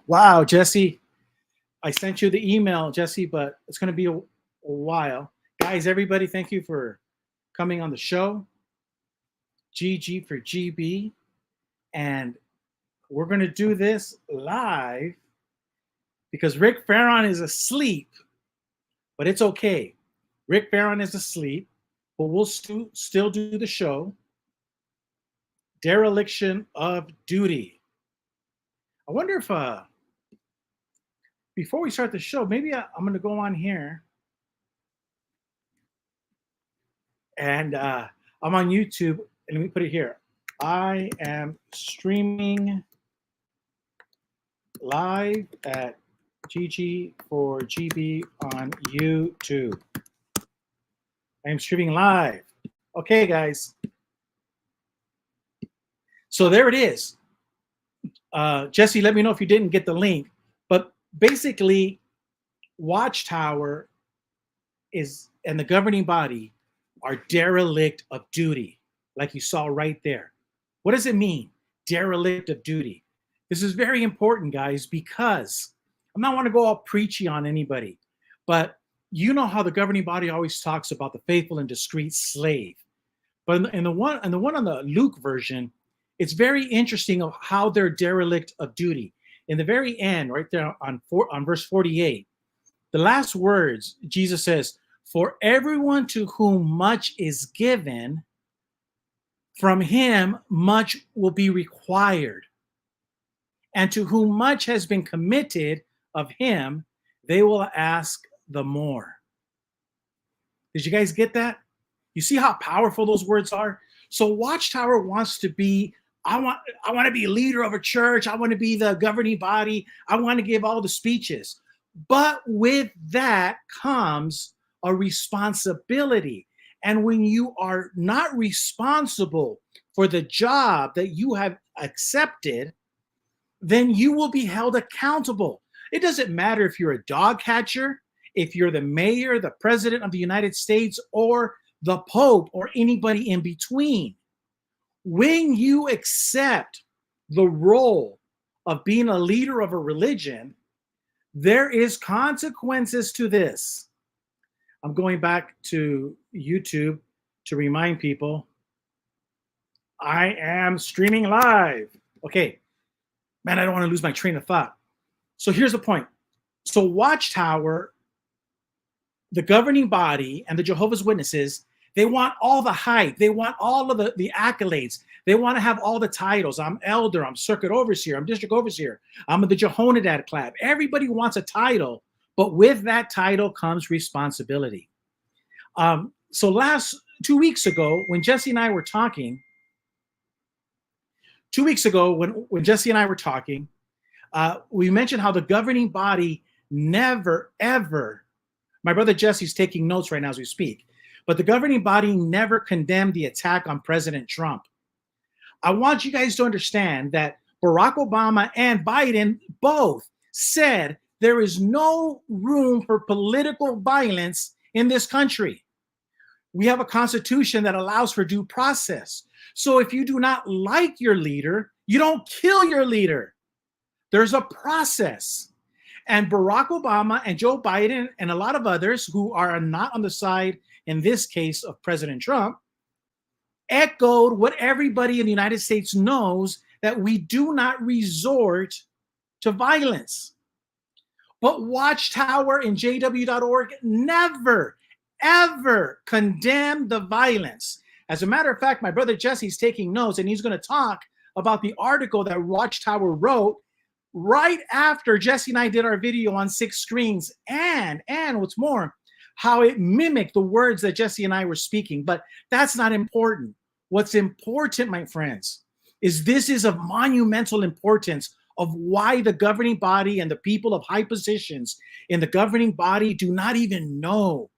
Wow, Jesse, I sent you the email, Jesse, but it's going to be a while. Guys, everybody, thank you for coming on the show. GG for GB. And we're going to do this live because Rick Farron is asleep, but it's okay. Rick Farron is asleep, but we'll still do the show. Dereliction of duty. I wonder if, before we start the show, maybe I'm going to go on here. And I'm on YouTube, and let me put it here. I am streaming live at GG for GB on YouTube. I am streaming live. Okay, guys. So there it is. Jesse, let me know if you didn't get the link. But basically, Watchtower is, and the governing body are derelict of duty, like you saw right there. What does it mean, derelict of duty? This is very important, guys, because I'm not want to go all preachy on anybody, but you know how the governing body always talks about the faithful and discreet slave. But in the one on the Luke version, it's very interesting of how they're derelict of duty. In the very end, right there on verse 48, the last words, Jesus says, "For everyone to whom much is given, from him much will be required. And to whom much has been committed of him, they will ask the more." Did you guys get that? You see how powerful those words are? So Watchtower wants to be, I want to be a leader of a church. I want to be the governing body. I want to give all the speeches. But with that comes a responsibility. And when you are not responsible for the job that you have accepted, then you will be held accountable. It doesn't matter if you're a dog catcher, if you're the mayor, the president of the United States, or the Pope, or anybody in between. When you accept the role of being a leader of a religion, there is consequences to this. I'm going back to YouTube to remind people I am streaming live. Okay. Man, I don't want to lose my train of thought. So here's the point. So Watchtower, the governing body, and the Jehovah's Witnesses, they want all the hype. They want all of the accolades. They want to have all the titles. I'm elder. I'm circuit overseer. I'm district overseer. I'm the Jehonadad clap. Everybody wants a title, but with that title comes responsibility. So 2 weeks ago, when Jesse and I were talking, we mentioned how the governing body never, ever, my brother Jesse's taking notes right now as we speak, but the governing body never condemned the attack on President Trump. I want you guys to understand that Barack Obama and Biden both said there is no room for political violence in this country. We have a constitution that allows for due process. So if you do not like your leader, you don't kill your leader. There's a process. And Barack Obama and Joe Biden and a lot of others who are not on the side, in this case, of President Trump, echoed what everybody in the United States knows, that we do not resort to violence. But Watchtower and JW.org never, ever condemned the violence. As a matter of fact, my brother Jesse's taking notes, and he's going to talk about the article that Watchtower wrote right after Jesse and I did our video on 6 screens, and what's more, how it mimicked the words that Jesse and I were speaking. But that's not important. What's important, my friends, is this is of monumental importance of why the governing body and the people of high positions in the governing body do not even know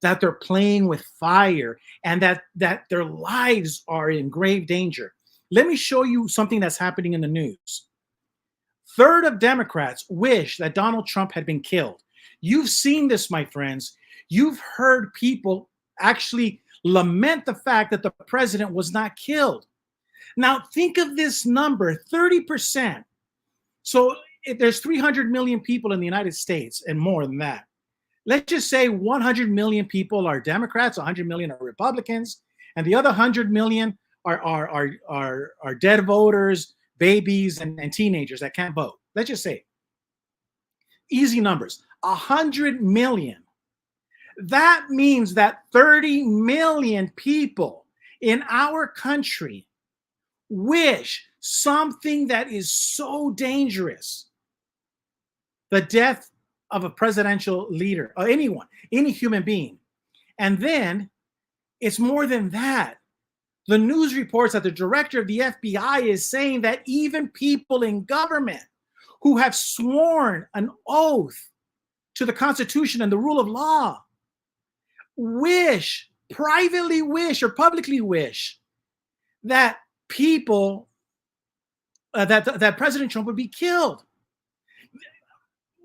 that they're playing with fire and that their lives are in grave danger. Let me show you something that's happening in the news. Third of Democrats wish that Donald Trump had been killed. You've seen this, my friends. You've heard people actually lament the fact that the president was not killed. Now, think of this number, 30%. So there's 300 million people in the United States and more than that. Let's just say 100 million people are Democrats, 100 million are Republicans, and the other 100 million are dead voters, babies, and teenagers that can't vote. Let's just say, easy numbers, 100 million. That means that 30 million people in our country wish something that is so dangerous, the death of a presidential leader, or anyone, any human being. And then it's more than that. The news reports that the director of the FBI is saying that even people in government who have sworn an oath to the Constitution and the rule of law privately wish, or publicly wish that people, that President Trump would be killed.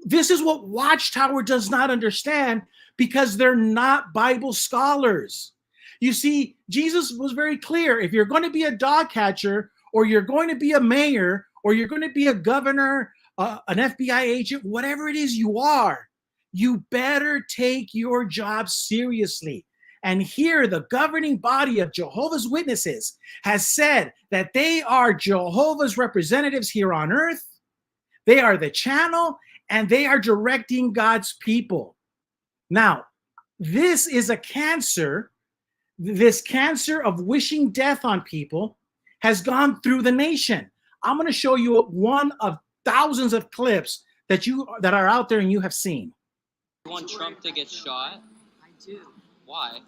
This is what Watchtower does not understand, because they're not Bible scholars. You see, Jesus was very clear. If you're going to be a dog catcher, or you're going to be a mayor, or you're going to be a governor, an FBI agent, whatever it is you are, you better take your job seriously. And here, the governing body of Jehovah's Witnesses has said that they are Jehovah's representatives here on earth. They are the channel, and they are directing God's people. Now, this is a cancer. This cancer of wishing death on people has gone through the nation. I'm going to show you one of thousands of clips that are out there and you have seen. You want Trump to get shot? I do. Why?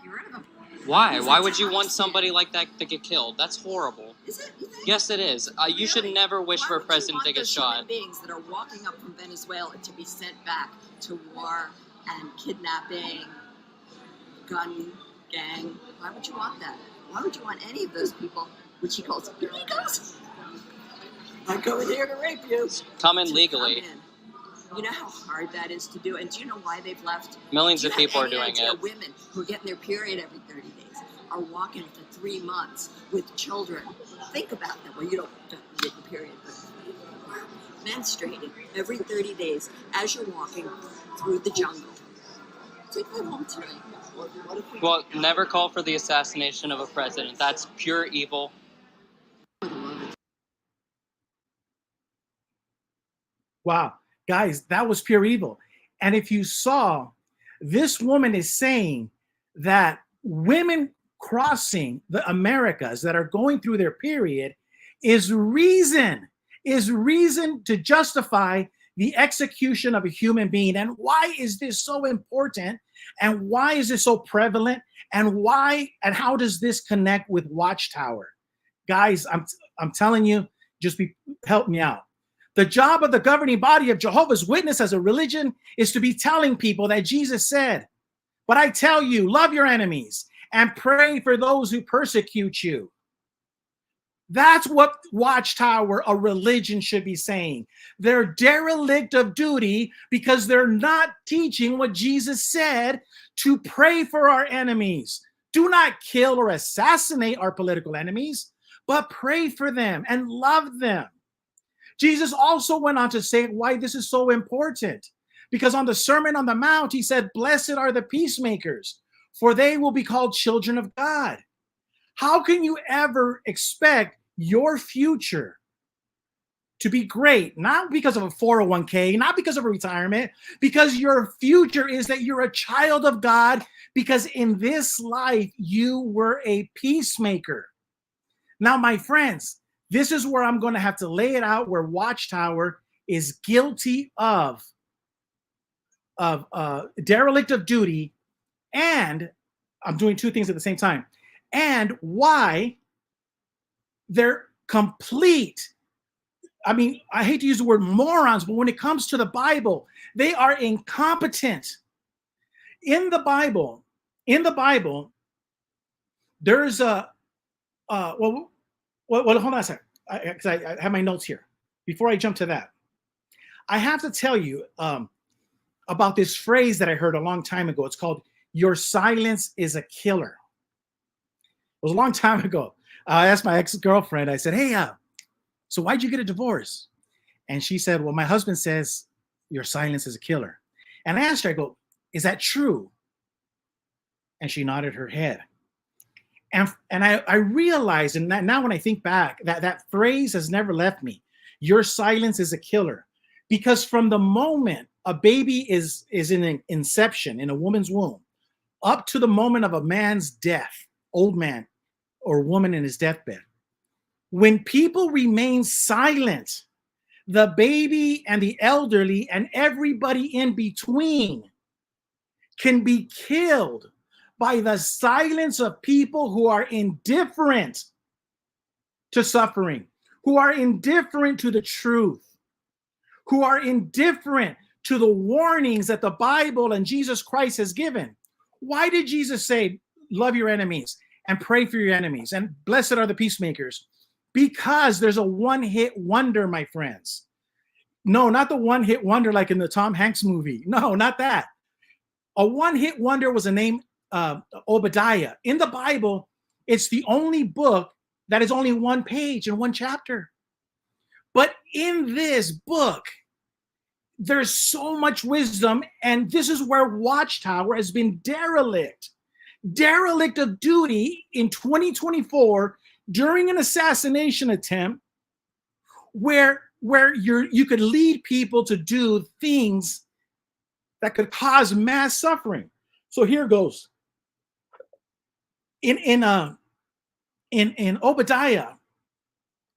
Get rid of him. Why? Why would you want somebody like that to get killed? That's horrible. Is it? Yes, it is. You should never wish for a president to get shot. Human beings that are walking up from Venezuela to be sent back to war and kidnapping, gun gang. Why would you want that? Why would you want any of those people, which he calls illegals? I'm coming here to rape you. Come in legally. Come in. You know how hard that is to do, and do you know why they've left? Millions of people are doing it. Women who are getting their period every 30 days are walking for 3 months with children. Think about that. Well, you don't get your period, but menstruating every 30 days as you're walking through the jungle. Take that home tonight. Well, never call for the assassination of a president. That's pure evil. Wow. Guys, that was pure evil. And if you saw, this woman is saying that women crossing the Americas that are going through their period is reason to justify the execution of a human being. And why is this so important? And why is this so prevalent? And how does this connect with Watchtower? Guys, I'm telling you, help me out. The job of the governing body of Jehovah's Witness as a religion is to be telling people that Jesus said, "But I tell you, love your enemies and pray for those who persecute you." That's what Watchtower, a religion, should be saying. They're derelict of duty because they're not teaching what Jesus said, to pray for our enemies. Do not kill or assassinate our political enemies, but pray for them and love them. Jesus also went on to say why this is so important, because on the Sermon on the Mount, he said, "Blessed are the peacemakers, for they will be called children of God." How can you ever expect your future to be great? Not because of a 401k, not because of a retirement, because your future is that you're a child of God, because in this life, you were a peacemaker. Now, my friends, this is where I'm going to have to lay it out, where Watchtower is guilty of derelict of duty, and I'm doing two things at the same time, and why they're complete. I mean, I hate to use the word morons, but when it comes to the Bible, they are incompetent. In the Bible, there's well, hold on a second, because I have my notes here. Before I jump to that, I have to tell you about this phrase that I heard a long time ago. It's called, "Your silence is a killer." It was a long time ago. I asked my ex-girlfriend, I said, "Hey, so why'd you get a divorce?" And she said, well, my husband says your silence is a killer. And I asked her, I go, is that true? And she nodded her head. And I realized, and now when I think back, that phrase has never left me. Your silence is a killer. Because from the moment a baby is in an inception, in a woman's womb, up to the moment of a man's death, old man or woman in his deathbed, when people remain silent, the baby and the elderly and everybody in between can be killed by the silence of people who are indifferent to suffering, who are indifferent to the truth, who are indifferent to the warnings that the Bible and Jesus Christ has given. Why did Jesus say, love your enemies and pray for your enemies and blessed are the peacemakers? Because there's a one-hit wonder, my friends. No, not the one-hit wonder like in the Tom Hanks movie. No, not that. A one-hit wonder was a name, Obadiah. In the Bible, it's the only book that is only one page and one chapter. But in this book, there's so much wisdom, and this is where Watchtower has been derelict of duty in 2024 during an assassination attempt where you could lead people to do things that could cause mass suffering. So here goes. In Obadiah,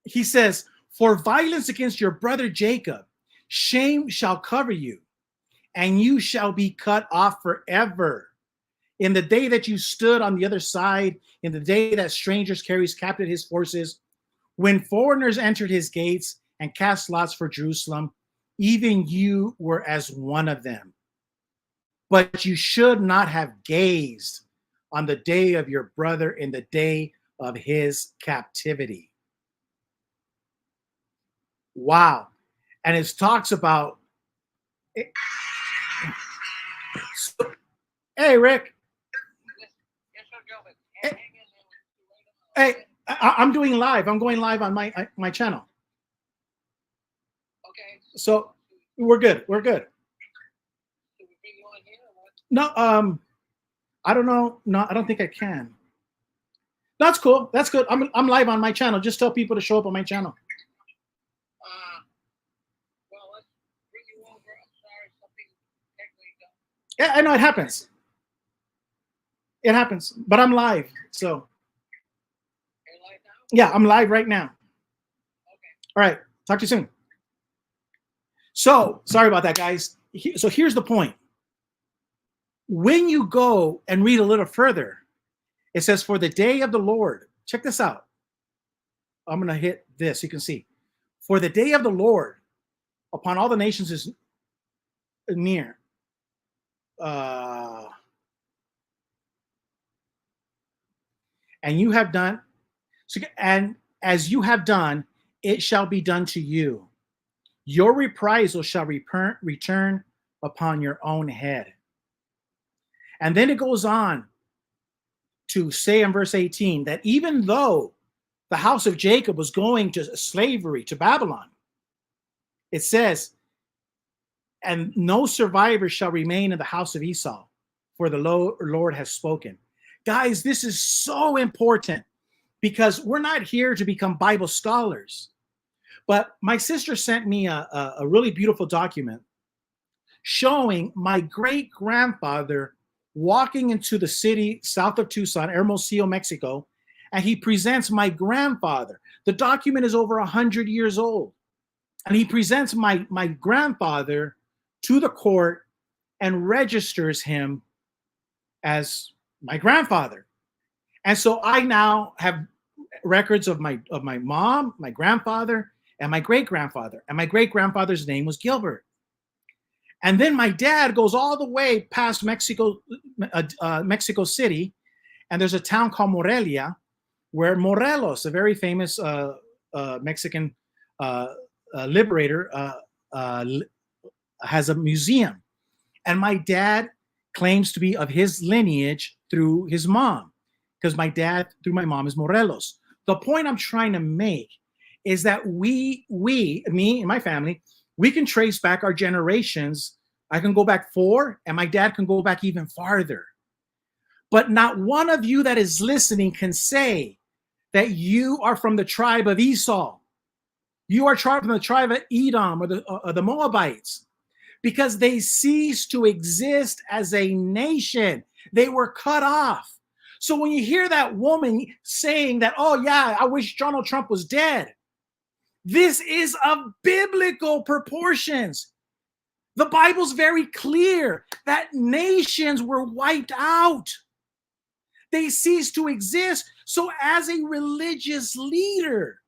he says, for violence against your brother Jacob, shame shall cover you, and you shall be cut off forever. In the day that you stood on the other side, in the day that strangers carries captive his forces, when foreigners entered his gates and cast lots for Jerusalem, even you were as one of them. But you should not have gazed on the day of your brother in the day of his captivity. Wow. And it talks about, hey, Rick. Hey, I'm doing live. I'm going live on my channel. Okay. So we're good. We're good. No, I don't know. No, I don't think I can. That's cool. That's good. I'm live on my channel. Just tell people to show up on my channel. Well, let's bring you over. I'm sorry, something technically done. Yeah, I know it happens. It happens, but I'm live. So You're live now? yeah, I'm live right now. Okay. All right. Talk to you soon. So sorry about that, guys. So here's the point. When you go and read a little further, it says, for the day of the Lord, check this out. I'm going to hit this. You can see. For the day of the Lord upon all the nations is near. And you have done, and as you have done, it shall be done to you. Your reprisal shall return upon your own head. And then it goes on to say in verse 18 that even though the house of Jacob was going to slavery, to Babylon, it says, and no survivor shall remain in the house of Esau, for the Lord has spoken. Guys, this is so important because we're not here to become Bible scholars. But my sister sent me a really beautiful document showing my great-grandfather walking into the city south of Tucson, Hermosillo, Mexico, and he presents my grandfather. The document is over 100 years old. And he presents my grandfather to the court and registers him as my grandfather. And so I now have records of my mom, my grandfather, and my great-grandfather. And my great-grandfather's name was Gilbert. And then my dad goes all the way past Mexico City, and there's a town called Morelia, where Morelos, a very famous Mexican liberator, has a museum. And my dad claims to be of his lineage through his mom, because my dad, through my mom, is Morelos. The point I'm trying to make is that me and my family, we can trace back our generations. I can go back 4, and my dad can go back even farther. But not one of you that is listening can say that you are from the tribe of Esau. You are from the tribe of Edom or the Moabites, because they ceased to exist as a nation. They were cut off. So when you hear that woman saying that, oh yeah, I wish Donald Trump was dead, this is of biblical proportions. The Bible's very clear that nations were wiped out. They ceased to exist. So as a religious leader,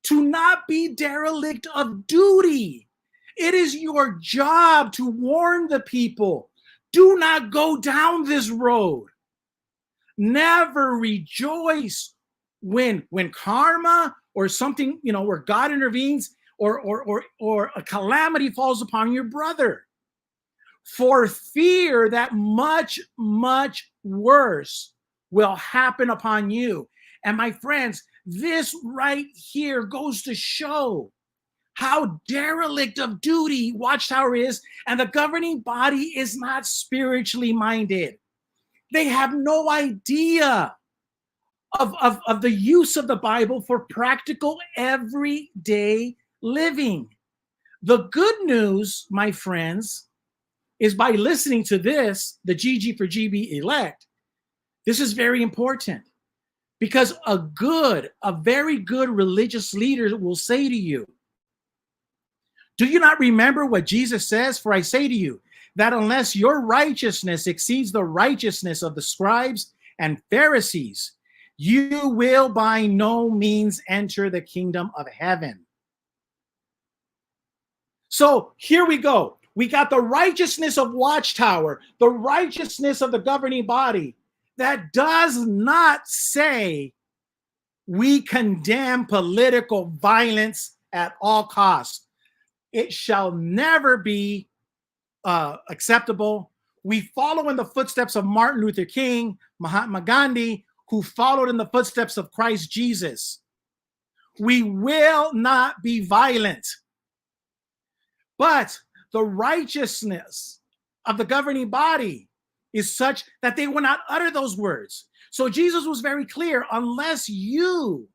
to not be derelict of duty, it is your job to warn the people. Do not go down this road. Never rejoice when karma or something, where God intervenes or a calamity falls upon your brother, for fear that much, much worse will happen upon you. And my friends, this right here goes to show how derelict of duty Watchtower is, and the governing body is not spiritually minded. They have no idea of the use of the Bible for practical everyday living. The good news, my friends, is by listening to this, the GG for GB elect, this is very important, because a very good religious leader will say to you, do you not remember what Jesus says? For I say to you that unless your righteousness exceeds the righteousness of the scribes and Pharisees, you will by no means enter the kingdom of heaven. So here we go. We got the righteousness of Watchtower, the righteousness of the governing body, that does not say we condemn political violence at all costs. It shall never be acceptable. We follow in the footsteps of Martin Luther King, Mahatma Gandhi, who followed in the footsteps of Christ Jesus. We will not be violent. But the righteousness of the governing body is such that they will not utter those words. So Jesus was very clear, unless your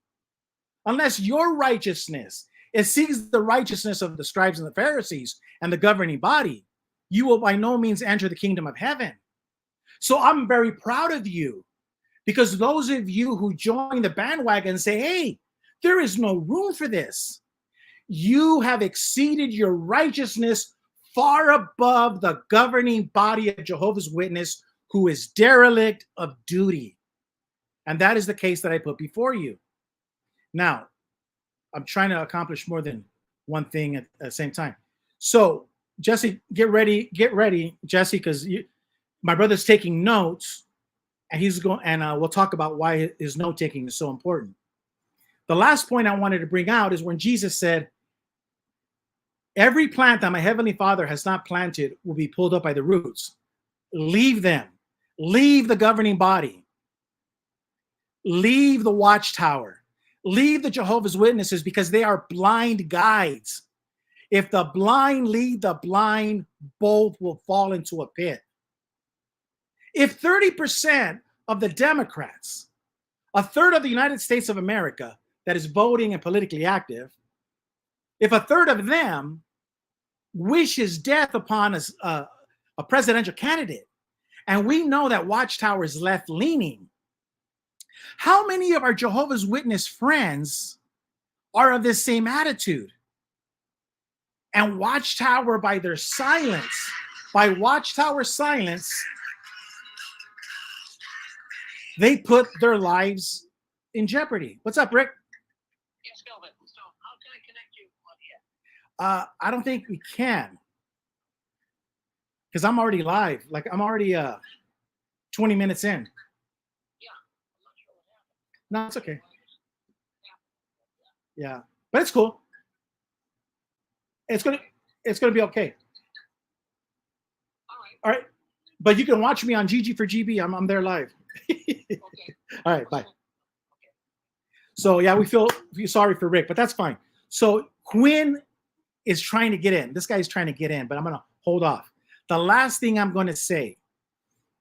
righteousness exceeds the righteousness of the scribes and the Pharisees and the governing body, you will by no means enter the kingdom of heaven. So I'm very proud of you, because those of you who join the bandwagon and say, hey, there is no room for this, you have exceeded your righteousness far above the governing body of Jehovah's Witness, who is derelict of duty. And that is the case that I put before you. Now, I'm trying to accomplish more than one thing at the same time. So, Jesse, get ready, Jesse, because my brother's taking notes, and he's going, and we'll talk about why his note taking is so important. The last point I wanted to bring out is when Jesus said, every plant that my heavenly Father has not planted will be pulled up by the roots. Leave them. Leave the governing body. Leave the Watchtower. Leave the Jehovah's Witnesses, because they are blind guides. If the blind lead the blind, both will fall into a pit. If 30% of the Democrats, a third of the United States of America that is voting and politically active, if a third of them wishes death upon a presidential candidate, and we know that Watchtower is left-leaning, how many of our Jehovah's Witness friends are of this same attitude? And Watchtower, by their silence, by Watchtower silence, they put their lives in jeopardy. What's up, Rick? Yes, Kelvin. So how can I connect you on here? I don't think we can, because I'm already live. Like, I'm already 20 minutes in. Yeah, I'm not sure what happened. No, it's okay. Yeah, but it's cool. It's gonna be okay. All right. But you can watch me on GG for GB. I'm there live. Okay. All right, bye. So yeah, we feel sorry for Rick, but that's fine. So Quinn is trying to get in. This guy's trying to get in, but I'm gonna hold off. The last thing I'm gonna say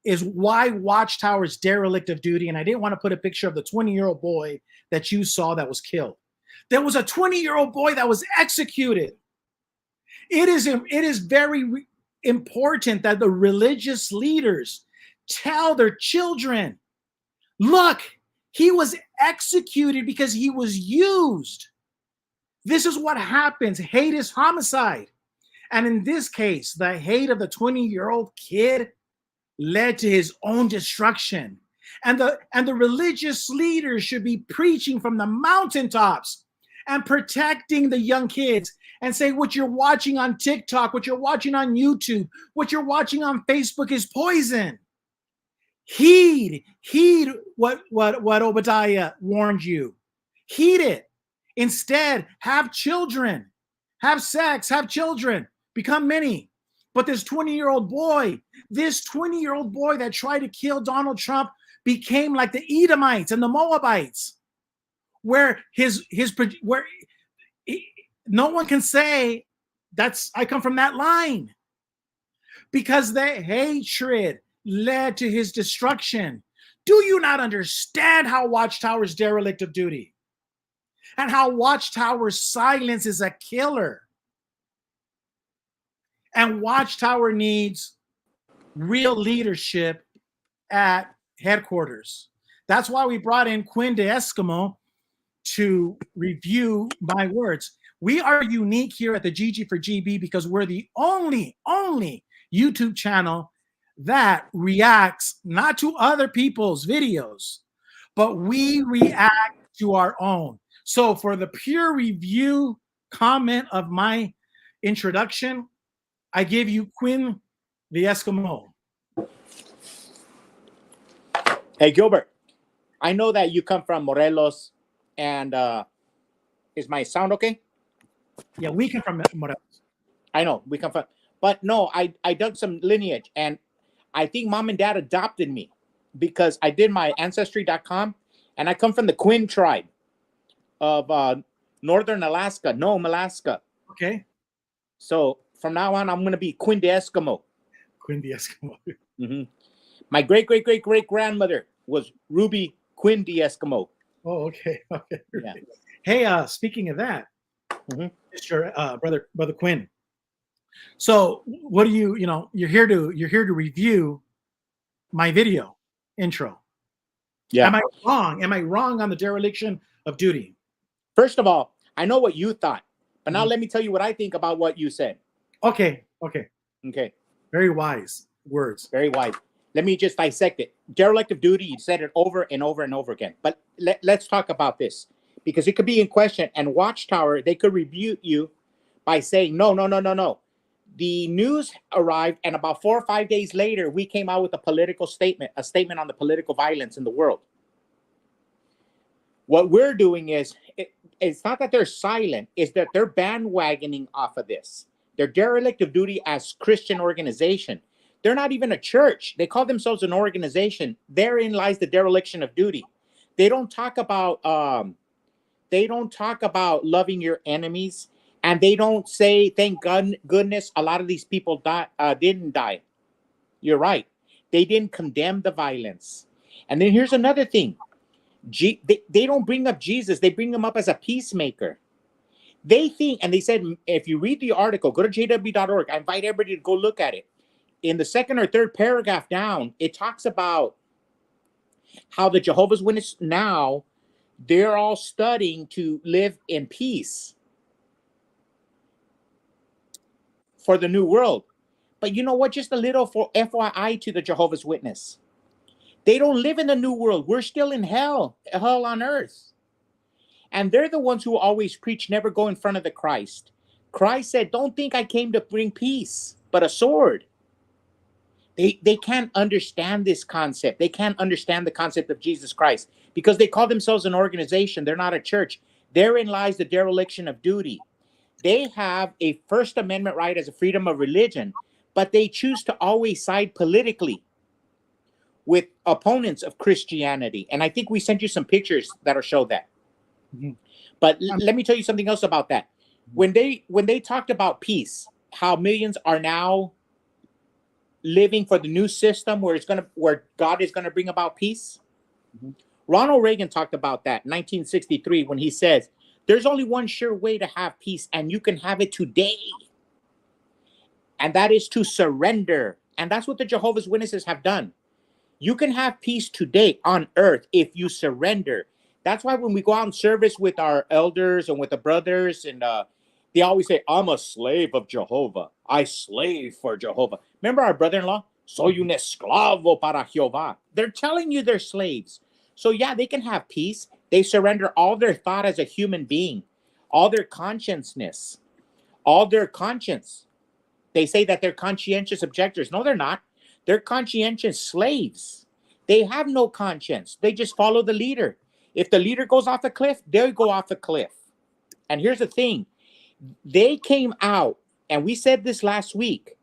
is why Watchtower's derelict of duty, and I didn't want to put a picture of the 20-year-old boy that you saw that was killed. There was a 20-year-old boy that was executed. It is very important that the religious leaders tell their children, look, he was executed because he was used. This is what happens. Hate is homicide. And in this case, the hate of the 20-year-old kid led to his own destruction. And the religious leaders should be preaching from the mountaintops and protecting the young kids and say what you're watching on TikTok, what you're watching on YouTube, what you're watching on Facebook is poison. Heed what Obadiah warned you. Heed it. Instead, have children, have sex, have children, become many. But this 20-year-old boy that tried to kill Donald Trump became like the Edomites and the Moabites, where no one can say I come from that line, because the hatred led to his destruction. Do you not understand how Watchtower's derelict of duty and how Watchtower's silence is a killer? And Watchtower needs real leadership at headquarters. That's why we brought in Quinn de Eskimo to review my words. We are unique here at the GG for GB because we're the only YouTube channel that reacts not to other people's videos, but we react to our own. So for the peer review comment of my introduction, I give you Quinn the Eskimo. Hey, Gilbert, I know that you come from Morelos, and is my sound okay? Yeah, we come from Morelos. I know, we come from, but no, I dug some lineage, and I think mom and dad adopted me because I did my ancestry.com, and I come from the Quinn tribe of northern Alaska, Nome, Alaska. Okay. So from now on, I'm going to be Quinn de Eskimo. Quinn de Eskimo. Mm-hmm. My great-great-great-great-grandmother was Ruby Quinn de Eskimo. Oh, okay. Okay. Yeah. Hey, speaking of that, Mr. Brother Quinn. So what do you're here to review my video intro. Yeah. Am I wrong? Am I wrong on the dereliction of duty? First of all, I know what you thought, but now let me tell you what I think about what you said. Okay. Very wise words. Very wise. Let me just dissect it. Derelict of duty, you said it over and over and over again. But let's talk about this, because it could be in question. And Watchtower, they could rebuke you by saying, no. The news arrived, and about 4 or 5 days later, we came out with a statement on the political violence in the world. What we're doing is, it's not that they're silent, it's that they're bandwagoning off of this. They're derelict of duty as Christian organization. They're not even a church. They call themselves an organization. Therein lies the dereliction of duty. They don't talk about loving your enemies, and they don't say, thank goodness a lot of these people didn't die. You're right. They didn't condemn the violence. And then here's another thing. They don't bring up Jesus. They bring him up as a peacemaker. They think, and they said, if you read the article, go to jw.org. I invite everybody to go look at it. In the second or third paragraph down, it talks about how the Jehovah's Witnesses now, they're all studying to live in peace for the new world. But you know what? Just a little for FYI to the Jehovah's Witness. They don't live in the new world. We're still in hell on earth. And they're the ones who always preach, never go in front of the Christ. Christ said, don't think I came to bring peace, but a sword. They can't understand this concept. They can't understand the concept of Jesus Christ because they call themselves an organization. They're not a church. Therein lies the dereliction of duty. They have a First Amendment right as a freedom of religion, but they choose to always side politically with opponents of Christianity. And I think we sent you some pictures that'll show that. Mhm. But let me tell you something else about that. When they talked about peace, how millions are now living for the new system where God is gonna bring about peace. Mhm. Ronald Reagan talked about that in 1963 when he says, "There's only one sure way to have peace, and you can have it today, and that is to surrender." And that's what the Jehovah's Witnesses have done. You can have peace today on earth if you surrender. That's why when we go out in service with our elders and with the brothers, and they always say, "I'm a slave of Jehovah. I slave for Jehovah." Remember our brother-in-law? Soy un esclavo para Jehová. They're telling you they're slaves. So yeah, they can have peace. They surrender all their thought as a human being, all their consciousness, all their conscience. They say that they're conscientious objectors. No, they're not. They're conscientious slaves. They have no conscience. They just follow the leader. If the leader goes off a cliff, they'll go off a cliff. And here's the thing. They came out, and we said this last week,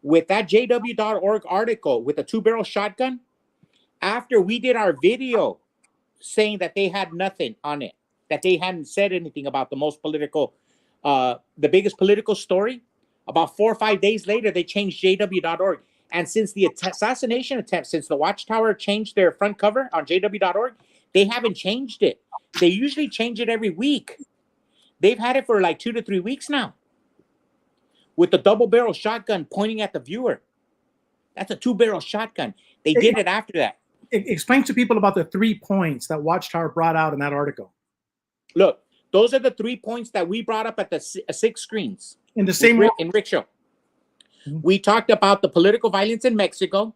with that JW.org article with a 2-barrel shotgun, after we did our video saying that they had nothing on it, that they hadn't said anything about the most political, the biggest political story. About 4 or 5 days later, they changed JW.org. And since the assassination attempt, since the Watchtower changed their front cover on JW.org, they haven't changed it. They usually change it every week. They've had it for like 2 to 3 weeks now, with the double-barrel shotgun pointing at the viewer. That's a 2-barrel shotgun. They did it after that. Explain to people about the 3 points that Watchtower brought out in that article. Look, those are the 3 points that we brought up at the 6 screens. In the same way. In Rick's show. We talked about the political violence in Mexico.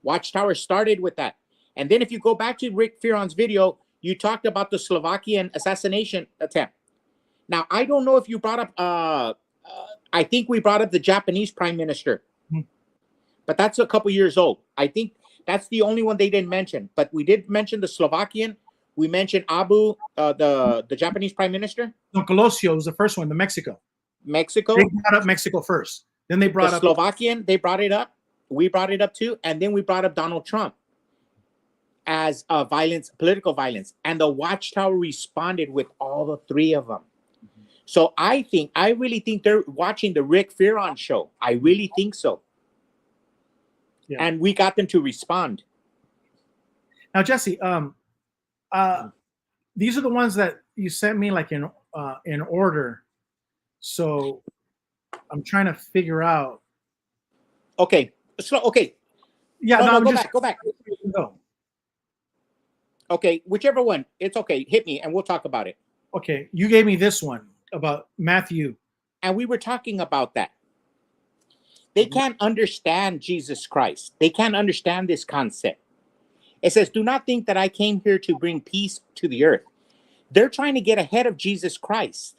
Watchtower started with that. And then if you go back to Rick Fearon's video, you talked about the Slovakian assassination attempt. Now, I don't know if you brought up, I think we brought up the Japanese prime minister. But that's a couple years old. I think that's the only one they didn't mention. But we did mention the Slovakian. We mentioned Abu, the Japanese prime minister. No, Colosio was the first one, the Mexico. Mexico. They brought up Mexico first. Then they brought the up Slovakian. They brought it up. We brought it up too. And then we brought up Donald Trump as political violence. And the Watchtower responded with all the 3 of them. So I really think they're watching the Rick Fearon show. I really think so. Yeah. And we got them to respond. Now, Jesse, these are the ones that you sent me like in order. So I'm trying to figure out. Okay. So okay. Yeah. No, go back. Go. Okay, whichever one. It's okay. Hit me and we'll talk about it. Okay. You gave me this one about Matthew. And we were talking about that. They can't understand Jesus Christ. They can't understand this concept. It says, "Do not think that I came here to bring peace to the earth." They're trying to get ahead of Jesus Christ.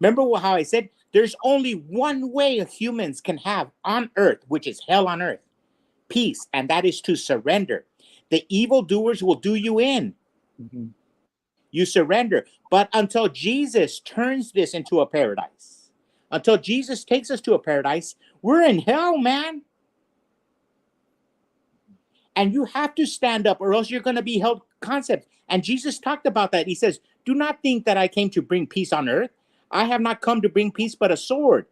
Remember how I said there's only one way humans can have on earth, which is hell on earth, peace, and that is to surrender. The evildoers will do you in. You surrender. But until Jesus turns this into a paradise, until Jesus takes us to a paradise, we're in hell, man. And you have to stand up or else you're going to be held concept. And Jesus talked about that. He says, "Do not think that I came to bring peace on earth. I have not come to bring peace, but a sword.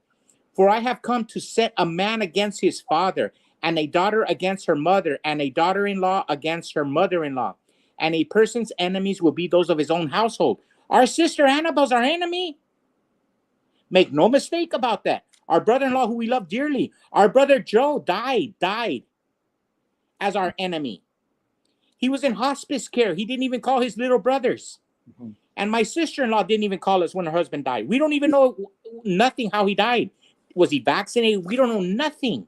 For I have come to set a man against his father, and a daughter against her mother, and a daughter-in-law against her mother-in-law. And a person's enemies will be those of his own household." Our sister Annabelle's our enemy. Make no mistake about that. Our brother-in-law, who we love dearly, our brother Joe died as our enemy. He was in hospice care. He didn't even call his little brothers. And my sister-in-law didn't even call us when her husband died. We don't even know nothing how he died. Was he vaccinated? We don't know nothing.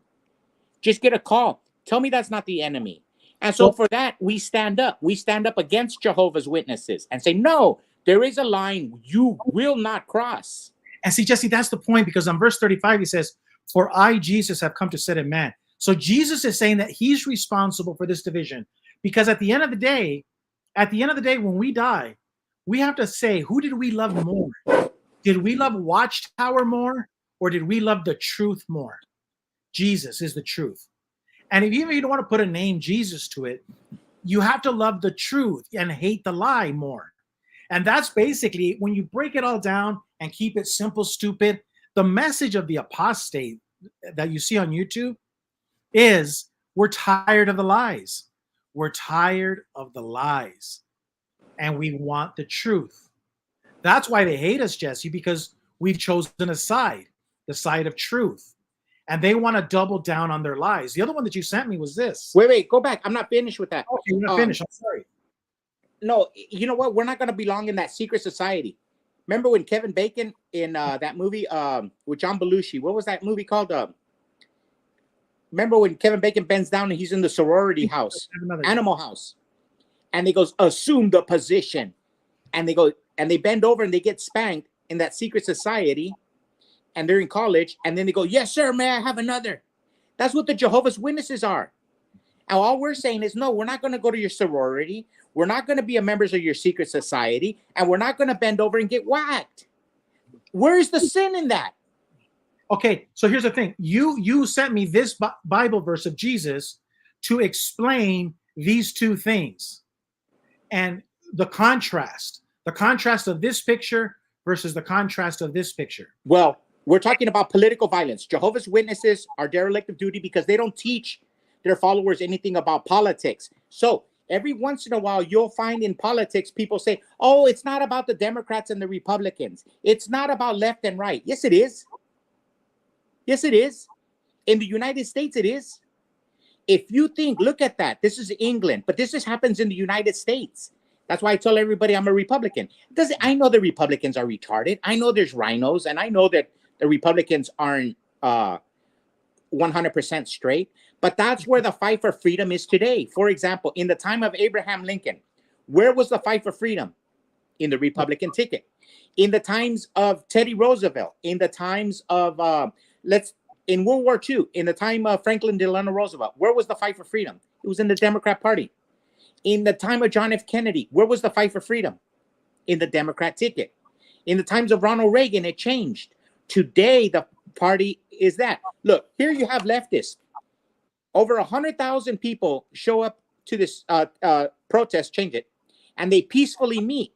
Just get a call. Tell me that's not the enemy. And so for that, we stand up. We stand up against Jehovah's Witnesses and say, no, there is a line you will not cross. And see, Jesse, that's the point, because on verse 35, he says, "For I, Jesus, have come to set a man." So Jesus is saying that he's responsible for this division, because at the end of the day, when we die, we have to say, who did we love more? Did we love Watchtower more, or did we love the truth more? Jesus is the truth. And if you don't want to put a name Jesus to it, you have to love the truth and hate the lie more. And that's basically, when you break it all down and keep it simple, stupid, the message of the apostate that you see on YouTube is, we're tired of the lies. We're tired of the lies. And we want the truth. That's why they hate us, Jesse, because we've chosen a side, the side of truth. And they want to double down on their lies. The other one that you sent me was this. Wait, go back. I'm not finished with that. Okay, you're not finished. I'm sorry. No, you know what? We're not going to belong in that secret society. Remember when Kevin Bacon in that movie with John Belushi? What was that movie called? Remember when Kevin Bacon bends down and he's in the sorority house, Animal House, and he goes, assume the position, and they go and they bend over and they get spanked in that secret society, and they're in college, and then they go, yes, sir, may I have another? That's what the Jehovah's Witnesses are. And all we're saying is, no, we're not going to go to your sorority. We're not going to be a members of your secret society, and we're not going to bend over and get whacked. Where's the sin in that? Okay, so here's the thing. You sent me this Bible verse of Jesus to explain these two things. And the contrast of this picture versus the contrast of this picture. Well, we're talking about political violence. Jehovah's Witnesses are derelict of duty because they don't teach their followers anything about politics. So every once in a while, you'll find in politics, people say, oh, it's not about the Democrats and the Republicans. It's not about left and right. Yes, it is. Yes, it is. In the United States, it is. If you think, look at that. This is England, but this just happens in the United States. That's why I tell everybody I'm a Republican. I know the Republicans are retarded. I know there's rhinos, and I know that the Republicans aren't 100% straight. But that's where the fight for freedom is today. For example, in the time of Abraham Lincoln, where was the fight for freedom? In the Republican ticket. In the times of Teddy Roosevelt, in the times of, in World War II, in the time of Franklin Delano Roosevelt, where was the fight for freedom? It was in the Democrat Party. In the time of John F. Kennedy, where was the fight for freedom? In the Democrat ticket. In the times of Ronald Reagan, it changed. Today, the party is that. Look, here you have leftists. Over 100,000 people show up to this protest, change it, and they peacefully meet.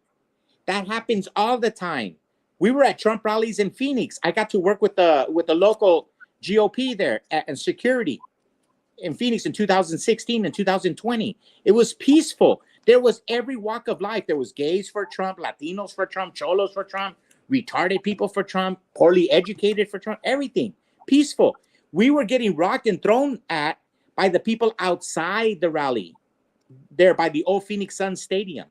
That happens all the time. We were at Trump rallies in Phoenix. I got to work with the local GOP there and security in Phoenix in 2016 and 2020. It was peaceful. There was every walk of life. There was gays for Trump, Latinos for Trump, cholos for Trump, retarded people for Trump, poorly educated for Trump, everything. Peaceful. We were getting rocked and thrown at by the people outside the rally, there by the old Phoenix Suns Stadium.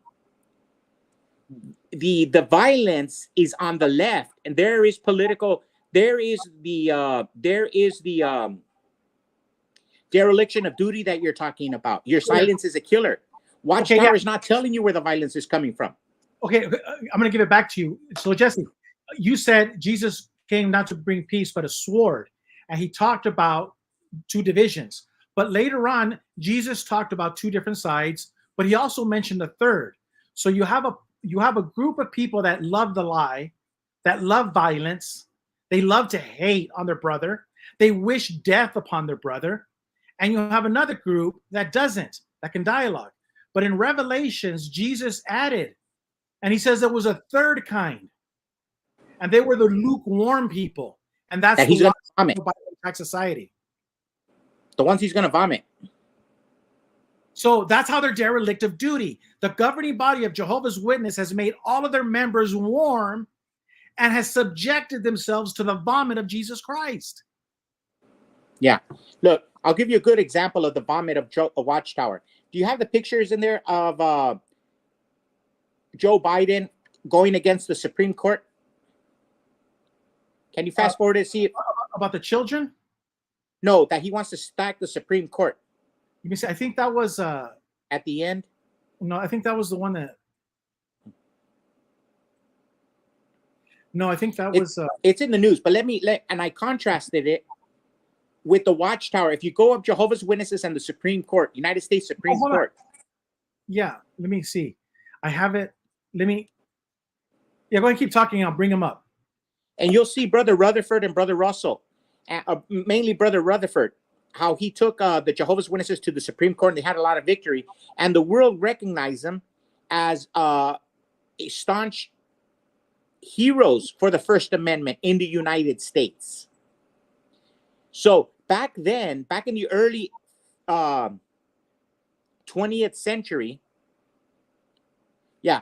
The violence is on the left, and there is the dereliction of duty that you're talking about. Your silence is a killer. Watchtower is not telling you where the violence is coming from. Okay, I'm going to give it back to you. So, Jesse, you said Jesus came not to bring peace, but a sword. And he talked about two divisions. But later on, Jesus talked about two different sides, but he also mentioned a third. So you have a group of people that love the lie, that love violence. They love to hate on their brother. They wish death upon their brother. And you have another group that doesn't, that can dialogue. But in Revelations, Jesus added, and he says there was a third kind. And they were the lukewarm people. And that's that he's going to vomit. Society. The ones he's going to vomit. So that's how they're derelict of duty. The governing body of Jehovah's Witness has made all of their members warm and has subjected themselves to the vomit of Jesus Christ. Yeah. Look, I'll give you a good example of the vomit of Watchtower. Do you have the pictures in there of Joe Biden going against the Supreme Court? Can you fast forward and see it? About the children? No, that he wants to stack the Supreme Court. You mean, I think that was at the end. No, I think that was the one that. No, I think that was. It's in the news, but and I contrasted it with the Watchtower. If you go up Jehovah's Witnesses and the Supreme Court, United States Supreme Court. Yeah, let me see. I have it. Let me. Yeah, go ahead and keep talking. I'll bring them up. And you'll see Brother Rutherford and Brother Russell, mainly Brother Rutherford, how he took the Jehovah's Witnesses to the Supreme Court, and they had a lot of victory. And the world recognized them as staunch heroes for the First Amendment in the United States. So back then, back in the early 20th century, yeah,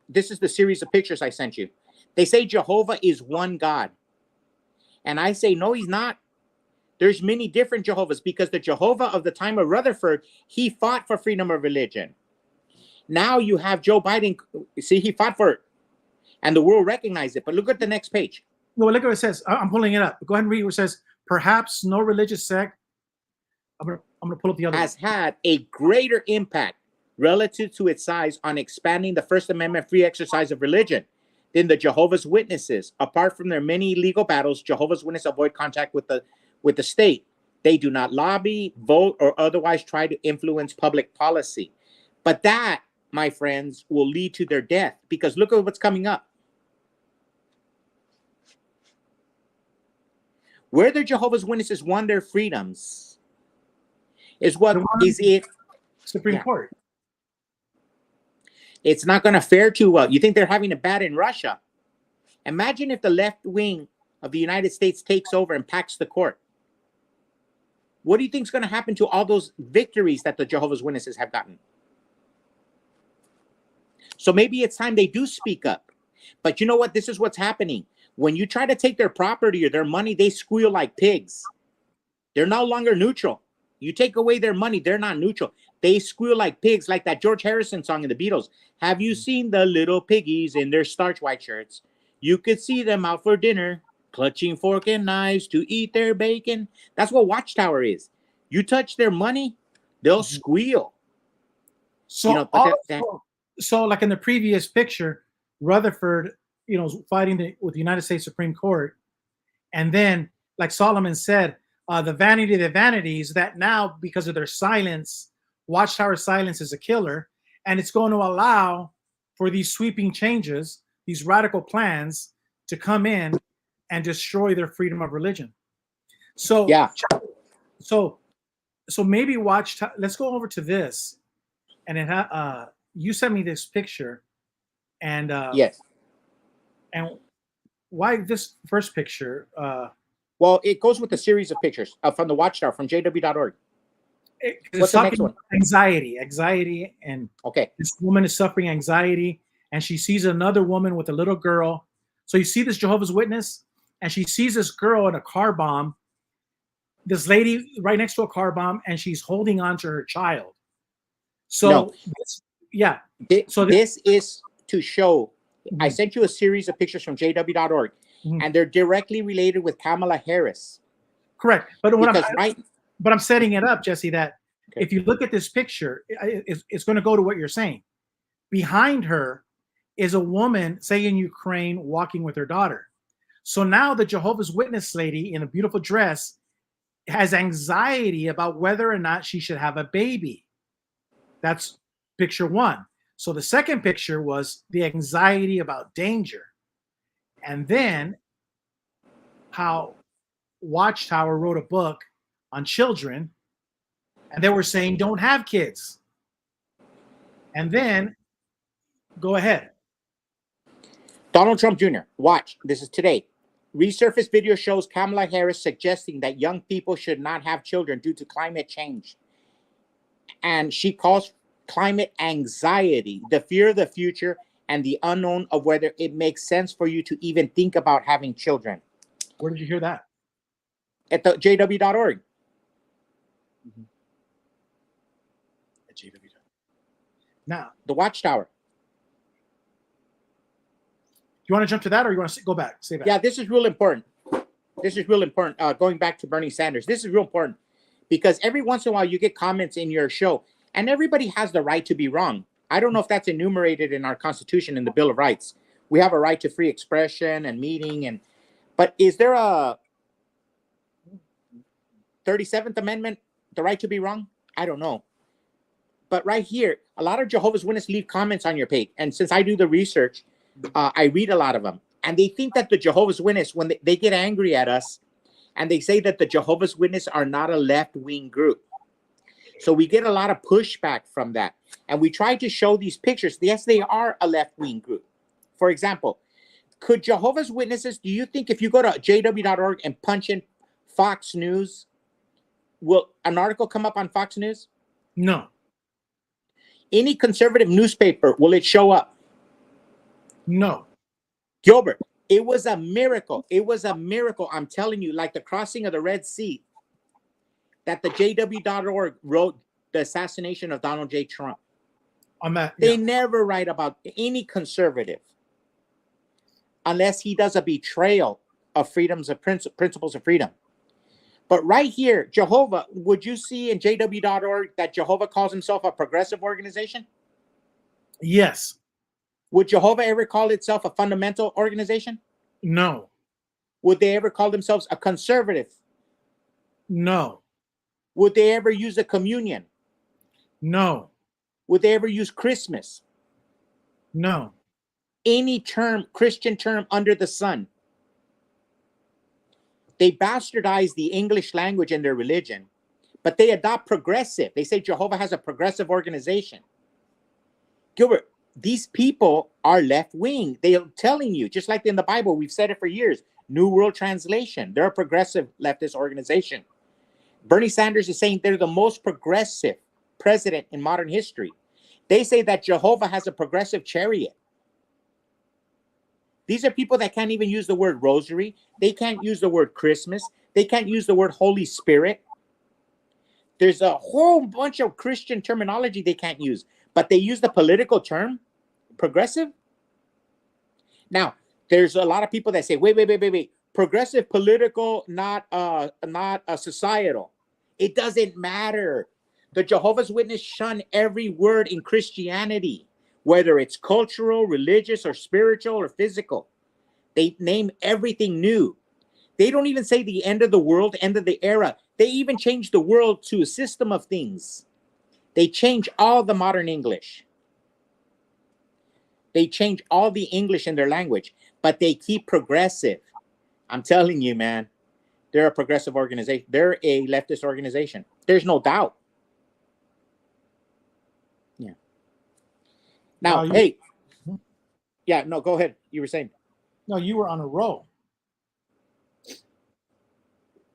this is the series of pictures I sent you. They say Jehovah is one God. And I say, no, he's not. There's many different Jehovahs, because the Jehovah of the time of Rutherford, he fought for freedom of religion. Now you have Joe Biden. See, he fought for it, and the world recognized it. But look at the next page. No, look at what it says. I'm pulling it up. Go ahead and read what it says. Perhaps no religious sect. I'm gonna pull up the other. Has had a greater impact relative to its size on expanding the First Amendment free exercise of religion than the Jehovah's Witnesses. Apart from their many legal battles, Jehovah's Witnesses avoid contact with the state. They do not lobby, vote, or otherwise try to influence public policy. But that, my friends, will lead to their death, because look at what's coming up. Where the Jehovah's Witnesses won their freedoms is what is it? Supreme Court. It's not going to fare too well. You think they're having it bad in Russia? Imagine if the left wing of the United States takes over and packs the court. What do you think is going to happen to all those victories that the Jehovah's Witnesses have gotten? So maybe it's time they do speak up. But you know what? This is what's happening. When you try to take their property or their money, they squeal like pigs. They're no longer neutral. You take away their money, they're not neutral. They squeal like pigs, like that George Harrison song in the Beatles. Have you seen the little piggies in their starch white shirts? You could see them out for dinner, clutching fork and knives to eat their bacon. That's what Watchtower is. You touch their money, they'll squeal. So, so like in the previous picture, Rutherford, fighting with the United States Supreme Court, and then, like Solomon said, the vanity of the vanities, that now, because of their silence, Watchtower silence is a killer, and it's going to allow for these sweeping changes, these radical plans to come in and destroy their freedom of religion. So, yeah. So maybe Watchtower. Let's go over to this, and you sent me this picture, and yes, and why this first picture? Well, it goes with a series of pictures from the Watchtower from jw.org. What's the next one? Anxiety, and okay. This woman is suffering anxiety, and she sees another woman with a little girl. So you see this Jehovah's Witness, and she sees this girl in a car bomb. This lady right next to a car bomb, and she's holding on to her child. So, no. This is to show. I sent you a series of pictures from jw.org, and they're directly related with Kamala Harris. Correct. But I'm setting it up, Jesse, that if you look at this picture, it's going to go to what you're saying. Behind her is a woman, say in Ukraine, walking with her daughter. So now the Jehovah's Witness lady in a beautiful dress has anxiety about whether or not she should have a baby. That's picture one. So the second picture was the anxiety about danger. And then how Watchtower wrote a book on children, and they were saying don't have kids. And then go ahead. Donald Trump Jr. Watch. This is today. Resurfaced video shows Kamala Harris suggesting that young people should not have children due to climate change. And she calls climate anxiety the fear of the future and the unknown of whether it makes sense for you to even think about having children. Where did you hear that? At the jw.org. At jw. Now, the Watchtower. You want to jump to that, or you want to go back? Stay back. Yeah, this is real important. This is real important. Going back to Bernie Sanders, this is real important because every once in a while you get comments in your show, and everybody has the right to be wrong. I don't know if that's enumerated in our Constitution in the Bill of Rights. We have a right to free expression and meeting, but is there a 37th Amendment, the right to be wrong? I don't know. But right here, a lot of Jehovah's Witnesses leave comments on your page, and since I do the research, I read a lot of them, and they think that the Jehovah's Witnesses, when they get angry at us, and they say that the Jehovah's Witnesses are not a left-wing group. So we get a lot of pushback from that. And we try to show these pictures. Yes, they are a left-wing group. For example, could Jehovah's Witnesses, do you think if you go to jw.org and punch in Fox News, will an article come up on Fox News? No. Any conservative newspaper, will it show up? No. Gilbert, it was a miracle. It was a miracle. I'm telling you, like the crossing of the Red Sea, that the jw.org wrote the assassination of Donald J. Trump. They never write about any conservative unless he does a betrayal of freedoms of principles of freedom. But right here, Jehovah, would you see in jw.org that Jehovah calls himself a progressive organization? Yes. Would Jehovah ever call itself a fundamental organization? No. Would they ever call themselves a conservative? No. Would they ever use a communion? No. Would they ever use Christmas? No. Any term, Christian term under the sun. They bastardize the English language in their religion, but they adopt progressive. They say Jehovah has a progressive organization. Gilbert, these people are left-wing. They are telling you, just like in the Bible, we've said it for years, New World Translation, they're a progressive leftist organization. Bernie Sanders is saying they're the most progressive president in modern history. They say that Jehovah has a progressive chariot. These are people that can't even use the word rosary. They can't use the word Christmas. They can't use the word Holy Spirit. There's a whole bunch of Christian terminology they can't use, but they use the political term, progressive. Now, there's a lot of people that say, wait. Progressive political, not a societal. It doesn't matter. The Jehovah's Witness shun every word in Christianity, whether it's cultural, religious, or spiritual, or physical. They name everything new. They don't even say the end of the world, end of the era. They even change the world to a system of things. They change all the modern English. They change all the English in their language, but they keep progressive. I'm telling you, man, they're a progressive organization. They're a leftist organization. There's no doubt. Yeah. Now, hey. Yeah, no, go ahead. You were saying. No, you were on a roll.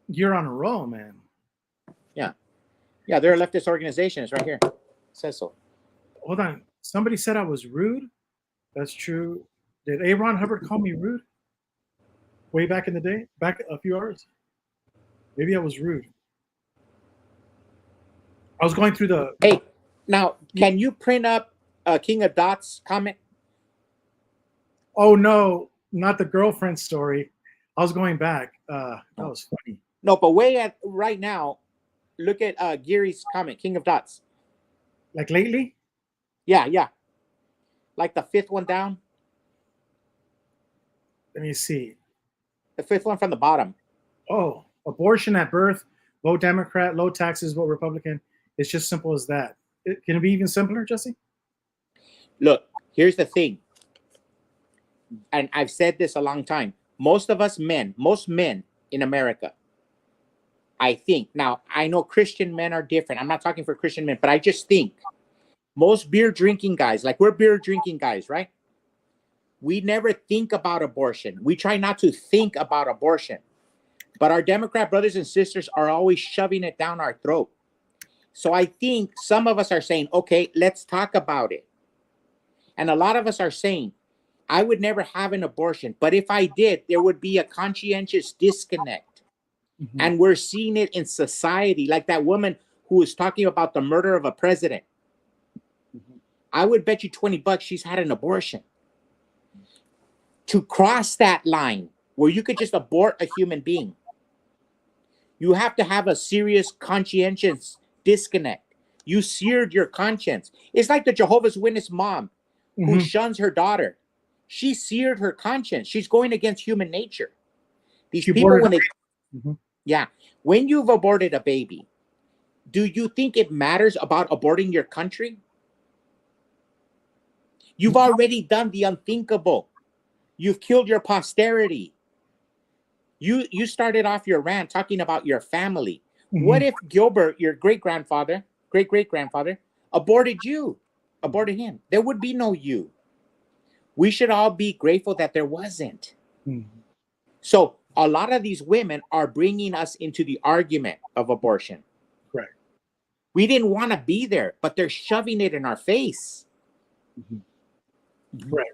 You're on a roll, man. Yeah. Yeah, they're a leftist organization. It's right here. It says so. Hold on. Somebody said I was rude. That's true. Did A. Ron Hubbard call me rude? Way back in the day? Back a few hours? Maybe I was rude. I was going through the... Hey, now, can you print up King of Dots comment? Oh, no. Not the girlfriend story. I was going back. That was funny. No, but right now, look at Gary's comment, King of Dots. Like lately? Yeah. Like the fifth one down. Let me see. The fifth one from the bottom. Oh, abortion at birth, vote Democrat, low taxes, vote Republican. It's just simple as that. Can it be even simpler, Jesse? Look, here's the thing. And I've said this a long time. Most men in America, I think, now I know Christian men are different. I'm not talking for Christian men, but I just think most beer drinking guys, like we're beer drinking guys, right? We never think about abortion. We try not to think about abortion. But our Democrat brothers and sisters are always shoving it down our throat. So I think some of us are saying, okay, let's talk about it. And a lot of us are saying, I would never have an abortion. But if I did, there would be a conscientious disconnect. Mm-hmm. And we're seeing it in society, like that woman who was talking about the murder of a president. Mm-hmm. I would bet you $20 she's had an abortion. To cross that line where you could just abort a human being, you have to have a serious conscientious disconnect. You seared your conscience. It's like the Jehovah's Witness mom who shuns her daughter. She seared her conscience. She's going against human nature. These people, when you've aborted a baby, do you think it matters about aborting your country? You've already done the unthinkable. You've killed your posterity. You started off your rant talking about your family. Mm-hmm. What if Gilbert, your great-grandfather, great-great-grandfather, aborted you, aborted him. There would be no you. We should all be grateful that there wasn't. Mhm. So a lot of these women are bringing us into the argument of abortion. Right. We didn't want to be there, but they're shoving it in our face. Right.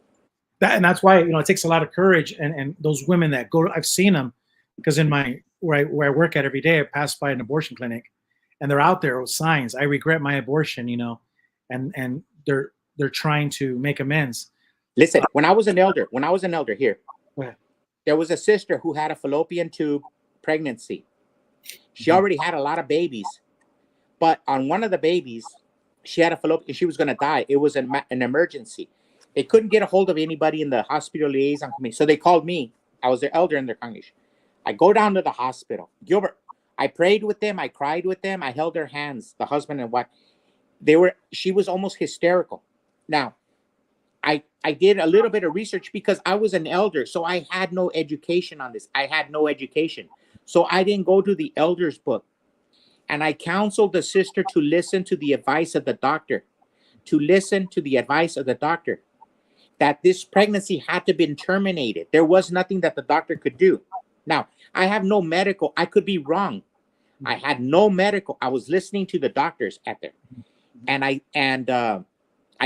And that's why, you know, it takes a lot of courage, and those women that go, I've seen them, because in my where I work at every day, I pass by an abortion clinic, and they're out there with signs, I regret my abortion, you know, and they're trying to make amends. Listen, when I was an elder here, Go ahead. there was a sister who had a fallopian tube pregnancy. She already had a lot of babies, but on one of the babies, she had a fallopian. She was going to die. It was an emergency. They couldn't get a hold of anybody in the hospital liaison committee, so they called me. I was their elder in their congregation. I go down to the hospital. Gilbert, I prayed with them. I cried with them. I held their hands, the husband and wife. She was almost hysterical. Now, I did a little bit of research because I was an elder, so I had no education on this. I had no education. So I didn't go to the elder's book. And I counseled the sister to listen to the advice of the doctor, that this pregnancy had to be terminated. There was nothing that the doctor could do. Now, I have no medical. I could be wrong. I had no medical. I was listening to the doctors at there. And I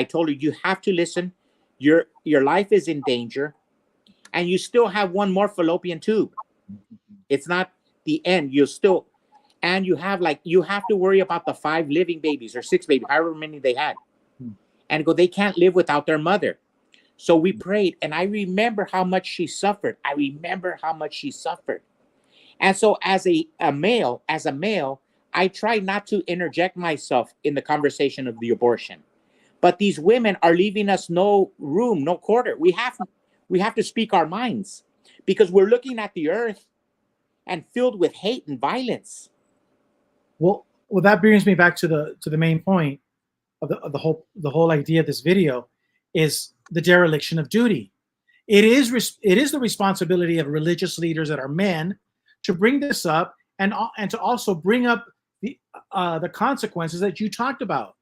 told her, you have to listen. Your life is in danger, and you still have one more fallopian tube. It's not the end. You have to worry about the 5 living babies or 6 babies, however many they had. And they can't live without their mother. So we prayed, and I remember how much she suffered. And so as a male, I try not to interject myself in the conversation of the abortion. But these women are leaving us no room, no quarter. We have to speak our minds, because we're looking at the earth and filled with hate and violence. Well, that brings me back to the main point of the whole idea of this video, is the dereliction of duty. It is the responsibility of religious leaders that are men to bring this up, and to also bring up the consequences that you talked about.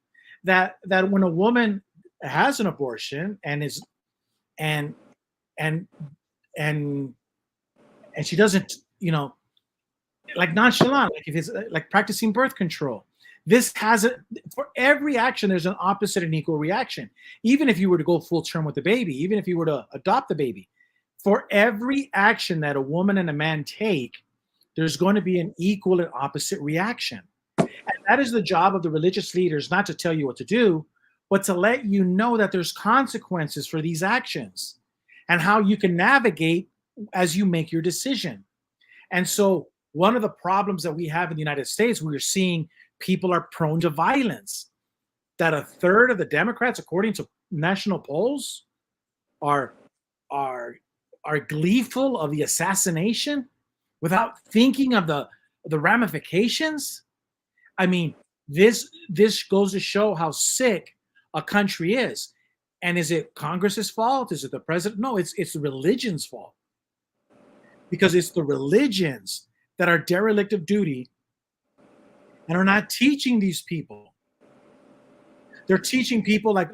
That when a woman has an abortion and she doesn't, you know, like nonchalant, like if it's like practicing birth control, this has for every action there's an opposite and equal reaction. Even if you were to go full term with the baby, even if you were to adopt the baby, for every action that a woman and a man take, there's going to be an equal and opposite reaction. And that is the job of the religious leaders, not to tell you what to do, but to let you know that there's consequences for these actions and how you can navigate as you make your decision. And so one of the problems that we have in the United States, we're seeing people are prone to violence. That a third of the Democrats, according to national polls, are gleeful of the assassination without thinking of the ramifications. I mean, this goes to show how sick a country is. And is it Congress's fault? Is it the president? No, it's the religion's fault. Because it's the religions that are derelict of duty and are not teaching these people. They're teaching people like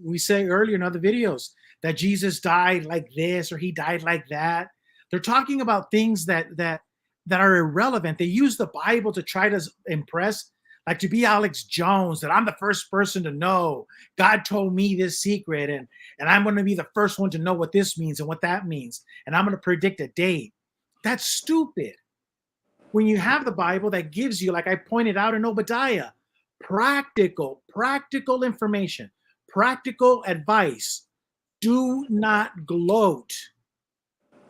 we say earlier in other videos, that Jesus died like this or he died like that. They're talking about things that are irrelevant. They use the Bible to try to impress, like to be Alex Jones, that I'm the first person to know. God told me this secret, and I'm going to be the first one to know what this means and what that means, and I'm going to predict a date. That's stupid. When you have the Bible that gives you, like I pointed out in Obadiah, practical information, practical advice. Do not gloat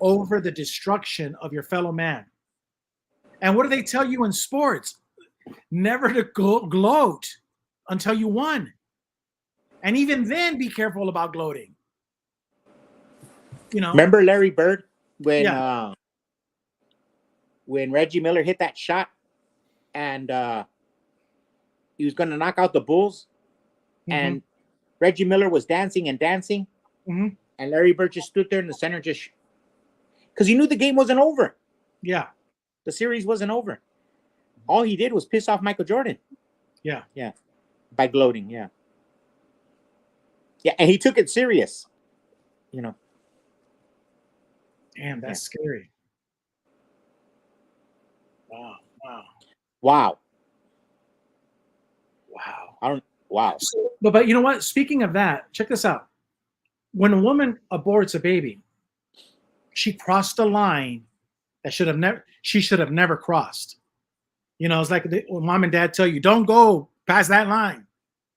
over the destruction of your fellow man. And what do they tell you in sports? Never to gloat until you won. And even then, be careful about gloating. You know. Remember Larry Bird when Reggie Miller hit that shot and he was going to knock out the Bulls, and Reggie Miller was dancing and dancing, and Larry Bird just stood there in the center, just because he knew the game wasn't over. Yeah. The series wasn't over. All he did was piss off Michael Jordan. Yeah. by gloating. Yeah, and he took it serious. You know. Damn, that's scary. Wow. Wow. Wow. Wow. Wow. So, but you know what? Speaking of that, check this out. When a woman aborts a baby, she crossed a line that she should have never crossed. You know, it's like when mom and dad tell you, don't go past that line,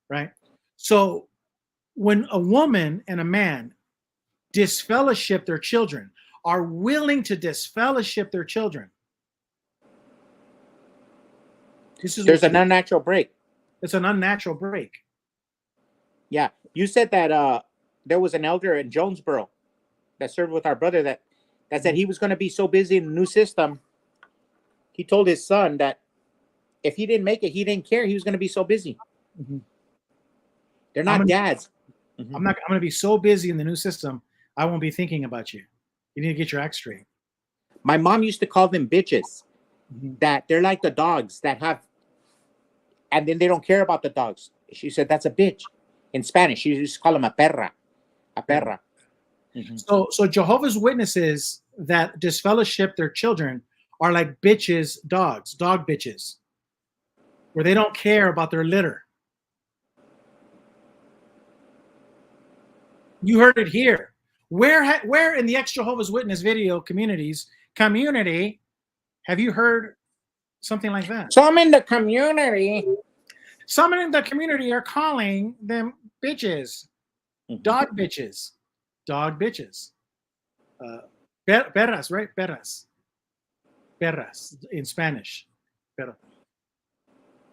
right? So when a woman and a man disfellowship their children, are willing to disfellowship their children, there's an unnatural break. It's an unnatural break. Yeah, you said that there was an elder in Jonesboro that served with our brother that said he was going to be so busy in the new system. He told his son that if he didn't make it, he didn't care. He was going to be so busy. Mm-hmm. They're not dads. I'm going to be so busy in the new system, I won't be thinking about you. You need to get your act straight. My mom used to call them bitches. That they're like the dogs that have, and then they don't care about the dogs. She said that's a bitch. In Spanish, she used to call them a perra. A perra. So Jehovah's Witnesses that disfellowship their children are like bitches, dog bitches, where they don't care about their litter. You heard it here. Where in the ex-Jehovah's Witness video community have you heard something like that? Some in the community are calling them bitches, dog bitches. Perras, right? Perras in Spanish.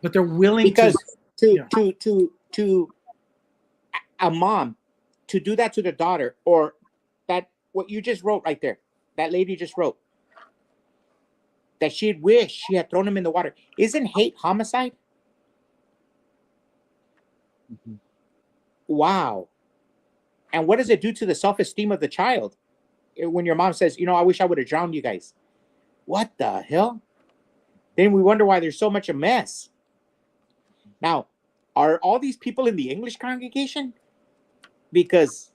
But they're willing because to a mom to do that to the daughter, or that what you just wrote right there, that lady just wrote that she'd wish she had thrown him in the water. Isn't hate homicide? Wow. And what does it do to the self-esteem of the child when your mom says, I wish I would have drowned you guys? What the hell? Then we wonder why there's so much a mess. Now, are all these people in the English congregation? Because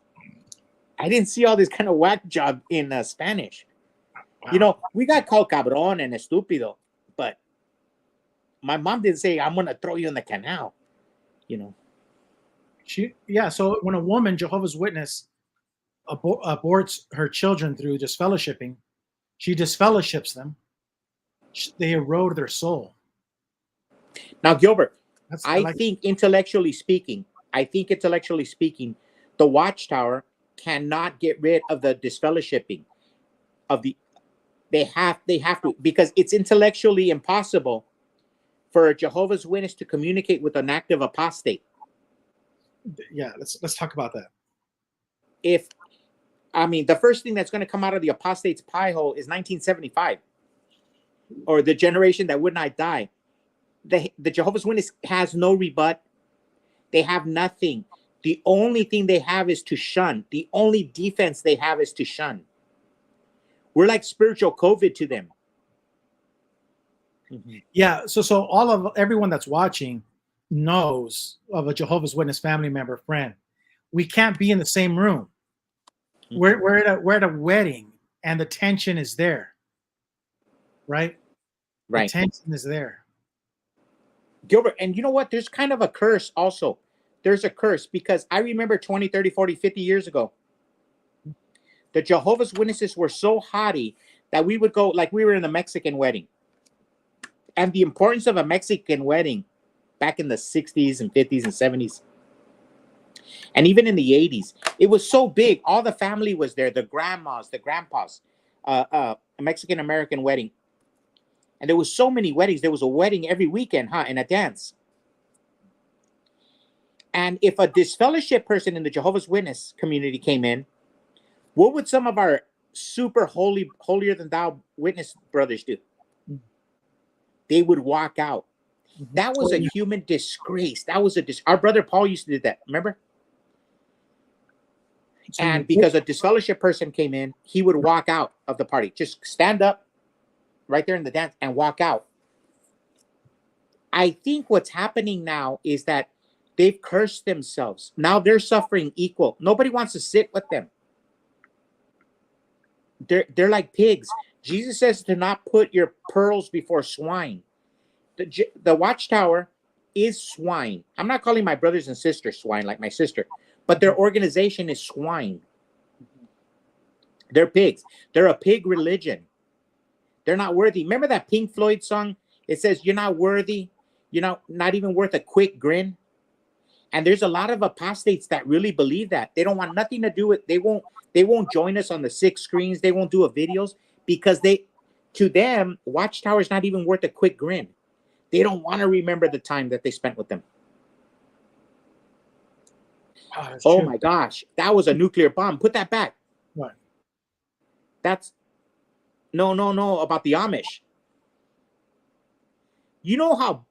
I didn't see all this kind of whack job in Spanish. Wow. We got called cabron and estúpido, but my mom didn't say, I'm going to throw you in the canal. So when a woman, Jehovah's Witness, aborts her children through disfellowshipping, she disfellowships them. They erode their soul. Now, Gilbert, I think intellectually speaking, the Watchtower cannot get rid of the disfellowshipping of the. They have to, because it's intellectually impossible for a Jehovah's Witness to communicate with an active apostate. Yeah, let's talk about that. The first thing that's going to come out of the apostate's pie hole is 1975, or the generation that would not die. The Jehovah's Witness has no rebut. They have nothing. The only thing they have is to shun. The only defense they have is to shun. We're like spiritual COVID to them. Yeah. So everyone that's watching knows of a Jehovah's Witness family member, friend. We can't be in the same room. We're at a wedding, and the tension is there. Right. The tension is there. Gilbert, and you know what? There's kind of a curse also. There's a curse because I remember 20, 30, 40, 50 years ago, the Jehovah's Witnesses were so haughty that we would go, like we were in a Mexican wedding. And the importance of a Mexican wedding back in the 60s and 50s and 70s, and even in the 80s, it was so big. All the family was there, the grandmas, the grandpas, a Mexican-American wedding. And there was so many weddings. There was a wedding every weekend, and a dance. And if a disfellowship person in the Jehovah's Witness community came in, what would some of our super holier than thou witness brothers do? They would walk out. That was a human disgrace. That was our brother Paul used to do that. Remember? And because a disfellowship person came in, he would walk out of the party. Just stand up right there in the dance and walk out. I think what's happening now is that they've cursed themselves. Now they're suffering equal. Nobody wants to sit with them. They're like pigs. Jesus says to not put your pearls before swine. The Watchtower is swine. I'm not calling my brothers and sisters swine like my sister, but their organization is swine. They're pigs. They're a pig religion. They're not worthy. Remember that Pink Floyd song? It says, "You're not worthy. You're not even worth a quick grin." And there's a lot of apostates that really believe that. They don't want nothing to do with. They won't join us on the 6 screens. They won't do a videos because to them, Watchtower is not even worth a quick grin. They don't want to remember the time that they spent with them. Oh my gosh, that was a nuclear bomb. Put that back. What? That's no about the Amish. You know how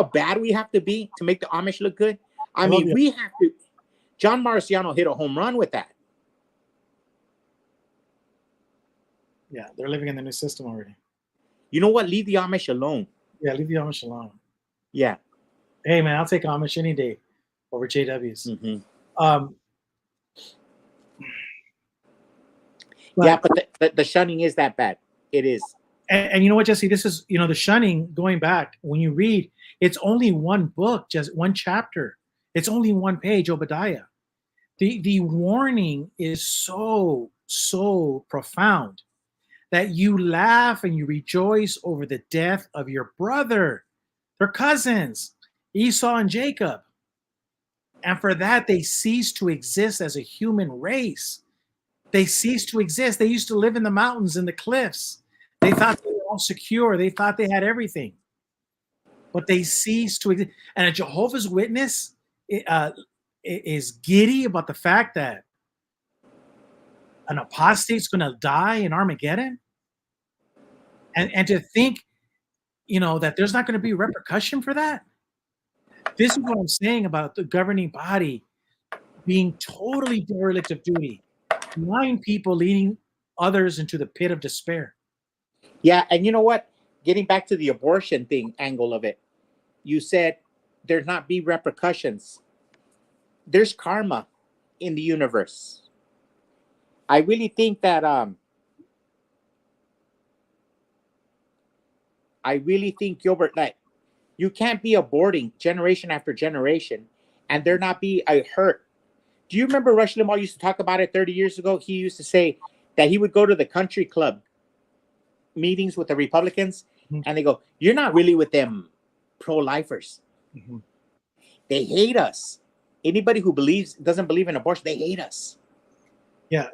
bad we have to be to make the Amish look good? I mean, we have to. John Marciano hit a home run with that. Yeah, they're living in the new system already. You know what? Leave the Amish alone. Yeah, leave the Amish alone. Yeah. Hey, man, I'll take Amish any day over JWs. Mm-hmm. But the shunning is that bad. It is. And you know what, Jesse? This is, the shunning, going back, when you read, it's only one book, just one chapter. It's only one page, Obadiah. The warning is so profound that you laugh and you rejoice over the death of your brother. They're cousins, Esau and Jacob. And for that, they cease to exist as a human race. They cease to exist. They used to live in the mountains and the cliffs. They thought they were all secure. They thought they had everything. But they cease to exist. And a Jehovah's Witness is giddy about the fact that an apostate's going to die in Armageddon. And to think, that there's not going to be repercussion for that. This is what I'm saying about the governing body being totally derelict of duty. 9 people leading others into the pit of despair. Yeah, and you know what? Getting back to the abortion thing angle of it, you said there's not be repercussions. There's karma in the universe. I really think that Gilbert, like, you can't be aborting generation after generation and there not be a hurt. Do you remember Rush Limbaugh used to talk about it 30 years ago? He used to say that he would go to the country club meetings with the Republicans, and they go, "You're not really with them pro-lifers. They hate us. Anybody who doesn't believe in abortion, they hate us." Yeah,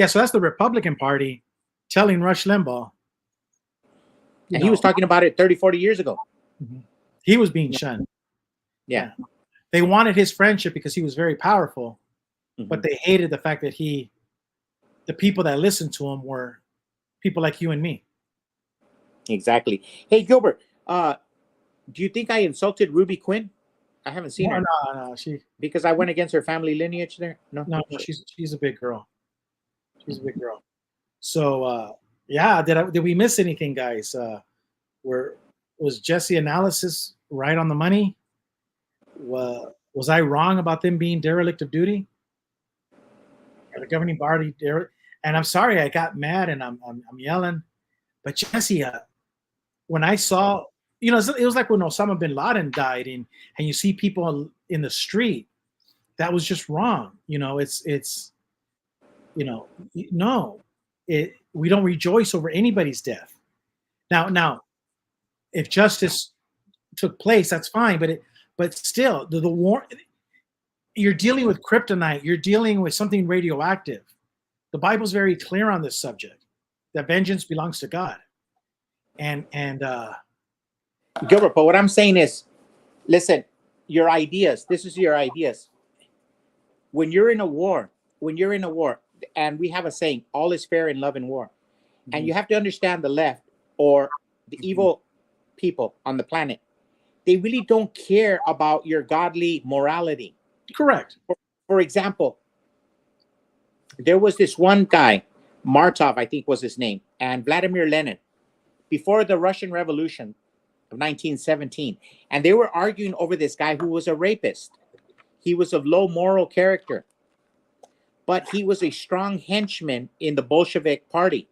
so that's the Republican Party telling Rush Limbaugh. And he was talking about it 30, 40 years ago. He was being shunned. Yeah. They wanted his friendship because he was very powerful, but they hated the fact that the people that listened to him were people like you and me. Exactly. Hey, Gilbert, do you think I insulted Ruby Quinn? I haven't seen her. No. Because I went against her family lineage there? No, she's a big girl. She's a big girl. So, did we miss anything, guys? Was Jesse analysis right on the money? Was I wrong about them being derelict of duty? Or the governing body derelict? And I'm sorry I got mad and I'm yelling. But Jesse, when I saw, it was like when Osama bin Laden died and you see people in the street, that was just wrong. We don't rejoice over anybody's death. Now, if justice took place, that's fine. But still, the war, you're dealing with kryptonite. You're dealing with something radioactive. The Bible's very clear on this subject, that vengeance belongs to God. And Gilbert, but what I'm saying is, listen, your ideas. This is your ideas. When you're in a war, and we have a saying, all is fair in love and war. And you have to understand the left or the evil people on the planet. They really don't care about your godly morality. Correct. For example, there was this one guy, Martov, I think was his name, and Vladimir Lenin. Before the Russian Revolution, of 1917. And they were arguing over this guy who was a rapist. He was of low moral character, but he was a strong henchman in the Bolshevik party.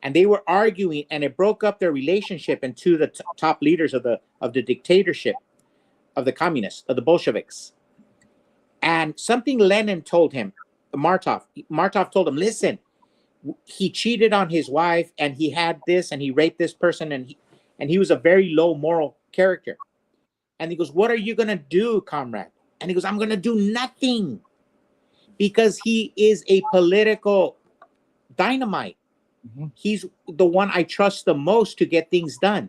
And they were arguing, and it broke up their relationship into the top leaders of the dictatorship of the communists, of the Bolsheviks. And something Lenin told him, Martov told him, listen, he cheated on his wife, and he had this, and he raped this person, and he was a very low moral character. And he goes, what are you going to do, comrade? And he goes, I'm going to do nothing, because he is a political dynamite. Mm-hmm. He's the one I trust the most to get things done.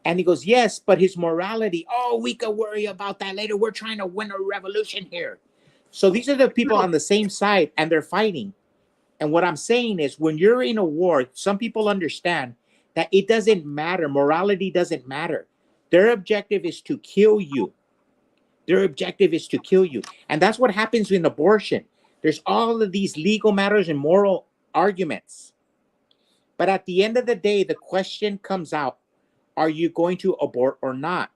And he goes, yes, but his morality, oh, we could worry about that later. We're trying to win a revolution here. So these are the people on the same side, and they're fighting. And what I'm saying is, when you're in a war, some people understand that it doesn't matter. Morality doesn't matter. Their objective is to kill you. Their objective is to kill you. And that's what happens in abortion. There's all of these legal matters and moral arguments. But at the end of the day, the question comes out, are you going to abort or not?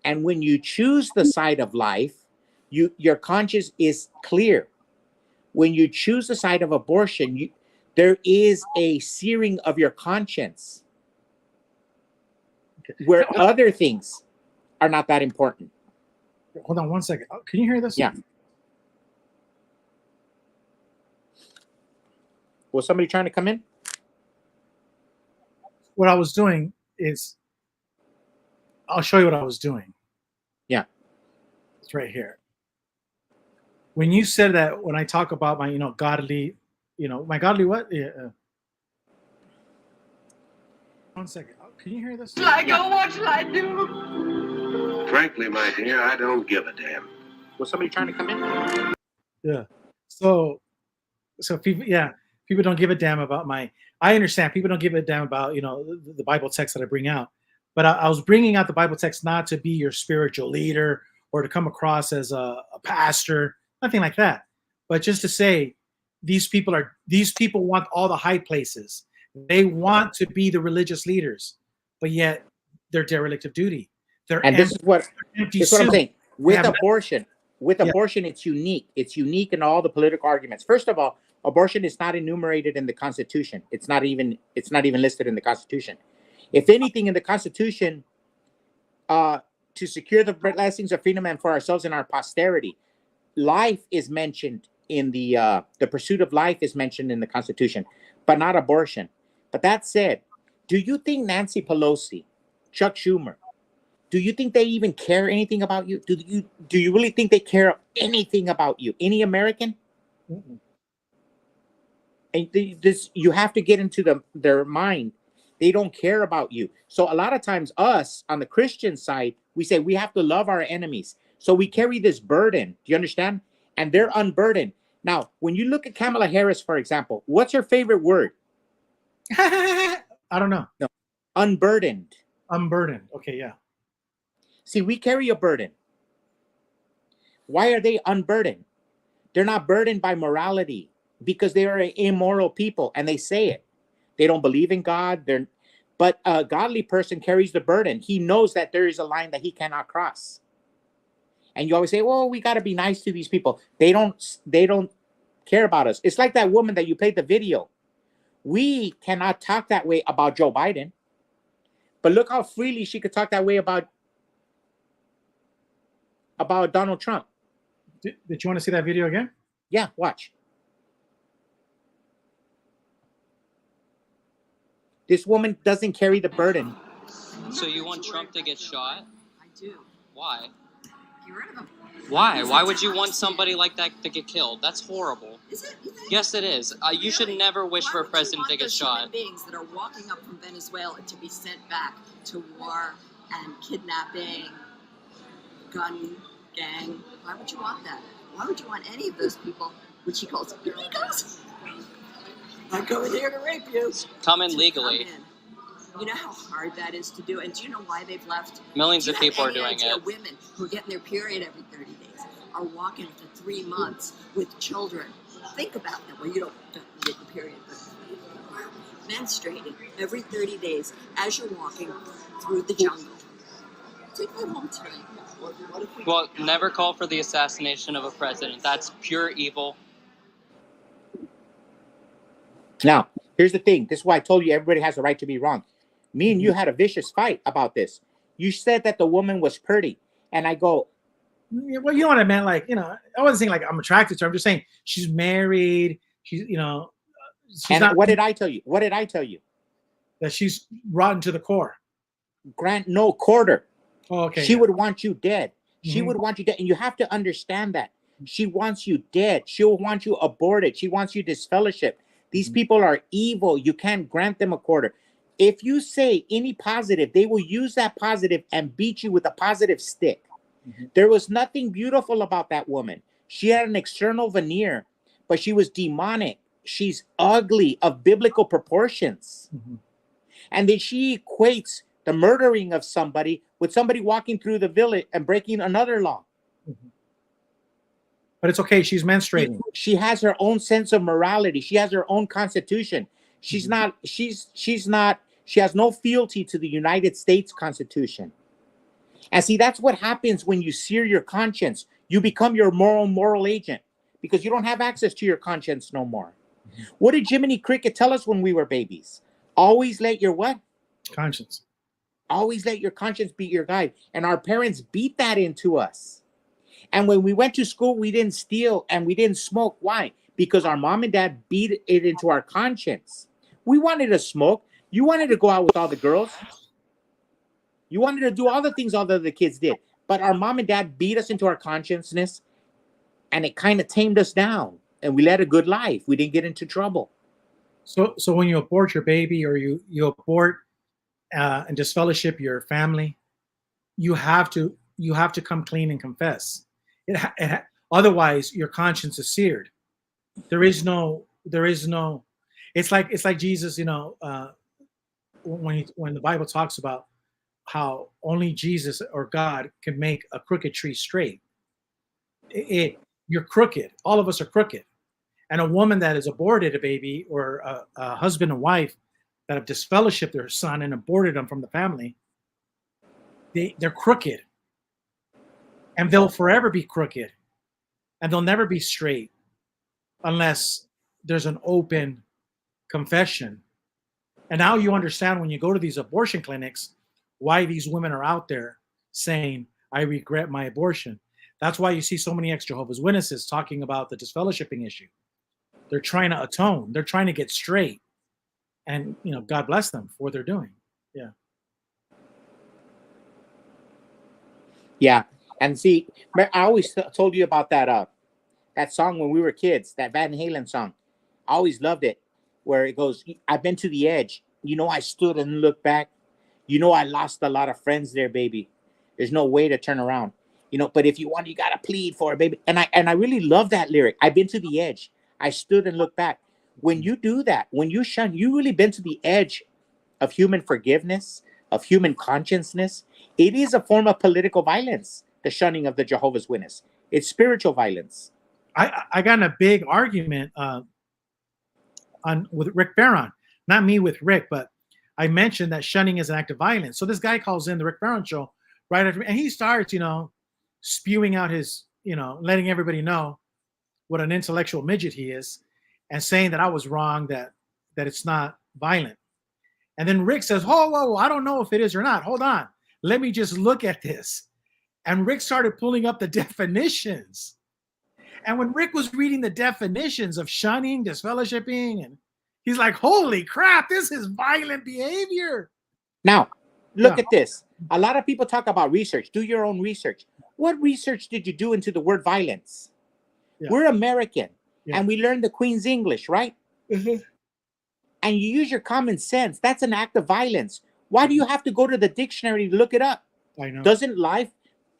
And when you choose the side of life, your conscience is clear. When you choose the side of abortion, there is a searing of your conscience, where other things are not that important. Hold on one second. Can you hear this? Yeah. Was somebody trying to come in? What I was doing is, I'll show you what I was doing. Yeah. It's right here. When you said that, when I talk about my, godly, my godly what? Yeah. One second. Can you hear this? Shall I go? What shall I do? Frankly, my dear, I don't give a damn. Was somebody trying to come in? Yeah. So people, people don't give a damn about I understand people don't give a damn about, the Bible text that I bring out. But I was bringing out the Bible text not to be your spiritual leader or to come across as a pastor, nothing like that. But just to say, these people want all the high places. They want to be the religious leaders, but yet they're derelict of duty. This is what I'm saying. With abortion, it's unique. It's unique in all the political arguments. First of all, abortion is not enumerated in the Constitution. It's not even listed in the Constitution. If anything, in the Constitution, to secure the blessings of freedom and for ourselves and our posterity, life is mentioned in the pursuit of life is mentioned in the Constitution, but not abortion. But that said, do you think Nancy Pelosi, Chuck Schumer, do you think they even care anything about you? Do you really think they care anything about you? Any American? Mm-mm. And you have to get into their mind. They don't care about you. So a lot of times us on the Christian side, we say we have to love our enemies. So we carry this burden. Do you understand? And they're unburdened. Now, when you look at Kamala Harris, for example, what's her favorite word? I don't know. No. Unburdened. Unburdened. Okay, yeah. See, we carry a burden. Why are they unburdened? They're not burdened by morality because they are an immoral people, and they say it. They don't believe in God. But a godly person carries the burden. He knows that there is a line that he cannot cross. And you always say, well, we got to be nice to these people. They don't care about us. It's like that woman that you played the video. We cannot talk that way about Joe Biden. But look how freely she could talk that way about Donald Trump. Did you want to see that video again? Yeah, watch. This woman doesn't carry the burden. So you want Trump to get shot? I do. Why? Get rid of him. Why? Why would you want somebody like that to get killed? That's horrible. Is it? You think? Yes, it is. You should never wish for a president to get shot. Human beings that are walking up from Venezuela to be sent back to war and kidnapping, gun gang. Why would you want that? Why would you want any of those people, which he calls illegals? I'm coming here to rape you. Come in legally. You know how hard that is to do? And do you know why they've left? Millions of people are doing it. Women who are getting their period every 30 days are walking for 3 months with children. Think about that. Well, you don't get your period. But menstruating every 30 days as you're walking through the jungle. Take that home tonight. What if we Well, never call for the assassination of a president. That's pure evil. Now, here's the thing. This is why I told you everybody has a right to be wrong. Me and you had a vicious fight about this. You said that the woman was pretty. And I go, Yeah, well, you know what I meant. Like, I wasn't saying like I'm attracted to her. I'm just saying she's married. She's, she's and not. what did I tell you? What did I tell you? That she's rotten to the core. Grant, no, quarter. Oh, okay. She would want you dead. She Mhm. would want you dead. And you have to understand that. She wants you dead. She'll want you aborted. She wants you disfellowship. These people are evil. You can't grant them a quarter. If you say any positive, they will use that positive and beat you with a positive stick. There was nothing beautiful about that woman. She had an external veneer, but she was demonic. She's ugly, of biblical proportions. And then she equates the murdering of somebody with somebody walking through the village and breaking another law. But it's okay. She's menstruating. She has her own sense of morality. She has her own constitution. She has no fealty to the United States Constitution. And see, that's what happens when you sear your conscience. You become your moral agent because you don't have access to your conscience no more. What did Jiminy Cricket tell us when we were babies? Always let your what? Conscience. Always let your conscience be your guide. And our parents beat that into us. And when we went to school, we didn't steal and we didn't smoke. Why? Because our mom and dad beat it into our conscience. We wanted to smoke. You wanted to go out with all the girls. You wanted to do all the things all the other kids did. But our mom and dad beat us into our consciousness, and it kind of tamed us down. And we led a good life. We didn't get into trouble. So when you abort your baby or you abort and disfellowship your family, you have to come clean and confess. Otherwise, your conscience is seared. There is no. It's like Jesus. When the Bible talks about how only Jesus or God can make a crooked tree straight. You're crooked. All of us are crooked. And a woman that has aborted a baby, or a husband and wife that have disfellowshipped their son and aborted them from the family, they're crooked. And they'll forever be crooked. And they'll never be straight unless there's an open confession. And now you understand when you go to these abortion clinics why these women are out there saying, I regret my abortion. That's why you see so many ex-Jehovah's Witnesses talking about the disfellowshipping issue. They're trying to atone. They're trying to get straight. And, God bless them for what they're doing. Yeah. Yeah. And see, I always told you about that song when we were kids, that Van Halen song. I always loved it, where it goes, I've been to the edge. I stood and looked back. I lost a lot of friends there, baby. There's no way to turn around. But if you want, you got to plead for it, baby. And I really love that lyric. I've been to the edge. I stood and looked back. When you do that, when you shun, you really been to the edge of human forgiveness, of human consciousness. It is a form of political violence, the shunning of the Jehovah's Witness. It's spiritual violence. I got in a big argument with Rick Barron. Not me with Rick, but I mentioned that shunning is an act of violence. So this guy calls in the Rick Barron show right after me, and he starts, spewing out his, letting everybody know what an intellectual midget he is, and saying that I was wrong, that it's not violent. And then Rick says, whoa, I don't know if it is or not. Hold on. Let me just look at this. And Rick started pulling up the definitions. And when Rick was reading the definitions of shunning, disfellowshipping, and he's like, holy crap, this is violent behavior. Now, look at this. A lot of people talk about research. Do your own research. What research did you do into the word violence? Yeah. We're American, and we learned the Queen's English, right? And you use your common sense. That's an act of violence. Why do you have to go to the dictionary to look it up? I know. Doesn't life,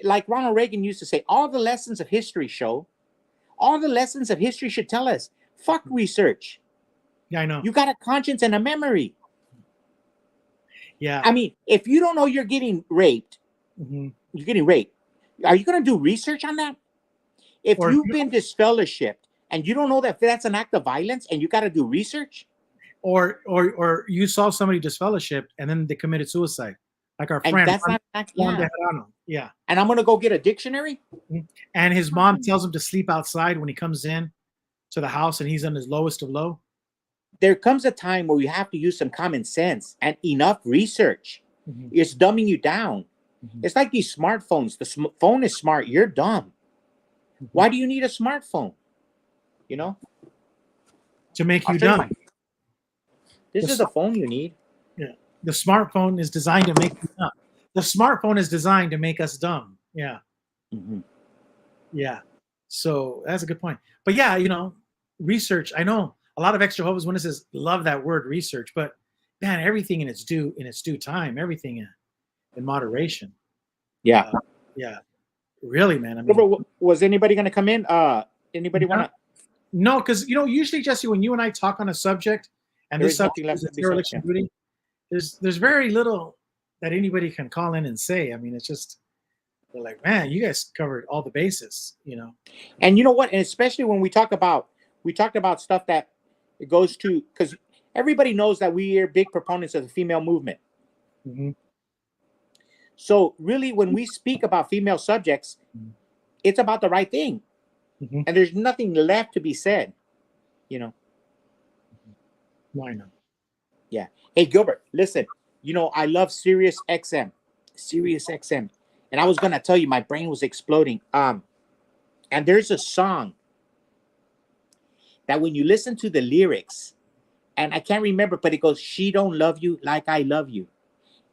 like Ronald Reagan used to say, all the lessons of history show, all the lessons of history should tell us, fuck research. Yeah, I know. You got a conscience and a memory. Yeah. I mean, if you don't know you're getting raped, you're getting raped. Are you going to do research on that? If you've been disfellowshipped and you don't know that that's an act of violence and you got to do research? or you saw somebody disfellowship and then they committed suicide, like our And friend that's not Juan yeah. Bejarano. Yeah. And I'm gonna go get a dictionary. And his mom tells him to sleep outside when he comes in to the house and he's on his lowest of low. There comes a time where you have to use some common sense and enough research. Mhm. It's dumbing you down. Mhm. It's like these smartphones. The phone is smart. You're dumb. Why do you need a smartphone? You know, To make I'll you show you dumb. mine. This is the phone you need. Yeah. The smartphone is designed to make you dumb. The smartphone is designed to make us dumb. Yeah. Mhm. Yeah. So that's a good point. But yeah, research. I know a lot of ex-Jehovah's Witnesses love that word research, but man, everything in its due time, everything in moderation. Yeah. Yeah. Really, man. I mean, Was anybody going to come in? Anybody want to? no, because usually, Jesse, when you and I talk on a subject, and There this is nothing subject left is to be dereliction said, duty, there's very little that anybody can call in and say. I mean, it's just they're like, man, you guys covered all the bases, And you know what? And especially when we talked about stuff that it goes to, because everybody knows that we are big proponents of the female movement. Mm-hmm. So really, when we speak about female subjects, it's about the right thing, Mm-hmm. and there's nothing left to be said. Why not? Yeah. Hey, Gilbert, listen. I love Sirius XM, and I was gonna tell you, my brain was exploding. And there's a song that when you listen to the lyrics, and I can't remember, but it goes, "She don't love you like I love you.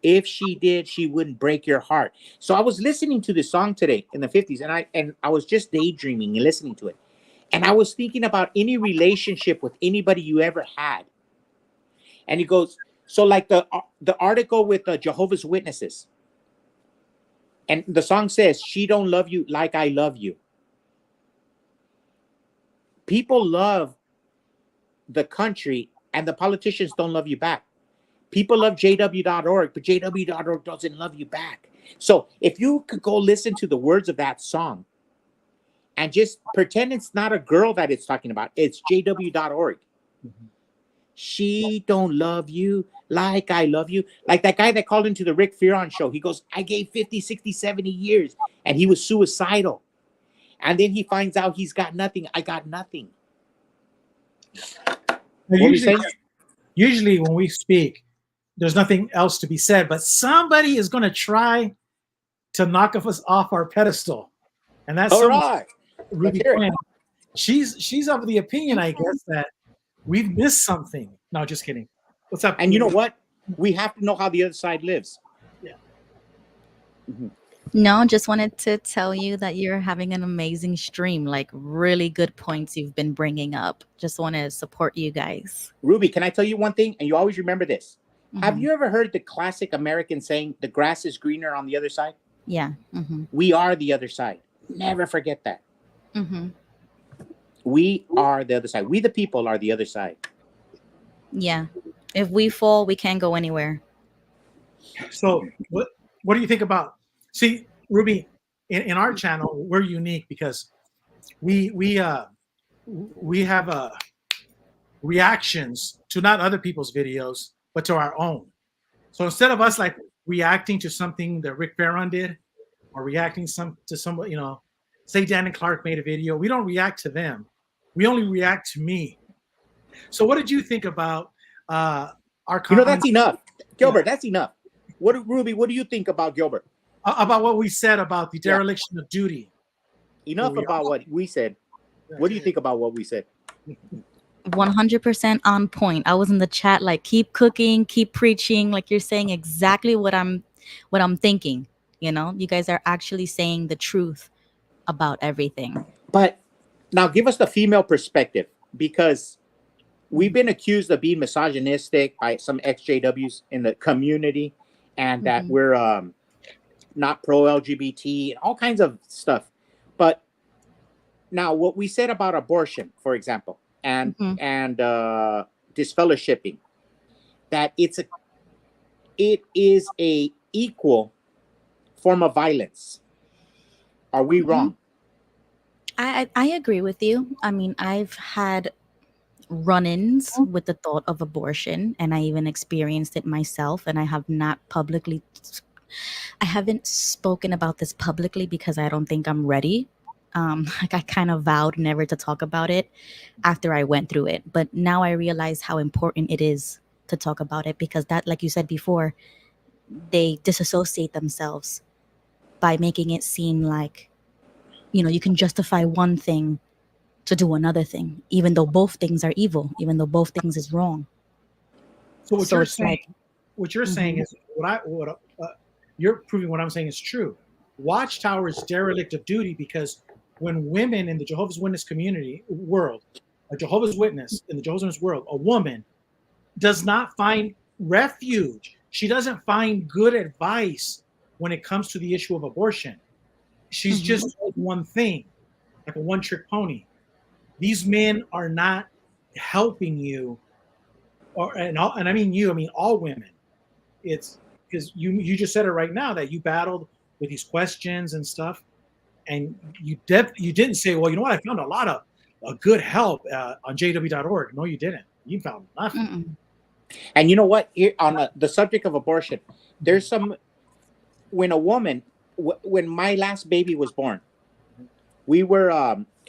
If she did, she wouldn't break your heart." So I was listening to this song today in the 50s, and I was just daydreaming and listening to it. And I was thinking about any relationship with anybody you ever had. And he goes, so like the article with the Jehovah's Witnesses. And the song says, "She don't love you like I love you." People love the country and the politicians don't love you back. People love JW.org, but JW.org doesn't love you back. So if you could go listen to the words of that song and just pretend it's not a girl that it's talking about, it's JW.org. Mm-hmm. She don't love you like I love you. Like that guy that called into the Rick Fearon show. He goes, "I gave 50, 60, 70 years." And he was suicidal. And then he finds out he's got nothing. I got nothing. What were you saying? Usually when we speak, there's nothing else to be said, but somebody is going to try to knock us off our pedestal. And that's all right. Ruby Quinn. She's of the opinion, I guess, that we've missed something. No, just kidding. What's up? And you know what? We have to know how the other side lives. Yeah. Mm-hmm. No, just wanted to tell you that you're having an amazing stream, like really good points you've been bringing up. Just want to support you guys. Ruby, can I tell you one thing? And you always remember this. Mm-hmm. Have you ever heard the classic American saying, "The grass is greener on the other side"? Yeah. Mm-hmm. We are the other side. Never forget that. Mm-hmm. We are the other side. We, the people, are the other side. Yeah. If we fall, we can't go anywhere. So what do you think about? See, Ruby, in our channel, we're unique because we have reactions to not other people's videos, but to our own. So instead of us like reacting to something that Rick Barron did, or reacting to somebody, say Dan and Clark made a video, we don't react to them. We only react to me. So what did you think about our comments? That's enough. Gilbert, that's enough. Ruby, what do you think about Gilbert? About what we said about the dereliction of duty. Enough about what we said. What do you think about what we said? 100% on point. I was in the chat like, keep cooking, keep preaching. Like you're saying exactly what I'm thinking. You guys are actually saying the truth about everything. But now give us the female perspective, because we've been accused of being misogynistic by some ex-JWs in the community, and that we're not pro-LGBT and all kinds of stuff. But now what we said about abortion, for example, and disfellowshipping, that it is a equal form of violence. Are we wrong? I agree with you. I mean, I've had run-ins with the thought of abortion, and I even experienced it myself, and I haven't spoken about this publicly because I don't think I'm ready. Like I kind of vowed never to talk about it after I went through it, but now I realize how important it is to talk about it, because that, like you said before, they disassociate themselves by making it seem like, you can justify one thing to do another thing, even though both things are evil, even though both things is wrong. So what So you're it's saying, like, saying mhm, is you're proving what I'm saying is true. Watchtower is derelict of duty because when women in the Jehovah's Witness community world, a Jehovah's Witness in the Jehovah's Witness world, a woman does not find refuge. She doesn't find good advice when it comes to the issue of abortion. She's mhm, just told one thing, like a one-trick pony. These men are not helping you, and I mean you, I mean all women. It's because you just said it right now that you battled with these questions and stuff, and you didn't say, well, you know what, I found a lot of good help on jw.org. No, you didn't. You found nothing. mm-mm, And you know what? Here, on the subject of abortion, there's some when a woman when my last baby was born, we were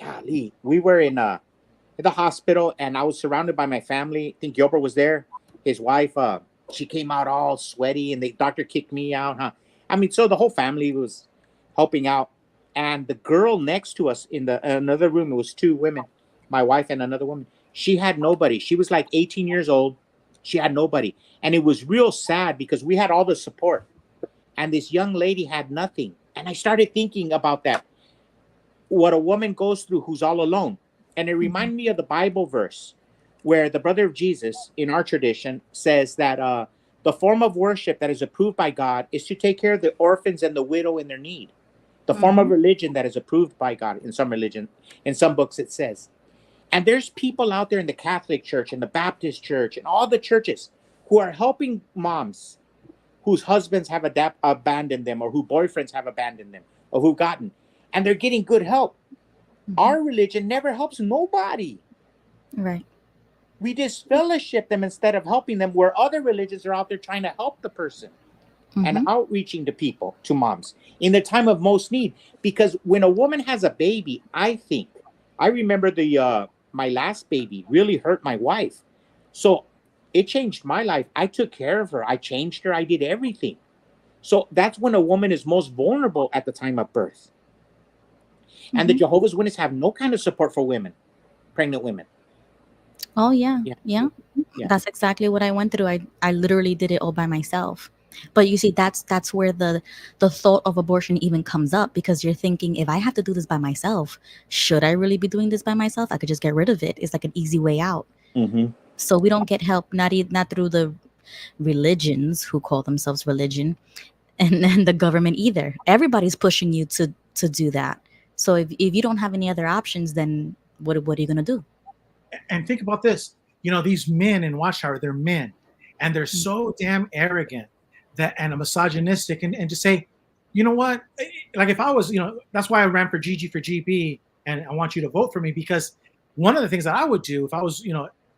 golly, we were in the hospital, and I was surrounded by my family. I think Gilbert was there. His wife, she came out all sweaty, and the doctor kicked me out. Huh? I mean, so the whole family was helping out, and the girl next to us in the another room, it was two women, my wife and another woman. She had nobody. She was like 18 years old. She had nobody, and it was real sad because we had all the support, and this young lady had nothing. And I started thinking about that, what a woman goes through who's all alone. And it mhm, reminded me of the Bible verse where the brother of Jesus in our tradition says that the form of worship that is approved by God is to take care of the orphans and the widow in their need. The form of mhm, religion that is approved by God in some religion, in some books it says. And there's people out there in the Catholic Church and the Baptist Church and all the churches who are helping moms whose husbands have abandoned them, or whose boyfriends have abandoned them, or who've gotten, and they're getting good help. mhm. Our religion never helps nobody. Right. We disfellowship them instead of helping them, where other religions are out there trying to help the person and Mhm, outreaching to people, to moms in the time of most need. Because when a woman has a baby, I remember the my last baby really hurt my wife. So it changed my life. I took care of her. I changed her. I did everything. So that's when a woman is most vulnerable at the time of birth. And the mhm. Jehovah's Witnesses have no kind of support for women, pregnant women. Oh yeah, Yeah. yeah. Yeah. That's exactly what I went through. I literally did it all by myself. But you see, that's where the thought of abortion even comes up, because you're thinking, if I have to do this by myself, should I really be doing this by myself? I could just get rid of it. It's like an easy way out. Hmm. So we don't get help, not through the religions who call themselves religion, and then the government either. Everybody's pushing you to do that. So if you don't have any other options, then what are you gonna do? And think about this. These men in Watchtower, they're men, and they're so damn arrogant that and misogynistic, and to say, you know what? Like if I was, that's why I ran for GG for GB, and I want you to vote for me, because one of the things that I would do if I was,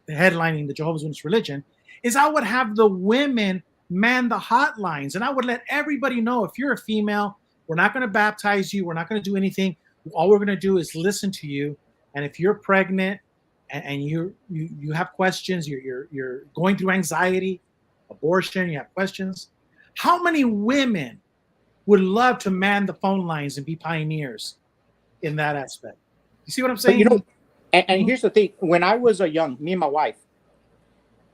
headlining the Jehovah's Witness religion is I would have the women man the hotlines, and I would let everybody know, if you're a female, we're not going to baptize you, we're not going to do anything. All we're going to do is listen to you, and if you're pregnant and you have questions, you're going through anxiety, abortion, you have questions. How many women would love to man the phone lines and be pioneers in that aspect? You see what I'm But saying? and Mhm. here's the thing: when I was a young, me and my wife,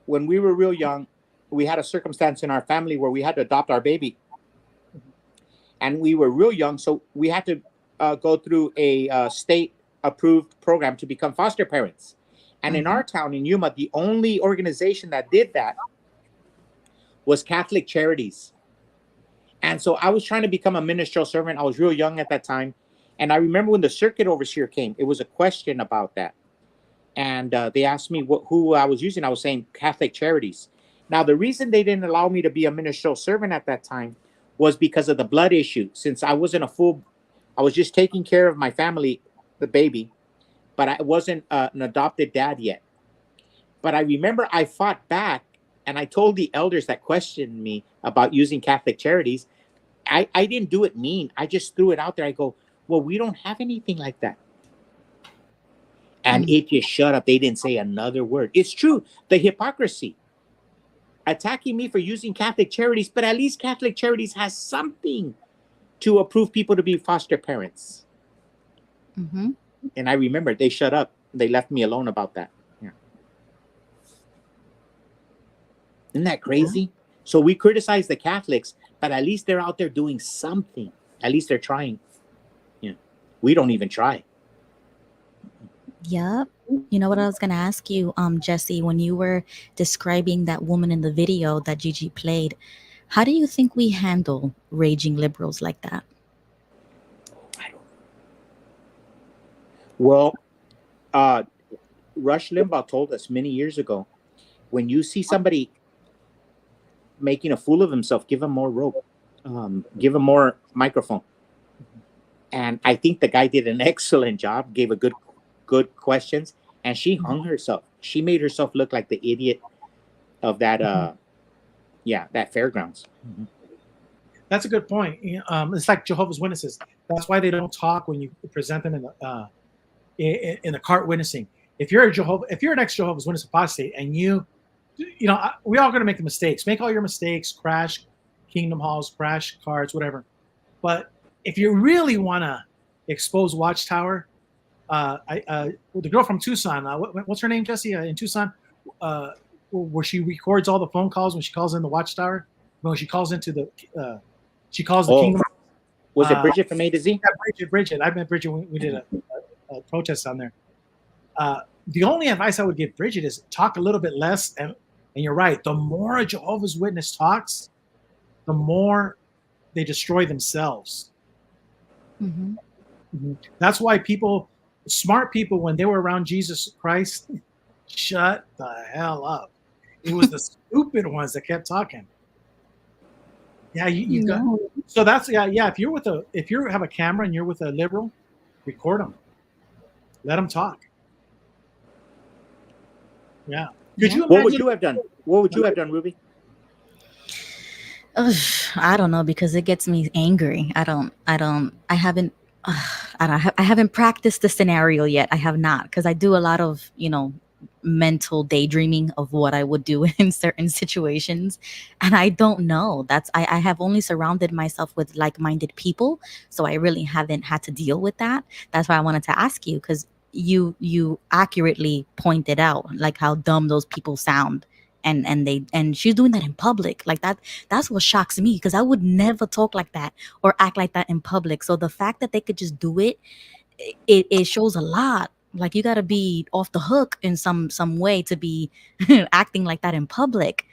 when we were real young, we had a circumstance in our family where we had to adopt our baby, and we were real young, so we had to go through a state-approved program to become foster parents. And in Mhm. our town in Yuma, the only organization that did that was Catholic Charities. And so I was trying to become a ministerial servant. I was real young at that time. And I remember when the circuit overseer came, it was a question about that. And they asked me who I was using. I was saying Catholic Charities. Now, the reason they didn't allow me to be a ministerial servant at that time was because of the blood issue. Since I wasn't I was just taking care of my family, the baby, but I wasn't an adopted dad yet. But I remember I fought back and I told the elders that questioned me about using Catholic charities, I didn't do it mean. I just threw it out there. I go, well, we don't have anything like that. And it just shut up. They didn't say another word. It's true. The hypocrisy. Attacking me for using Catholic charities, but at least Catholic charities has something to approve people to be foster parents. Mm-hmm. And I remember they shut up. They left me alone about that. Yeah. Isn't that crazy? Yeah. So we criticize the Catholics, but at least they're out there doing something. At least they're trying. Yeah. We don't even try. Yep. You know what I was gonna ask you, Jesse, when you were describing that woman in the video that Gigi played, how do you think we handle raging liberals like that? Well, Rush Limbaugh told us many years ago, when you see somebody making a fool of himself, give him more rope, give him more microphone. And I think the guy did an excellent job, gave a good questions, and she hung herself. She made herself look like the idiot of that that fairgrounds. Mm-hmm. That's a good point. It's like Jehovah's Witnesses. That's why they don't talk when you present them in the cart witnessing. If you're an ex-Jehovah's Witness apostate, and we all going to make the mistakes. Make all your mistakes. Crash Kingdom Halls, crash cards, whatever. But if you really want to expose Watchtower, the girl from Tucson, what's her name, Jesse? In Tucson, where she records all the phone calls when she calls in the Watchtower. When she calls into the, she calls the Kingdom. Was it Bridget from A to Z? Yeah, Bridget. I met Bridget when we did a protest on there. The only advice I would give Bridget is talk a little bit less. And you're right. The more a Jehovah's Witness talks, the more they destroy themselves. Mm-hmm. Mm-hmm. That's why smart people, when they were around Jesus Christ, shut the hell up. It was the stupid ones that kept talking. Yeah, you got. So that's yeah. If you have a camera and you're with a liberal, record them. Let them talk. Yeah. What would you have done? What would you have done, Ruby? I don't know, because it gets me angry. I haven't practiced the scenario yet. I have not, because I do a lot of, mental daydreaming of what I would do in certain situations. And I don't know. I have only surrounded myself with like-minded people. So I really haven't had to deal with that. That's why I wanted to ask you, because you accurately pointed out like how dumb those people sound. And she's doing that in public. Like that's what shocks me, because I would never talk like that or act like that in public. So the fact that they could just do it shows a lot. Like, you got to be off the hook in some way to be acting like that in public.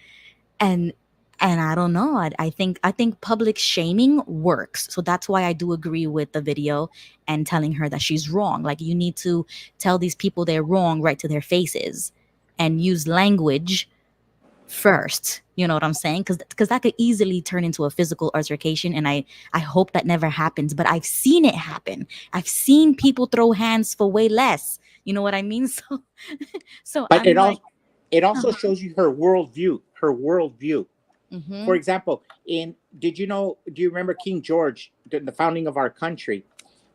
And I don't know. I think public shaming works. So that's why I do agree with the video and telling her that she's wrong. Like, you need to tell these people they're wrong right to their faces and use language first. You know what I'm saying? Because that could easily turn into a physical altercation, and I hope that never happens. But I've seen it happen. I've seen people throw hands for way less. You know what I mean? So but it also shows you her worldview. Mm-hmm. For example, do you remember King George, the founding of our country,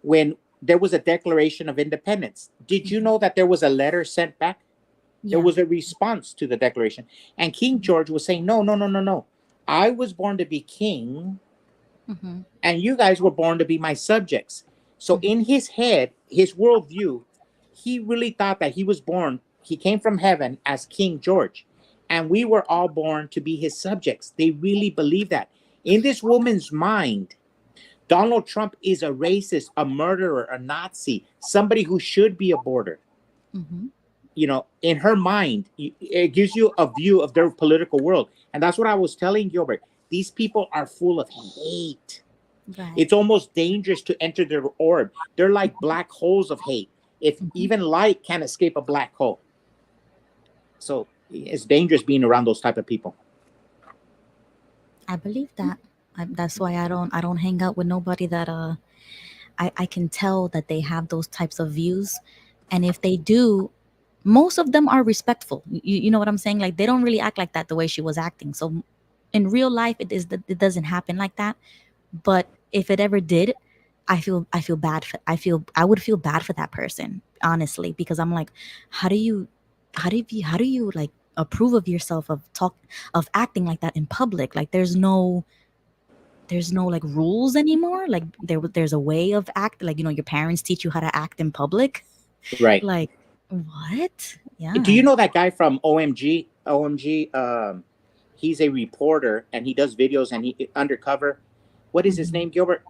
when there was a Declaration of Independence? Did you know that there was a letter sent back? Yeah. There was a response to the Declaration. And King George was saying, no. I was born to be king, and you guys were born to be my subjects. So in his head, his worldview, he really thought that he came from heaven as King George. And we were all born to be his subjects. They really believe that. In this woman's mind, Donald Trump is a racist, a murderer, a Nazi, somebody who should be aborted. Mm-hmm. In her mind, it gives you a view of their political world. And that's what I was telling Gilbert. These people are full of hate. Right. It's almost dangerous to enter their orb. They're like black holes of hate. If even light can't escape a black hole. So it's dangerous being around those type of people. I believe that. That's why I don't hang out with nobody that I can tell that they have those types of views. And if they do, most of them are respectful. You know what I'm saying? Like they don't really act like that the way she was acting. So in real life, it doesn't happen like that. But if it ever did, I feel bad for I would feel bad for that person, honestly, because I'm like, how do you how do you like approve of yourself of acting like that in public? Like there's no like rules anymore. Like there's a way of act, like, your parents teach you how to act in public. Right. Like what? Do Yeah. you know that guy from OMG? OMG. He's a reporter and he does videos and he undercover. What is his Mhm. name, Gilbert?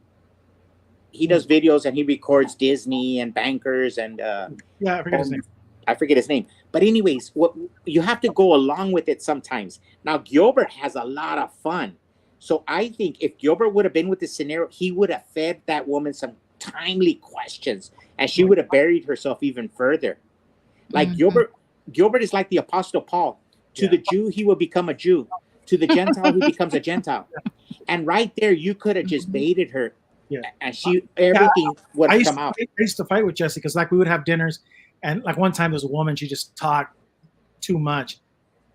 He does videos and he records Disney and bankers and Yeah, I forget his name. I forget his name. But anyways, what you have to go along with it sometimes. Now Gilbert has a lot of fun. So I think if Gilbert would have been with this scenario, he would have fed that woman some timely questions and she would have buried herself even further. Like Mhm. Gilbert is like the Apostle Paul. To Yeah. the Jew, he will become a Jew. To the Gentile, he becomes a Gentile. And right there, you could have just baited her, Yeah. and everything would I have used come to out. fight, I used to fight with Jesse because like we would have dinners, and like one time there was a woman, she just talked too much,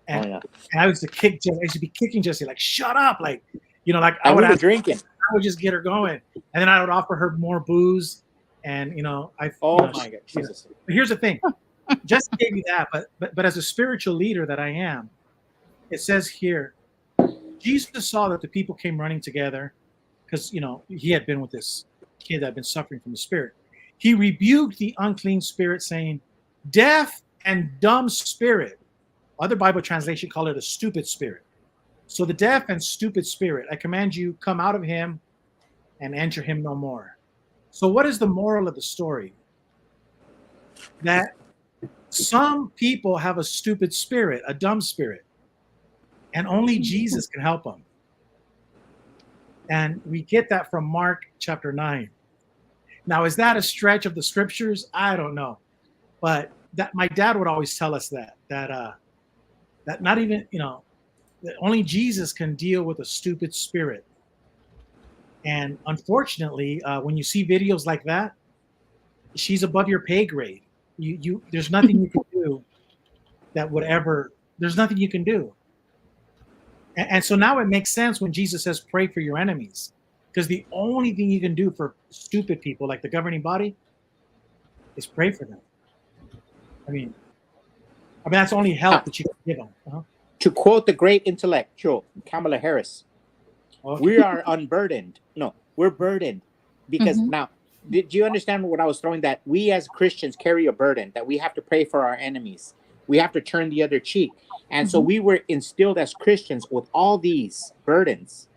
and, Oh yeah. and I used to kick Jesse. I used to be kicking Jesse like, shut up, like, like I And would we were ask, drinking. I would just get her going, and then I would offer her more booze, and I, Oh my God, Jesus. But here's the thing, Jesse gave me that, but as a spiritual leader that I am, it says here, Jesus saw that the people came running together because he had been with this kid that had been suffering from the spirit. He rebuked the unclean spirit, saying, "Deaf and dumb spirit." Other Bible translation call it a stupid spirit. So the deaf and stupid spirit, I command you, come out of him and enter him no more. So what is the moral of the story? That some people have a stupid spirit, a dumb spirit, and only Jesus can help them. And we get that from Mark chapter 9. Now, is that a stretch of the scriptures? I don't know. But that my dad would always tell us that not even, that only Jesus can deal with a stupid spirit. And unfortunately, when you see videos like that, she's above your pay grade. There's nothing you can do that would ever, there's nothing you can do. And so now it makes sense when Jesus says, pray for your enemies. Because the only thing you can do for stupid people like the governing body is pray for them. I mean, that's only help that you can give them. Uh-huh. To quote the great intellectual Kamala Harris, Okay. we are unburdened. No, we're burdened. Because now, did you understand what I was throwing? That we as Christians carry a burden, that we have to pray for our enemies. We have to turn the other cheek. And so we were instilled as Christians with all these burdens.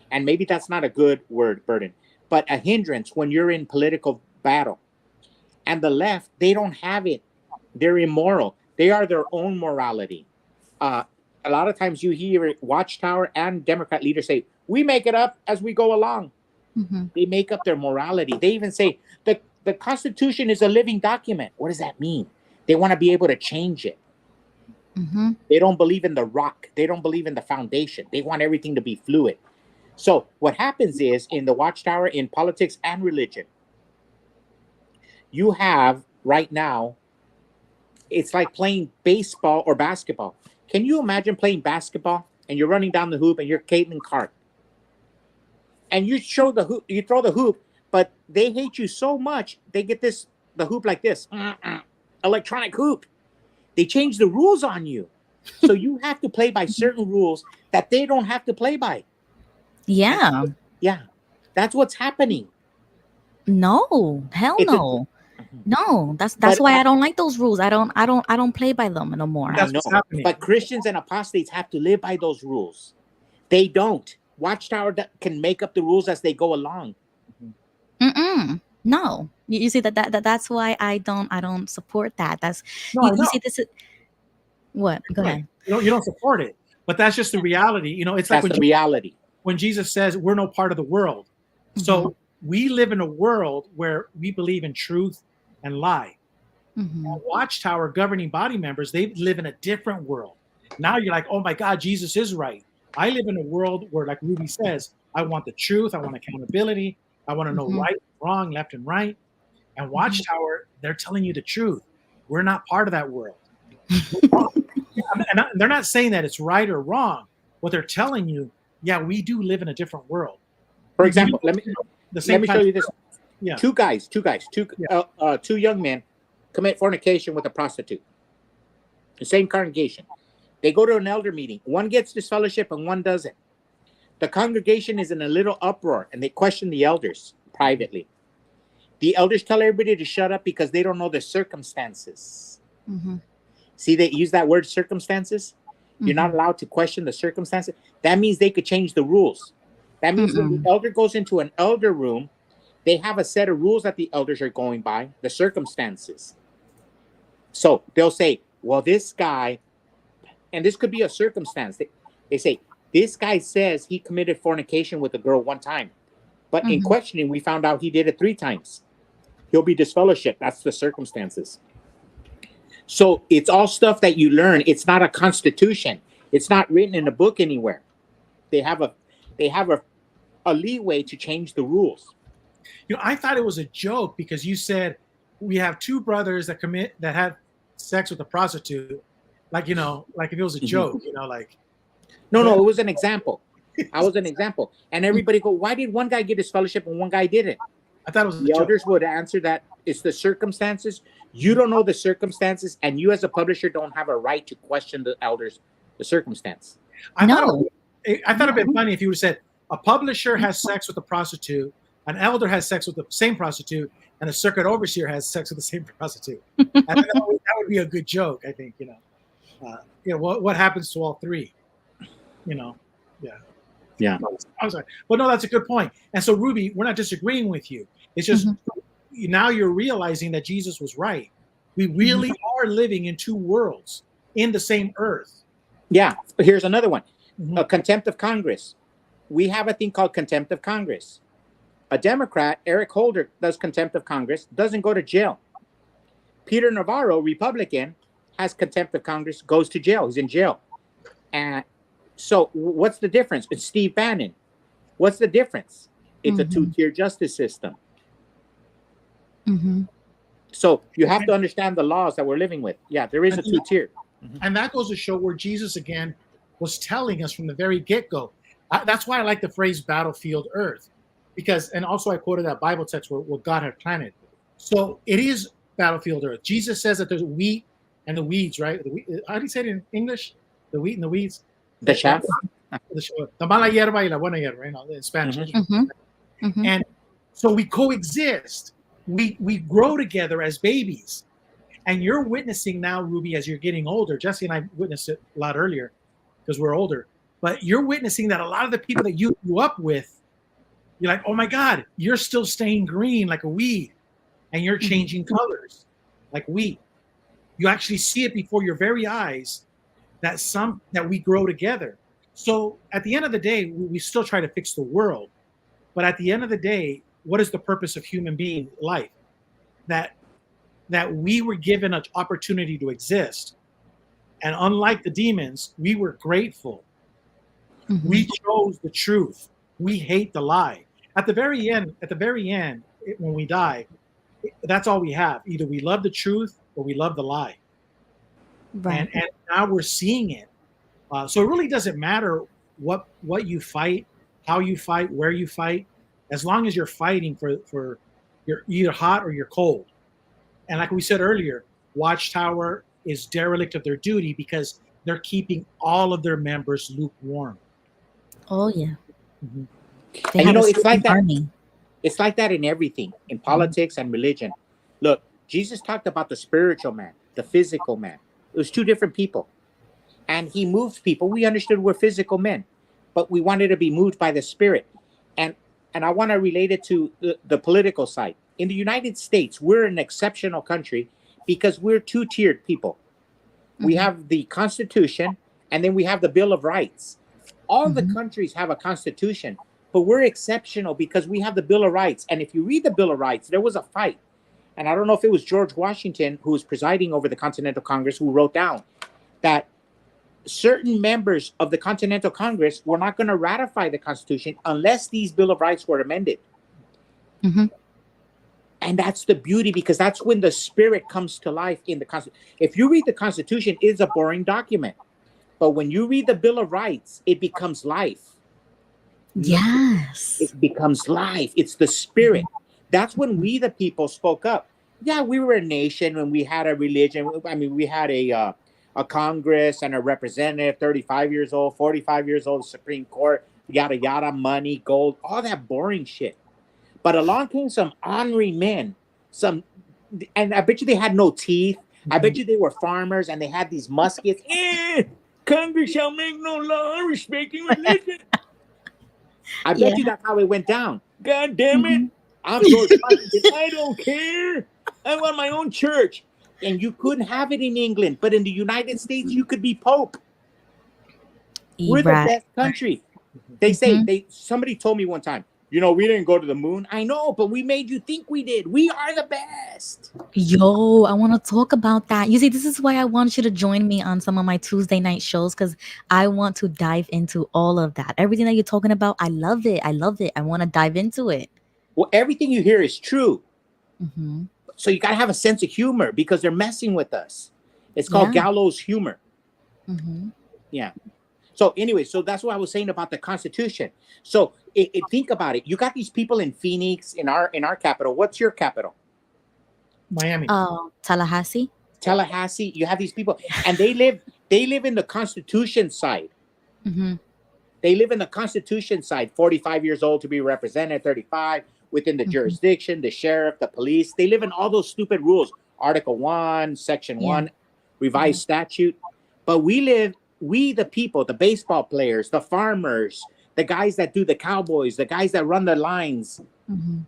And maybe that's not a good word, burden, but a hindrance when you're in political battle. And the left, they don't have it. They're immoral. They are their own morality. A lot of times you hear Watchtower and Democrat leaders say, we make it up as we go along. They make up their morality. They even say the Constitution is a living document. What does that mean? They want to be able to change it. They don't believe in the rock. They don't believe in the foundation. They want everything to be fluid. So what happens is in the Watchtower, in politics and religion, you have right now, it's like playing baseball or basketball. Can you imagine playing basketball and you're running down the hoop and you're Caitlin Clark? And you throw the hoop, but they hate you so much, they get the hoop like this, electronic hoop. They change the rules on you. So you have to play by certain rules that they don't have to play by. Yeah. Yeah. That's what's happening. No, hell no. No, that's why I don't like those rules. I don't play by them no more. That's what's happening. But Christians and apostates have to live by those rules. They don't. Watchtower can make up the rules as they go along. No, you see that's why I don't support that. That's No, you see this. What? Go ahead. You don't support it, but that's just the reality. It's like That's the reality. When Jesus says we're no part of the world. So we live in a world where we believe in truth and lie. Watchtower governing body members, they live in a different world. Now you're like, oh my God, Jesus is right. I live in a world where, like Ruby says, I want the truth, I want accountability, I want to know right, wrong, left, and right. And Watchtower, they're telling you the truth. We're not part of that world. And they're not saying that it's right or wrong. What they're telling you, yeah, we do live in a different world. For example, let me show you this. Yeah. Two young men commit fornication with a prostitute. The same congregation. They go to an elder meeting. One gets disfellowship and one doesn't. The congregation is in a little uproar and they question the elders privately. The elders tell everybody to shut up because they don't know the circumstances. Mm-hmm. See, they use that word circumstances. You're not allowed to question the circumstances. That means they could change the rules. That means when the elder goes into an elder room, they have a set of rules that the elders are going by, the circumstances. So they'll say, well, this guy, and this could be a circumstance. They say, this guy says he committed fornication with a girl one time. But in questioning, we found out he did it 3 times. He'll be disfellowshipped. That's the circumstances. So it's all stuff that you learn. It's not a constitution. It's not written in a book anywhere. They have a leeway to change the rules. I thought it was a joke because you said we have 2 brothers that had sex with a prostitute. Like if it was a joke, like. No, it was an example. I was an example. And everybody go, why did one guy get his fellowship and one guy didn't? I thought it was the elders would answer that it's the circumstances. You don't know the circumstances, and you as a publisher don't have a right to question the elders, the circumstance. I thought it'd been funny if you would have said a publisher has sex with a prostitute, an elder has sex with the same prostitute, and a circuit overseer has sex with the same prostitute. And that would be a good joke, I think. What happens to all 3? Yeah. I'm sorry. Well, no, that's a good point. And so, Ruby, we're not disagreeing with you. It's just now you're realizing that Jesus was right. We really are living in 2 worlds in the same earth. Yeah. Here's another one. A contempt of Congress. We have a thing called contempt of Congress. A Democrat, Eric Holder, does contempt of Congress, doesn't go to jail. Peter Navarro, Republican, has contempt of Congress, goes to jail. He's in jail. And so what's the difference? It's Steve Bannon. What's the difference? It's a 2-tier justice system. So you have to understand the laws that we're living with. Yeah, there is a 2-tier. And that goes to show where Jesus, again, was telling us from the very get-go. That's why I like the phrase battlefield earth. Because, and also I quoted that Bible text where God had planted. So it is battlefield earth. Jesus says that there's wheat and the weeds, right? How do you say it in English? The wheat and the weeds? The chaff. The mala hierba y la buena hierba, in Spanish. And so we coexist. We grow together as babies. And you're witnessing now, Ruby, as you're getting older. Jesse and I witnessed it a lot earlier because we're older. But you're witnessing that a lot of the people that you grew up with, you're like, oh my God, you're still staying green like a weed. And you're changing colors like wheat. You actually see it before your very eyes that we grow together. So at the end of the day, we still try to fix the world. But at the end of the day, what is the purpose of human being life? That we were given an opportunity to exist. And unlike the demons, we were grateful. We chose the truth. We hate the lie. At the very end, when we die, that's all we have. Either we love the truth or we love the lie. Right. And now we're seeing it. So it really doesn't matter what you fight, how you fight, where you fight, as long as you're fighting for you're either hot or you're cold. And like we said earlier, Watchtower is derelict of their duty because they're keeping all of their members lukewarm. Oh yeah. And it's like that. Army. It's like that in everything, in politics and religion. Look, Jesus talked about the spiritual man, the physical man. It was 2 different people. And he moved people. We understood we're physical men, but we wanted to be moved by the spirit. And I want to relate it to the political side. In the United States, we're an exceptional country because we're 2-tiered people. We have the Constitution, and then we have the Bill of Rights. All the countries have a Constitution, but we're exceptional because we have the Bill of Rights. And if you read the Bill of Rights, there was a fight. And I don't know if it was George Washington, who was presiding over the Continental Congress, who wrote down that certain members of the Continental Congress were not going to ratify the Constitution unless these Bill of Rights were amended. And And that's the beauty, because that's when the spirit comes to life in the Constitution. If you read the Constitution, it's a boring document. But when you read the Bill of Rights, it becomes life. Yes. It becomes life. It's the spirit. That's when we, the people, spoke up. Yeah, we were a nation when we had a religion. I mean, we had a Congress and a representative, 35 years old, 45 years old, Supreme Court, yada, yada, money, gold, all that boring shit. But along came some ornery men, and I bet you they had no teeth. I bet you they were farmers and they had these muskets. Congress shall make no law respecting religion. I bet you that's how it went down. God damn it. I'm George Washington. I don't care. I want my own church. And you couldn't have it in England, but in the United States, you could be Pope. We're the best country. They say, somebody told me one time, you know, we didn't go to the moon. I know, but we made you think we did. We are the best. Yo, I want to talk about that. You see, this is why I want you to join me on some of my Tuesday night shows, because I want to dive into all of that. Everything that you're talking about, I love it. I love it. I want to dive into it. Well, everything you hear is true. Mm-hmm. So you got to have a sense of humor, because they're messing with us. It's called gallows humor. Mm-hmm. Yeah. So anyway, so that's what I was saying about the Constitution. So think about it. You got these people in Phoenix, in our capital. What's your capital? Miami. Tallahassee. Tallahassee. You have these people, and they live in the Constitution side. Mm-hmm. They live in the Constitution side. 45 years old to be represented. 35 within the jurisdiction. The sheriff, the police. They live in all those stupid rules. Article 1, Section 1, revised statute. But we the people, the baseball players, the farmers, the guys that do the Cowboys, the guys that run the lines,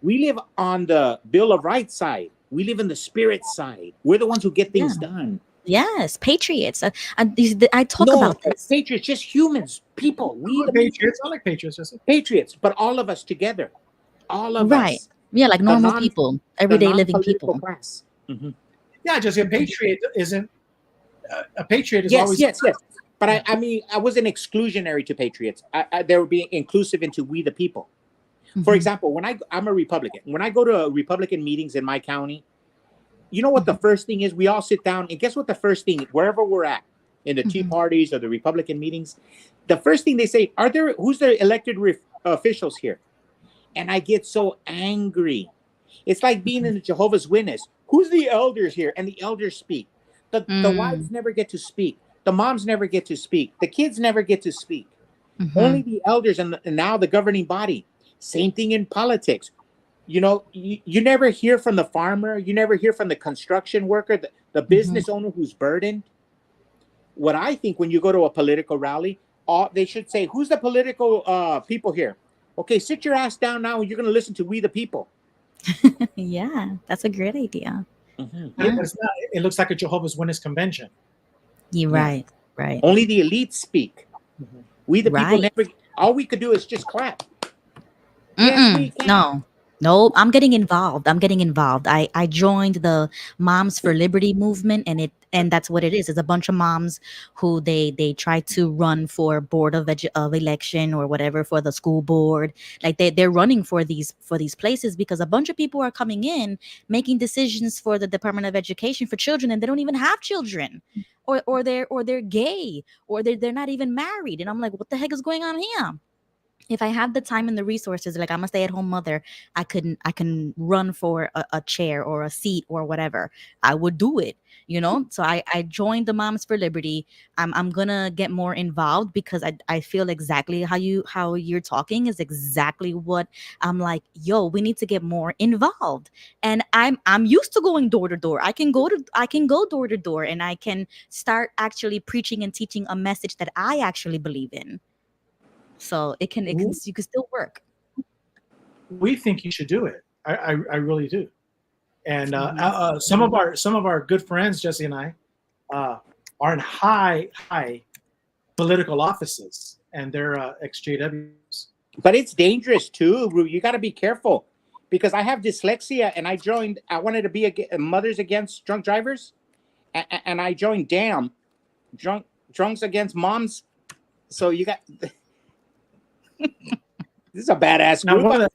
we live on the Bill of Rights side. We live in the spirit side. We're the ones who get things done. Yes, patriots. I talk about this. Patriots, just humans, people. We the patriots. I like patriots. Patriots, but all of us together. All of us. Yeah, like normal people, everyday living people. Class. Yeah, just a patriot isn't. A patriot is always. Yes. But I mean, I wasn't exclusionary to patriots. They were being inclusive into we the people. For example, when I'm a Republican. When I go to Republican meetings in my county, you know what the first thing is? We all sit down, and guess what the first thing, wherever we're at, in the Tea Parties or the Republican meetings, the first thing they say, who's the elected officials here? And I get so angry. It's like being in the Jehovah's Witness. Who's the elders here? And the elders speak. The wives never get to speak. The moms never get to speak. The kids never get to speak. Only the elders and now the governing body. Same thing in politics. You know, you never hear from the farmer. You never hear from the construction worker, the business owner who's burdened. What I think when you go to a political rally, they should say, who's the political people here? Okay, sit your ass down now and you're going to listen to we the people. Yeah, that's a great idea. It looks like a Jehovah's Witness convention. You're right. Only the elites speak. We the people never. All we could do is just clap. Yes, No, I'm getting involved. I joined the Moms for Liberty movement, and that's what it is. It's a bunch of moms who they try to run for board of election or whatever, for the school board. Like they're running for these places because a bunch of people are coming in making decisions for the Department of Education for children, and they don't even have children, or they're gay, or they're not even married. And I'm like, what the heck is going on here? If I have the time and the resources, like I'm a stay-at-home mother, I can run for a chair or a seat or whatever. I would do it, you know? So I joined the Moms for Liberty. I'm gonna get more involved because I feel exactly how you're talking is exactly what I'm like, yo, we need to get more involved. And I'm used to going door to door. I can go door to door, and I can start actually preaching and teaching a message that I actually believe in. So you can still work. We think you should do it. I really do. And some of our good friends, Jesse and I, are in high political offices, and they're ex-JWs. But it's dangerous too, Ru. You got to be careful, because I have dyslexia, and I wanted to be Mothers Against Drunk Drivers, and I joined DAM, Drunks Against Moms. So you got. This is a badass group.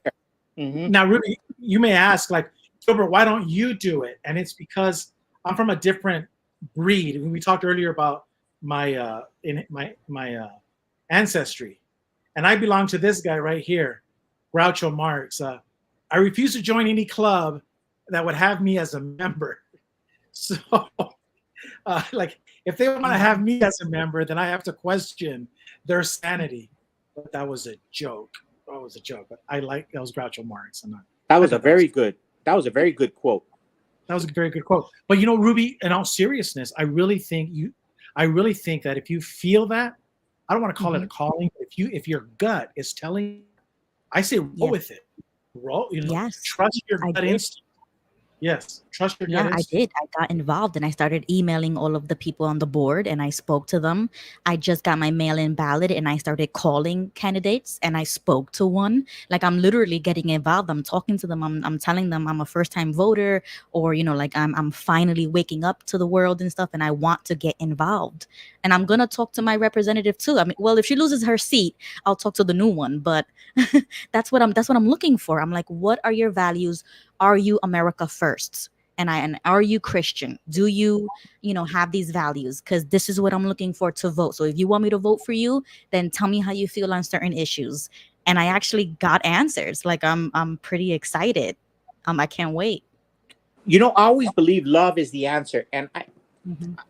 Now, Ruby, you may ask, like, Gilbert, why don't you do it? And it's because I'm from a different breed. When we talked earlier about my ancestry, and I belong to this guy right here, Groucho Marx. I refuse to join any club that would have me as a member. So, like, if they want to have me as a member, then I have to question their sanity. But that was a joke. That was a joke. But that was Groucho Marx. That was a very good quote. That was a very good quote. But you know, Ruby, in all seriousness, I really think that if you feel that, I don't want to call it a calling. If your gut is telling, I say roll with it. Roll, trust your gut instinct. Yes, trust your gut instinct. I did. I got involved and I started emailing all of the people on the board and I spoke to them. I just got my mail-in ballot and I started calling candidates and I spoke to one. Like, I'm literally getting involved. I'm talking to them. I'm telling them I'm a first-time voter, or like I'm finally waking up to the world and stuff, and I want to get involved. And I'm gonna talk to my representative too. I mean, well, if she loses her seat, I'll talk to the new one. But that's what I'm looking for. I'm like, what are your values? Are you America first? And are you Christian? Do you have these values? Because this is what I'm looking for to vote. So if you want me to vote for you, then tell me how you feel on certain issues. And I actually got answers. Like, I'm pretty excited. I can't wait. I always believe love is the answer. And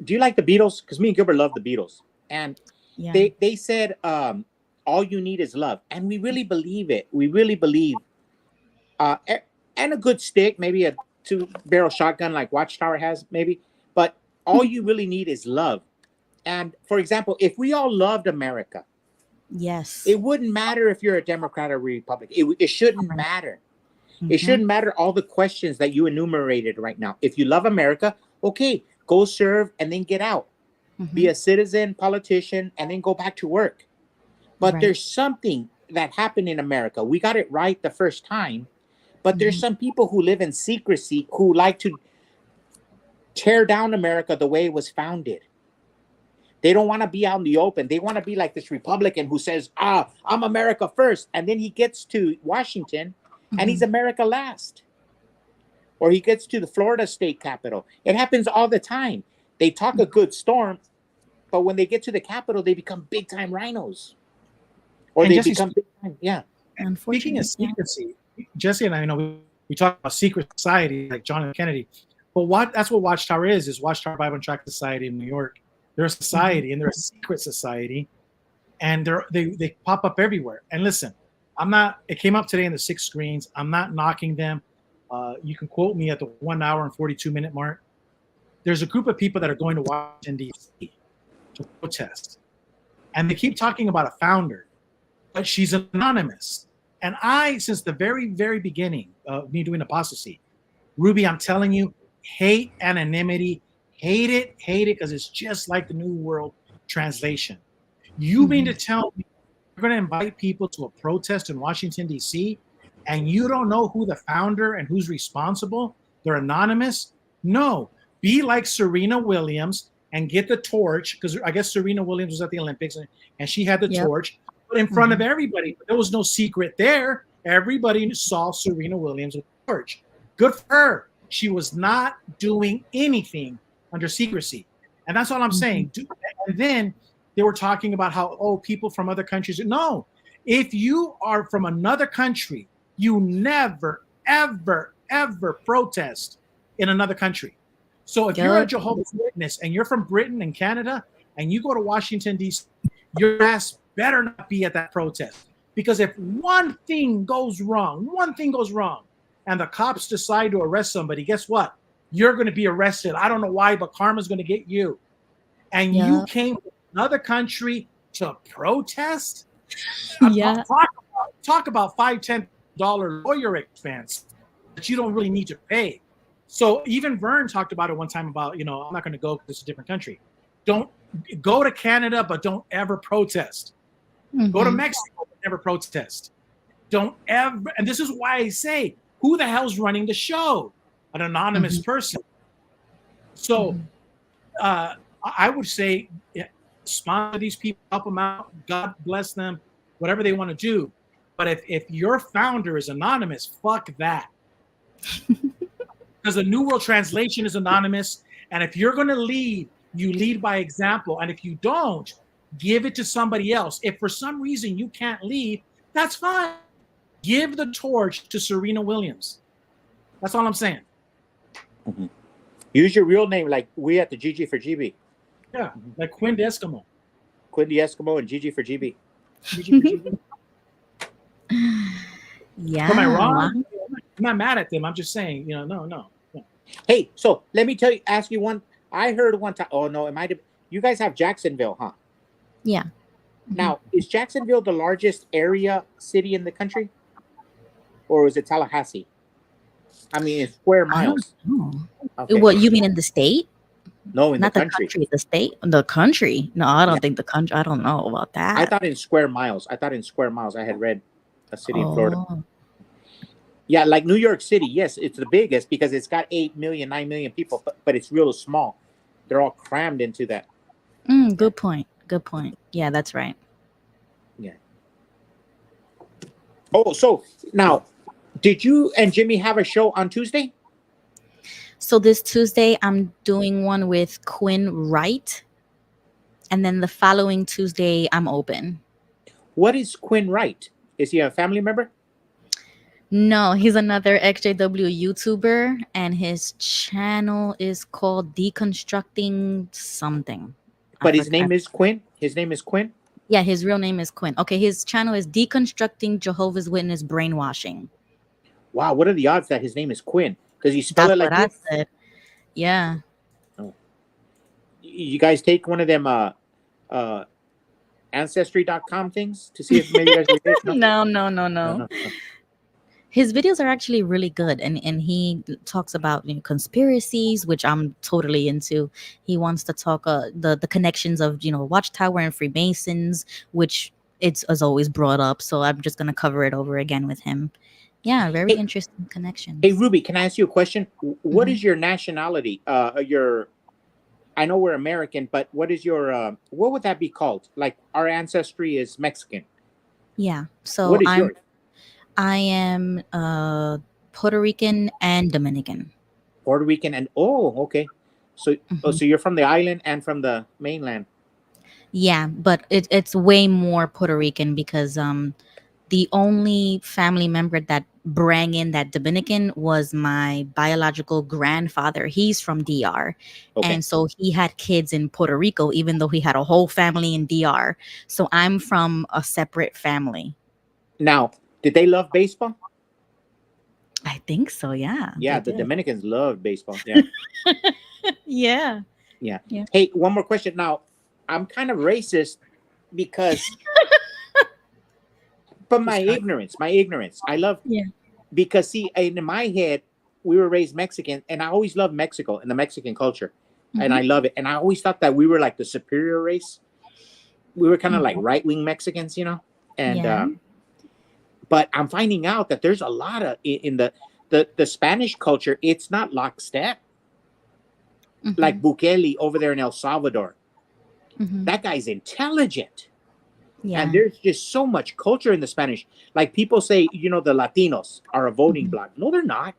do you like the Beatles? Because me and Gilbert love the Beatles. And they said, all you need is love. And we really believe it. We really believe. And a good stick, maybe a 2-barrel shotgun like Watchtower has, maybe. But all you really need is love. And for example, if we all loved America, yes, it wouldn't matter if you're a Democrat or Republican. It shouldn't matter. It shouldn't matter all the questions that you enumerated right now. If you love America, okay, go serve and then get out. Be a citizen, politician, and then go back to work. But there's something that happened in America. We got it right the first time. But there's some people who live in secrecy who like to tear down America the way it was founded. They don't want to be out in the open. They want to be like this Republican who says, I'm America first. And then he gets to Washington and he's America last. Or he gets to the Florida state capitol. It happens all the time. They talk a good storm, but when they get to the capitol, they become big time rhinos. Or and they Jesse, become big time, Speaking of secrecy, Jesse and I, we talk about secret society like John F. Kennedy, but that's what Watchtower is Watchtower Bible and Tract Society in New York. They're a society and they're a secret society, and they pop up everywhere. And listen, it came up today in the 6 screens. I'm not knocking them. You can quote me at the 1 hour and 42-minute mark. There's a group of people that are going to Washington, D.C. to protest, and they keep talking about a founder, but she's anonymous. And since the very, very beginning of me doing apostasy, Ruby, I'm telling you, hate anonymity, hate it, because it's just like the New World Translation. You mean to tell me you're going to invite people to a protest in Washington, D.C., and you don't know who the founder and who's responsible? They're anonymous? No. Be like Serena Williams and get the torch, because I guess Serena Williams was at the Olympics and she had the torch. But in front of everybody, there was no secret there. Everybody saw Serena Williams with the torch. Good for her. She was not doing anything under secrecy. And that's all I'm saying. And then they were talking about how, people from other countries. No, if you are from another country, you never, ever, ever protest in another country. So if you're a Jehovah's Witness and you're from Britain and Canada and you go to Washington, D.C., your ass better not be at that protest, because if one thing goes wrong, and the cops decide to arrest somebody, guess what? You're going to be arrested. I don't know why, but karma's going to get you. And you came from another country to protest? Talk about $5-10 lawyer expense that you don't really need to pay. So even Vern talked about it one time about, I'm not going to go because it's a different country. Don't go to Canada, but don't ever protest. Go to Mexico, but never protest. Don't ever, and this is why I say, who the hell's running the show? An anonymous person. So I would say, sponsor these people, help them out, God bless them, whatever they want to do. But if your founder is anonymous, fuck that. because the New World Translation is anonymous. And if you're going to lead, you lead by example. And if you don't, give it to somebody else. If for some reason you can't lead, that's fine. Give the torch to Serena Williams. That's all I'm saying. Mm-hmm. Use your real name, like we at the GG for GB. Yeah, like Quinn the Eskimo. Quinn the Eskimo and GG for GB. GG for GB. Yeah. Am I wrong? Wow. I'm not mad at them. I'm just saying, no. Hey, so let me ask you one. I heard one time. Oh no, it might have. You guys have Jacksonville, huh? Yeah. Now, is Jacksonville the largest area city in the country, or is it Tallahassee? I mean, in square miles. I don't know. Okay. What you mean in the state? No, in Not the the country. the state, the country. No, I don't think the country. I don't know about that. I thought in square miles. I had read a city in Florida. Oh. Yeah, like New York City. Yes, it's the biggest because it's got 8 million, 9 million people, but it's real small. They're all crammed into that. Good point. Good point. Yeah, that's right. Yeah. Oh, so now, did you and Jimmy have a show on Tuesday? So this Tuesday, I'm doing one with Quinn Wright. And then the following Tuesday, I'm open. What is Quinn Wright? Is he a family member? No, he's another XJW YouTuber. And his channel is called Deconstructing Something. But his name is Quinn? His name is Quinn? Yeah, his real name is Quinn. Okay, his channel is Deconstructing Jehovah's Witness Brainwashing. Wow, what are the odds that his name is Quinn? Does he spell it like That's this? what I said. Yeah. Oh. You guys take one of them ancestry.com things to see if maybe you guys relate? No. His videos are actually really good, and he talks about conspiracies, which I'm totally into. He wants to talk the connections of Watchtower and Freemasons, which it's as always brought up. So I'm just gonna cover it over again with him. Yeah, very interesting connections. Hey Ruby, can I ask you a question? What is your nationality? I know we're American, but what is your what would that be called? Like our ancestry is Mexican. Yeah. So what is yours? I am Puerto Rican and Dominican. Puerto Rican and okay. So so you're from the island and from the mainland. Yeah, but it's way more Puerto Rican because the only family member that brought in that Dominican was my biological grandfather. He's from DR. Okay. And so he had kids in Puerto Rico, even though he had a whole family in DR. So I'm from a separate family. Now, did they love baseball? I think so, yeah. Yeah, the did. Dominicans love baseball. Yeah. Yeah. Hey, one more question. Now, I'm kind of racist because but my ignorance. I love because see, in my head, we were raised Mexican, and I always loved Mexico and the Mexican culture. And I love it. And I always thought that we were like the superior race. We were kind of like right-wing Mexicans, And but I'm finding out that there's a lot of in the Spanish culture. It's not lockstep. Like Bukele over there in El Salvador. That guy's intelligent. Yeah. And there's just so much culture in the Spanish. Like people say, the Latinos are a voting bloc. No, they're not.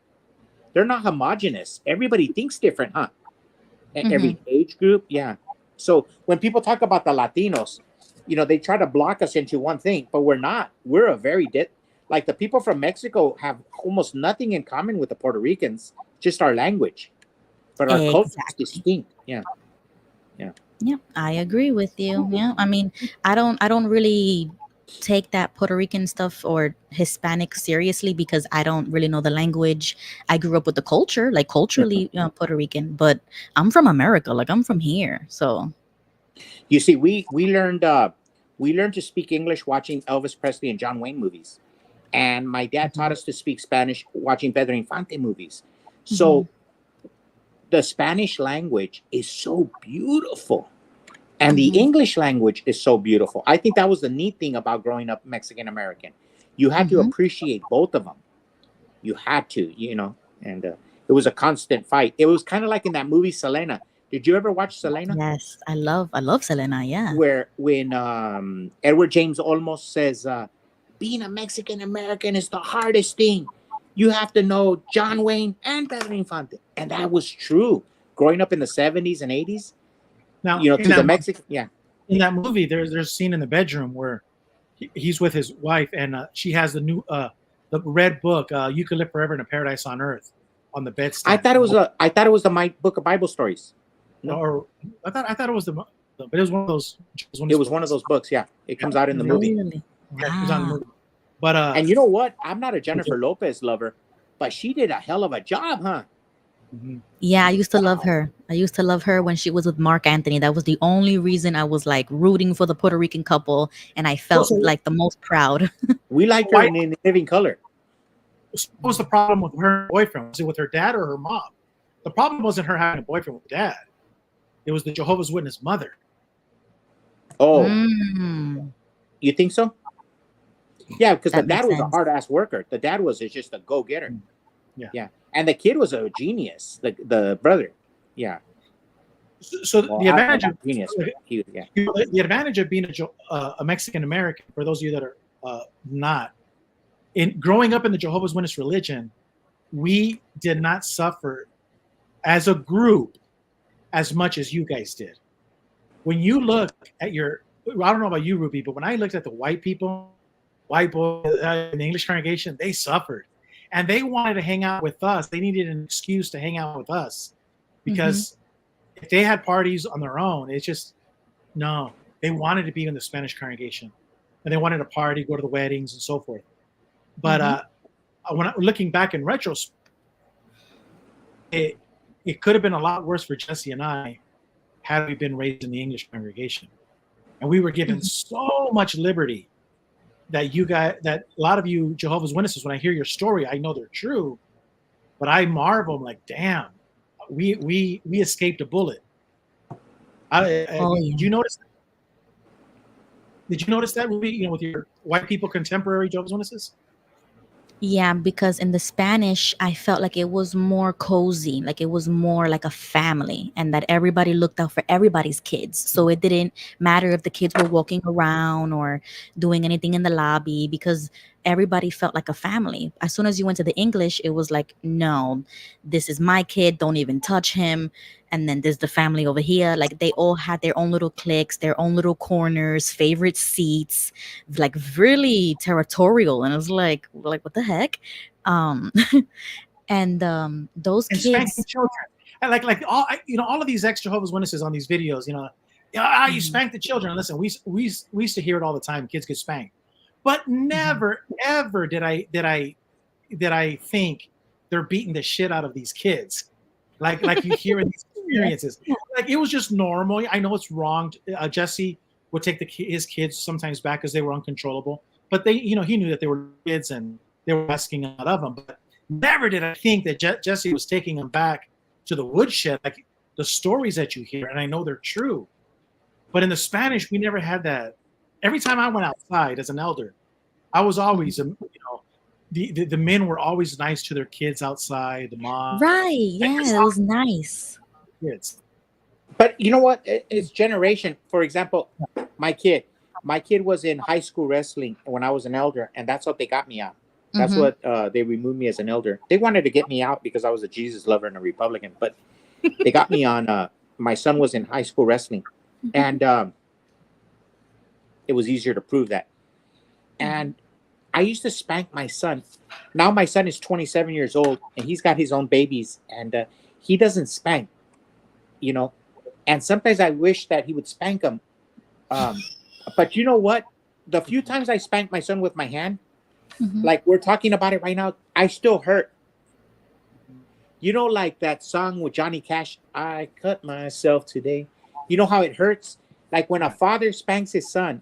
They're not homogenous. Everybody thinks different, huh? Every age group, yeah. So when people talk about the Latinos, they try to block us into one thing, but we're not. We're a very like the people from Mexico have almost nothing in common with the Puerto Ricans, just our language. But our culture is distinct. Yeah. Yeah, I agree with you. Yeah, I mean, I don't really take that Puerto Rican stuff or Hispanic seriously because I don't really know the language. I grew up with the culture, like culturally Puerto Rican, but I'm from America, like I'm from here. So, you see, we learned to speak English watching Elvis Presley and John Wayne movies, and my dad taught us to speak Spanish watching Pedro Infante movies. So. The Spanish language is so beautiful. And the English language is so beautiful. I think that was the neat thing about growing up Mexican American. You had to appreciate both of them. You had to, and it was a constant fight. It was kind of like in that movie Selena. Did you ever watch Selena? Yes, I love Selena, yeah. Where when Edward James Olmos says, being a Mexican American is the hardest thing. You have to know John Wayne and Pedro Infante. And that was true. Growing up in the 70s and 80s, Now, you know, to the Mexican, yeah. in that movie, there's a scene in the bedroom where he's with his wife, and she has the red book, "You Could Live Forever in a Paradise on Earth," on the bedstand. I thought it was the book of Bible stories. No? Or I thought it was but it was one of those. It was one of those books. Yeah, it comes out in the movie. Really? Yeah, it comes out in the Wow. movie. But And you know what? I'm not a Jennifer Lopez lover, but she did a hell of a job, huh? mhm. Yeah, I used to love her. I used to love her when she was with Mark Anthony. That was the only reason I was like rooting for the Puerto Rican couple, and I felt So- like the most proud. We liked her in Living Color. What was the problem with her boyfriend? Was it with her dad or her mom? The problem wasn't her having a boyfriend with dad. It was the Jehovah's Witness mother. Oh, Mm, you think so? Yeah, because the That dad makes was a sense. hard ass worker. The dad was just a go getter. Yeah. And the kid was a genius. The brother. Yeah. So Well, the advantage not of genius. But yeah. the advantage of being a Mexican American, for those of you that are not, in growing up in the Jehovah's Witness religion, we did not suffer as a group as much as you guys did. When you look at I don't know about you, Ruby, but when I looked at the white people, white boys in the English congregation, they suffered. And they wanted to hang out with us. They needed an excuse to hang out with us because if they had parties on their own, it's just, no, they wanted to be in the Spanish congregation and they wanted to party, go to the weddings and so forth. But when looking back in retrospect, it could have been a lot worse for Jesse and I had we been raised in the English congregation. And we were given so much liberty that a lot of you Jehovah's Witnesses, when I hear your story, I know they're true, but I marvel. I'm like, damn, we escaped a bullet. Did you notice? Did you notice that, Ruby? With your white people, contemporary Jehovah's Witnesses? yeah, because in the Spanish, I felt like it was more cozy, like it was more like a family, and that everybody looked out for everybody's kids. So it didn't matter if the kids were walking around or doing anything in the lobby because everybody felt like a family. As soon as you went to the English, it was like, no, this is my kid, don't even touch him. And then there's the family over here. Like they all had their own little cliques, their own little corners, favorite seats, like really territorial. And I was like what the heck? And those And spanking kids. children. And like all of these ex Jehovah's Witnesses on these videos, you spank the children. Listen, we used to hear it all the time. Kids get spanked, but never ever did I think they're beating the shit out of these kids, like you hear in these experiences. Like it was just normal. I know it's wrong. Jesse would take his kids sometimes back because they were uncontrollable, but he knew that they were kids and they were asking out of them. But never did I think that Jesse was taking them back to the woodshed, like the stories that you hear, and I know they're true. But in the Spanish, we never had that. Every time I went outside as an elder, I was always, the men were always nice to their kids outside. The mom, Right. Yeah, that was nice. kids. But you know what? It's generation. For example, my kid was in high school wrestling when I was an elder, and that's what they got me out. That's what they removed me as an elder. They wanted to get me out because I was a Jesus lover and a Republican, but they got me on. My son was in high school wrestling, and it was easier to prove that. And I used to spank my son. Now my son is 27 years old, and he's got his own babies, and he doesn't spank, And sometimes I wish that he would spank them. But you know what? The few times I spanked my son with my hand, like we're talking about it right now, I still hurt. Like that song with Johnny Cash, I cut myself today. You know how it hurts? Like when a father spanks his son,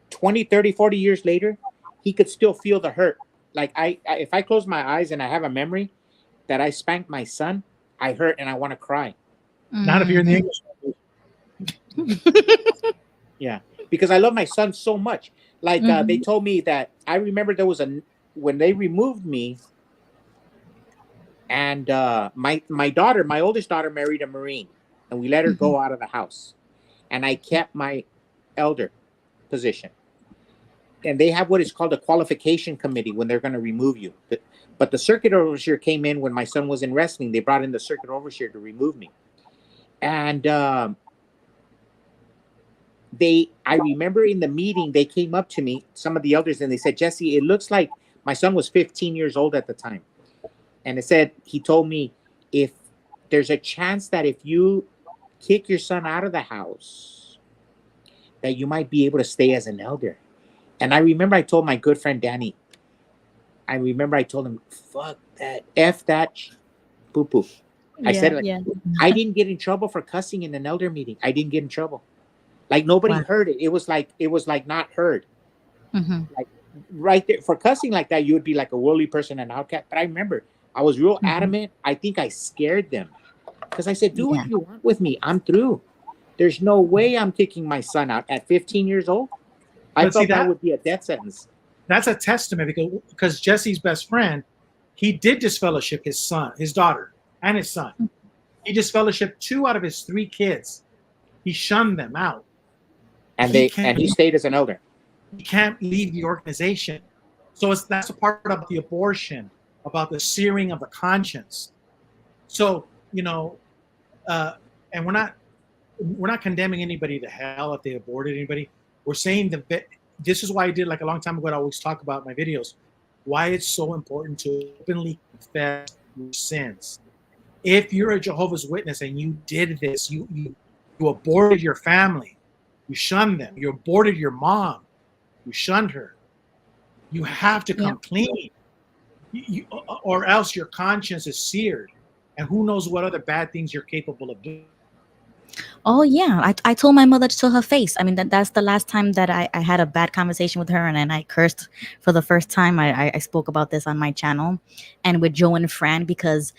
20, 30, 40 years later, he could still feel the hurt. Like if I close my eyes and I have a memory that I spanked my son, I hurt and I want to cry. Not if you're in the English. Yeah, because I love my son so much. Like they told me that I remember there was when they removed me, and my daughter, my oldest daughter, married a Marine, and we let her go out of the house, and I kept my elder position. and they have what is called a qualification committee when they're going to remove you. But the circuit overseer came in when my son was in wrestling. They brought in the circuit overseer to remove me. And I remember in the meeting, they came up to me, some of the elders, and they said, Jesse, it looks like my son was 15 years old at the time. And he told me, if there's a chance that if you kick your son out of the house, that you might be able to stay as an elder. And I remember I told my good friend Danny, I told him, fuck that, F that, poo-poo. I said it like, I didn't get in trouble for cussing in an elder meeting. I didn't get in trouble. Like nobody heard it. It was like not heard. Mm-hmm. Like right there for cussing like that, you would be like a worldly person, an outcast. But I remember I was real adamant. I think I scared them because I said, do what you want with me. I'm through. There's no way I'm kicking my son out at 15 years old. I thought that would be a death sentence. That's a testament because Jesse's best friend, he did disfellowship his daughter, and his son. He disfellowshipped 2 out of his 3 kids. He shunned them out. And he stayed as an elder. He can't leave the organization. So that's a part of the abortion, about the searing of the conscience. So, and we're not condemning anybody to hell if they aborted anybody. We're saying this is why I did, like a long time ago, I always talk about my videos, why it's so important to openly confess your sins. If you're a Jehovah's Witness and you did this, you aborted your family, you shunned them, you aborted your mom, you shunned her, you have to come clean, or else your conscience is seared, and who knows what other bad things you're capable of doing. Oh yeah, I told my mother to her face. I mean, that's the last time that I had a bad conversation with her, and then I cursed for the first time. I spoke about this on my channel and with Joe and Fran, because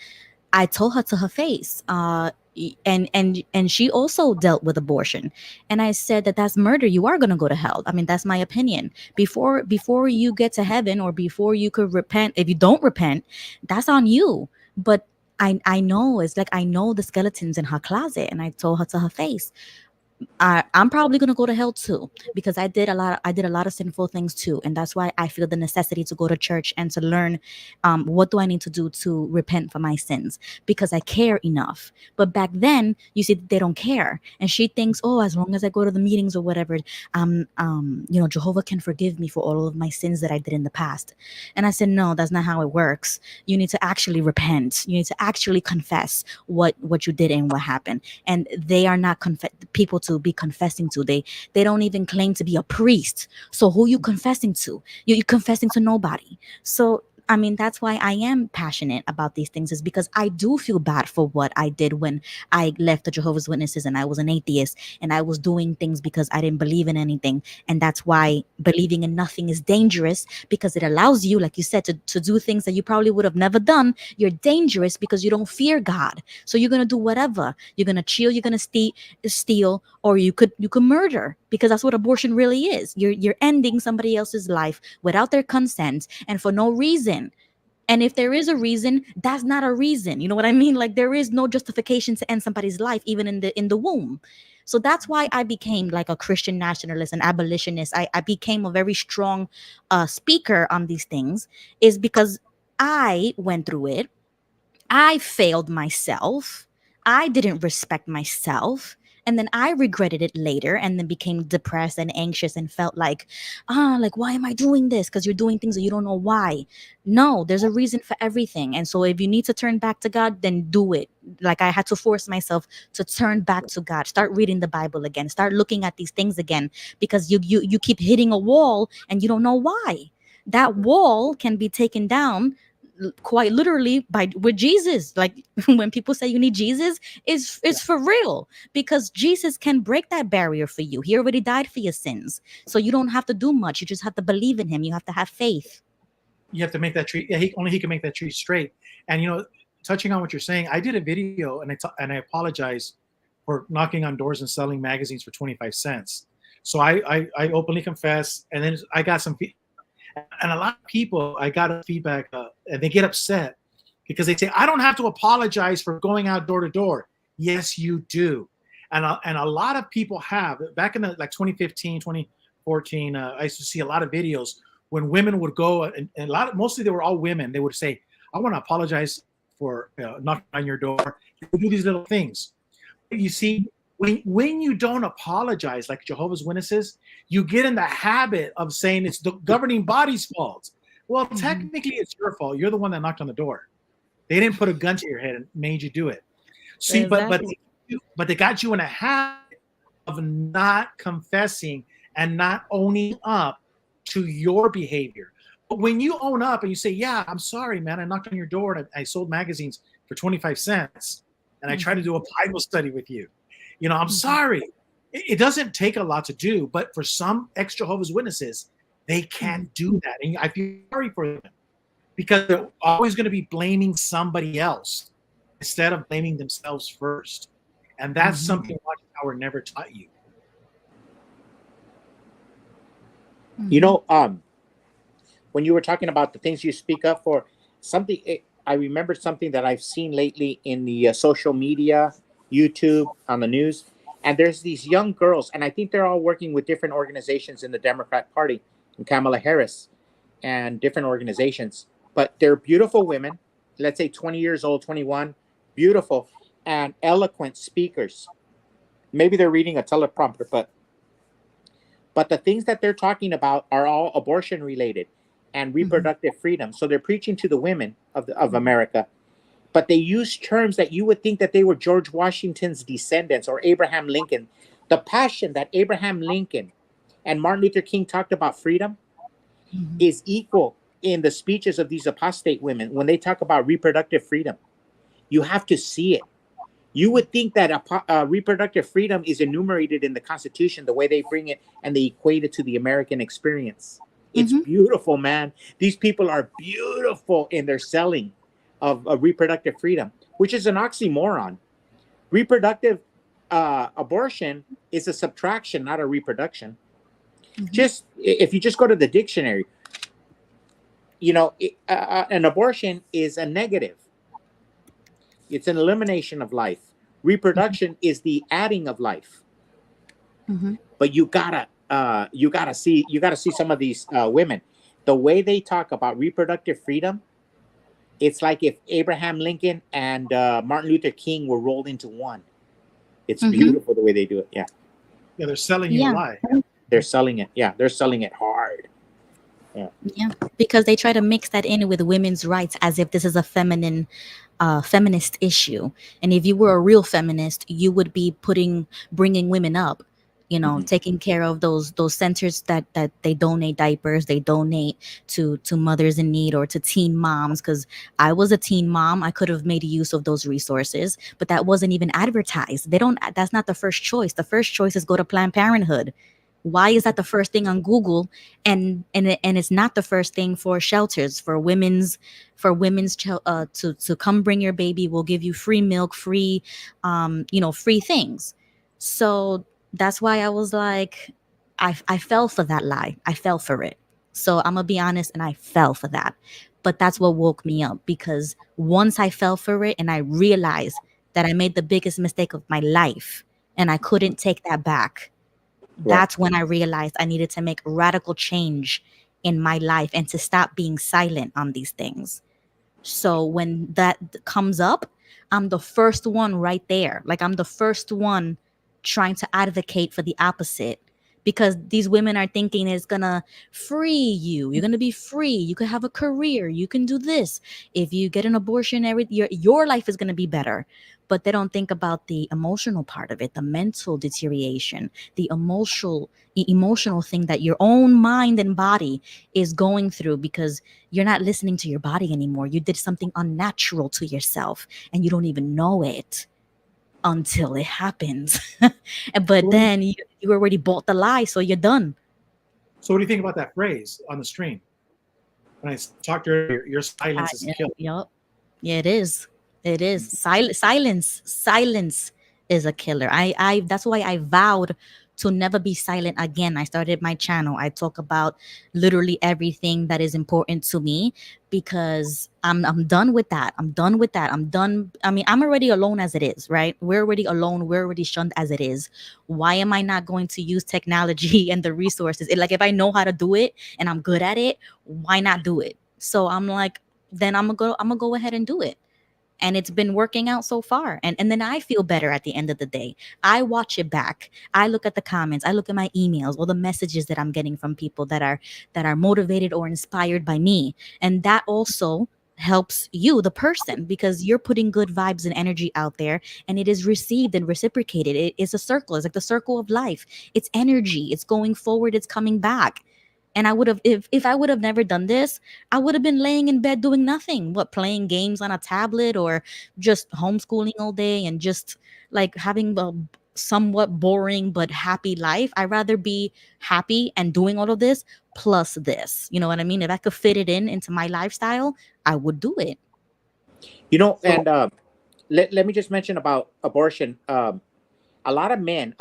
I told her to her face. And she also dealt with abortion, and I said that's murder. You are going to go to hell. I mean, that's my opinion. Before you get to heaven, or before you could repent, if you don't repent, that's on you. But I know, it's like I know the skeletons in her closet, and I told her to her face, I'm probably gonna go to hell too, because I did a lot of sinful things too, and that's why I feel the necessity to go to church and to learn what do I need to do to repent for my sins, because I care enough. But back then, you see, they don't care, and she thinks, oh, as long as I go to the meetings or whatever, Jehovah can forgive me for all of my sins that I did in the past. And I said, no, that's not how it works. You need to actually repent. You need to actually confess what you did and what happened. And they are not people to be confessing to. They don't even claim to be a priest. So who you confessing to? You're confessing to nobody. So I mean, that's why I am passionate about these things, is because I do feel bad for what I did when I left the Jehovah's Witnesses and I was an atheist and I was doing things because I didn't believe in anything. And that's why believing in nothing is dangerous, because it allows you, like you said, to do things that you probably would have never done. You're dangerous because you don't fear God. So you're going to do whatever. You're going to chill, you're going to steal, or you could murder, because that's what abortion really is. You're ending somebody else's life without their consent and for no reason. And if there is a reason, that's not a reason. You know what I mean? Like, there is no justification to end somebody's life, even in the womb. So that's why I became like a Christian nationalist, an abolitionist. I became a very strong speaker on these things, is because I went through it. I failed myself. I didn't respect myself. And then I regretted it later, and then became depressed and anxious and felt like why am I doing this? Because you're doing things that you don't know why. No, there's a reason for everything. And so if you need to turn back to God, then do it. Like, I had to force myself to turn back to God, start reading the Bible again, start looking at these things again, because you keep hitting a wall and you don't know why. That wall can be taken down quite literally with Jesus. Like, when people say you need Jesus, it's for real, because Jesus can break that barrier for you. He already died for your sins, so you don't have to do much. You just have to believe in him. You have to have faith. You have to make that tree. Yeah, he can make that tree straight. And touching on what you're saying, I did a video, and I apologize for knocking on doors and selling magazines for 25 cents. So I openly confess, and then I got some. And a lot of people, I got feedback, and they get upset because they say, I don't have to apologize for going out door to door. Yes, you do. And a lot of people have. Back in the 2015, 14, I used to see a lot of videos when women would go and mostly they were all women. They would say, "I want to apologize for knocking on your door." They would do these little things. You see, when you don't apologize, like Jehovah's Witnesses, you get in the habit of saying it's the governing body's fault. Well, technically, it's your fault. You're the one that knocked on the door. They didn't put a gun to your head and made you do it. See, Exactly. but they got you in a habit of not confessing and not owning up to your behavior. But when you own up and you say, "Yeah, I'm sorry, man. I knocked on your door and I sold magazines for 25 cents and I tried to do a Bible study with you. I'm sorry." It doesn't take a lot to do, but for some ex-Jehovah's Witnesses, they can't do that. And I feel sorry for them because they're always going to be blaming somebody else instead of blaming themselves first. And that's something Watchtower never taught you. When you were talking about the things you speak up for, I remember something that I've seen lately in the social media, YouTube, on the news, and there's these young girls, and I think they're all working with different organizations in the Democrat Party, and Kamala Harris, and different organizations, but they're beautiful women, let's say 20 years old, 21, beautiful, and eloquent speakers. Maybe they're reading a teleprompter, but the things that they're talking about are all abortion related and reproductive freedom. So they're preaching to the women of America, but they use terms that you would think that they were George Washington's descendants or Abraham Lincoln. The passion that Abraham Lincoln and Martin Luther King talked about freedom is equal in the speeches of these apostate women when they talk about reproductive freedom. You have to see it. You would think that reproductive freedom is enumerated in the Constitution, the way they bring it and they equate it to the American experience. It's beautiful, man. These people are beautiful in their selling of reproductive freedom, which is an oxymoron. Reproductive abortion is a subtraction, not a reproduction. Just if you just go to the dictionary, an abortion is a negative. It's an elimination of life. Reproduction is the adding of life. But you gotta see some of these women. The way they talk about reproductive freedom, it's like if Abraham Lincoln and Martin Luther King were rolled into one. It's beautiful the way they do it. Yeah, they're selling you a lie. They're selling it. Yeah, they're selling it hard. Yeah, because they try to mix that in with women's rights as if this is a feminist issue. And if you were a real feminist, you would be bringing women up, taking care of those centers that they donate diapers, they donate to mothers in need or to teen moms. Because I was a teen mom, I could have made use of those resources, but that wasn't even advertised. That's not the first choice. The first choice is go to Planned Parenthood. Why is that the first thing on Google, and it's not the first thing for shelters for women's to come bring your baby? We'll give you free milk, free free things. So that's why I was like, I fell for that lie. I fell for it. So I'm gonna be honest, and I fell for that. But that's what woke me up, because once I fell for it and I realized that I made the biggest mistake of my life and I couldn't take that back. That's when I realized I needed to make radical change in my life and to stop being silent on these things. So when that comes up, I'm the first one right there. Like, I'm the first one trying to advocate for the opposite, because these women are thinking it's gonna free you. You're gonna be free. You could have a career. You can do this. If you get an abortion, your life is gonna be better. But they don't think about the emotional part of it, the mental deterioration, the emotional thing that your own mind and body is going through, because you're not listening to your body anymore. You did something unnatural to yourself and you don't even know it until it happens. But then you already bought the lie, so you're done. So what do you think about that phrase on the stream? When I talked earlier, your silence is a killer. Yep. Yeah, it is. It is. Silence is a killer. I that's why I vowed to never be silent again. I started my channel. I talk about literally everything that is important to me because I'm done with that. I'm done with that. I'm done. I mean, I'm already alone as it is, right? We're already alone. We're already shunned as it is. Why am I not going to use technology and the resources? Like if I know how to do it and I'm good at it, why not do it? So I'm like, then I'm gonna go ahead and do it. And it's been working out so far, and then I feel better at the end of the day. I watch it back, I look at the comments, I look at my emails, all the messages that I'm getting from people that are motivated or inspired by me, and that also helps you, the person, because you're putting good vibes and energy out there, and it is received and reciprocated. It is a circle. It's like the circle of life. It's energy. It's going forward. It's coming back. And I would have, if I would have never done this, I would have been laying in bed doing nothing, what, playing games on a tablet or just homeschooling all day and just like having a somewhat boring but happy life. I'd rather be happy and doing all of this plus this. You know what I mean? If I could fit it into my lifestyle, I would do it. You know, So and let me just mention about abortion. A lot of men,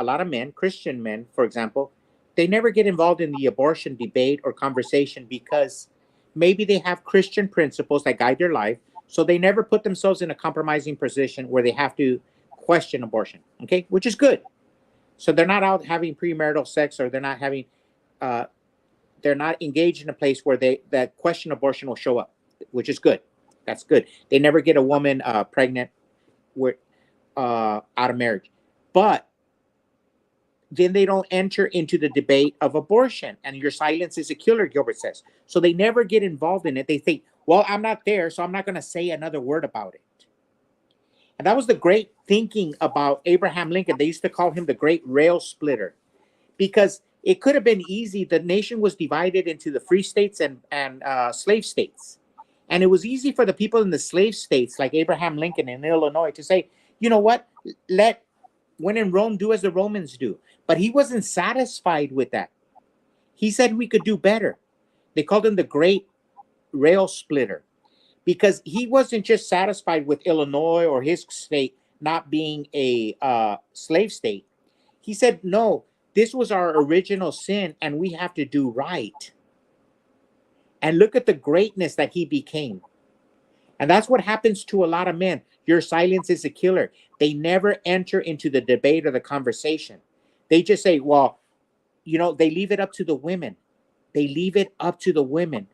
Christian men, for example, they never get involved in the abortion debate or conversation because maybe they have Christian principles that guide their life. So they never put themselves in a compromising position where they have to question abortion. Okay, which is good. So they're not out having premarital sex, or they're not having, uh, they're not engaged in a place where that question abortion will show up, which is good. That's good. They never get a woman pregnant with out of marriage, but then they don't enter into the debate of abortion. And your silence is a killer, Gilbert says. So they never get involved in it. They think, well, I'm not there, so I'm not going to say another word about it. And that was the great thinking about Abraham Lincoln. They used to call him the great rail splitter because it could have been easy. The nation was divided into the free states and slave states. And it was easy for the people in the slave states, like Abraham Lincoln in Illinois, to say, you know what, when in Rome, do as the Romans do. But he wasn't satisfied with that. He said we could do better. They called him the great rail splitter because he wasn't just satisfied with Illinois or his state not being a slave state. He said, no, this was our original sin and we have to do right. And look at the greatness that he became. And that's what happens to a lot of men. Your silence is a killer. They never enter into the debate or the conversation. They just say, well, they leave it up to the women. They leave it up to the women.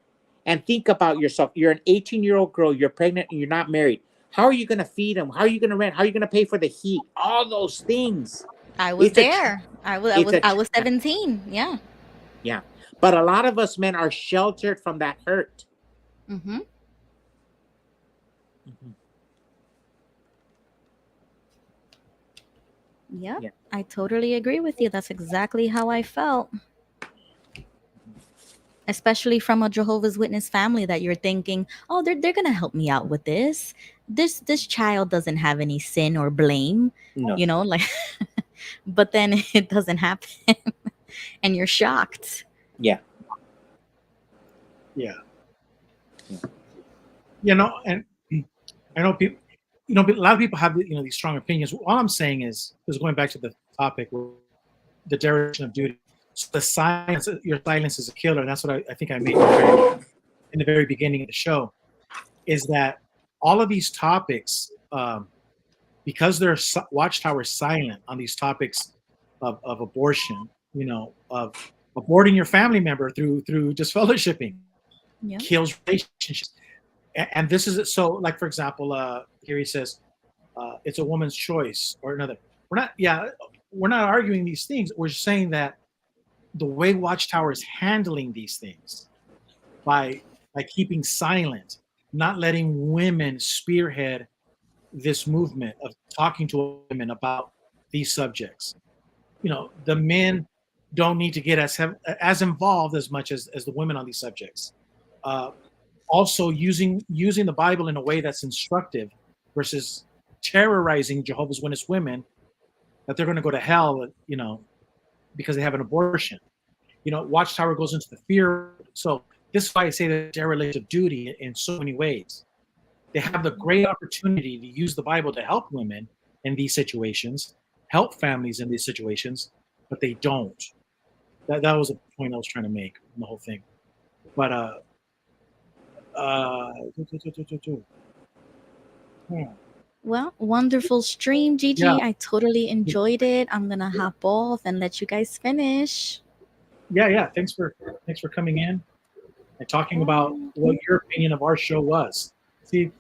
And think about yourself. You're an 18-year-old girl. You're pregnant and you're not married. How are you going to feed them? How are you going to rent? How are you going to pay for the heat? All those things. I was It's a there. I was I it's was a I was 17. Yeah. yeah. But a lot of us men are sheltered from that hurt. Mm-hmm. Mhm. Yep. Yeah. I totally agree with you. That's exactly how I felt. Especially from a Jehovah's Witness family that you're thinking, oh, they're gonna help me out with this. This child doesn't have any sin or blame, No. like but then it doesn't happen and you're shocked. Yeah. yeah, Yeah. and I know people, a lot of people have these strong opinions. All I'm saying is going back to the topic, the dereliction of duty. So your silence is a killer, and that's what I think I made in the very beginning of the show. Is that all of these topics, because they're Watchtower silent on these topics of abortion, of aborting your family member through disfellowshipping, Yeah. kills relationships. And this is so, like, for example, here he says, it's a woman's choice, or another. We're not arguing these things. We're saying that the way Watchtower is handling these things by keeping silent, not letting women spearhead this movement of talking to women about these subjects. The men don't need to get as involved as much as the women on these subjects. Also using the Bible in a way that's instructive versus terrorizing Jehovah's Witness women that they're going to go to hell, because they have an abortion. Watchtower goes into the fear. So this is why I say the dereliction of duty in so many ways. They have the great opportunity to use the Bible to help women in these situations, help families in these situations, but they don't. That was a point I was trying to make in the whole thing. But Well, wonderful stream, yeah, Gigi. I totally enjoyed it. I'm gonna hop off and let you guys finish. yeah. Thanks for coming in and talking about what your opinion of our show was. See,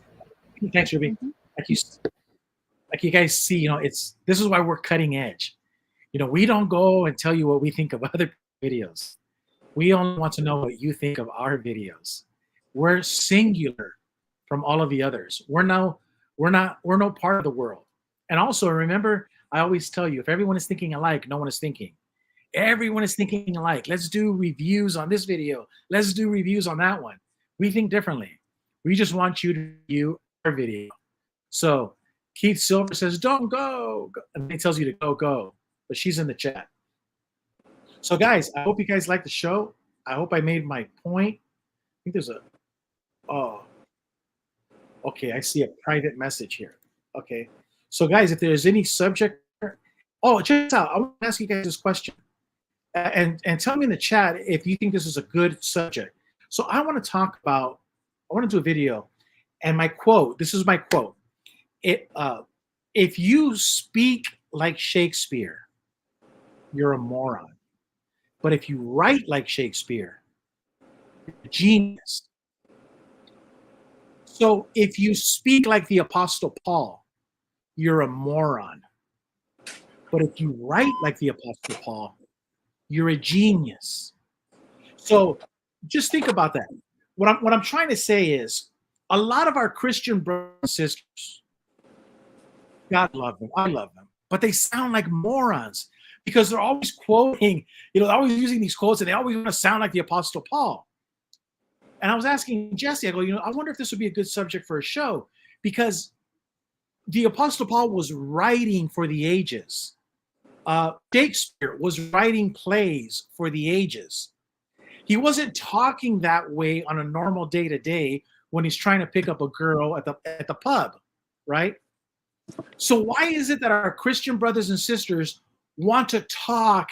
thanks, Ruby. Mhm. Like you guys see, you know, this is why we're cutting edge. You know, we don't go and tell you what we think of other videos. We only want to know what you think of our videos. We're singular from all of the others. We're no part of the world. And also remember, I always tell you, if everyone is thinking alike, no one is thinking. Everyone is thinking alike. Let's do reviews on this video. Let's do reviews on that one. We think differently. We just want you to view our video. So Keith Silver says, don't go. And he tells you to go. But she's in the chat. So guys, I hope you guys like the show. I hope I made my point. I think there's okay, I see a private message here. Okay. So guys, if there's any subject, check this out. I want to ask you guys this question. And tell me in the chat if you think this is a good subject. So I want to do a video, and my quote, this is my quote. If you speak like Shakespeare, you're a moron. But if you write like Shakespeare, you're a genius. So if you speak like the Apostle Paul, you're a moron. But if you write like the Apostle Paul, you're a genius. So just think about that. What I'm trying to say is, a lot of our Christian brothers and sisters, God love them, I love them, but they sound like morons because they're always quoting, they're always using these quotes, and they always want to sound like the Apostle Paul. And I was asking Jesse, I go, I wonder if this would be a good subject for a show, because the Apostle Paul was writing for the ages. Shakespeare was writing plays for the ages. He wasn't talking that way on a normal day-to-day when he's trying to pick up a girl at the pub, right? So why is it that our Christian brothers and sisters want to talk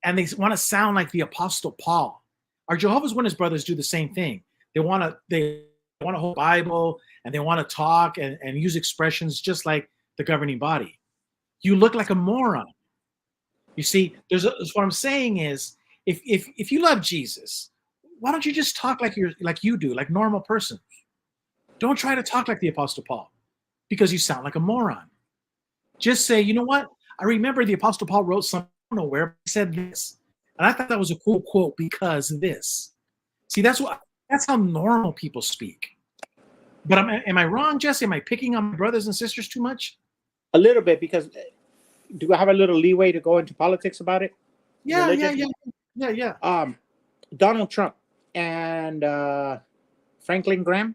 and they want to sound like the Apostle Paul? Our Jehovah's Witness brothers do the same thing. They want to hold Bible, and they want to talk and use expressions just like the governing body. You look like a moron. You see, what I'm saying is, if you love Jesus, why don't you just talk like you do, like normal person? Don't try to talk like the Apostle Paul, because you sound like a moron. Just say, you know what? I remember the Apostle Paul wrote something, I don't know where, he said this. And I thought that was a cool quote because of this. See, that's how normal people speak. But am I wrong, Jesse? Am I picking on my brothers and sisters too much? A little bit, because do I have a little leeway to go into politics about it? Yeah. Donald Trump and Franklin Graham.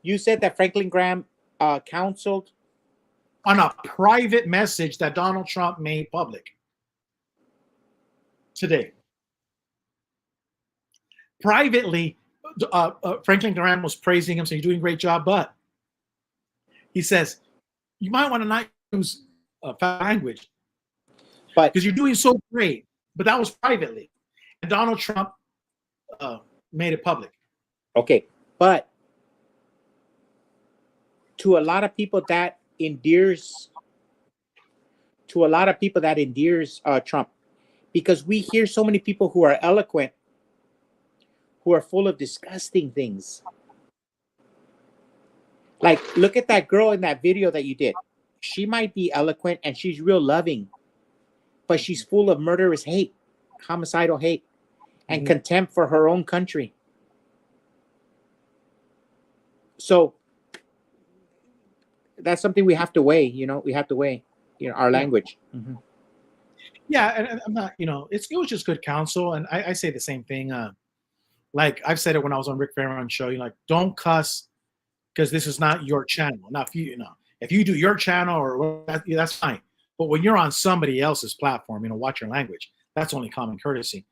You said that Franklin Graham counseled on a private message that Donald Trump made public today. Privately, Franklin Graham was praising him, saying, "You're doing a great job," but he says, "You might want to not use foul language, because you're doing so great." But that was privately, and Donald Trump made it public. Okay, but to a lot of people that endears Trump, because we hear so many people who are eloquent, who are full of disgusting things. Like, look at that girl in that video that you did. She might be eloquent and she's real loving, but she's full of murderous hate, homicidal hate, and contempt for her own country. So that's something we have to weigh, we have to weigh, our language. Mm-hmm. Yeah, and I'm not, it was just good counsel. And I say the same thing. Like I've said it when I was on Rick Farron's show, don't cuss, because this is not your channel. Now, if you do your channel or that's fine. But when you're on somebody else's platform, watch your language. That's only common courtesy.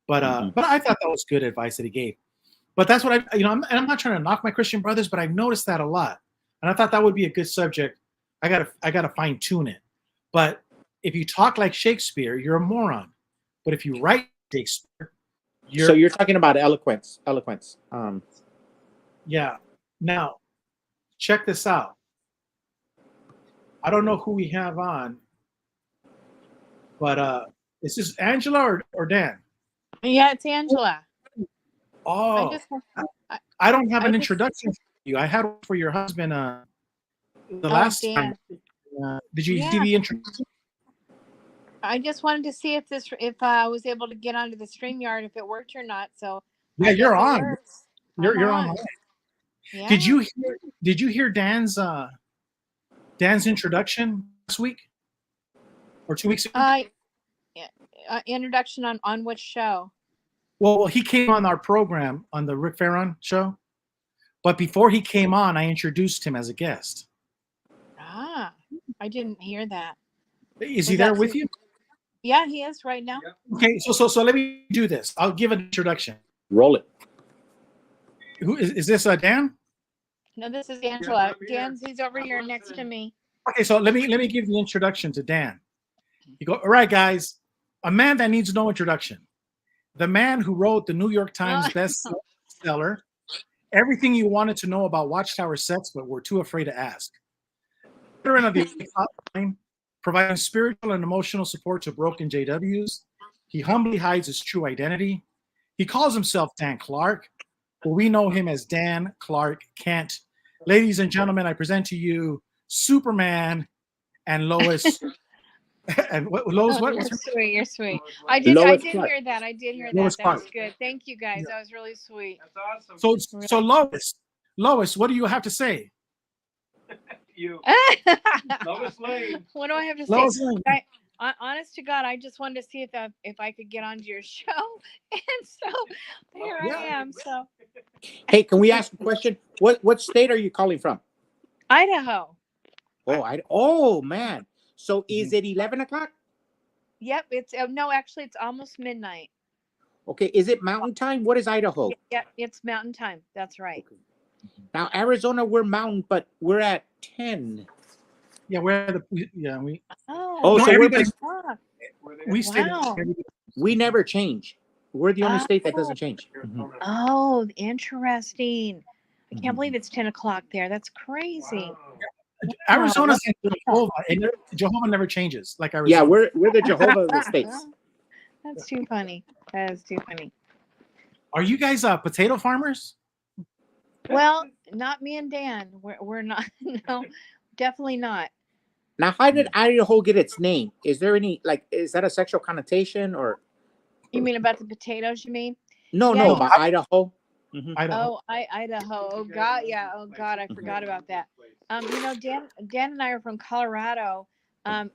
But but I thought that was good advice that he gave. But that's what I'm not trying to knock my Christian brothers, but I've noticed that a lot. And I thought that would be a good subject. I gotta fine tune it. But if you talk like Shakespeare, you're a moron. But if you write Shakespeare, So you're talking about eloquence. Yeah. Now, check this out. I don't know who we have on, but is this Angela or Dan? Yeah, it's Angela. Oh, I I don't have I an just- introduction for you. I had one for your husband the Oh, last Dan. time. Did you Yeah. see the introduction? I just wanted to see if I was able to get onto the StreamYard, if it worked or not. So Yeah, I you're guess it on. works. You're I'm on. Yeah. Did you hear Dan's introduction last week or 2 weeks ago? Introduction on which show? Well, he came on our program on the Rick Farron show, but before he came on, I introduced him as a guest. Ah, I didn't hear that. Is he Was there that with too- you? Yeah, he is right now. Okay, so let me do this. I'll give an introduction. Roll it. Who is this? Dan? No, this is Angela. He's over here next to me. Okay, so let me give the introduction to Dan. You go, all right, guys. A man that needs no introduction. The man who wrote the New York Times bestseller, Everything You Wanted to Know About Watchtower Sex But Were Too Afraid to Ask. Veteran of the hotline, providing spiritual and emotional support to broken JWs. He humbly hides his true identity. He calls himself Dan Clark, but we know him as Dan Clark Kent. Ladies and gentlemen, I present to you Superman and Lois. And Lois, what? You're sweet. You're sweet. I did Lois hear Clark. that. I did hear Lois that. That was Clark. good. Thank you, guys. That was really sweet. That's awesome. So Lois, what do you have to say? You, Lois Lane. What do I have to say? Lois Lane. Honest to God, I just wanted to see if I could get onto your show, and so here I am. So Hey, can we ask a question? What state are you calling from? Idaho. Oh man. So is it 11 o'clock? Yep. It's no, actually, it's almost midnight. Okay. Is it mountain time? What is Idaho? Yeah, it's mountain time. That's right. Now Arizona, we're mountain, but we're at 10. Yeah, we Oh, No, so everybody- we stay. Wow. we never change. We're the only state that doesn't change. Oh, interesting. I can't believe it's 10 o'clock there. That's crazy. Arizona's in Jehovah, and Jehovah never changes. Like Arizona. Yeah, we're the Jehovah of the states. That's too funny. That is too funny. Are you guys potato farmers? Well, not me and Dan. We're not. No, definitely not. Now, how did Idaho get its name? Is there any is that a sexual connotation or? You mean about the potatoes? You mean? No, Yeah, no, you- about Idaho. Idaho. Idaho. Oh God, yeah. Oh God, I forgot about that. Dan and I are from Colorado.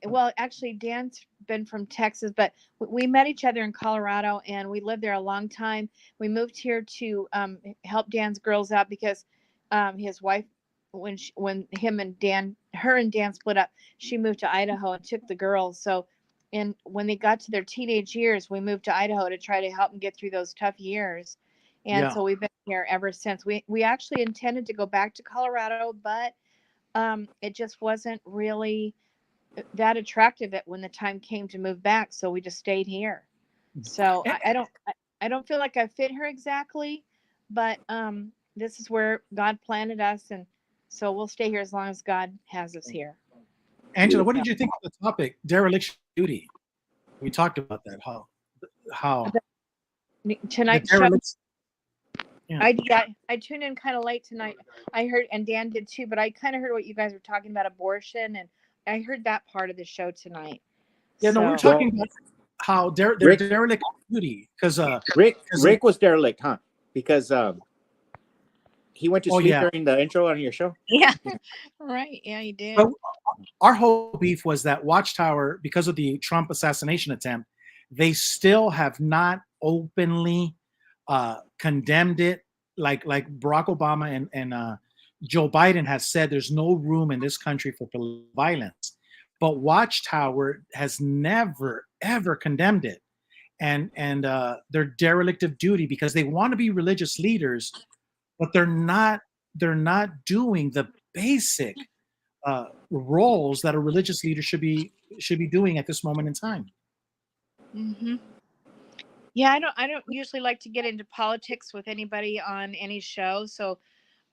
Well, actually, Dan's been from Texas, but we met each other in Colorado, and we lived there a long time. We moved here to help Dan's girls out because his wife, when her and Dan split up, she moved to Idaho and took the girls. So, and when they got to their teenage years, we moved to Idaho to try to help them get through those tough years. And so we've been here ever since. We actually intended to go back to Colorado, but it just wasn't really that attractive when the time came to move back. So we just stayed here. So I don't feel like I fit here exactly, but this is where God planted us, and so we'll stay here as long as God has us here. Angela, what did you think of the topic, dereliction duty? We talked about that. How Tonight, yeah. I tuned in kind of late tonight. I heard, and Dan did too, but I kind of heard what you guys were talking about abortion, and I heard that part of the show tonight. Yeah, no, we're talking about how they're derelict duty because Rick was derelict, huh? Because he went to sleep during the intro on your show. Yeah, right. Yeah, he did. But our whole beef was that Watchtower, because of the Trump assassination attempt, they still have not openly condemned it, like Barack Obama and Joe Biden has said. There's no room in this country for violence, but Watchtower has never ever condemned it, and they're derelict of duty because they want to be religious leaders, but they're not doing the basic roles that a religious leader should be should be doing at this moment in time. Hmm. Yeah, I don't usually like to get into politics with anybody on any show. So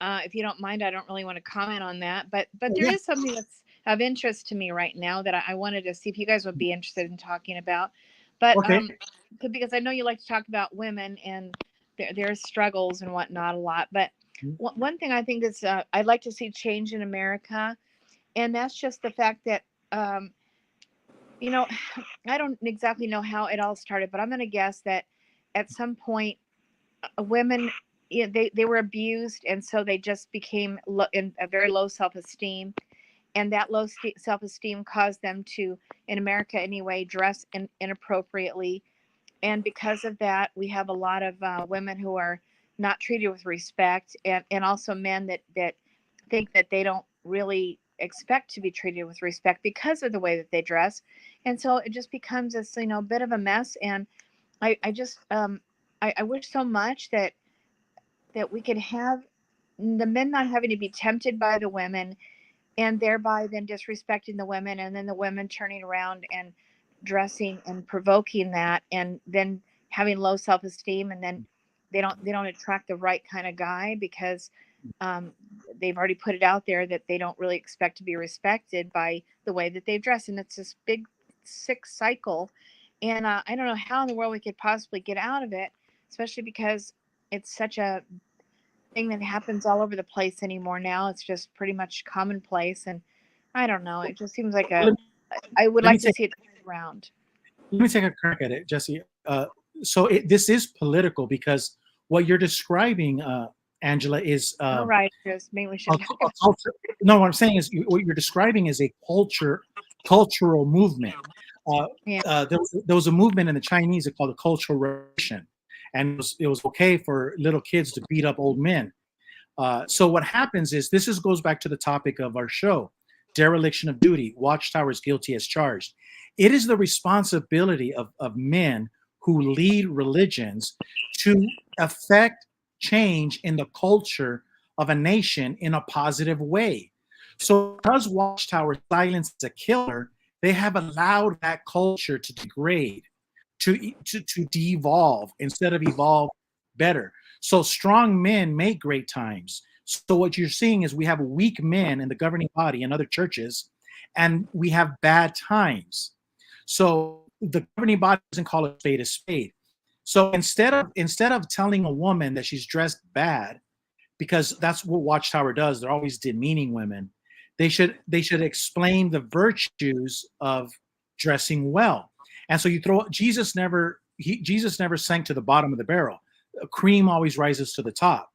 if you don't mind, I don't really want to comment on that. But there Yeah. is something that's of interest to me right now that I wanted to see if you guys would be interested in talking about. But Okay. because I know you like to talk about women and their struggles and whatnot a lot. But one thing I think is I'd like to see change in America, and that's just the fact that you know, I don't exactly know how it all started, but I'm going to guess that at some point women, you know, they were abused, and so they just became in a very low self-esteem, and that low self-esteem caused them to, in America anyway, dress inappropriately. And because of that, we have a lot of women who are not treated with respect, and also men that think that they don't really expect to be treated with respect because of the way that they dress. And so it just becomes this, you know, bit of a mess. And I just I wish so much that we could have the men not having to be tempted by the women, and thereby then disrespecting the women, and then the women turning around and dressing and provoking that, and then having low self-esteem, and then they don't attract the right kind of guy because they've already put it out there that they don't really expect to be respected by the way that they dress, and it's this big sick cycle. And I don't know how in the world we could possibly get out of it, especially because it's such a thing that happens all over the place anymore now. It's just pretty much commonplace, and I don't know. It just seems like I would Let me like to take see it turn around. let me take a crack at it, Jesse. So this is political because what you're describing, Angela, is All right, Chris, maybe we should. a culture. No, what I'm saying is what you're describing is a cultural movement. Yeah. There was a movement in the Chinese called the Cultural Revolution, and it was okay for little kids to beat up old men. So what happens is goes back to the topic of our show, dereliction of duty. Watchtower is guilty as charged. It is the responsibility of men who lead religions to affect change in the culture of a nation in a positive way. So because Watchtower silences a killer, they have allowed that culture to degrade, to devolve instead of evolve better. So strong men make great times. So what you're seeing is we have weak men in the governing body and other churches, and we have bad times. So the governing body doesn't call a spade a spade. So instead of telling a woman that she's dressed bad, because that's what Watchtower does, they're always demeaning women. They should explain the virtues of dressing well. And so you throw Jesus never sank to the bottom of the barrel. Cream always rises to the top.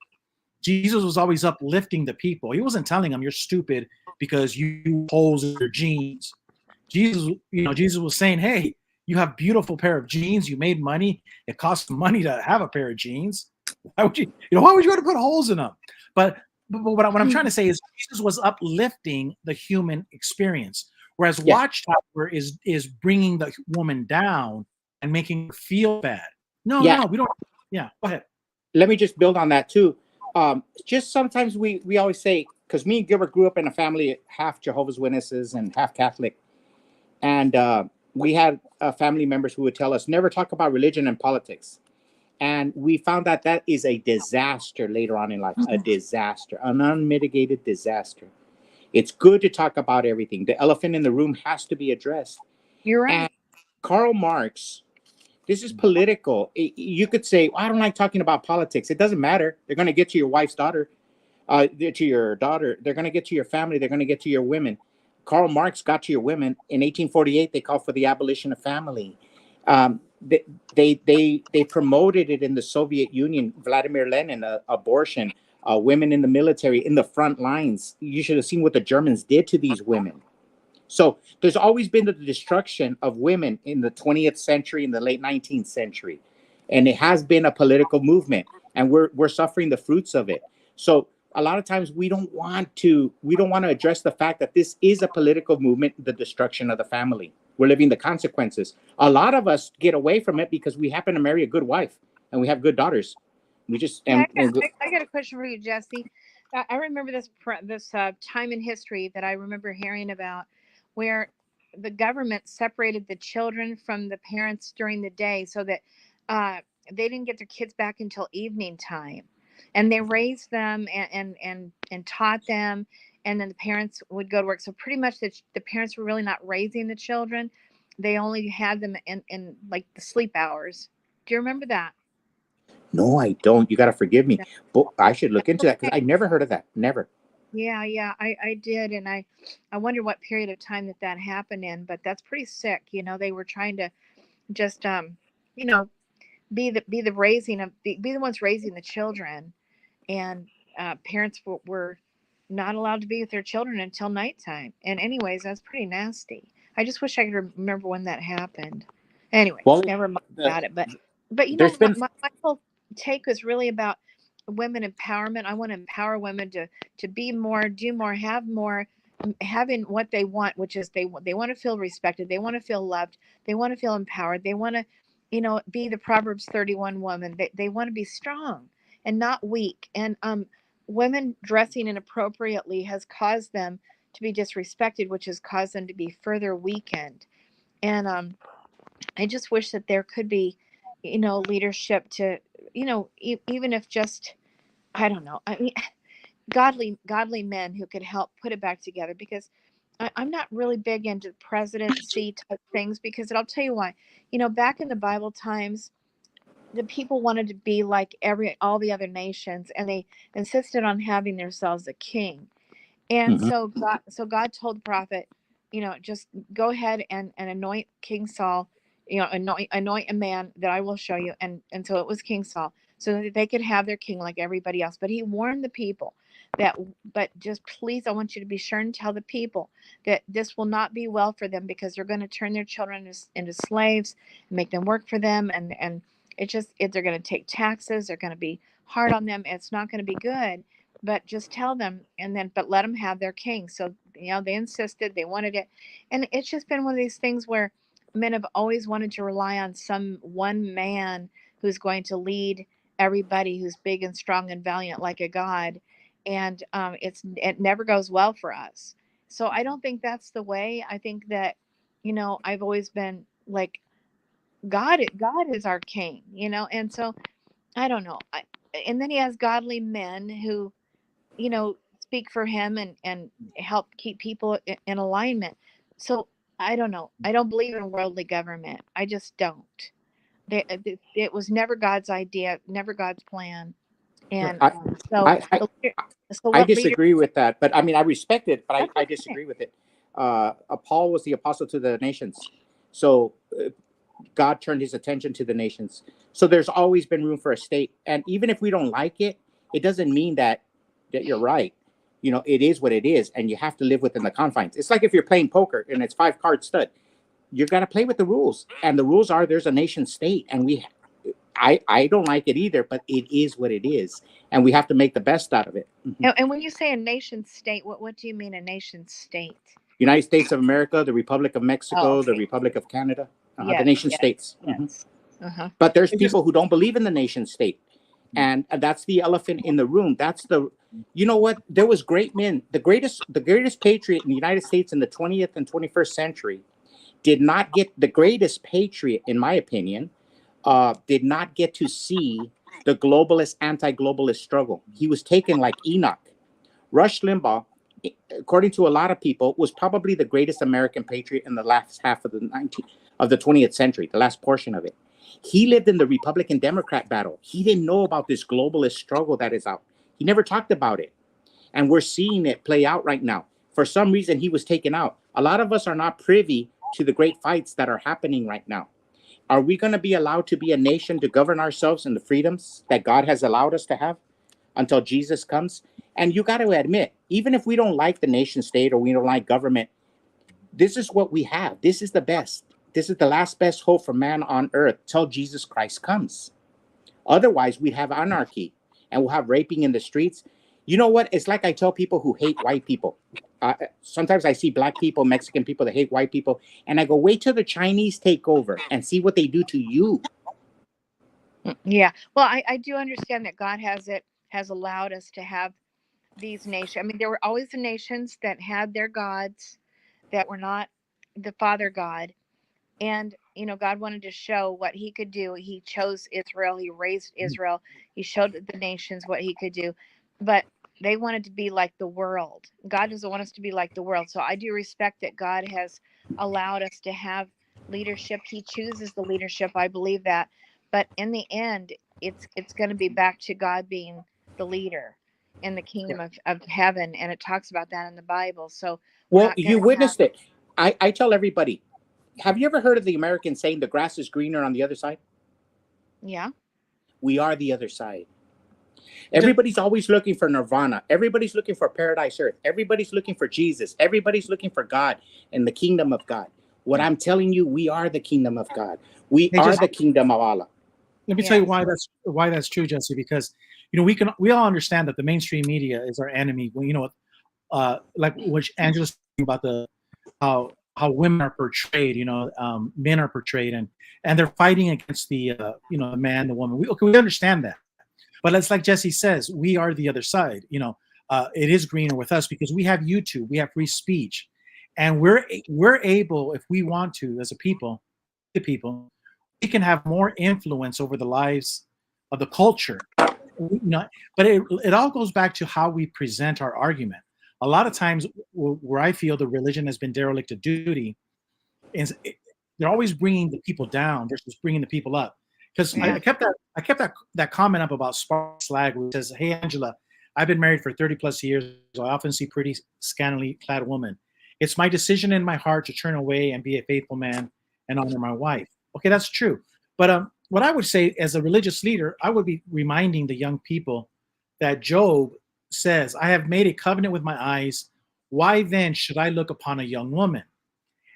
Jesus was always uplifting the people. He wasn't telling them you're stupid because you holes in your jeans. Jesus was saying, hey, you have beautiful pair of jeans. You made money. It costs money to have a pair of jeans. Why would you want to put holes in them? But what I'm trying to say is Jesus was uplifting the human experience, whereas Watchtower is bringing the woman down and making her feel bad. No, we don't. Yeah, go ahead. Let me just build on that too. Just sometimes we always say, because me and Gilbert grew up in a family half Jehovah's Witnesses and half Catholic, and we had family members who would tell us never talk about religion and politics, and we found that is a disaster later on in life, a disaster, an unmitigated disaster. It's good to talk about everything. The elephant in the room has to be addressed. You're right. And Karl Marx, this is political. You could say, I don't like talking about politics. It doesn't matter. They're going to get to your wife's daughter, to your daughter. They're going to get to your family. They're going to get to your women. Karl Marx got to your women. In 1848, they called for the abolition of family. They promoted it in the Soviet Union. Vladimir Lenin, abortion, women in the military, in the front lines. You should have seen what the Germans did to these women. So there's always been the destruction of women in the 20th century, in the late 19th century. And it has been a political movement, and we're suffering the fruits of it. So a lot of times we don't want to address the fact that this is a political movement, the destruction of the family. We're living the consequences. A lot of us get away from it because we happen to marry a good wife and we have good daughters. We just I got a question for you, Jesse. I remember this time in history that I remember hearing about, where the government separated the children from the parents during the day so that they didn't get their kids back until evening time, and they raised them and taught them, and then the parents would go to work. So pretty much the parents were really not raising the children. They only had them in like the sleep hours. Do you remember that? No, I don't. You got to forgive me. But I should look into that because I Okay. never heard of that. Never. Yeah, I did, and I wonder what period of time that happened in, but that's pretty sick. They were trying to just you know, be the raising of be the ones raising the children, and parents were not allowed to be with their children until nighttime. And anyways, that's pretty nasty. I just wish I could remember when that happened. Anyway, Well, never mind the, about it. But there's been. my whole take was really about women empowerment. I want to empower women to be more, do more, have more, having what they want, which is they want to feel respected, they want to feel loved, they want to feel empowered, they want to, be the Proverbs 31 woman. They want to be strong and not weak. And women dressing inappropriately has caused them to be disrespected, which has caused them to be further weakened. And I just wish that there could be, leadership to, even if just, I don't know. I mean, godly men who could help put it back together, because I'm not really big into presidency type things, because I'll tell you why. Back in the Bible times, the people wanted to be like all the other nations, and they insisted on having themselves a king. And Mhm. so God told the prophet, just go ahead and anoint King Saul, anoint a man that I will show you. And so it was King Saul, so that they could have their king like everybody else. But he warned the people but just please, I want you to be sure and tell the people that this will not be well for them, because they're going to turn their children into slaves and make them work for them. And they're going to take taxes. They're going to be hard on them. It's not going to be good. But just tell them, but let them have their king. So they insisted, they wanted it. And it's just been one of these things where men have always wanted to rely on some one man who's going to lead everybody, who's big and strong and valiant like a god. And it never goes well for us. So I don't think that's the way. I think that, I've always been like, God is our king, and so I don't know. And then he has godly men who, speak for him and help keep people in alignment. So I don't know. I don't believe in worldly government. I just don't. It was never God's idea, never God's plan. And I, so I, I, so I what leader? disagree with that, but I mean, I respect it, but That's I okay. disagree with it. Paul was the apostle to the nations. So God turned his attention to the nations. So there's always been room for a state. And even if we don't like it, it doesn't mean that you're right. It is what it is, and you have to live within the confines. It's like if you're playing poker and it's 5 card stud, you've got to play with the rules. And the rules are there's a nation state, and I don't like it either, but it is what it is, and we have to make the best out of it. Mhm. And when you say a nation state, what do you mean, a nation state? United States of America, the Republic of Oh, Mexico, the okay. Republic of Canada, the Yes, nation yes, states. Mhm. yes. Uh-huh. But there's It just people who don't believe in the nation state, and that's the elephant in the room. That's the, what? There was great men. The greatest patriot in the United States in the 20th and 21st century did not get the greatest patriot, in my opinion, did not get to see the globalist, anti-globalist struggle. He was taken like Enoch. Rush Limbaugh, according to a lot of people, was probably the greatest American patriot in the last half of the 20th century, the last portion of it. He lived in the Republican Democrat battle. He didn't know about this globalist struggle that is out. He never talked about it. And we're seeing it play out right now. For some reason, he was taken out. A lot of us are not privy to the great fights that are happening right now. Are we going to be allowed to be a nation to govern ourselves in the freedoms that God has allowed us to have until Jesus comes? And you got to admit, even if we don't like the nation state or we don't like government, this is what we have. This is the best. This is the last best hope for man on earth till Jesus Christ comes. Otherwise, we'd have anarchy and we'll have raping in the streets. You know what? It's like I tell people who hate white people. Sometimes I see black people, Mexican people that hate white people, and I go, wait till the Chinese take over and see what they do to you. Yeah. Well, I do understand that God has allowed us to have these nations. I mean, there were always the nations that had their gods that were not the Father God. And, God wanted to show what he could do. He chose Israel. He raised Israel. He showed the nations what he could do. But they wanted to be like the world. God doesn't want us to be like the world. So I do respect that God has allowed us to have leadership. He chooses the leadership. I believe that. But in the end, it's going to be back to God being the leader in the kingdom of heaven. And it talks about that in the Bible. So Well, you witnessed it. I tell everybody, have you ever heard of the American saying, the grass is greener on the other side? Yeah. We are the other side. Everybody's always looking for nirvana. Everybody's looking for paradise earth. Everybody's looking for Jesus. Everybody's looking for God and the kingdom of God. What I'm telling you, we are the kingdom of God. We are the kingdom of Allah. Let me tell you why that's true, Jesse. Because we all understand that the mainstream media is our enemy. Like what Angela's talking about, how women are portrayed, men are portrayed, and they're fighting against the the man, the woman. We understand that, but it's like Jesse says, we are the other side. It is greener with us because we have YouTube, we have free speech, and we're able, if we want to, as a people, we can have more influence over the lives of the culture. But it all goes back to how we present our argument. A lot of times where I feel the religion has been derelict of duty is they're always bringing the people down versus bringing the people up. Because I kept that comment up about spark slag, which says, "Hey Angela, I've been married for 30 plus years. I often see pretty scantily clad women. It's my decision in my heart to turn away and be a faithful man and honor my wife." Okay, that's true. But what I would say as a religious leader, I would be reminding the young people that Job says, "I have made a covenant with my eyes. Why then should I look upon a young woman?"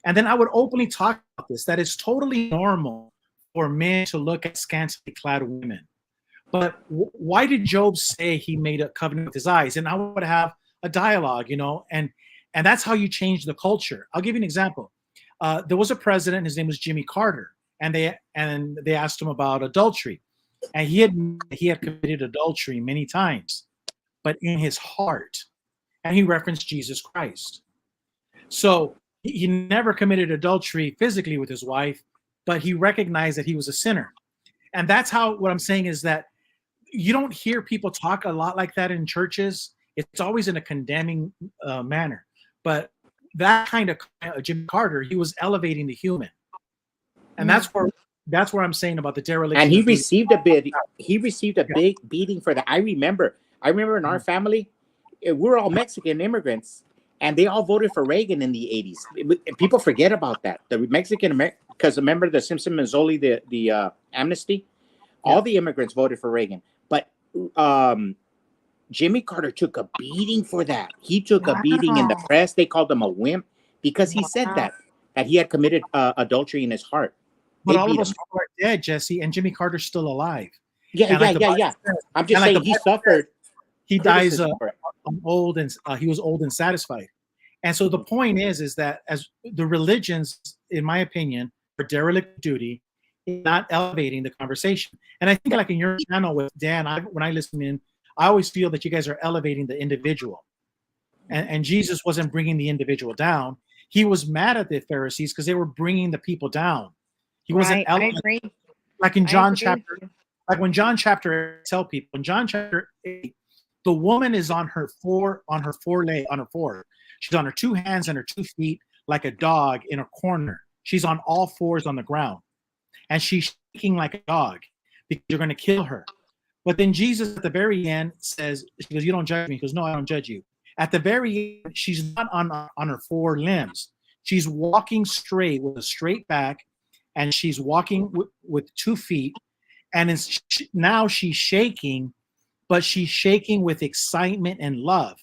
And then I would openly talk about this, that it's totally normal for men to look at scantily clad women. But why did Job say he made a covenant with his eyes? And I would have a dialogue, and that's how you change the culture. I'll give you an example. There was a president, his name was Jimmy Carter, and they asked him about adultery. And he had committed adultery many times, but in his heart, and he referenced Jesus Christ. So he never committed adultery physically with his wife, but he recognized that he was a sinner. And that's how, what I'm saying is that you don't hear people talk a lot like that in churches. It's always in a condemning manner. But that kind of Jimmy Carter, he was elevating the human. And that's where I'm saying about the dereliction. And he received a big beating for that. I remember in our family, we're all Mexican immigrants, and they all voted for Reagan in the 80s. People forget about that. The Mexican, because remember the Simpson-Mazzoli, the amnesty? All the immigrants voted for Reagan. But Jimmy Carter took a beating for that. He took a beating in the press. They called him a wimp because he said that he had committed adultery in his heart. But all of those people are dead, Jesse, and Jimmy Carter's still alive. Yeah. I'm just saying he suffered. He dies old, and he was old and satisfied. And so the point is that as the religions, in my opinion, are derelict of duty, not elevating the conversation. And I think like in your channel with Dan, when I listen in, I always feel that you guys are elevating the individual. And Jesus wasn't bringing the individual down. He was mad at the Pharisees because they were bringing the people down. He wasn't I agree. Like in John chapter, like when John chapter 8 tell people, in John chapter 8, the woman is on her four. She's on her two hands and her 2 feet like a dog in a corner. She's on all fours on the ground. And she's shaking like a dog because you're going to kill her. But then Jesus at the very end says, she goes, "You don't judge me." He goes, "No, I don't judge you." At the very end, she's not on her 4 limbs. She's walking straight with a straight back, and she's walking with 2 feet. And now she's shaking, but she's shaking with excitement and love.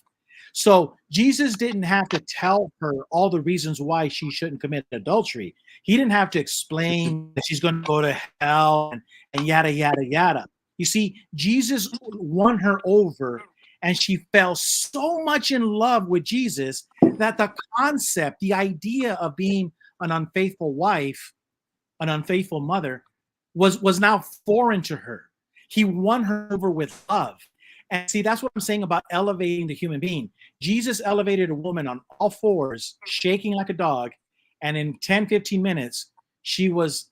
So Jesus didn't have to tell her all the reasons why she shouldn't commit adultery. He didn't have to explain that she's going to go to hell and yada, yada, yada. You see, Jesus won her over, and she fell so much in love with Jesus that the concept, the idea of being an unfaithful wife, an unfaithful mother, was now foreign to her. He won her over with love. And see, that's what I'm saying about elevating the human being. Jesus elevated a woman on all fours, shaking like a dog, And in 10, 15 minutes, she was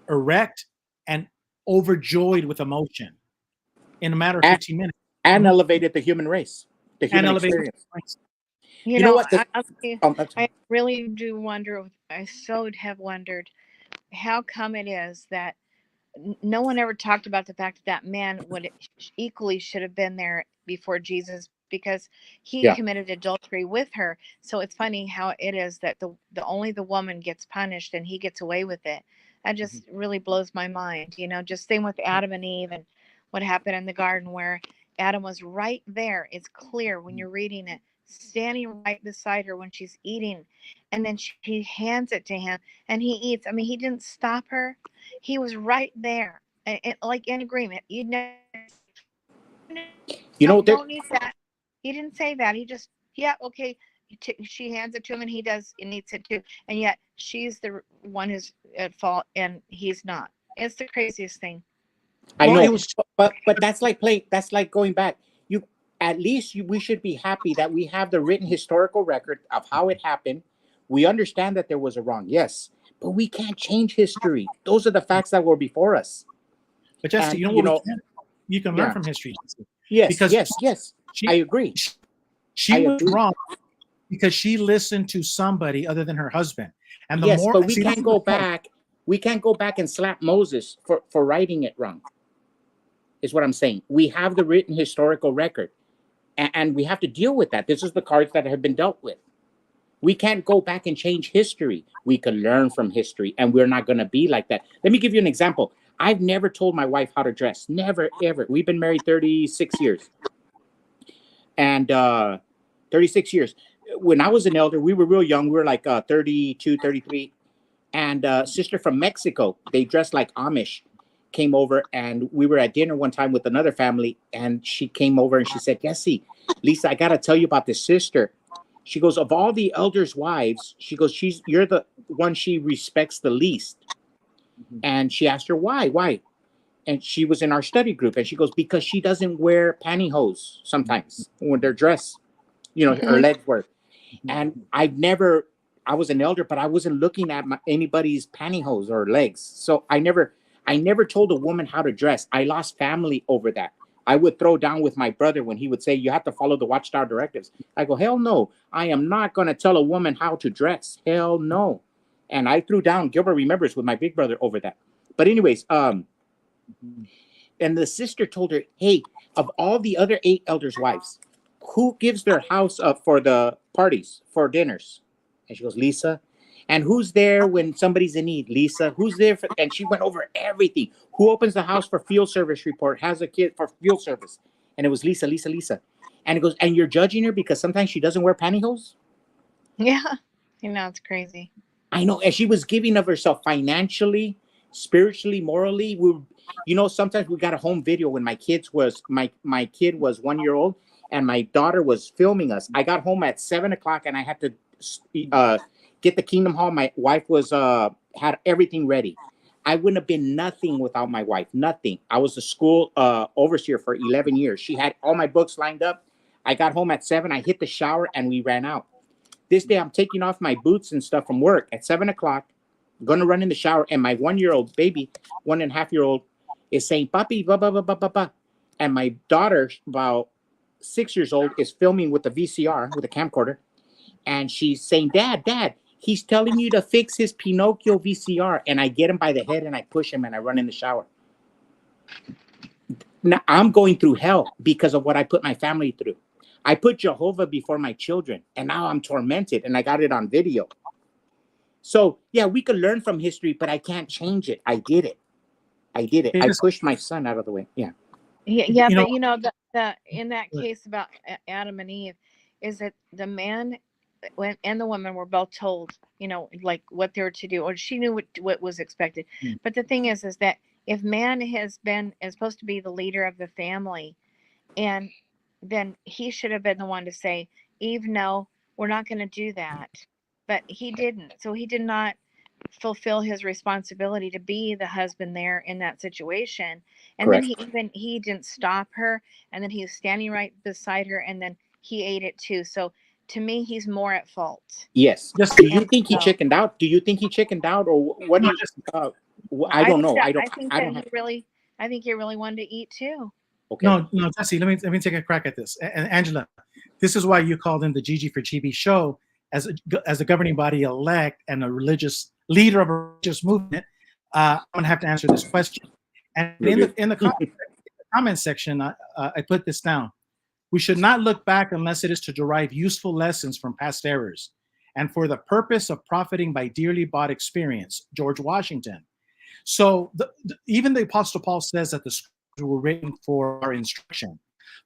erect and overjoyed with emotion in a matter of and, 15 minutes. and Mhm. elevated the human race, the And human elevated. experience. You You know know, what? I really do wonder. I so have wondered how come it is that no one ever talked about the fact that that man would equally should have been there before Jesus because he Yeah. committed adultery with her. So it's funny how it is that the only the woman gets punished and he gets away with it. That just really blows my mind. You know, just same with Adam and Eve and what happened in the garden where Adam was right there. It's clear when you're reading it, standing right beside her when she's eating, and then he hands it to him and he eats. I mean, he didn't stop her. He was right there, like in agreement. You know, You know, don't need that. He didn't say that. He just, yeah, okay. She hands it to him, and he does. And eats it too. And yet, she's the one who's at fault, and he's not. It's the craziest thing. I Well, know, it was but that's like playing. That's like going back. You at least we should be happy that we have the written historical record of how it happened. We understand that there was a wrong, yes, but we can't change history. Those are the facts that were before us. But Jesse, And you know what you can learn yeah, from history. yes, Because yes. she I agree. she I was agree. wrong because she listened to somebody other than her husband. And the Yes, more but we see, this can't is go the point. back. We can't go back and slap Moses for writing it wrong. Is what I'm saying. We have the written historical record, and we have to deal with that. This is the cards that have been dealt with. We can't go back and change history. We can learn from history, and we're not going to be like that. Let me give you an example. I've never told my wife how to dress. Never, ever. We've been married 36 years. And 36 years. When I was an elder, we were real young. We were like 32, 33. And sister from Mexico, they dressed like Amish, came over, and we were at dinner one time with another family, and she came over and she said, Jesse, Lisa, I got to tell you about this sister. She goes, of all the elders' wives, she goes, you're the one she respects the least. And she asked her, why? And she was in our study group, and she goes, because she doesn't wear pantyhose sometimes when they're dressed, her legs were. And I was an elder, but I wasn't looking at anybody's pantyhose or legs. So I never told a woman how to dress. I lost family over that. I would throw down with my brother when he would say, you have to follow the Watchtower directives. I go, hell no. I am not going to tell a woman how to dress. Hell no. And I threw down, Gilbert remembers, with my big brother over that. But anyways, and the sister told her, hey, of all the other 8 elders' wives, who gives their house up for the parties, for dinners? And she goes, Lisa. And who's there when somebody's in need? Lisa. Who's there? And she went over everything. Who opens the house for field service report, has a kid for field service? And it was Lisa. And it goes, and you're judging her because sometimes she doesn't wear pantyhose? Yeah. It's crazy. I know. And she was giving of herself financially, spiritually, morally. Sometimes we got a home video when my kid was 1 year old and my daughter was filming us. I got home at 7:00 and I had to get the Kingdom Hall. My wife had everything ready. I wouldn't have been nothing without my wife. Nothing. I was a school overseer for 11 years. She had all my books lined up. I got home at 7. I hit the shower and we ran out. This day I'm taking off my boots and stuff from work at 7:00. Going to run in the shower, and my 1-year-old baby, 1.5-year-old, is saying, "Papi, ba ba ba ba ba ba," and my daughter, about 6 years old, is filming with the VCR with a camcorder, and she's saying, "Dad, he's telling you to fix his Pinocchio VCR," and I get him by the head and I push him and I run in the shower. Now I'm going through hell because of what I put my family through. I put Jehovah before my children, and now I'm tormented, and I got it on video. So, yeah, we could learn from history, but I can't change it. I did it. I pushed my son out of the way. Yeah. Yeah, but the in that case about Adam and Eve, is that the man and the woman were both told, like what they were to do, or she knew what was expected. But the thing is that if man is supposed to be the leader of the family, and then he should have been the one to say, Eve, no, we're not going to do that. But he didn't. So he did not fulfill his responsibility to be the husband there in that situation. And Correct. then he didn't stop her. And then he was standing right beside her. And then he ate it too. So to me, he's more at fault. Yes. Just Do you think he No. chickened out? Do you think he chickened out, or what do No, you? just I don't know. I I don't. think I that don't have. I think he really wanted to eat too. Okay. no, Jesse. Let me take a crack at this. And Angela, this is why you called in the Gigi for Chibi show as a governing body elect and a religious leader of a religious movement. I'm gonna have to answer this question. And in the comment section, I put this down. We should not look back unless it is to derive useful lessons from past errors, and for the purpose of profiting by dearly bought experience. George Washington. So even the Apostle Paul says that the scriptures were written for our instruction.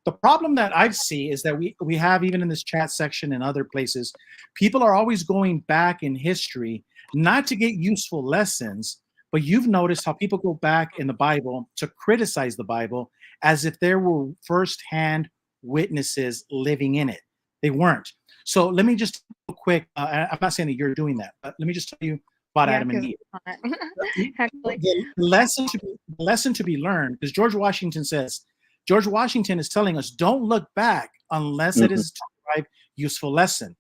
The problem that I see is that we have, even in this chat section and other places, people are always going back in history, not to get useful lessons, but you've noticed how people go back in the Bible to criticize the Bible as if there were firsthand witnesses living in it. They weren't. So let me just real quick, I'm not saying that you're doing that, but let me just tell you about Adam and Eve. Actually, The lesson to be learned, because George Washington is telling us, don't look back unless it is to derive useful lesson.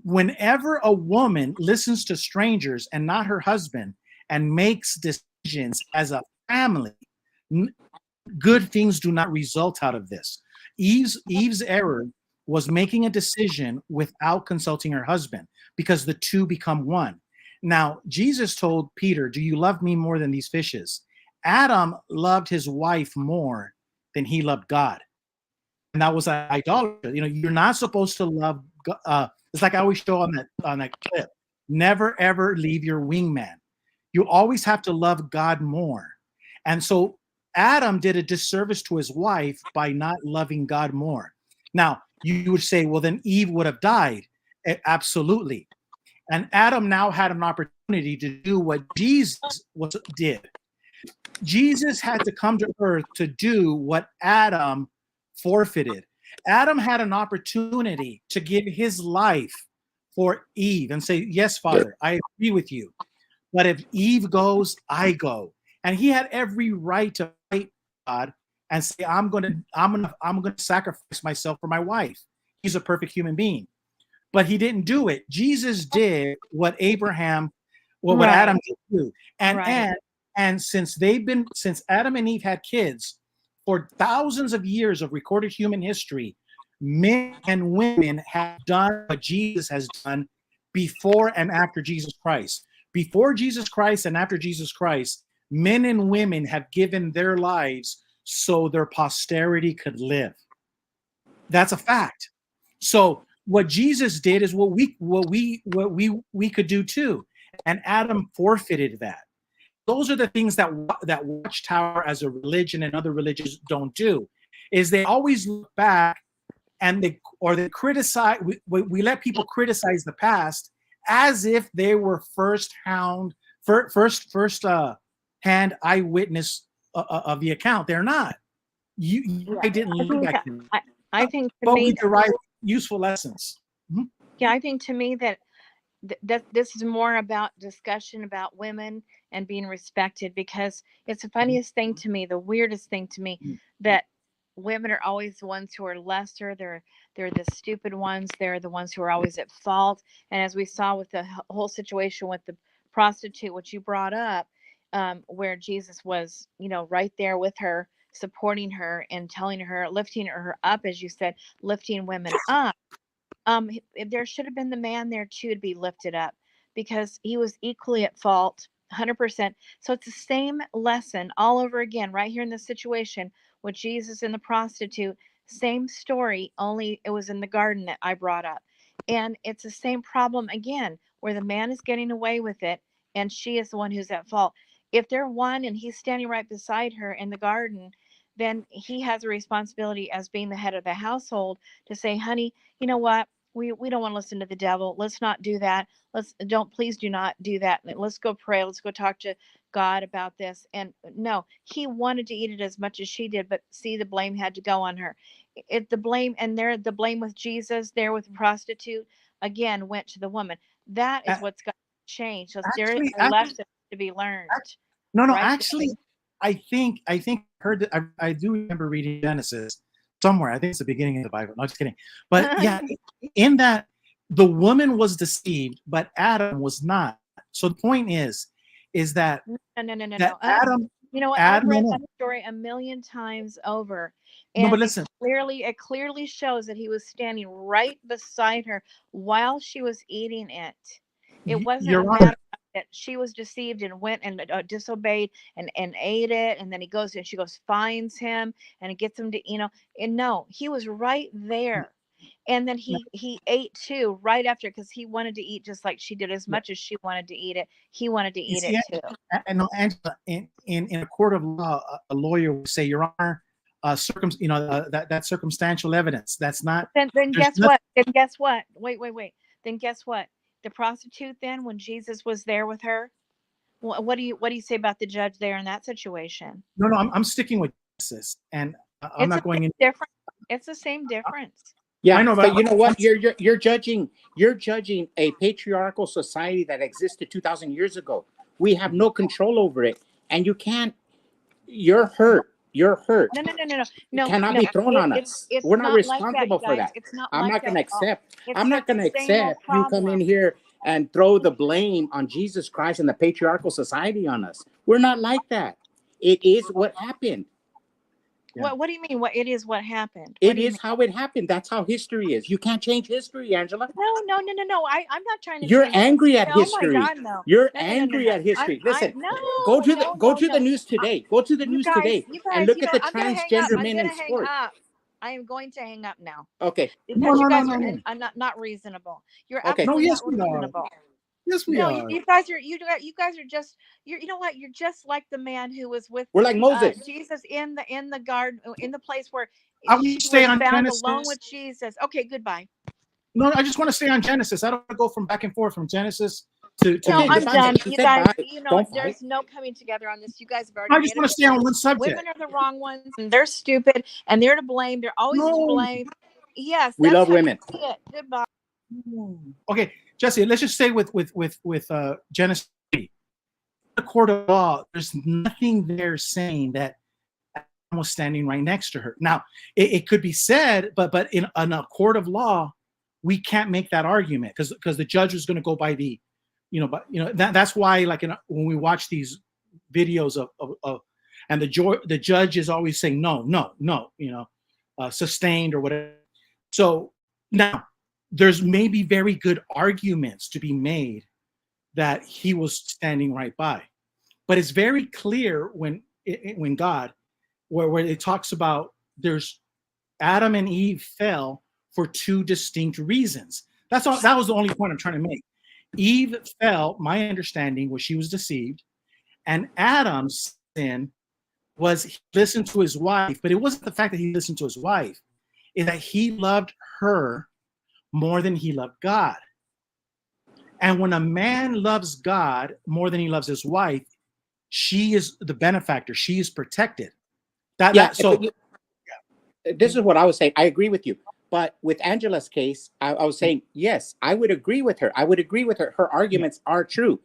Whenever a woman listens to strangers and not her husband and makes decisions as a family, good things do not result out of this. Eve's error was making a decision without consulting her husband, because the two become one. Now, Jesus told Peter, do you love me more than these fishes? Adam loved his wife more than he loved God. And that was idolatry. You're not supposed to love God. It's like I always show on that clip. Never, ever leave your wingman. You always have to love God more. And so Adam did a disservice to his wife by not loving God more. Now, you would say, well, then Eve would have died. Absolutely. And Adam now had an opportunity to do what Jesus did. Jesus had to come to earth to do what Adam forfeited. Adam had an opportunity to give his life for Eve and say, yes, Father, I agree with you. But if Eve goes, I go. And he had every right to fight God and say, I'm going to sacrifice myself for my wife. He's a perfect human being. But he didn't do it. Jesus did what Adam did do. And since Adam and Eve had kids, for thousands of years of recorded human history, men and women have done what Jesus has done before and after Jesus Christ. Before Jesus Christ and after Jesus Christ, men and women have given their lives so their posterity could live. That's a fact. So what Jesus did is what we could do too, and Adam forfeited that. Those are the things that Watchtower as a religion and other religions don't do. Is they always look back and they criticize. We let people criticize the past as if they were first-hand eyewitness of the account. They're not. I didn't look back. I think but we derive useful lessons. Mm-hmm. Yeah, I think to me that this is more about discussion about women and being respected, because it's the funniest thing to me, the weirdest thing to me, that women are always the ones who are lesser. They're the stupid ones. They're the ones who are always at fault. And as we saw with the whole situation with the prostitute, which you brought up, where Jesus was, right there with her, supporting her and telling her, lifting her up, as you said, lifting women up. There should have been the man there too to be lifted up, because he was equally at fault, 100%. So it's the same lesson all over again, right here in this situation with Jesus and the prostitute. Same story, only it was in the garden that I brought up. And it's the same problem again, where the man is getting away with it and she is the one who's at fault. If they're one and he's standing right beside her in the garden, then he has a responsibility as being the head of the household to say, honey, you know what? We don't want to listen to the devil. Let's not do that. Please do not do that. Let's go pray. Let's go talk to God about this. And no, he wanted to eat it as much as she did, but see, the blame had to go on her. The blame with Jesus there with the prostitute again went to the woman. That is what's got to change. So there is a lesson to be learned. No, right actually, there. I think I heard that. I do remember reading Genesis somewhere. I think it's the beginning of the Bible. No, just kidding. But yeah, in that the woman was deceived, but Adam was not. So the point is that No. that Adam, You know what? I've Adam, read no, that story a million times over, no, and but listen, it clearly shows that he was standing right beside her while she was eating it. It wasn't a Your matter Honor, of that she was deceived and went and disobeyed and ate it, and then he goes and she goes finds him and gets him to and no, he was right there. And then he ate too right after because he wanted to eat just like she did. As much as she wanted to eat it, he wanted to you eat see, it too. and no, Angela, in a court of law, a lawyer would say, Your Honor, that circumstantial evidence. That's not. Then There's guess nothing. what? Then guess what? Wait. Then guess what? The prostitute then, when Jesus was there with her, what do you say about the judge there in that situation? No, I'm sticking with Genesis, and I'm It's not going in. different. It's the same difference. Yeah, I know, but you know what? You're judging a patriarchal society that existed 2,000 years ago. We have no control over it, and you can't. You're hurt. You're hurt. No. Cannot be thrown on us. It's We're not not like that, responsible you for guys. that. It's not I'm like not that going to at all. accept. It's I'm not the going to same old accept you come in problem. here and throw the blame on Jesus Christ and the patriarchal society on us. We're not like that. It is what happened. Yeah. What do you mean? What happened? It is how it happened. That's how history is. You can't change history, Angela. No. I'm not trying to. You're change angry at Oh history. my God, no. You're No. angry at history. Listen, No. go to the No. news today. Go to the news today and look at the transgender men in sport. I am going to hang up now Okay. because you guys No. are not reasonable. You're Okay. No, absolutely yes, not we are. reasonable. Yes, we No, are. you guys are just you know what? You're just like the man who was with We're like Moses. Jesus in the garden, in the place where I will she stay was on found Genesis. alone with Jesus. Okay, goodbye. No, I just want to stay on Genesis. I don't want to go from back and forth from Genesis to. No, Okay, I'm goodbye. done. He You said guys, bye. you know, Don't there's fight. no coming together on this. You guys have already I made just a want to stay on mistake. one subject. Women are the wrong ones, and they're stupid, and they're to blame. They're always to No. blame. Yes, We that's love how women. you see it. Goodbye. Okay, Jesse, let's just stay with Genesis. The court of law, there's nothing there saying that Adam was standing right next to her. Now, it could be said, but in a court of law, we can't make that argument because the judge is going to go by the, that's why when we watch these videos of and the judge is always saying no, sustained or whatever. So now there's maybe very good arguments to be made that he was standing right by, but it's very clear when God, where it talks about there's Adam and Eve fell for two distinct reasons. That's all. That was the only point I'm trying to make. Eve fell. My understanding was she was deceived, and Adam's sin was he listened to his wife, but it wasn't the fact that he listened to his wife, is that he loved her more than he loved God. And when a man loves God more than he loves his wife, she is the benefactor. She is protected. This is what I was saying. I agree with you. But with Angela's case, I was saying, yes, I would agree with her. Her arguments are true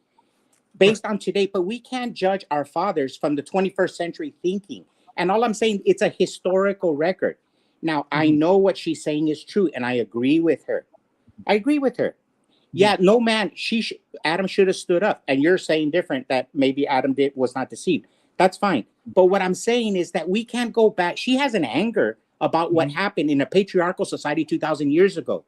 based on today, but we can't judge our fathers from the 21st century thinking. And all I'm saying, it's a historical record. Now, I know what she's saying is true, and I agree with her. Yeah, no man, Adam should have stood up. And you're saying different, that maybe Adam was not deceived. That's fine. But what I'm saying is that we can't go back. She has an anger about what happened in a patriarchal society 2,000 years ago.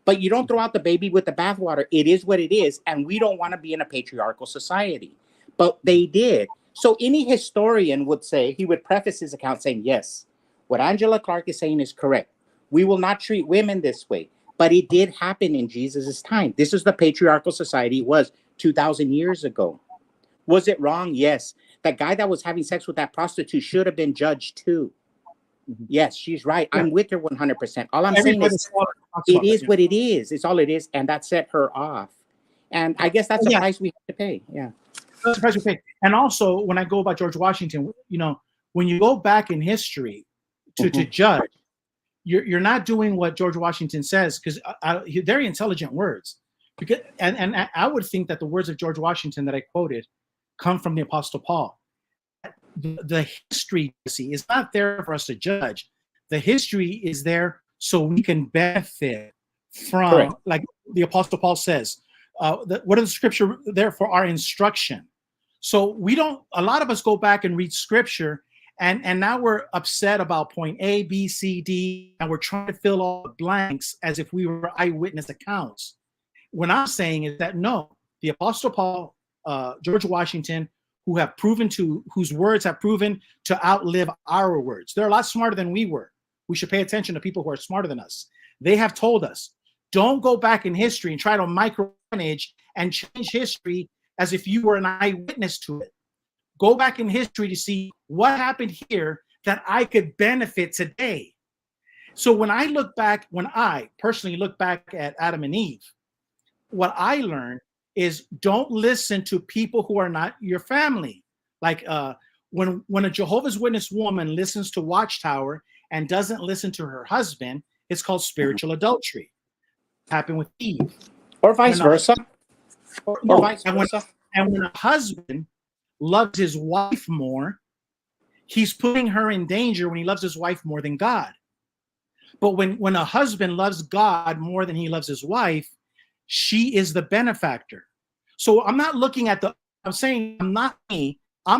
But you don't throw out the baby with the bathwater. It is what it is. And we don't want to be in a patriarchal society. But they did. So any historian would say, he would preface his account saying, yes, what Angela Clark is saying is correct. We will not treat women this way. But it did happen in Jesus's time. This is the patriarchal society it was 2,000 years ago. Was it wrong? Yes. That guy that was having sex with that prostitute should have been judged too. Yes, she's right. I'm with her 100%. All I'm saying is it is what it is. It's all it is. And that set her off. And I guess that's the price we have to pay. Yeah. That's the price we pay. And also, when I go about George Washington, when you go back in history to judge, you're not doing what George Washington says, because very intelligent words. Because and I would think that the words of George Washington that I quoted come from the Apostle Paul. The history, is not there for us to judge. The history is there so we can benefit from, Correct. like the Apostle Paul says, what are the scripture there for our instruction? So we don't, a lot of us go back and read scripture, and now we're upset about point A, B, C, D, and we're trying to fill all the blanks as if we were eyewitness accounts. What I'm saying is that no, the Apostle Paul, George Washington, whose words have proven to outlive our words. They're a lot smarter than we were. We should pay attention to people who are smarter than us. They have told us, don't go back in history and try to micromanage and change history as if you were an eyewitness to it. Go back in history to see what happened here that I could benefit today. So when I personally look back at Adam and Eve, what I learned is don't listen to people who are not your family. Like when a Jehovah's Witness woman listens to Watchtower and doesn't listen to her husband, it's called spiritual adultery. Happened with Eve. Or vice versa. Or vice versa. And when a husband loves his wife more, he's putting her in danger when he loves his wife more than God. But when a husband loves God more than he loves his wife, she is the benefactor. So I'm not looking at I'm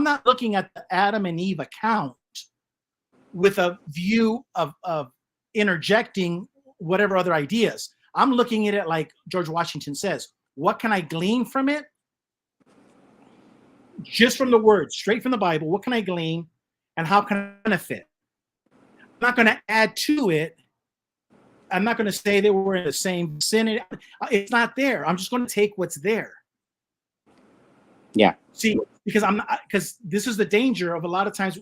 not looking at the Adam and Eve account with a view of interjecting whatever other ideas. I'm looking at it like George Washington says, what can I glean from it? Just from the words, straight from the Bible, what can I glean and how can I benefit? I'm not going to add to it. I'm not going to say they were in the same vicinity. It's not there. I'm just going to take what's there. Yeah. See, because this is the danger of a lot of times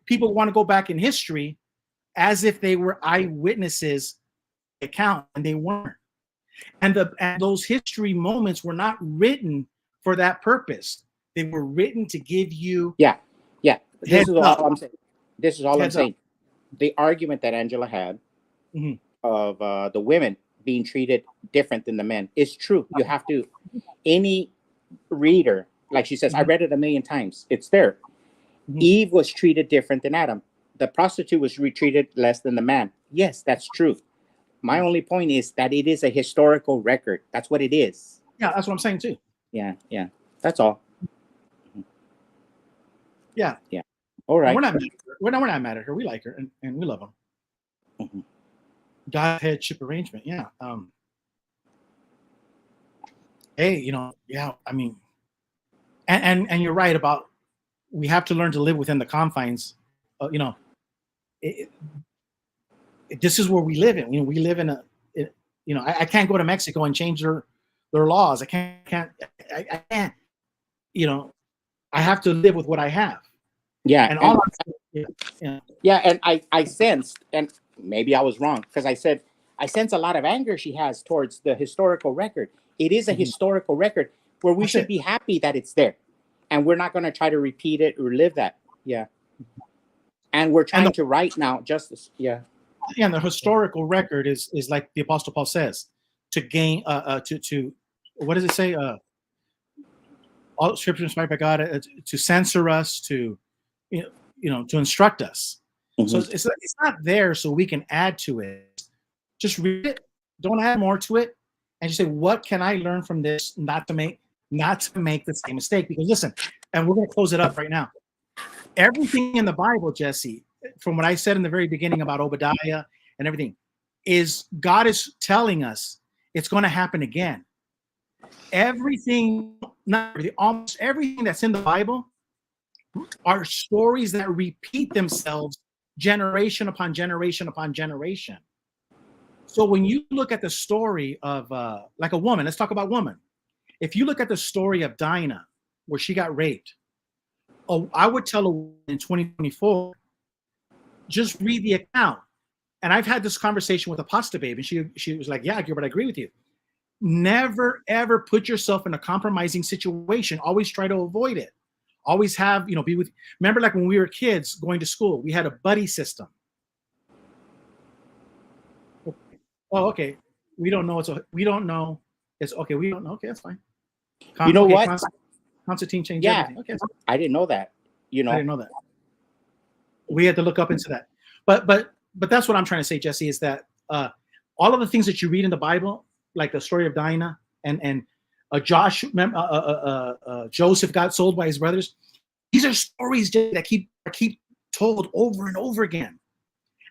people want to go back in history as if they were eyewitnesses account, and they weren't. And those history moments were not written for that purpose. They were written to give you This is all I'm saying. This is all I'm saying. The argument that Angela had of the women being treated different than the men is true. You have to, any reader, like she says, I read it 1,000,000 times. It's there. Eve was treated different than Adam. The prostitute was treated less than the man. Yes, that's true. My only point is that it is a historical record. That's what it is. Yeah, that's what I'm saying too. Yeah. That's all. Yeah. All right. We're not mad at her. We like her and we love them. God headship arrangement. Yeah. Hey, I mean, and you're right about we have to learn to live within the confines. This is where we live in. We live in I can't go to Mexico and change their laws. I can't. I have to live with what I have. Yeah. And and I sensed, and maybe I was wrong, because I sense a lot of anger she has towards the historical record. It is a historical record where we should be happy that it's there. And we're not going to try to repeat it or live that. Yeah. And we're trying to write now justice. Yeah. And the historical record is like the Apostle Paul says, to gain to what does it say? All scripture inspired by God to censor us, to to instruct us. So it's not there so we can add to it. Just read it. Don't add more to it, and just say, what can I learn from this? Not to make the same mistake. Because listen, and we're going to close it up right now. Everything in the Bible, Jesse, from what I said in the very beginning about Obadiah and everything, is God is telling us it's going to happen again. Almost everything that's in the Bible are stories that repeat themselves generation upon generation upon generation. So when you look at the story of like a woman, let's talk about woman. If you look at the story of Dinah, where she got raped, I would tell a woman in 2024, just read the account. And I've had this conversation with Apostle Babe, and she was like, yeah, Gilbert, I agree with you. Never, ever put yourself in a compromising situation. Always try to avoid it. Always have, be with. Remember, like when we were kids going to school, we had a buddy system. Oh, okay. We don't know. We don't know. It's okay. We don't know. Okay, that's fine. You know what? Constantine changed everything. Okay, I didn't know that. I didn't know that. We had to look up into that. But that's what I'm trying to say, Jesse, is that all of the things that you read in the Bible, like the story of Dinah and Joseph got sold by his brothers. These are stories that keep told over and over again.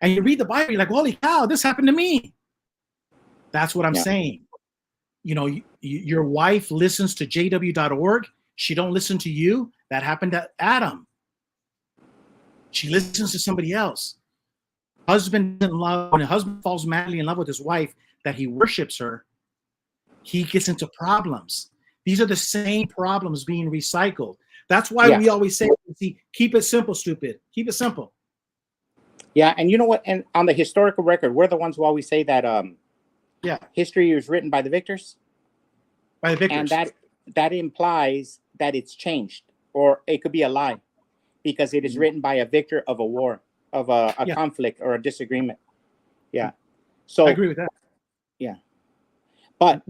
And you read the Bible, you're like, holy cow, this happened to me. That's what I'm saying. You know, your wife listens to jw.org. She don't listen to you. That happened to Adam. She listens to somebody else. Husband in love, when a husband falls madly in love with his wife, that he worships her, he gets into problems. These are the same problems being recycled. That's why we always say, keep it simple, stupid. Keep it simple. Yeah, and you know what? And on the historical record, we're the ones who always say that history is written by the victors. By the victors. And that implies that it's changed, or it could be a lie, because it is written by a victor of a war, of a conflict or a disagreement. Yeah. So I agree with that. Yeah. But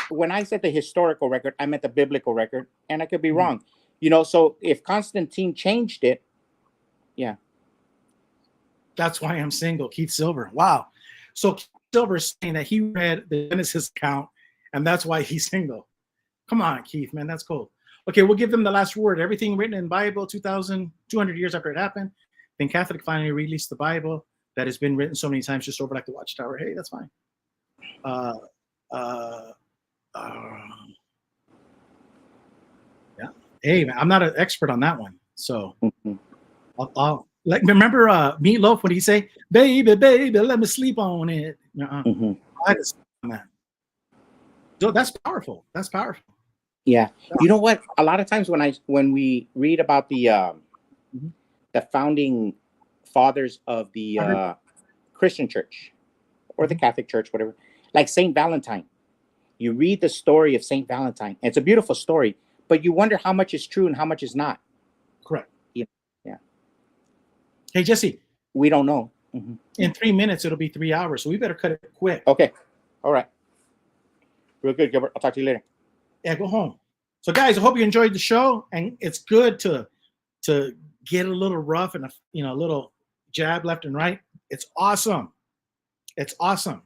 when I said the historical record, I meant the biblical record, and I could be wrong. You know, so if Constantine changed it, that's why I'm single, Keith Silver. Wow. So Keith Silver is saying that he read the Genesis account, and that's why he's single. Come on, Keith, man, that's cool. Okay, we'll give them the last word. Everything written in Bible 2,200 years after it happened. Then Catholic finally released the Bible that has been written so many times, just over like the Watchtower. Hey, that's fine. Yeah. Hey, man, I'm not an expert on that one, so I'll like remember Meatloaf when he say, "Baby, baby, let me sleep on it." I just man. So that's powerful. That's powerful. Yeah. You know what? A lot of times when we read about the founding fathers of the Christian church or the Catholic church, whatever, like Saint Valentine, you read the story of Saint Valentine. And it's a beautiful story, but you wonder how much is true and how much is not. Correct. Yeah. Hey, Jesse. We don't know. In 3 minutes, it'll be 3 hours, so we better cut it quick. Okay. All right. Real good, Gilbert. I'll talk to you later. Yeah, go home. So, guys, I hope you enjoyed the show, and it's good to get a little rough and a little jab left and right. It's awesome. It's awesome.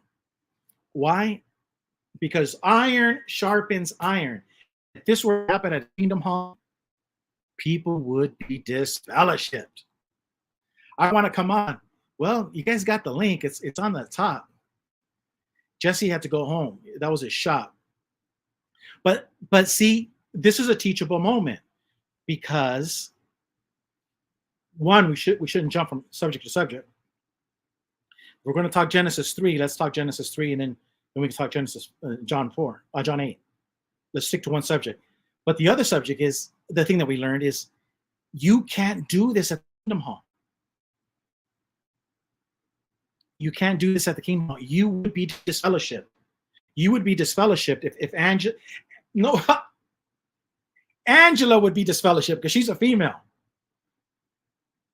Why? Because iron sharpens iron. If this were to happen at Kingdom Hall, people would be disfellowshipped. I want to come on. Well, you guys got the link. It's on the top. Jesse had to go home. That was his shot. But see, this is a teachable moment, because one, we shouldn't jump from subject to subject. We're going to talk Genesis 3. Let's talk Genesis 3, and then we can talk Genesis John 8. Let's stick to one subject. But the other subject is the thing that we learned is you can't do this at the Kingdom Hall. You can't do this at the Kingdom Hall. You would be disfellowshipped. You would be disfellowshipped if Angela. No, Angela would be disfellowshipped because she's a female.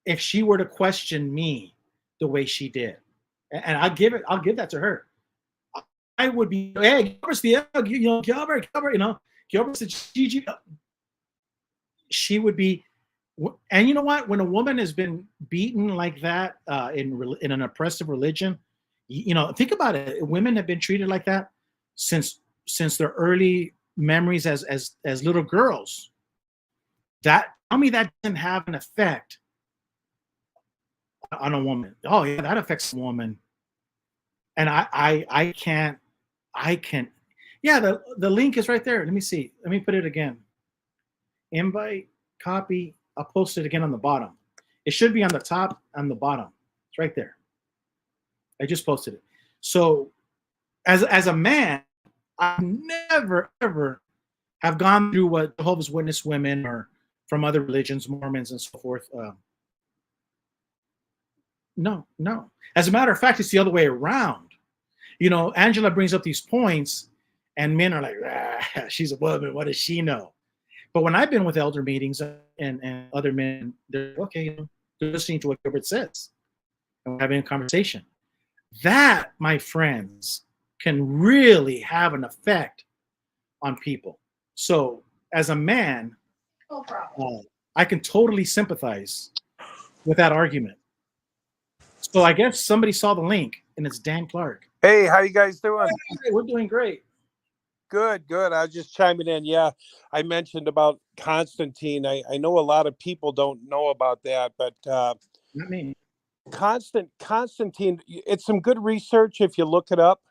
If she were to question me the way she did, and I'll give that to her. I would be, hey, Gilbert's the Gilbert, Gilbert's the Gigi. She would be, and you know what? When a woman has been beaten like that in an oppressive religion, think about it. Women have been treated like that since their early memories as little girls. Tell me that doesn't have an effect on a woman. Oh yeah, that affects a woman. And I can. Yeah, the link is right there. Let me see. Let me put it again. Invite, copy. I'll post it again on the bottom. It should be on the top and the bottom. It's right there. I just posted it. So as a man, I never ever have gone through what Jehovah's Witness women or from other religions, Mormons and so forth. No. As a matter of fact, it's the other way around. Angela brings up these points, and men are like, she's a woman. What does she know? But when I've been with elder meetings and other men, they're okay, they're listening to what Gilbert says, and we're having a conversation. That, my friends, can really have an effect on people. So, as a man, I can totally sympathize with that argument. So I guess somebody saw the link, and it's Dan Clark. Hey, how you guys doing? Hey, we're doing great. Good, good. I was just chiming in. Yeah, I mentioned about Constantine. I know a lot of people don't know about that, but Not me. Constantine, it's some good research if you look it up,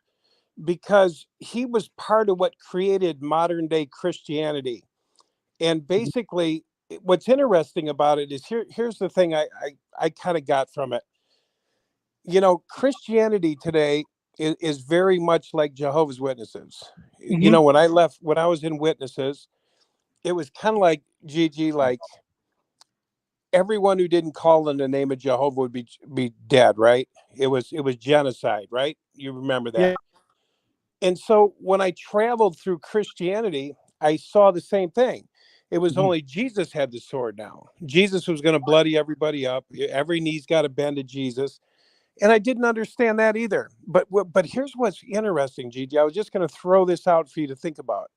because he was part of what created modern day Christianity. And basically, what's interesting about it is here's the thing I kind of got from it. You know, Christianity today is very much like Jehovah's Witnesses. You Mm-hmm. know, when I was in Witnesses, it was kind of like Gigi, like everyone who didn't call in the name of Jehovah would be dead, right? It was genocide, right? You remember that. Yeah. And so when I traveled through Christianity, I saw the same thing. It was Mm-hmm. only Jesus had the sword now. Jesus was going to bloody everybody up. Every knee's got to bend to Jesus. And I didn't understand that either. But here's what's interesting, Gigi. I was just going to throw this out for you to think about.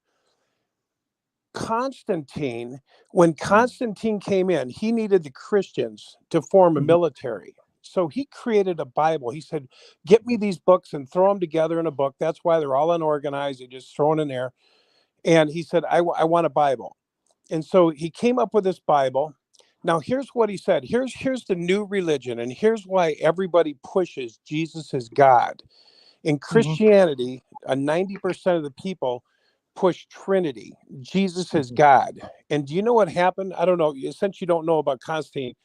Constantine, when Constantine came in, he needed the Christians to form a Mm-hmm. military. So he created a Bible. He said, "Get me these books and throw them together in a book." That's why they're all unorganized. They just thrown in there. And he said, I want a Bible. And so he came up with this Bible. Now, here's what he said. Here's the new religion. And here's why everybody pushes Jesus as God. In Mm-hmm. Christianity, 90% of the people push Trinity. Jesus is Mm-hmm. God. And do you know what happened? I don't know. Since you don't know about Constantine,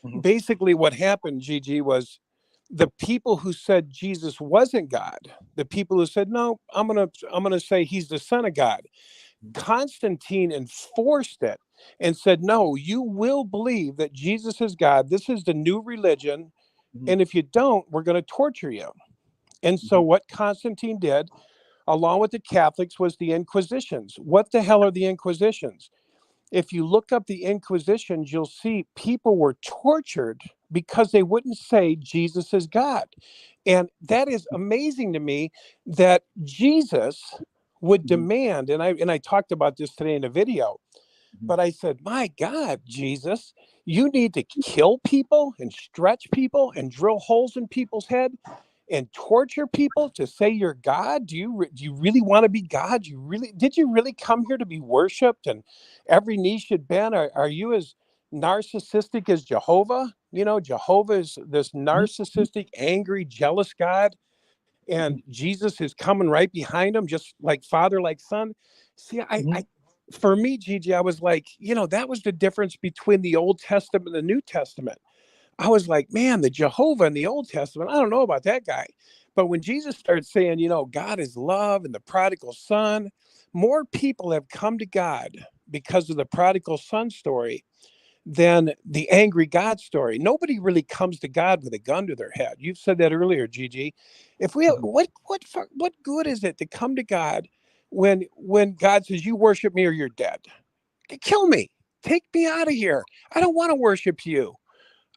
Mm-hmm. basically what happened, Gigi, was the people who said Jesus wasn't God, the people who said, no, I'm gonna say he's the son of God. Constantine enforced it and said, no, you will believe that Jesus is God. This is the new religion. Mm-hmm. And if you don't, we're going to torture you. And so Mm-hmm. what Constantine did, along with the Catholics, was the Inquisitions. What the hell are the Inquisitions? If you look up the Inquisitions, you'll see people were tortured because they wouldn't say Jesus is God. And that is amazing to me that Jesus would Mm-hmm. demand, and I talked about this today in a video, Mm-hmm. but I said, my God, Jesus, you need to kill people and stretch people and drill holes in people's head and torture people to say you're God? Do you really want to be God? Did you really come here to be worshipped and every knee should bend? Are you as narcissistic as Jehovah? You know, Jehovah is this narcissistic, angry, jealous God, and Jesus is coming right behind him, just like father, like son. See, Mm-hmm. I for me, Gigi, I was like, that was the difference between the Old Testament and the New Testament. I was like, man, the Jehovah in the Old Testament, I don't know about that guy. But when Jesus started saying, God is love and the prodigal son, more people have come to God because of the prodigal son story than the angry God story. Nobody really comes to God with a gun to their head. You've said that earlier, Gigi. If we Mm-hmm. what good is it to come to God when God says you worship me or you're dead? Kill me. Take me out of here. I don't want to worship you.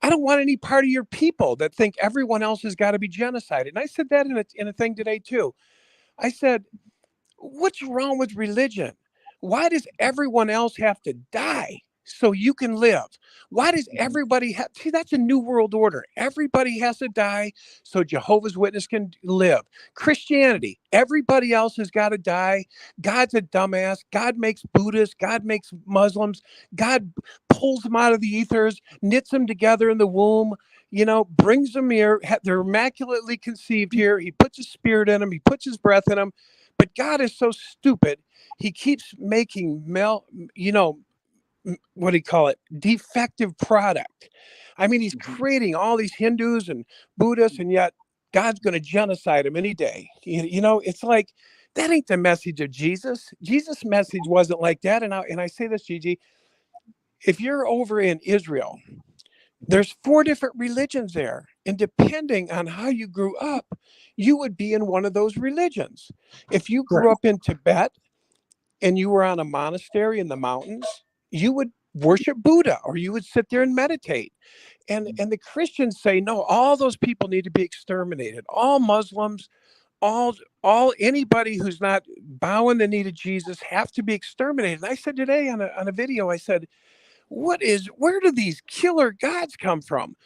I don't want any part of your people that think everyone else has got to be genocided. And I said that in a thing today too. I said, what's wrong with religion? Why does everyone else have to die so you can live? Why does everybody have, see, that's a new world order. Everybody has to die so Jehovah's Witness can live. Christianity, everybody else has got to die. God's a dumbass. God makes Buddhists. God makes Muslims. God pulls them out of the ethers, knits them together in the womb, brings them here. They're immaculately conceived here. He puts his spirit in them. He puts his breath in them. But God is so stupid. He keeps making what do you call it? Defective product. I mean, he's creating all these Hindus and Buddhists, and yet God's going to genocide them any day. It's like that ain't the message of Jesus. Jesus' message wasn't like that. And I say this, Gigi, if you're over in Israel, there's 4 different religions there. And depending on how you grew up, you would be in one of those religions. If you grew Right. up in Tibet and you were on a monastery in the mountains, you would worship Buddha or you would sit there and meditate. And the Christians say, no, all those people need to be exterminated. All Muslims, all anybody who's not bowing the knee to Jesus have to be exterminated. And I said today on a video, I said, where do these killer gods come from?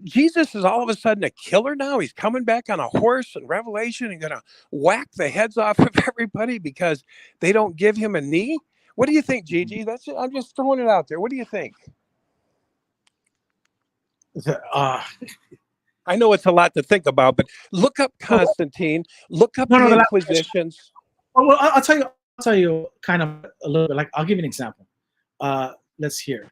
Jesus is all of a sudden a killer now? He's coming back on a horse in Revelation and going to whack the heads off of everybody because they don't give him a knee? What do you think, Gigi? I'm just throwing it out there. What do you think? I know it's a lot to think about, but look up Constantine, look up the Inquisitions. Well, I'll tell you kind of a little bit. Like, I'll give you an example. Let's hear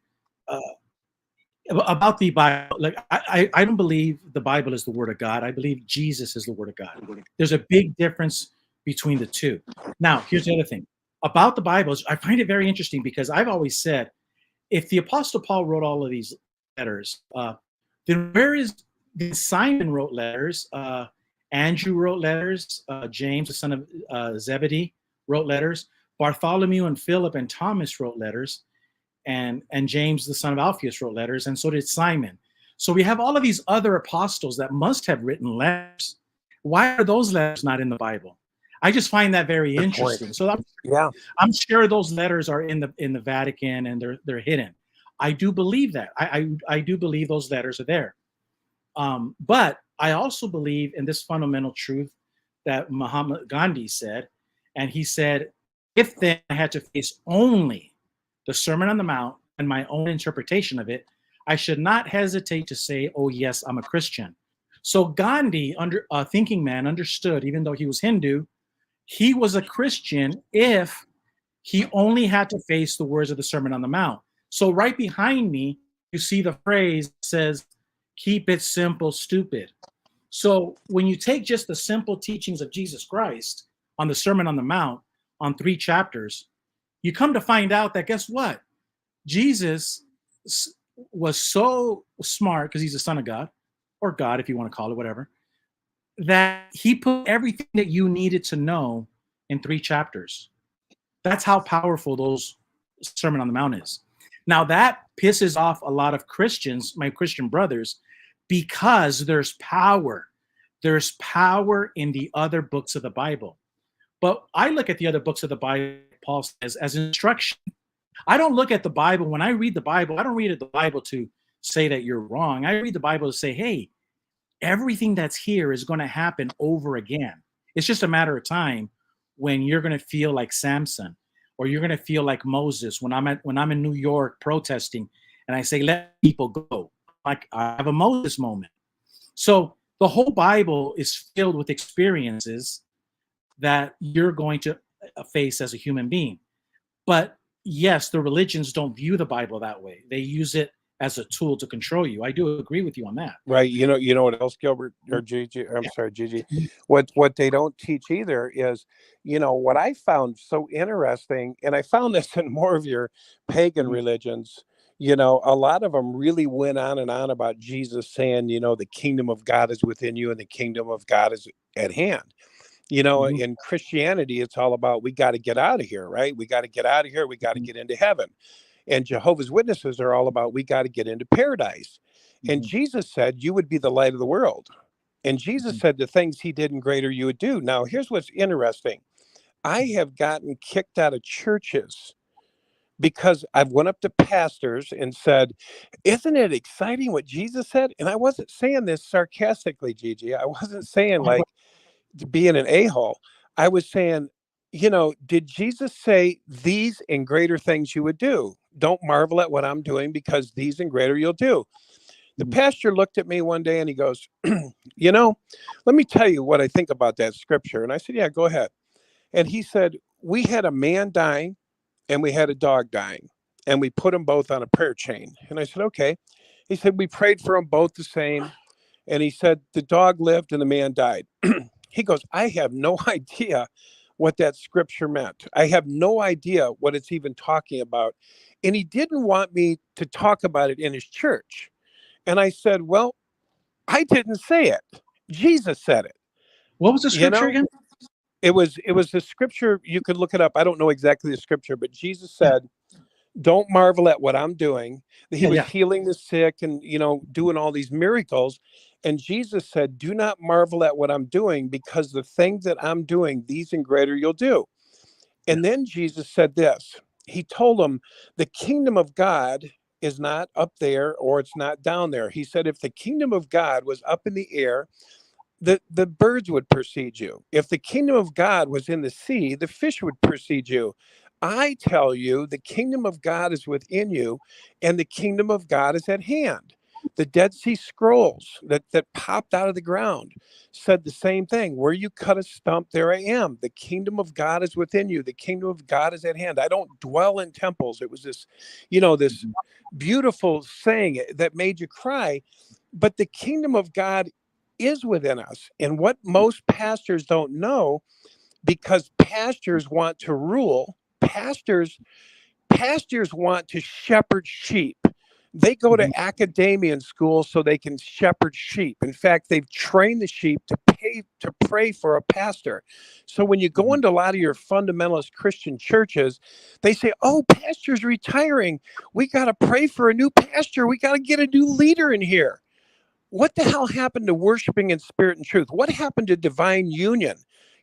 about the Bible. Like, I don't believe the Bible is the Word of God. I believe Jesus is the Word of God. There's a big difference between the two. Now, here's the other thing about the Bible. I find it very interesting because I've always said, if the Apostle Paul wrote all of these letters, then then Simon wrote letters, Andrew wrote letters, James, the son of Zebedee, wrote letters, Bartholomew and Philip and Thomas wrote letters, and James, the son of Alphaeus, wrote letters, and so did Simon. So we have all of these other apostles that must have written letters. Why are those letters not in the Bible? I just find that very interesting. So I'm sure those letters are in the Vatican and they're hidden. I do believe that. I do believe those letters are there. But I also believe in this fundamental truth that Mahatma Gandhi said, and he said, if then I had to face only the Sermon on the Mount and my own interpretation of it, I should not hesitate to say, oh yes, I'm a Christian. So Gandhi, a thinking man, understood, even though he was Hindu, he was a Christian if he only had to face the words of the Sermon on the Mount. So right behind me, you see the phrase that says, keep it simple, stupid. So when you take just the simple teachings of Jesus Christ on the Sermon on the Mount on 3 chapters, you come to find out that, guess what? Jesus was so smart, because he's the Son of God, or God, if you want to call it, whatever, that he put everything that you needed to know in 3 chapters. That's how powerful those Sermon on the Mount is. Now that pisses off a lot of Christians, my Christian brothers, because there's power. There's power in the other books of the Bible. But I look at the other books of the Bible, Paul says, as instruction. I don't look at the Bible. When I read the Bible, I don't read the Bible to say that you're wrong. I read the Bible to say, hey, everything that's here is going to happen over again. It's just a matter of time when you're going to feel like Samson, or you're going to feel like Moses when I'm in New York protesting and I say, let people go. Like, I have a Moses moment. So the whole Bible is filled with experiences that you're going to face as a human being. But yes, the religions don't view the Bible that way. They use it as a tool to control you. I do agree with you on that. Right. You know what else, Gilbert, or Gigi? I'm sorry, Gigi. What they don't teach either is, what I found so interesting, and I found this in more of your pagan religions. A lot of them really went on and on about Jesus saying, the kingdom of God is within you and the kingdom of God is at hand. In Christianity, it's all about, we got to get out of here, right? We got to get out of here. We got to get into heaven. And Jehovah's Witnesses are all about, we got to get into paradise. And Jesus said, you would be the light of the world. And Jesus said the things he did and greater you would do. Now, here's what's interesting. I have gotten kicked out of churches because I've went up to pastors and said, isn't it exciting what Jesus said? And I wasn't saying this sarcastically, Gigi. I wasn't saying like being an a-hole. I was saying, did Jesus say these and greater things you would do? Don't marvel at what I'm doing, because these and greater you'll do. The pastor looked at me one day and he goes, let me tell you what I think about that scripture. And I said, yeah, go ahead. And he said, we had a man dying and we had a dog dying, and we put them both on a prayer chain. And I said, okay. He said, we prayed for them both the same. And he said, the dog lived and the man died. He goes, I have no idea what that scripture meant. I have no idea what it's even talking about. And he didn't want me to talk about it in his church. And I said, well, I didn't say it. Jesus said it. What was the scripture again? It was the scripture. You could look it up. I don't know exactly the scripture, but Jesus said, don't marvel at what I'm doing. He was healing the sick and, doing all these miracles. And Jesus said, do not marvel at what I'm doing, because the things that I'm doing, these and greater you'll do. And then Jesus said this. he told them the kingdom of God is not up there or it's not down there. He said, if the kingdom of God was up in the air, the birds would precede you. If the kingdom of God was in the sea, the fish would precede you. I tell you, the kingdom of God is within you, and the kingdom of God is at hand. The Dead Sea Scrolls that popped out of the ground said the same thing. Where you cut a stump, there I am. The kingdom of God is within you. The kingdom of God is at hand. I don't dwell in temples. It was this, this beautiful saying that made you cry. But the kingdom of God is within us. And what most pastors don't know, because pastors want to rule, pastors want to shepherd sheep. They go to academia school so they can shepherd sheep. In fact, they've trained the sheep to pray for a pastor. So when you go into a lot of your fundamentalist Christian churches, they say, oh, pastor's retiring. We got to pray for a new pastor. We got to get a new leader in here. What the hell happened to worshiping in spirit and truth? What happened to divine union?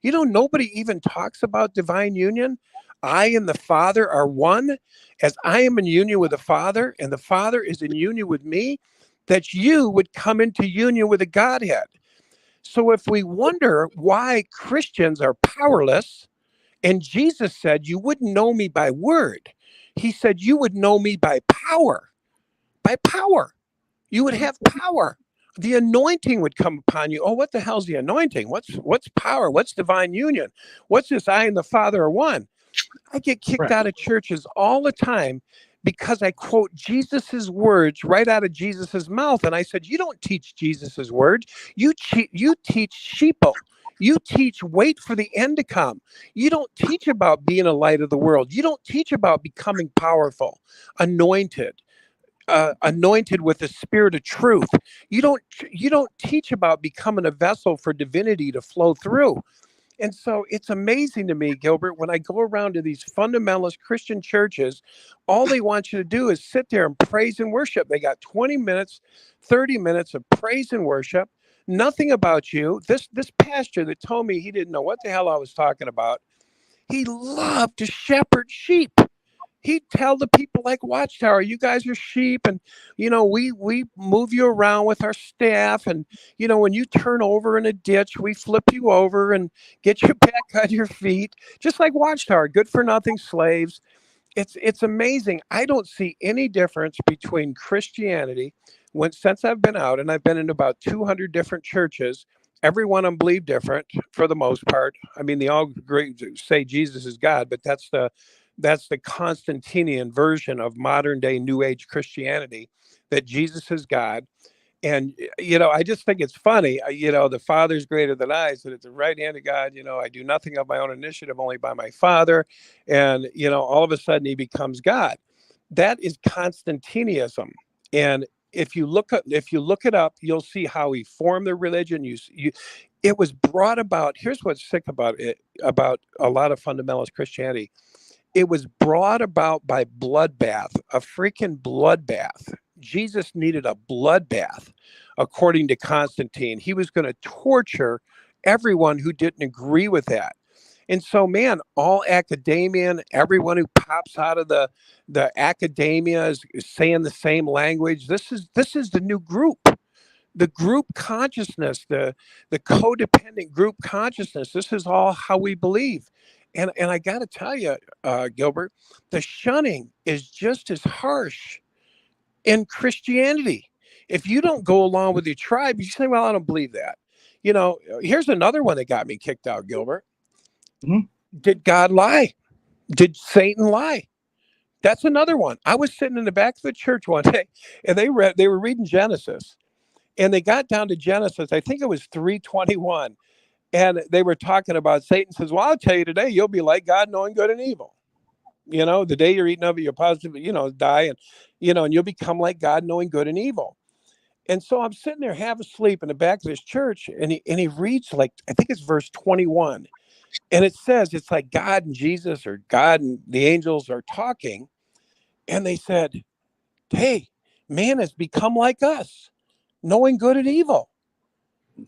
Nobody even talks about divine union. I and the Father are one. As I am in union with the Father and the Father is in union with me, that you would come into union with the Godhead. So if we wonder why Christians are powerless, and Jesus said, you wouldn't know me by word. He said, you would know me by power. By power. You would have power. The anointing would come upon you. Oh, what the hell's the anointing? What's power? What's divine union? What's this? I and the Father are one. I get kicked out of churches all the time because I quote Jesus's words right out of Jesus's mouth. And I said, you don't teach Jesus's words. You teach sheeple. You teach wait for the end to come. You don't teach about being a light of the world. You don't teach about becoming powerful, anointed. Anointed with the spirit of truth. You don't teach about becoming a vessel for divinity to flow through. And so it's amazing to me, Gilbert, when I go around to these fundamentalist Christian churches, all they want you to do is sit there and praise and worship. They got 20 minutes, 30 minutes of praise and worship. Nothing about you. This pastor that told me he didn't know what the hell I was talking about, he loved to shepherd sheep. He'd tell the people like Watchtower, you guys are sheep, and we move you around with our staff, and when you turn over in a ditch, we flip you over and get you back on your feet, just like Watchtower, good for nothing slaves. It's amazing. I don't see any difference between Christianity since I've been out, and I've been in about 200 different churches. Every one of them believe different for the most part. I mean, they all agree, say Jesus is God, but that's the Constantinian version of modern day New Age Christianity, that Jesus is God. And, I just think it's funny, the Father's greater than I, so it's the right hand of God. I do nothing of my own initiative, only by my Father. And, all of a sudden he becomes God. That is Constantinianism. And if you look it up, you'll see how he formed the religion. It was brought about. Here's what's sick about it, about a lot of fundamentalist Christianity. It was brought about by bloodbath, a freaking bloodbath. Jesus needed a bloodbath, according to Constantine. He was going to torture everyone who didn't agree with that. And so, man, all academia, everyone who pops out of the academia is saying the same language. This is the new group. The group consciousness, the codependent group consciousness. This is all how we believe. And I got to tell you, Gilbert, the shunning is just as harsh in Christianity. If you don't go along with your tribe, you say, well, I don't believe that. Here's another one that got me kicked out, Gilbert. Mm-hmm. Did God lie? Did Satan lie? That's another one. I was sitting in the back of the church one day, and they were reading Genesis. And they got down to Genesis, I think it was 3:21. And they were talking about Satan says, well, I'll tell you today, you'll be like God, knowing good and evil. The day you're eating of it, you're positive, die. And, and you'll become like God, knowing good and evil. And so I'm sitting there half asleep in the back of this church. And he reads, like, I think it's verse 21. And it says, it's like God and Jesus, or God and the angels are talking. And they said, hey, man has become like us, knowing good and evil.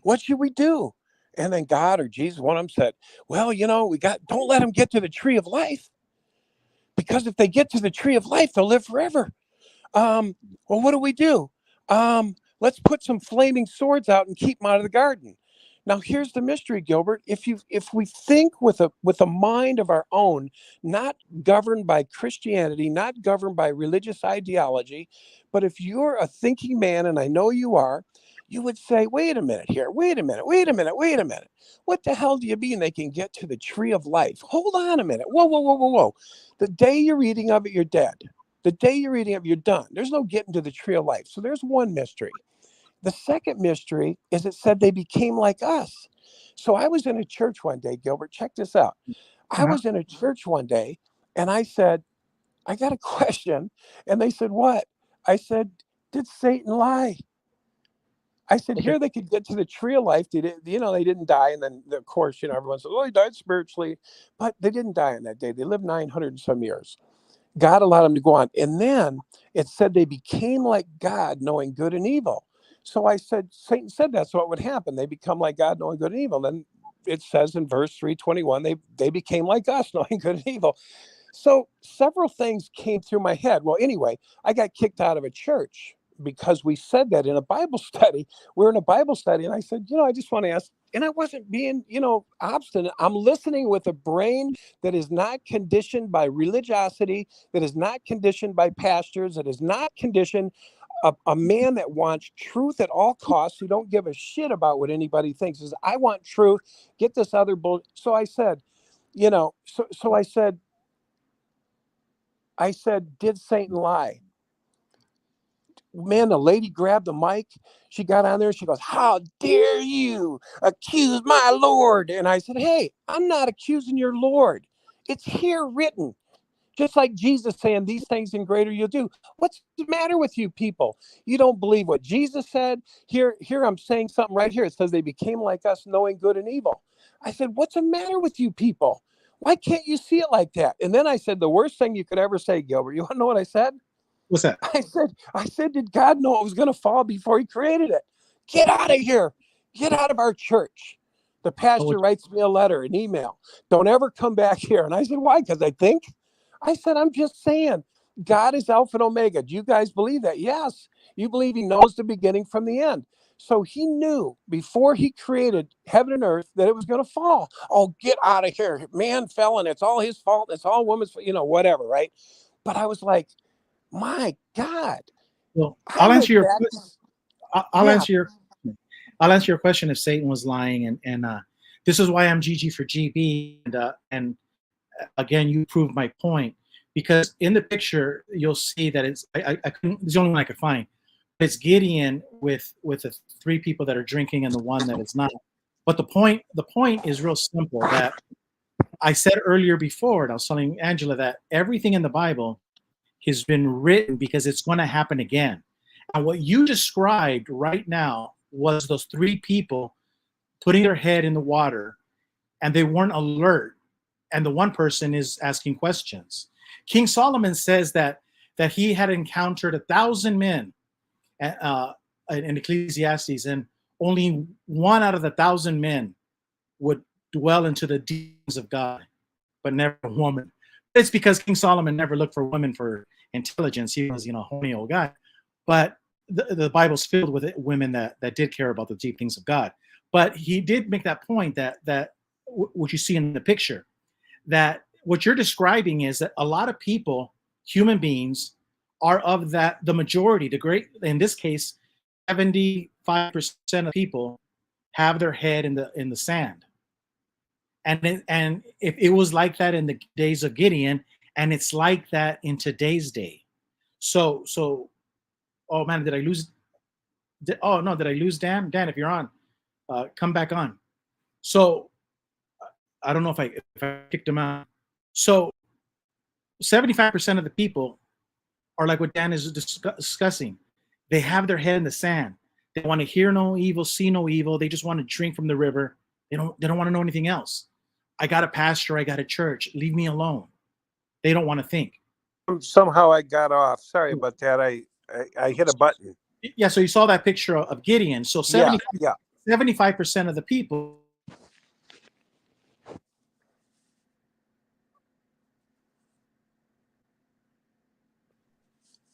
What should we do? And then God or Jesus, one of them said, well, don't let him get to the tree of life. because if they get to the tree of life, they'll live forever. Well, what do? Let's put some flaming swords out and keep them out of the garden. Now, here's the mystery, Gilbert. If we think with a mind of our own, not governed by Christianity, not governed by religious ideology, but if you're a thinking man, and I know you are, you would say, wait a minute here, wait a minute. What the hell do you mean they can get to the tree of life? Hold on a minute. Whoa. The day you're eating of it, you're dead. The day you're eating of it, you're done. There's no getting to the tree of life. So there's one mystery. The second mystery is it said they became like us. So I was in a church one day, Gilbert, check this out. I was in a church one day and I said, I got a question. And they said, what? I said, did Satan lie? I said, here they could get to the tree of life. They didn't die. And then, of course, everyone says, oh, he died spiritually. But they didn't die on that day. They lived 900 and some years. God allowed them to go on. And then it said they became like God, knowing good and evil. So I said, Satan said that's what would happen. They become like God, knowing good and evil. Then it says in verse 321, they became like us, knowing good and evil. So several things came through my head. Well, anyway, I got kicked out of a church because we said that in a Bible study. We're in a Bible study. And I said, I just want to ask, and I wasn't being, obstinate. I'm listening with a brain that is not conditioned by religiosity, that is not conditioned by pastors, that is not conditioned a man that wants truth at all costs, who don't give a shit about what anybody thinks. Says, I want truth. Get this other bull. So I said, I said, did Satan lie? Man, the lady grabbed the mic. She got on there. She goes, how dare you accuse my Lord? And I said, hey, I'm not accusing your Lord. It's here written. Just like Jesus saying, these things and greater you'll do. What's the matter with you people? You don't believe what Jesus said? Here I'm saying something right here. It says they became like us, knowing good and evil. I said, what's the matter with you people? Why can't you see it like that? And then I said, the worst thing you could ever say, Gilbert. You want to know what I said? What's that? I said, did God know it was going to fall before he created it? Get out of here. Get out of our church. The pastor writes me a letter, an email. Don't ever come back here. And I said, why? Because I said, I'm just saying, God is Alpha and Omega. Do you guys believe that? Yes. You believe he knows the beginning from the end. So he knew before he created heaven and earth that it was going to fall. Oh, get out of here. Man fell and it's all his fault. It's all woman's, whatever, right? But I was like, my God. Well, I'll answer your question if Satan was lying, and this is why I'm GG for GB, and again, you proved my point, because in the picture you'll see that it's the only one I could find. It's Gideon with the three people that are drinking and the one that is not. But the point is real simple. That I said earlier before, and I was telling Angela that everything in the Bible has been written because it's going to happen again. And what you described right now was those three people putting their head in the water, and they weren't alert. And the one person is asking questions. King Solomon says that he had encountered 1,000 men in Ecclesiastes, and only one out of the 1,000 men would dwell into the deeds of God, but never a woman. It's because King Solomon never looked for women for intelligence. He was, a horny old guy. But the Bible's filled with women that did care about the deep things of God. But he did make that point that what you see in the picture, that what you're describing is that a lot of people, human beings, are of the majority, in this case, 75% of people have their head in the sand. And if it was like that in the days of Gideon, and it's like that in today's day. So oh man, did I lose? Did I lose Dan? Dan, if you're on, come back on. So I don't know if I kicked him out. So 75% of the people are like what Dan is discussing. They have their head in the sand. They want to hear no evil, see no evil. They just want to drink from the river. They don't want to know anything else. I got a pastor, I got a church. Leave me alone. They don't want to think. Somehow I got off. Sorry about that. I hit a button. Yeah, so you saw that picture of Gideon. So 75% of the people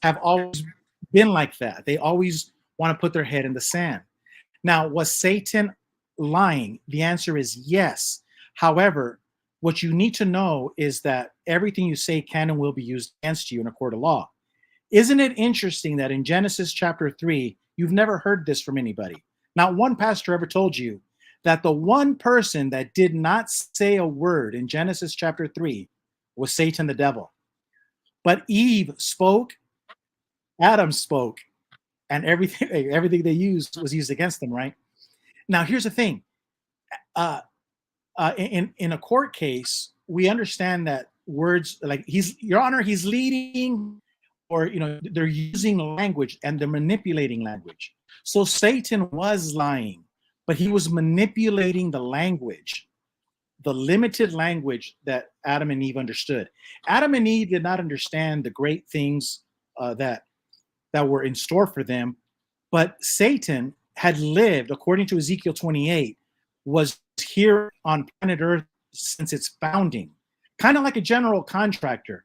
have always been like that. They always want to put their head in the sand. Now, was Satan lying? The answer is yes. However, what you need to know is that everything you say can and will be used against you in a court of law. Isn't it interesting that in Genesis chapter 3, you've never heard this from anybody? Not one pastor ever told you that the one person that did not say a word in Genesis chapter 3 was Satan the devil. But Eve spoke, Adam spoke, and everything they used was used against them, right? Now, here's the thing. In a court case, we understand that words like Your Honor, he's leading, or they're using language and they're manipulating language. So Satan was lying, but he was manipulating the language, the limited language that Adam and Eve understood. Adam and Eve did not understand the great things that were in store for them, but Satan had lived, according to Ezekiel 28, was here on planet Earth since its founding, kind of like a general contractor.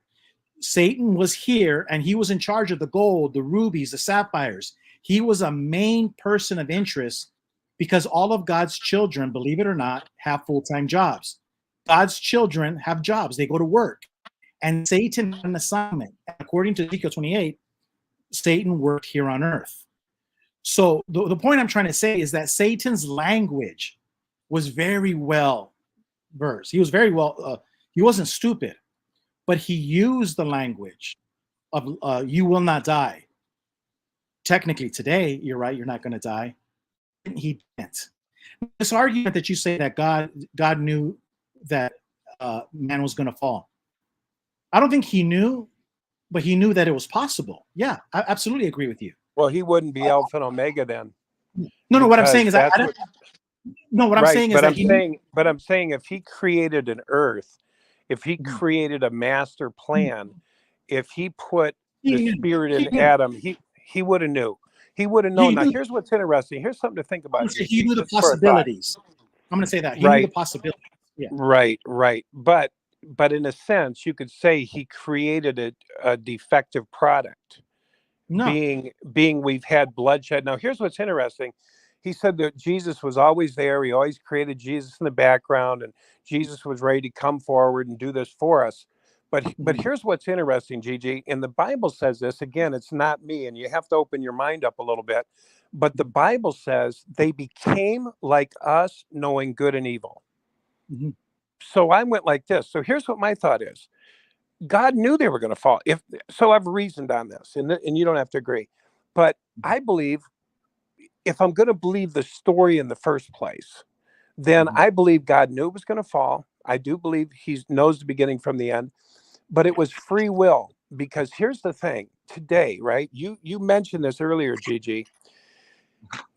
Satan was here and he was in charge of the gold, the rubies, the sapphires. He was a main person of interest because all of God's children, believe it or not, have full-time jobs. God's children have jobs. They go to work. And Satan had an assignment. According to Ezekiel 28, Satan worked here on earth. So the point I'm trying to say is that Satan's language was very well versed. He was very well, he wasn't stupid, but he used the language of you will not die. Technically today, you're right, you're not going to die. He didn't. This argument that you say that God knew that man was going to fall. I don't think he knew, but he knew that it was possible. Yeah, I absolutely agree with you. Well, he wouldn't be Alpha and Omega then. No, what I'm saying is I'm saying if he created an earth, if he created a master plan, if he put the spirit in Adam, he would have knew. He would have known. Now, here's what's interesting. Here's something to think about. He knew the possibilities. I'm going to say that. He knew the possibilities. Yeah. Right. But in a sense, you could say he created a defective product. No. Being we've had bloodshed. Now, here's what's interesting. He said that Jesus was always there. He always created Jesus in the background, and Jesus was ready to come forward and do this for us. But here's what's interesting, Gigi, and the Bible says this, again, it's not me, and you have to open your mind up a little bit, but the Bible says they became like us, knowing good and evil. Mm-hmm. So I went like this. So here's what my thought is. God knew they were going to fall. I've reasoned on this, and you don't have to agree. But I believe if I'm going to believe the story in the first place, then I believe God knew it was going to fall. I do believe he knows the beginning from the end, but it was free will. Because here's the thing today, right? You mentioned this earlier, Gigi.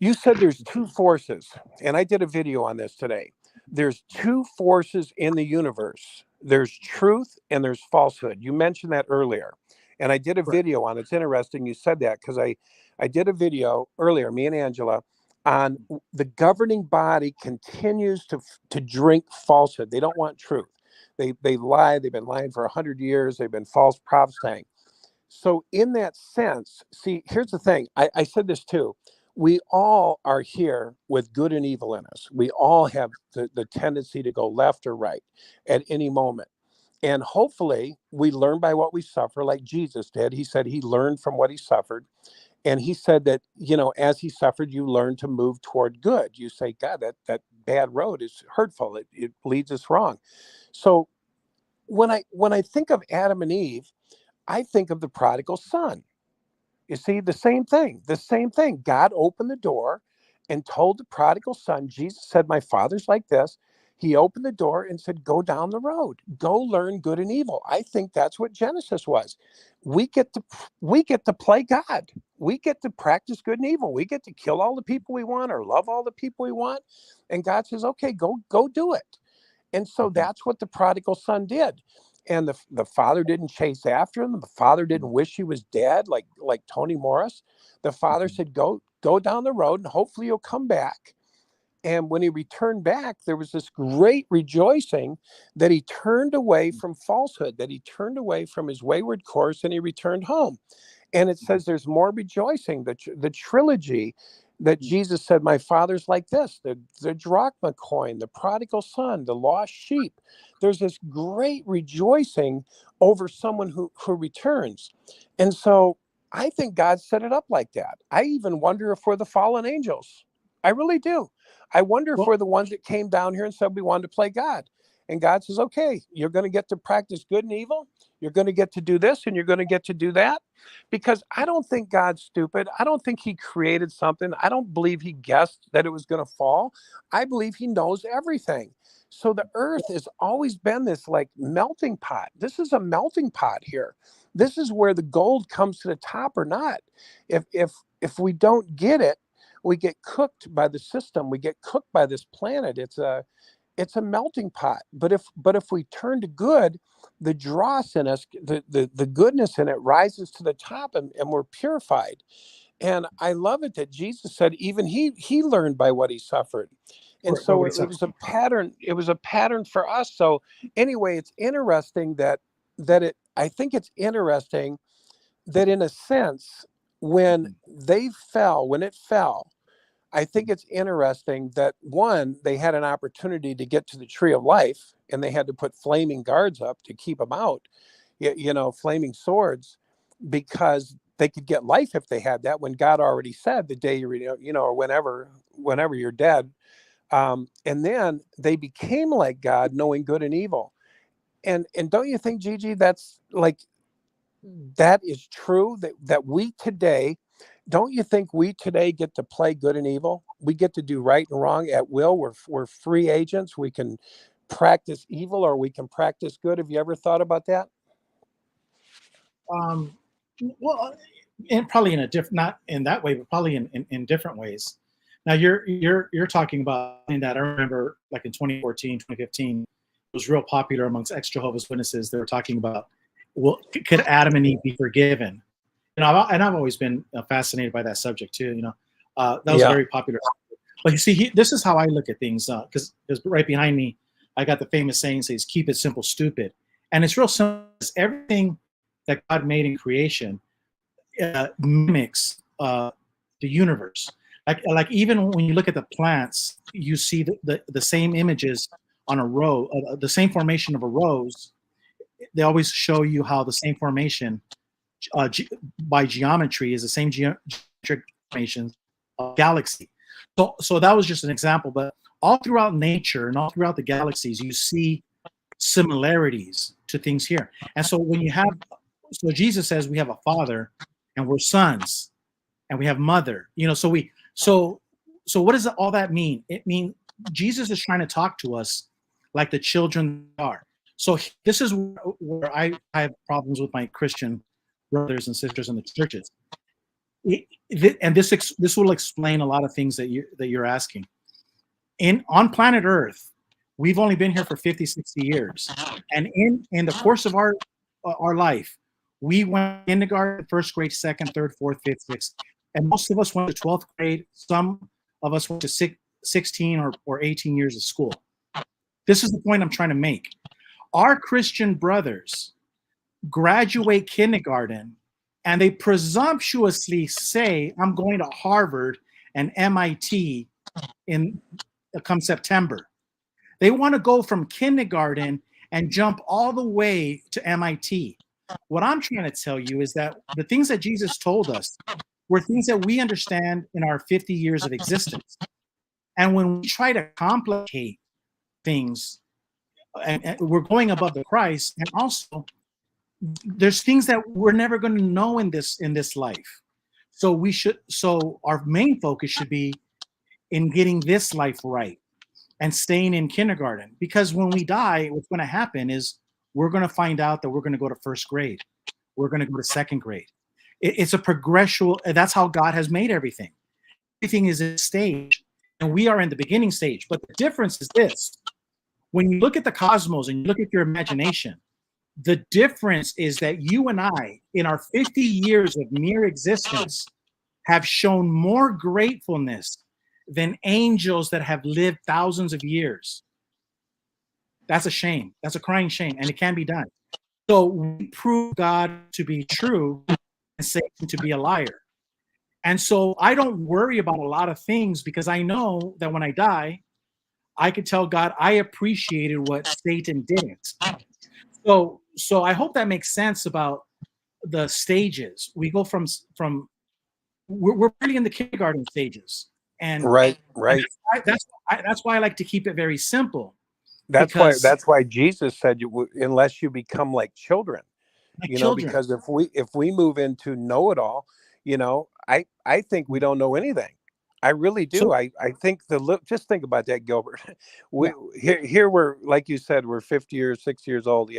You said there's two forces, and I did a video on this today. There's two forces in the universe. There's truth and there's falsehood. You mentioned that earlier. And I did a video on it. It's interesting you said that because I did a video earlier, me and Angela, on the governing body continues to drink falsehood. They don't want truth. They lie. They've been lying for 100 years. They've been false prophesying. So in that sense, see, here's the thing. I said this too. We all are here with good and evil in us. We all have the tendency to go left or right at any moment. And hopefully we learn by what we suffer, like Jesus did. He said he learned from what he suffered. And he said that, as he suffered, you learn to move toward good. You say, God, that bad road is hurtful. It leads us wrong. So when I think of Adam and Eve, I think of the prodigal son. You see, the same thing. God opened the door and told the prodigal son, Jesus said, my father's like this. He opened the door and said, go down the road, go learn good and evil. I think that's what Genesis was. We get to play God. We get to practice good and evil. We get to kill all the people we want or love all the people we want. And God says, okay, go do it. And so that's what the prodigal son did. And the father didn't chase after him. The father didn't wish he was dead like Tony Morris. The father said, go down the road and hopefully you'll come back. And when he returned back, there was this great rejoicing that he turned away from falsehood, that he turned away from his wayward course and he returned home. And it says there's more rejoicing. The trilogy that Jesus said, my Father's like this, the drachma coin, the prodigal son, the lost sheep. There's this great rejoicing over someone who returns. And so I think God set it up like that. I even wonder if we're the fallen angels. I really do. I wonder if Well, we're the ones that came down here and said we wanted to play God. And God says, okay, you're going to get to practice good and evil. You're going to get to do this and you're going to get to do that. Because I don't think God's stupid. I don't think he created something. I don't believe he guessed that it was going to fall. I believe he knows everything. So the earth has always been this like melting pot. This is a melting pot here. This is where the gold comes to the top or not. If we don't get it, we get cooked by the system. We get cooked by this planet. It's a melting pot. But if we turn to good, the dross in us, the goodness in it rises to the top, and we're purified. And I love it that Jesus said even he learned by what he suffered. And so it was a pattern. It was a pattern for us. So anyway, it's interesting I think it's interesting that in a sense, when it fell, I think it's interesting that one, they had an opportunity to get to the tree of life, and they had to put flaming guards up to keep them out, flaming swords, because they could get life if they had that. When God already said the day or whenever you're dead, and then they became like God, knowing good and evil. And don't you think, Gigi, that's like that is true that we today. Don't you think we today get to play good and evil? We get to do right and wrong at will. We're free agents. We can practice evil or we can practice good. Have you ever thought about that? Well, and probably in a different, not in that way, but probably in different ways. Now you're talking about something that I remember, like in 2014, 2015, it was real popular amongst ex-Jehovah's Witnesses. They were talking about, well, could Adam and Eve be forgiven? I've always been fascinated by that subject too. That was very popular. But you see, this is how I look at things. Because right behind me, I got the famous saying says, "Keep it simple, stupid," and it's real simple. Everything that God made in creation mimics the universe. Like even when you look at the plants, you see the same images on a row, the same formation of a rose. They always show you how the same formation. By geometry is the same geometric formation of galaxy. So that was just an example, but all throughout nature and all throughout the galaxies, you see similarities to things here. And so so Jesus says we have a father and we're sons and we have mother, so what does all that mean? It means Jesus is trying to talk to us like the children are. So this is where I have problems with my Christian brothers and sisters in the churches, and this will explain a lot of things that you're asking. On planet Earth, we've only been here for 50, 60 years, and in the course of our life, we went kindergarten, first grade, second, third, fourth, fifth, sixth, and most of us went to 12th grade. Some of us went to 16 or 18 years of school. This is the point I'm trying to make. Our Christian brothers graduate kindergarten and they presumptuously say, I'm going to Harvard and MIT come September. They want to go from kindergarten and jump all the way to MIT. What I'm trying to tell you is that the things that Jesus told us were things that we understand in our 50 years of existence. And when we try to complicate things, and we're going above the Christ, and also there's things that we're never going to know in this life. So our main focus should be in getting this life right and staying in kindergarten, because when we die, what's going to happen is we're going to find out that we're going to go to first grade. We're going to go to second grade. It's a progression. That's how God has made everything. Everything is a stage, and we are in the beginning stage. But the difference is this. When you look at the cosmos and you look at your imagination, the difference is that you and I, in our 50 years of mere existence, have shown more gratefulness than angels that have lived thousands of years. That's a shame. That's a crying shame, and it can be done. So we prove God to be true and Satan to be a liar. And so I don't worry about a lot of things because I know that when I die, I could tell God I appreciated what Satan didn't. So I hope that makes sense about the stages. We go from we're really in the kindergarten stages, and Right. that's why I like to keep it very simple. That's Because why Jesus said, unless you become like children, like children, because if we move into know-it-all, I think we don't know anything. I really do. So I think just think about that, Gilbert. yeah. Here we're, like you said, we're 50 or 60 years old.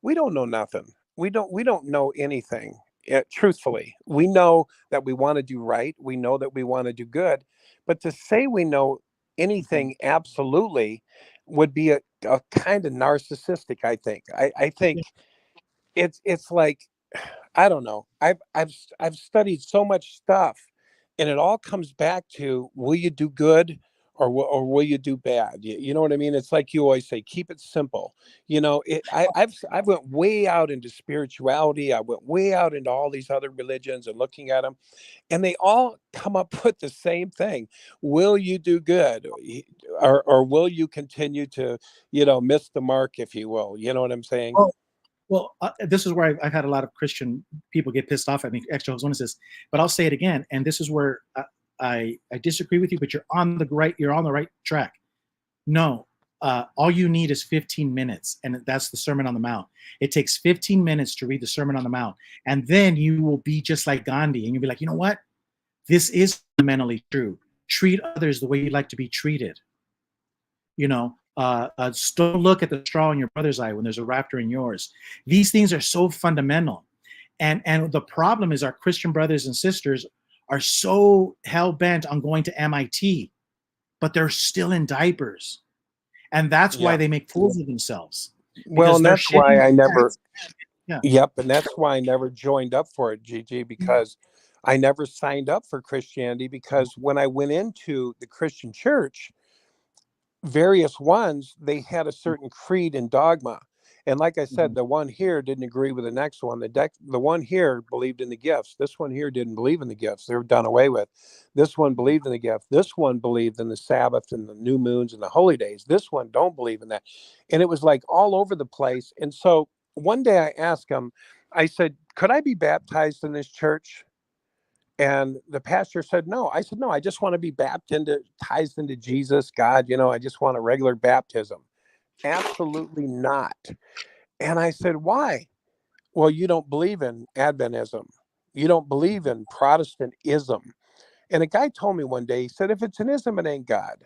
We don't know nothing. We don't know anything. Truthfully, we know that we want to do right. We know that we want to do good, but to say we know anything absolutely would be a kind of narcissistic. I think it's like, I don't know. I've studied so much stuff, and it all comes back to, will you do good, or will you do bad? You know what I mean? It's like you always say, keep it simple. I went way out into spirituality. I went way out into all these other religions and looking at them, and they all come up with the same thing. Will you do good, or will you continue to miss the mark, if you will? You know what I'm saying? Well, this is where I've had a lot of Christian people get pissed off at me, ex-Jehovah's Witnesses. But I'll say it again, and this is where I disagree with you. But you're on the right track. No, all you need is 15 minutes, and that's the Sermon on the Mount. It takes 15 minutes to read the Sermon on the Mount, and then you will be just like Gandhi, and you'll be like, you know what? This is fundamentally true. Treat others the way you'd like to be treated. Don't look at the straw in your brother's eye when there's a raptor in yours. These things are so fundamental. And the problem is our Christian brothers and sisters are so hell-bent on going to MIT, but they're still in diapers. And that's why they make fools of themselves. Well, and that's why I never, yeah. Yep, and that's why I never joined up for it, Gigi, because I never signed up for Christianity, because when I went into the Christian church, various ones, they had a certain creed and dogma. And like I said, the one here didn't agree with the next one. The one here believed in the gifts. This one here didn't believe in the gifts. They were done away with. This one believed in the gift. This one believed in the Sabbath and the new moons and the holy days. This one don't believe in that. And it was like all over the place. And so one day I asked him, I said, could I be baptized in this church? And the pastor said, no. I said, no, I just want to be baptized into Jesus, God. I just want a regular baptism. Absolutely not. And I said, why? Well, you don't believe in Adventism. You don't believe in Protestantism. And a guy told me one day, he said, if it's an ism, it ain't God.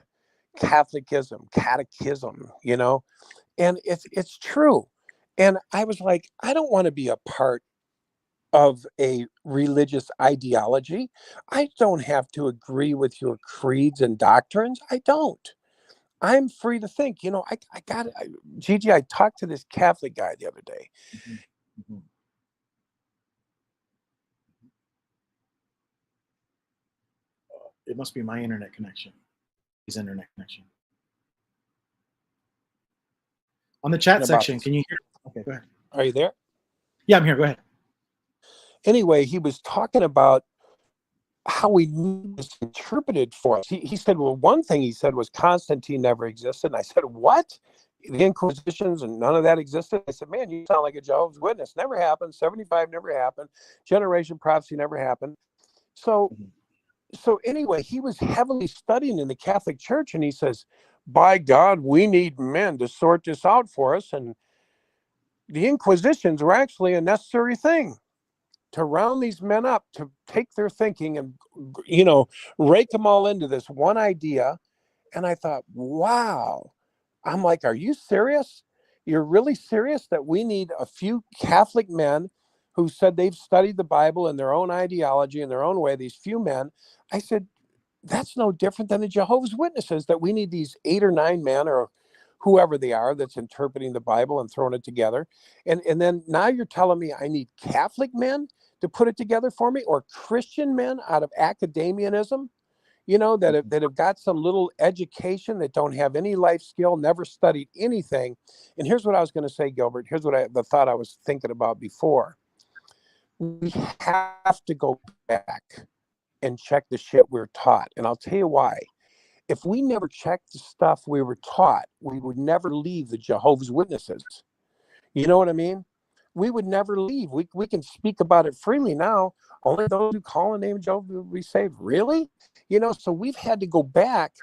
Catholicism, catechism, and it's true. And I was like, I don't want to be a part of a religious ideology. I don't have to agree with your creeds and doctrines. I don't. I'm free to think. Gigi, I talked to this Catholic guy the other day. It must be my internet connection. His internet connection. On the chat section, can you hear? Okay, go ahead. Are you there? Yeah, I'm here. Go ahead. Anyway, he was talking about how we need this interpreted for us. He said, well, one thing he said was Constantine never existed. And I said, what? The Inquisitions and none of that existed? I said, man, you sound like a Jehovah's Witness. Never happened. 75 never happened. Generation prophecy never happened. So anyway, he was heavily studying in the Catholic Church, and he says, by God, we need men to sort this out for us. And the Inquisitions were actually a necessary thing to round these men up, to take their thinking and, rake them all into this one idea. And I thought, wow. I'm like, are you serious? You're really serious that we need a few Catholic men who said they've studied the Bible in their own ideology in their own way, these few men? I said, that's no different than the Jehovah's Witnesses, that we need these 8 or 9 men or whoever they are that's interpreting the Bible and throwing it together. And then now you're telling me I need Catholic men to put it together for me, or Christian men out of academianism, that have got some little education, that don't have any life skill, never studied anything. And here's what I was going to say, Gilbert. Here's what the thought I was thinking about before. We have to go back and check the shit we're taught. And I'll tell you why. If we never checked the stuff we were taught, we would never leave the Jehovah's Witnesses. You know what I mean? We would never leave. We can speak about it freely now. Only those who call on the name of Jehovah will be saved. Really? You know, so we've had to go back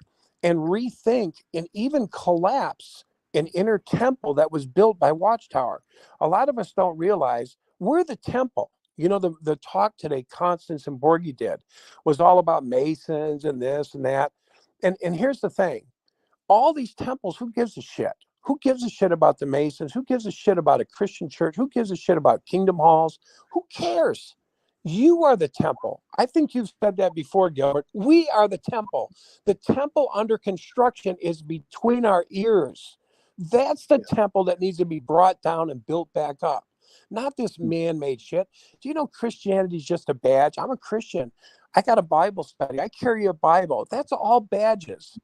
and rethink and even collapse an inner temple that was built by Watchtower. A lot of us don't realize we're the temple. You know, the talk today, Constance and Borgie did, was all about Masons and this and that. And here's the thing. All these temples, who gives a shit? Who gives a shit about the Masons? Who gives a shit about a Christian church? Who gives a shit about Kingdom Halls? Who cares? You are the temple. I think you've said that before, Gilbert. We are the temple. The temple under construction is between our ears. That's the temple that needs to be brought down and built back up. Not this man-made shit. Do you know Christianity is just a badge? I'm a Christian. I got a Bible study. I carry a Bible. That's all badges.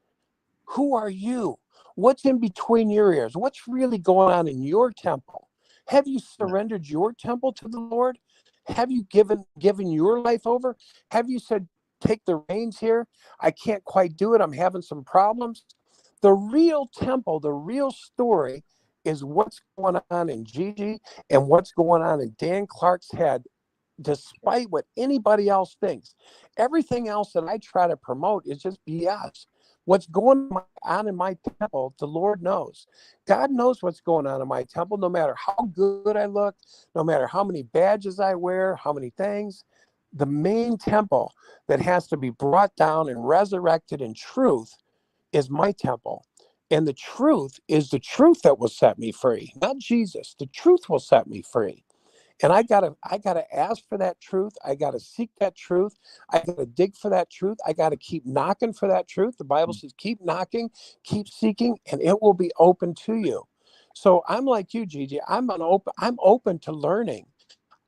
Who are you? What's in between your ears? What's really going on in your temple? Have you surrendered your temple to the Lord? Have you given your life over? Have you said, take the reins here? I can't quite do it. I'm having some problems. The real temple, the real story is what's going on in Gigi and what's going on in Dan Clark's head, despite what anybody else thinks. Everything else that I try to promote is just BS. What's going on in my temple, the Lord knows. God knows what's going on in my temple, no matter how good I look, no matter how many badges I wear, how many things. The main temple that has to be brought down and resurrected in truth is my temple. And the truth is the truth that will set me free, not Jesus. The truth will set me free. And I gotta ask for that truth. I gotta seek that truth. I gotta dig for that truth. I gotta keep knocking for that truth. The Bible says, keep knocking, keep seeking, and it will be open to you. So I'm like you, Gigi. I'm open to learning.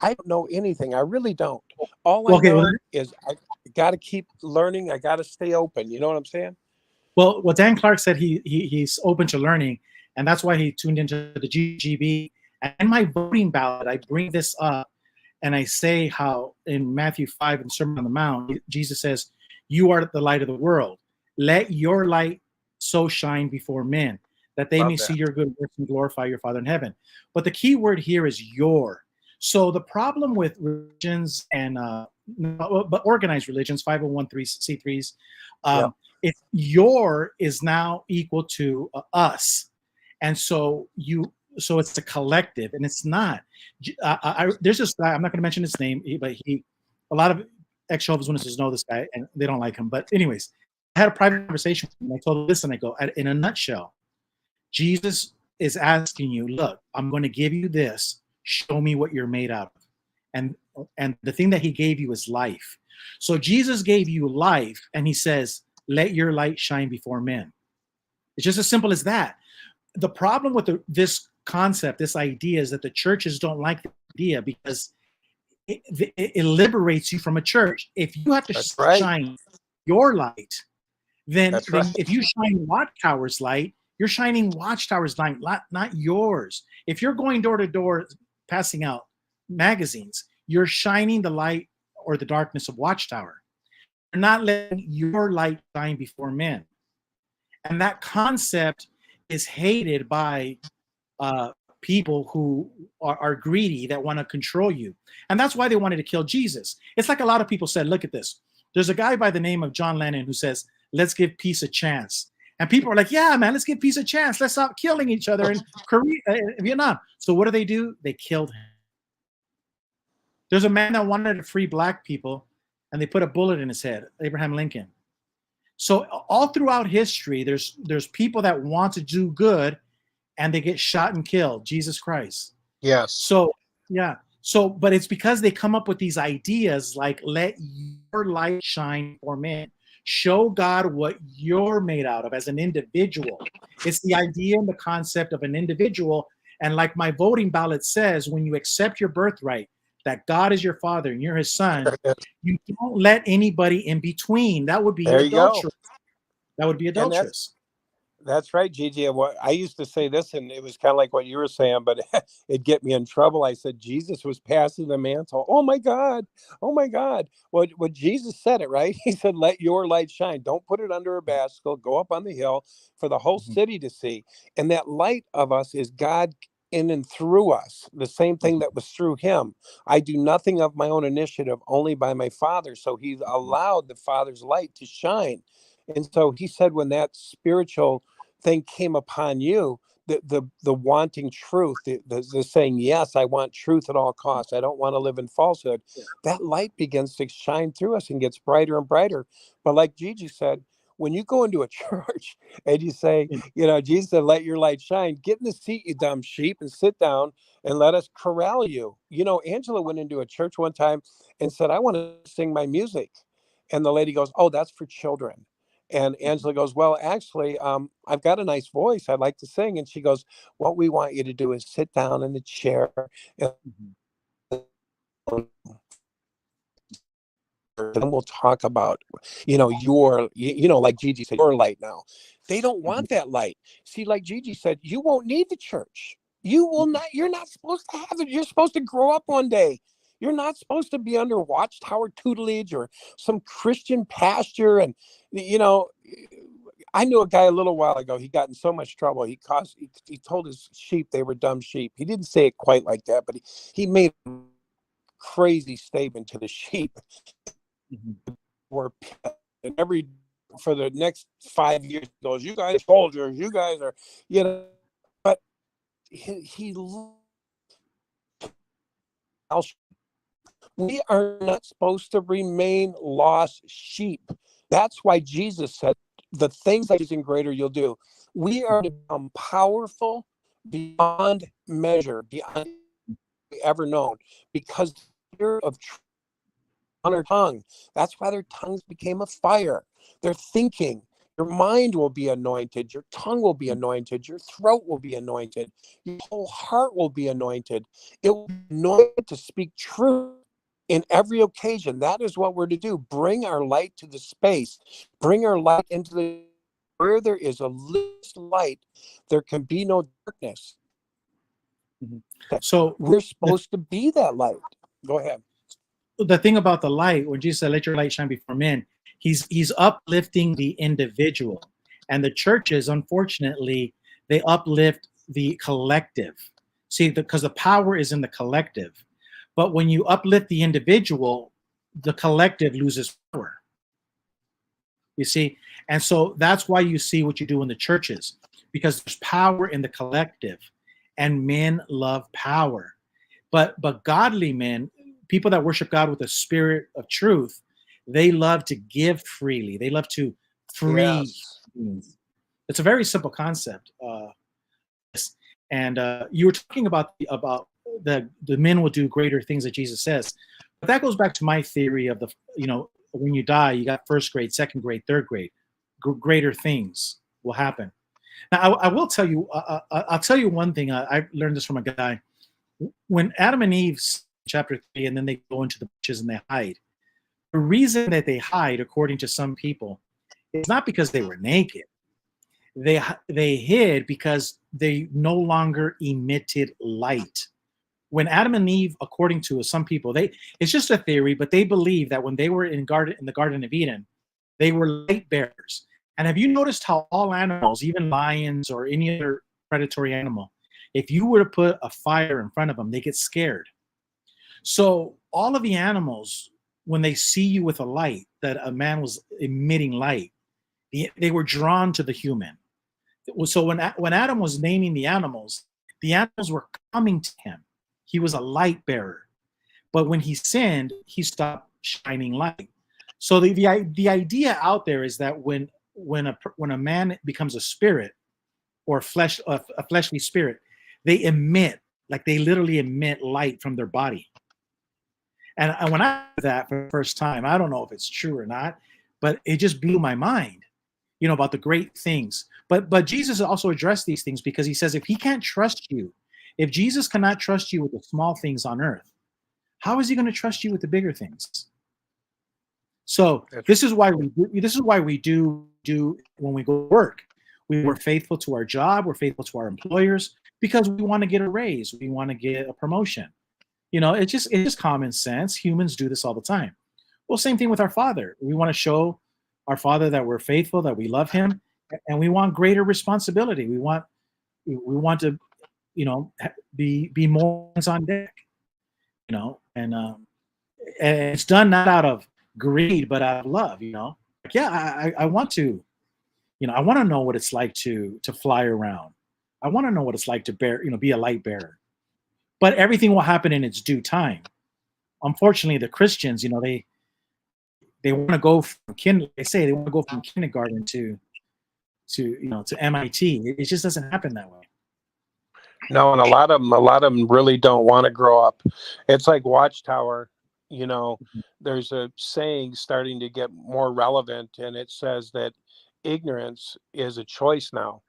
I don't know anything. I really don't. All I know is I gotta keep learning. I gotta stay open. You know what I'm saying? Well, Dan Clark said he's open to learning, and that's why he tuned into the GGB. And in my voting ballot, I bring this up, and I say how in Matthew 5 in Sermon on the Mount, Jesus says, "You are the light of the world. Let your light so shine before men, that they may see your good works and glorify your Father in heaven." But the key word here is "your." So the problem with religions and but organized religions, 501c3s, it's your is now equal to us, and so it's a collective, and it's not. There's this guy, I'm not going to mention his name, but a lot of ex-Jehovah's Witnesses know this guy, and they don't like him. But anyways, I had a private conversation with him, and I told him, listen, I go, in a nutshell, Jesus is asking you, look, I'm going to give you this. Show me what you're made out of. And the thing that he gave you is life. So Jesus gave you life, and he says, let your light shine before men. It's just as simple as that. The problem with this concept, this idea, is that the churches don't like the idea because it liberates you from a church. If you have to shine your light, then if you shine Watchtower's light, you're shining Watchtower's light, not yours. If you're going door to door passing out magazines, you're shining the light or the darkness of Watchtower. You're not letting your light shine before men. And that concept is hated by people who are greedy, that want to control you. And that's why they wanted to kill Jesus. It's like a lot of people said, look at this. There's a guy by the name of John Lennon who says, let's give peace a chance. And people are like, yeah, man, let's give peace a chance. Let's stop killing each other in Vietnam. So what do? They killed him. There's a man that wanted to free black people, and they put a bullet in his head, Abraham Lincoln. So all throughout history, there's people that want to do good, and they get shot and killed. Jesus Christ. Yes. So, yeah. So, but it's because they come up with these ideas like, let your light shine for men. Show God what you're made out of as an individual. It's the idea and the concept of an individual. And like my voting ballot says, when you accept your birthright, that God is your father and you're his son, you don't let anybody in between. That would be adulterous. That would be adulterous. That's right, Gigi. And what I used to say this, and it was kind of like what you were saying, but it'd get me in trouble. I said Jesus was passing the mantle. Oh my God. Oh my God. What Jesus said it, right? He said, let your light shine. Don't put it under a basket. Go up on the hill for the whole city to see. And that light of us is God in and through us. The same thing that was through him. I do nothing of my own initiative, only by my Father. So he allowed the Father's light to shine. And so he said, when that spiritual thing came upon you, the wanting truth, the saying, yes, I want truth at all costs. I don't want to live in falsehood. That light begins to shine through us and gets brighter and brighter. But like Gigi said, when you go into a church and you say, Jesus said, let your light shine, get in the seat, you dumb sheep, and sit down and let us corral you. Angela went into a church one time and said, I want to sing my music. And the lady goes, oh, that's for children. And Angela goes, well, actually, I've got a nice voice. I'd like to sing. And she goes, what we want you to do is sit down in the chair. And then we'll talk about, like Gigi said, your light now. They don't want that light. See, like Gigi said, you won't need the church. You will not. You're not supposed to have it. You're supposed to grow up one day. You're not supposed to be under Watchtower tutelage or some Christian pasture. And, I knew a guy a little while ago. He got in so much trouble. He told his sheep they were dumb sheep. He didn't say it quite like that, but he made a crazy statement to the sheep. Were and for the next 5 years he goes, you guys soldiers, you guys are, but we are not supposed to remain lost sheep. That's why Jesus said, the things that is in greater you'll do. We are to become powerful beyond measure, beyond ever known, because the spirit of truth on our tongue. That's why their tongues became a fire. They're thinking. Your mind will be anointed. Your tongue will be anointed. Your throat will be anointed. Your whole heart will be anointed. It will be anointed to speak truth in every occasion. That is what we're to do. Bring our light to the space. Bring our light into the where there is a light, there can be no darkness. So we're supposed to be that light. Go ahead. The thing about the light, when Jesus said, let your light shine before men, he's uplifting the individual. And the churches, unfortunately, they uplift the collective. See, because the power is in the collective. But when you uplift the individual, the collective loses power. You see? And so that's why you see what you do in the churches, because there's power in the collective, and men love power. But godly men, people that worship God with a spirit of truth, they love to give freely. They love to free. Yes. It's a very simple concept. And you were talking about the men will do greater things that Jesus says. But that goes back to my theory of when you die, you got first grade, second grade, third grade. Greater things will happen. Now, I will tell you, I'll tell you one thing. I learned this from a guy. When Adam and Eve, chapter 3, and then they go into the bushes and they hide. The reason that they hide, according to some people, is not because they were naked. They hid because they no longer emitted light. When Adam and Eve, according to some people, it's just a theory, but they believe that when they were in the Garden of Eden, they were light bearers. And have you noticed how all animals, even lions or any other predatory animal, if you were to put a fire in front of them, they get scared. So all of the animals, when they see you with a light, that a man was emitting light, they were drawn to the human. So when Adam was naming the animals were coming to him. He was a light bearer. But when he sinned, he stopped shining light. So the idea out there is that when a man becomes a spirit or a fleshly spirit, they literally emit light from their body. And when I heard that for the first time, I don't know if it's true or not, but it just blew my mind, about the great things. But Jesus also addressed these things because he says, if he can't trust you, if Jesus cannot trust you with the small things on earth, how is he going to trust you with the bigger things? So this is why we do when we go to work. We're faithful to our job. We're faithful to our employers because we want to get a raise. We want to get a promotion. It's just common sense. Humans do this all the time. Well, same thing with our Father. We want to show our Father that we're faithful, that we love Him, and we want greater responsibility. We want to, be more hands on deck. And it's done not out of greed, but out of love. Like, yeah, I want to, I want to know what it's like to fly around. I want to know what it's like to be a light bearer. But everything will happen in its due time. Unfortunately, the Christians, they want to go from kindergarten to MIT. It just doesn't happen that way. No, and a lot of them really don't want to grow up. It's like Watchtower. There's a saying starting to get more relevant, and it says that ignorance is a choice now.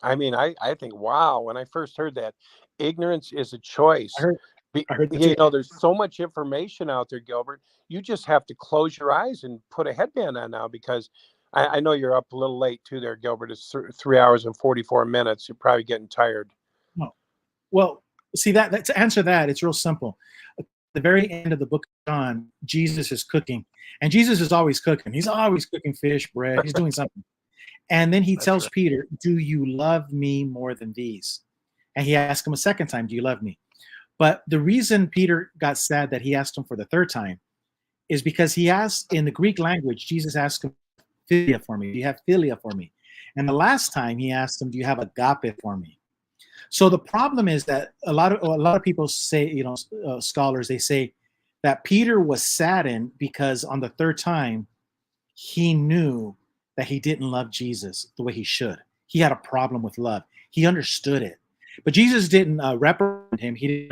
I mean, I think, wow, when I first heard that, ignorance is a choice. I heard that too. There's so much information out there, Gilbert. You just have to close your eyes and put a headband on now, because I know you're up a little late too there, Gilbert. It's 3 hours and 44 minutes. You're probably getting tired. No. Well, see, that to answer that, it's real simple. At the very end of the book of John, Jesus is cooking. And Jesus is always cooking. He's always cooking fish, bread. He's doing something. And then he tells Peter, do you love me more than these? And he asked him a second time, do you love me? But the reason Peter got sad that he asked him for the third time is because he asked, in the Greek language, Jesus asked him, philia for me. Do you have philia for me? And the last time he asked him, do you have agape for me? So the problem is that a lot of people say, scholars, they say that Peter was saddened because on the third time, he knew that he didn't love Jesus the way he should. He had a problem with love. He understood it. But Jesus didn't reprimand him. He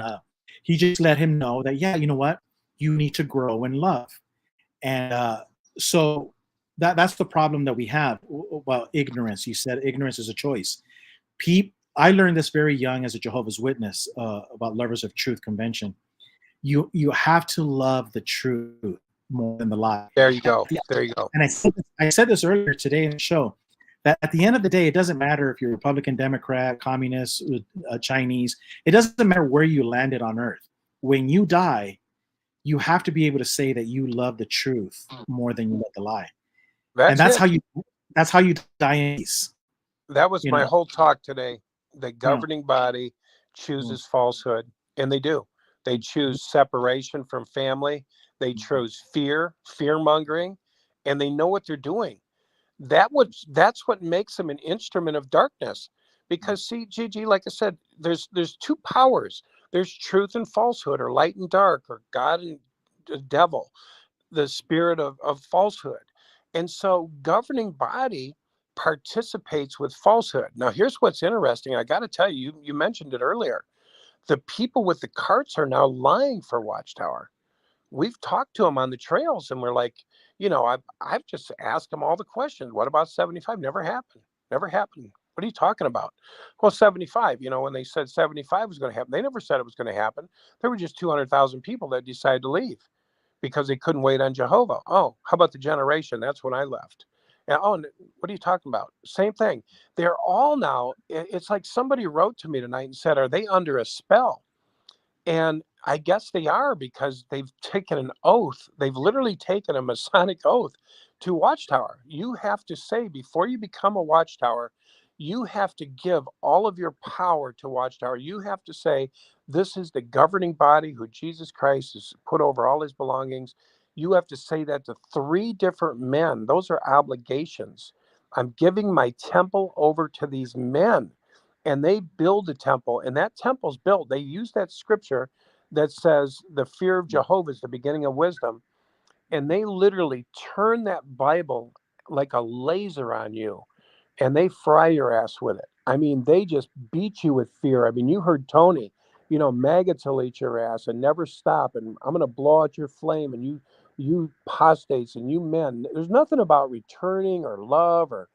just let him know that, yeah, you know what? You need to grow in love. And so that's the problem that we have about ignorance. You said ignorance is a choice. I learned this very young as a Jehovah's Witness about Lovers of Truth convention. You have to love the truth more than the lie. There you go. There you go. And I said this earlier today in the show, that at the end of the day, it doesn't matter if you're Republican, Democrat, Communist, Chinese. It doesn't matter where you landed on earth. When you die, you have to be able to say that you love the truth more than you love the lie. That's how you die in peace. That was my whole talk today. The governing body chooses falsehood, and they do. They choose separation from family. They chose fear-mongering, and they know what they're doing. That's what makes them an instrument of darkness. Because see, Gigi, like I said, there's two powers. There's truth and falsehood, or light and dark, or God and the devil, the spirit of falsehood. And so governing body participates with falsehood. Now, here's what's interesting. I got to tell you, you mentioned it earlier. The people with the carts are now lying for Watchtower. We've talked to them on the trails, and we're like, I've just asked them all the questions. What about 75? Never happened. Never happened. What are you talking about? Well, 75, when they said 75 was going to happen, they never said it was going to happen. There were just 200,000 people that decided to leave because they couldn't wait on Jehovah. Oh, how about the generation? That's when I left. And, what are you talking about? Same thing. They're all now, it's like somebody wrote to me tonight and said, are they under a spell? And I guess they are, because they've taken an oath. They've literally taken a Masonic oath to Watchtower. You have to say, before you become a Watchtower, you have to give all of your power to Watchtower. You have to say, this is the governing body who Jesus Christ has put over all his belongings. You have to say that to 3 different men. Those are obligations. I'm giving my temple over to these men. And they build a temple, and that temple's built. They use that scripture that says the fear of Jehovah is the beginning of wisdom. And they literally turn that Bible like a laser on you, and they fry your ass with it. I mean, they just beat you with fear. I mean, you heard Tony, maggots will eat your ass and never stop. And I'm going to blow out your flame, and you apostates and you men. There's nothing about returning or love or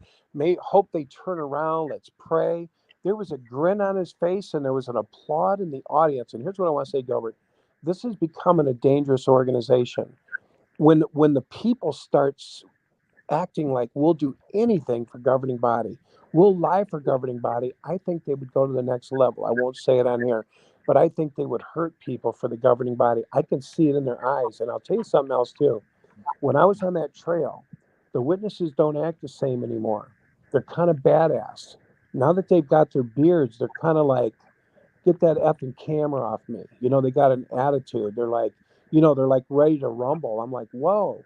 hope they turn around. Let's pray. There was a grin on his face, and there was an applaud in the audience. And here's what I want to say, Gilbert. This is becoming a dangerous organization. When the people start acting like we'll do anything for governing body, will lie for governing body, I think they would go to the next level. I won't say it on here, but I think they would hurt people for the governing body. I can see it in their eyes. And I'll tell you something else too. When I was on that trail, the witnesses don't act the same anymore. They're kind of badass. Now that they've got their beards, they're kind of like, get that effing camera off me. You know, they got an attitude. They're like, you know, they're like ready to rumble. I'm like, whoa.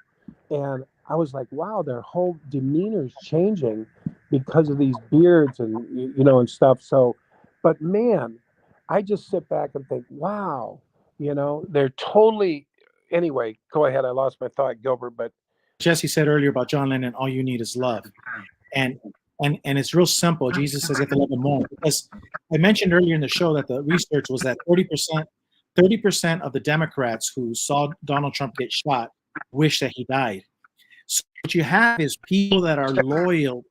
And I was like, wow, their whole demeanor is changing because of these beards and, you know, and stuff. So, but man, I just sit back and think, wow, you know, they're totally, anyway, go ahead. I lost my thought, Gilbert, but. Jesse said earlier about John Lennon, all you need is love. And it's real simple. Jesus says you have to love him more. Because I mentioned earlier in the show that the research was that 30% of the Democrats who saw Donald Trump get shot wish that he died. So what you have is people that are loyal.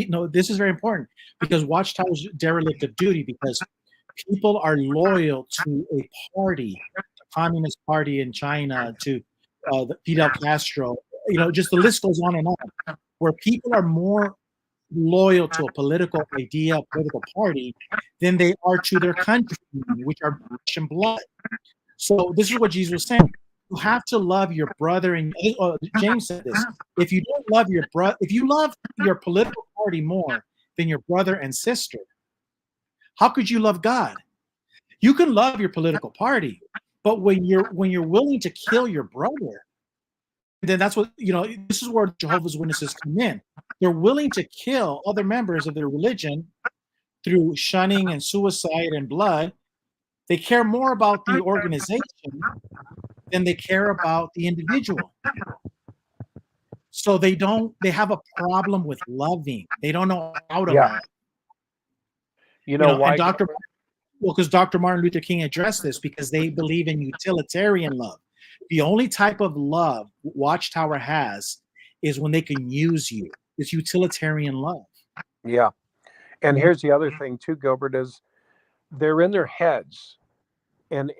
No, this is very important because Watchtower's derelict of duty, because people are loyal to a party, the Communist Party in China, to Fidel Castro. You know, just the list goes on and on, where people are more loyal to a political idea, a political party, than they are to their country, which are flesh and blood. So this is what Jesus was saying. You have to love your brother, and James said this. If you don't love your brother, if you love your political party more than your brother and sister, how could you love God? You can love your political party, but when you're willing to kill your brother, then that's what, you know, this is where Jehovah's Witnesses come in. They're willing to kill other members of their religion through shunning and suicide and blood. They care more about the organization than they care about the individual. So they have a problem with loving. They don't know how to love. You know why? And because Dr. Martin Luther King addressed this, because they believe in utilitarian love. The only type of love Watchtower has is when they can use you. It's utilitarian love. Yeah. And here's the other thing too, Gilbert, is they're in their heads. And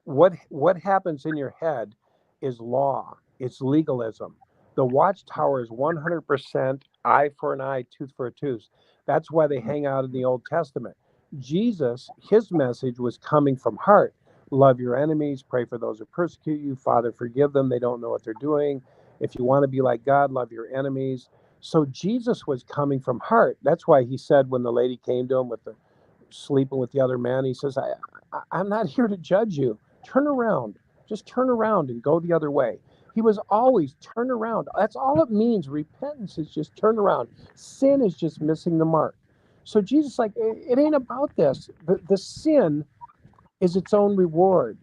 what happens in your head is law. It's legalism. The Watchtower is 100% eye for an eye, tooth for a tooth. That's why they hang out in the Old Testament. Jesus, his message was coming from heart. Love your enemies, pray for those who persecute you. Father, forgive them. They don't know what they're doing. If you want to be like God, love your enemies. So Jesus was coming from heart. That's why he said when the lady came to him with the sleeping with the other man, he says, I'm not here to judge you. Turn around. Just turn around and go the other way. He was always turn around. That's all it means. Repentance is just turn around. Sin is just missing the mark. So Jesus, like, it ain't about this. The sin is its own reward.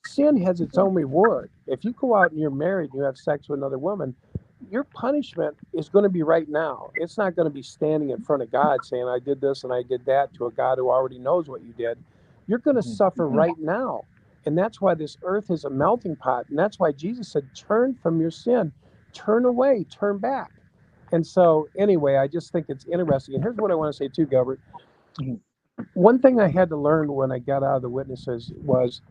Sin has its own reward. If you go out and you're married and you have sex with another woman, your punishment is going to be right now. It's not going to be standing in front of God saying, I did this and I did that, to a God who already knows what you did. You're going to suffer right now. And that's why this earth is a melting pot. And that's why Jesus said, turn from your sin, turn away, turn back. And so anyway, I just think it's interesting. And here's what I want to say too, Gilbert. One thing I had to learn when I got out of the witnesses was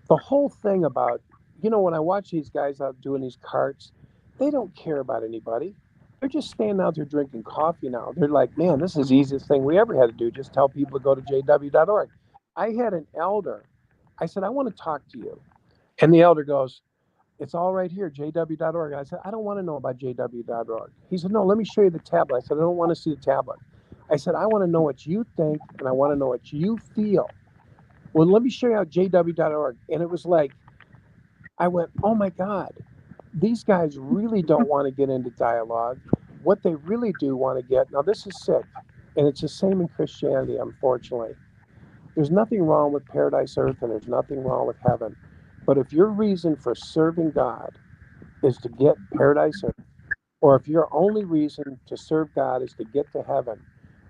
the whole thing about, you know, when I watch these guys out doing these carts, they don't care about anybody. They're just standing out there drinking coffee now. They're like, man, this is the easiest thing we ever had to do. Just tell people to go to jw.org. I had an elder. I said, I want to talk to you. And the elder goes, it's all right here, jw.org. I said, I don't want to know about jw.org. He said, no, let me show you the tablet. I said, I don't want to see the tablet. I said, I want to know what you think, and I want to know what you feel. Well, let me show you how jw.org. And it was like, I went, oh my God, these guys really don't want to get into dialogue. What they really do want to get, now this is sick, and it's the same in Christianity, unfortunately. There's nothing wrong with paradise earth, and there's nothing wrong with heaven. But if your reason for serving God is to get paradise earth, or if your only reason to serve God is to get to heaven,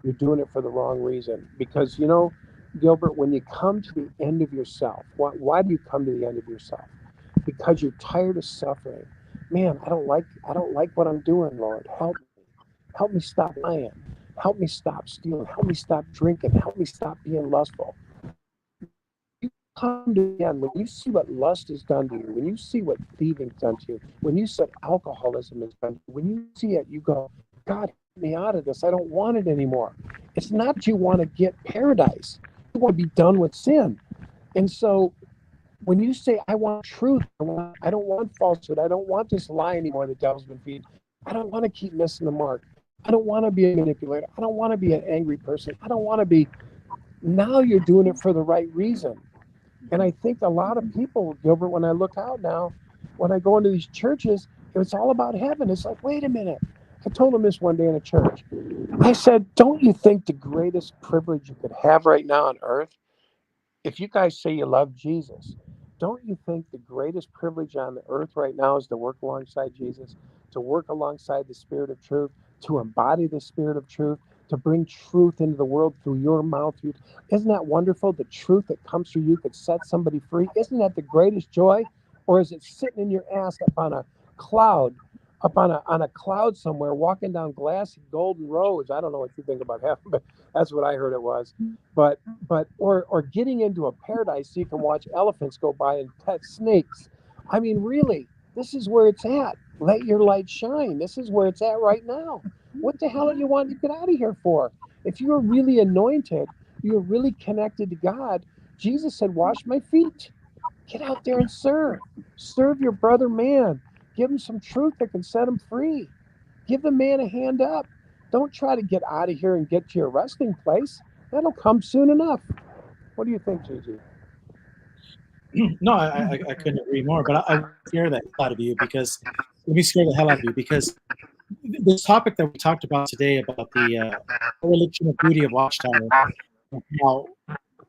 you're doing it for the wrong reason. Because, you know, Gilbert, when you come to the end of yourself, why do you come to the end of yourself? Because you're tired of suffering. Man, I don't like what I'm doing, Lord. Help me. Help me stop lying. Help me stop stealing. Help me stop drinking. Help me stop being lustful. You come to the end, when you see what lust has done to you, when you see what thieving's done to you, when you see what alcoholism has done to you, when you see it, you go, God, me out of this. I don't want it anymore. It's not you want to get paradise. You want to be done with sin. And so when you say, I want truth, I don't want falsehood, I don't want this lie anymore the devil's been feeding, I don't want to keep missing the mark. I don't want to be a manipulator. I don't want to be an angry person. I don't want to be. Now you're doing it for the right reason. And I think a lot of people, Gilbert, when I look out now, when I go into these churches, it's all about heaven. It's like, wait a minute. I told him this one day in a church. I said, don't you think the greatest privilege you could have right now on earth, if you guys say you love Jesus, don't you think the greatest privilege on the earth right now is to work alongside Jesus, to work alongside the Spirit of truth, to embody the Spirit of truth, to bring truth into the world through your mouth? Isn't that wonderful? The truth that comes through you could set somebody free. Isn't that the greatest joy? Or is it sitting in your ass up on a cloud, on a cloud somewhere, walking down glassy golden roads? I don't know what you think about heaven, but that's what I heard it was. But or getting into a paradise so you can watch elephants go by and pet snakes. I mean, really, this is where it's at. Let your light shine. This is where it's at right now. What the hell do you want to get out of here for? If you're really anointed, you're really connected to God. Jesus said, wash my feet. Get out there and serve. Serve your brother man. Give him some truth that can set him free. Give the man a hand up. Don't try to get out of here and get to your resting place. That'll come soon enough. What do you think, Gigi? No, I couldn't agree more. But I scare the hell out of you because let me scare the hell out of you because this topic that we talked about today about the dereliction of duty of Watchtower. Now,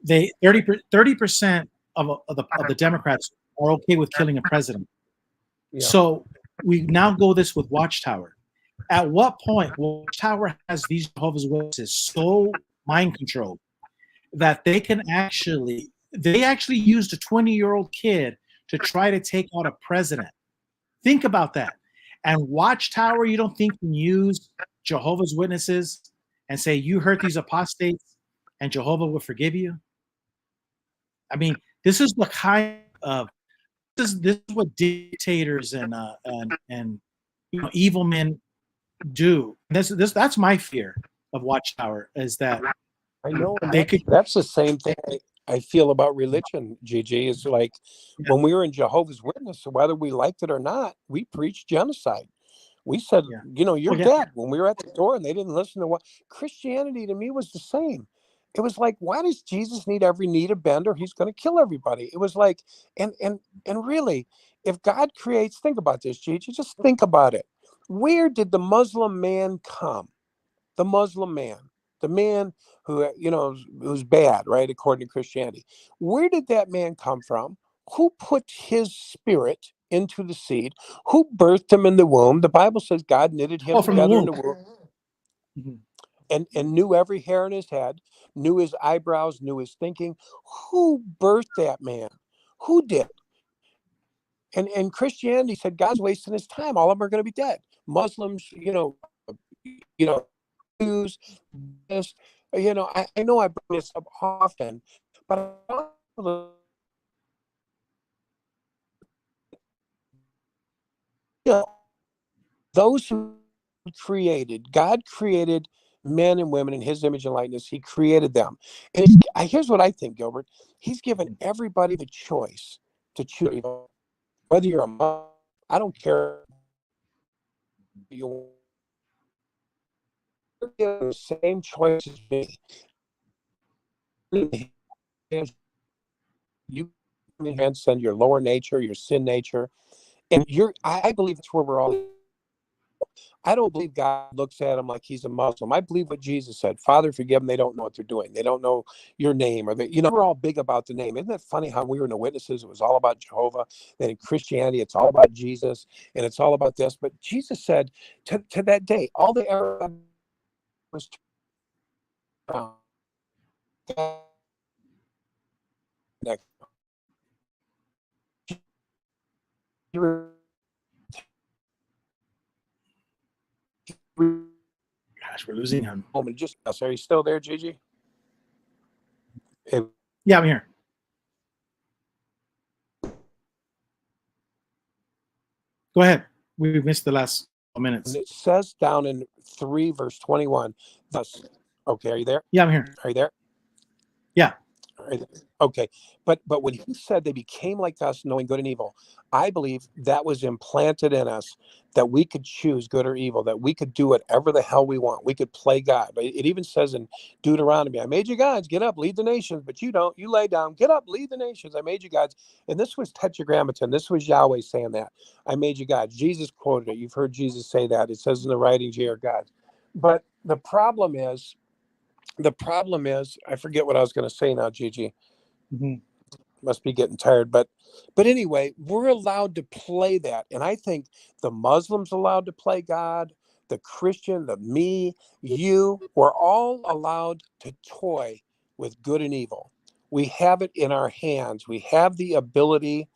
they 30% of the Democrats are okay with killing a president. Yeah. So we now go this with Watchtower. At what point Watchtower has these Jehovah's Witnesses so mind controlled that they actually used a 20-year-old kid to try to take out a president? Think about that. And Watchtower, you don't think can use Jehovah's Witnesses and say, you hurt these apostates and Jehovah will forgive you? I mean, this is the kind of this is what dictators and evil men do. That's my fear of Watchtower is that I know they could. that's the same thing I feel about religion, Gigi. Is like when we were in Jehovah's Witness, whether we liked it or not, we preached genocide. We said, you're dead when we were at the door, and they didn't listen to what Christianity to me was the same. It was like, why does Jesus need every knee to bend, or he's going to kill everybody? It was like, and really, if God creates, think about this, Gigi, just think about it. Where did the Muslim man come? The Muslim man, the man who, who's bad, right? According to Christianity. Where did that man come from? Who put his spirit into the seed? Who birthed him in the womb? The Bible says God knitted him from the together in womb. the womb. Mm-hmm. And knew every hair in his head, knew his eyebrows, knew his thinking. Who birthed that man? Who did? And Christianity said God's wasting his time. All of them are going to be dead. Muslims, Jews, this, I know I bring this up often, but those who God created men and women in his image and likeness. He created them. And here's what I think, Gilbert. He's given everybody the choice to choose. Whether you're a Muslim, I don't care. You're given the same choice as me. You transcend your lower nature, your sin nature. And I believe that's where we're all. I don't believe God looks at him like he's a Muslim. I believe what Jesus said. Father, forgive them. They don't know what they're doing. They don't know your name. Or we're all big about the name. Isn't that funny how we were in the Witnesses? It was all about Jehovah. Then in Christianity, it's all about Jesus. And it's all about this. But Jesus said to that day, all they ever was next. Gosh, we're losing him. Are you still there, Gigi? Yeah, I'm here. Go ahead. We missed the last minutes. And it says down in 3 verse 21, thus, okay, are you there? Yeah, I'm here. Are you there? Yeah. Okay, but when he said they became like us, knowing good and evil, I believe that was implanted in us, that we could choose good or evil, that we could do whatever the hell we want. We could play God. But it even says in Deuteronomy, I made you gods, get up, lead the nations, but you don't. You lay down, get up, lead the nations. I made you gods. And this was Tetragrammaton. This was Yahweh saying that. I made you gods. Jesus quoted it. You've heard Jesus say that. It says in the writings, ye are gods. But the problem is, I forget what I was going to say now, Gigi. Mm-hmm. Must be getting tired, but anyway, we're allowed to play that. And I think the Muslims allowed to play God, the Christian, the me, you, we're all allowed to toy with good and evil. We have it in our hands. We have the ability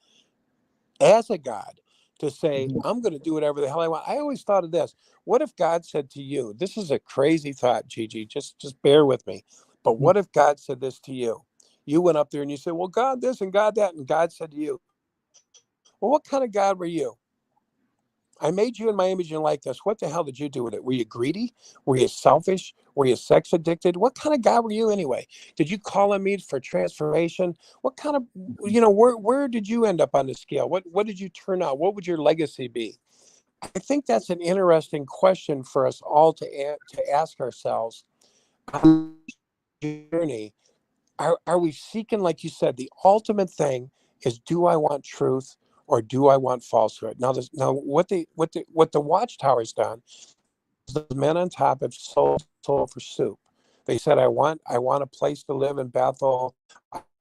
as a God to say, I'm going to do whatever the hell I want. I always thought of this. What if God said to you, this is a crazy thought, Gigi, just bear with me. But what if God said this to you? You went up there and you said, well, God this and God that. And God said to you, well, what kind of God were you? I made you in my image and likeness. What the hell did you do with it? Were you greedy? Were you selfish? Were you sex addicted? What kind of God were you anyway? Did you call on me for transformation? What kind of, where did you end up on the scale? What did you turn out? What would your legacy be? I think that's an interesting question for us all to ask ourselves on the journey. Are we seeking, like you said, the ultimate thing is, do I want truth or do I want falsehood? Now, what the Watchtower's done is the men on top have sold for soup. They said, I want a place to live in Bethel.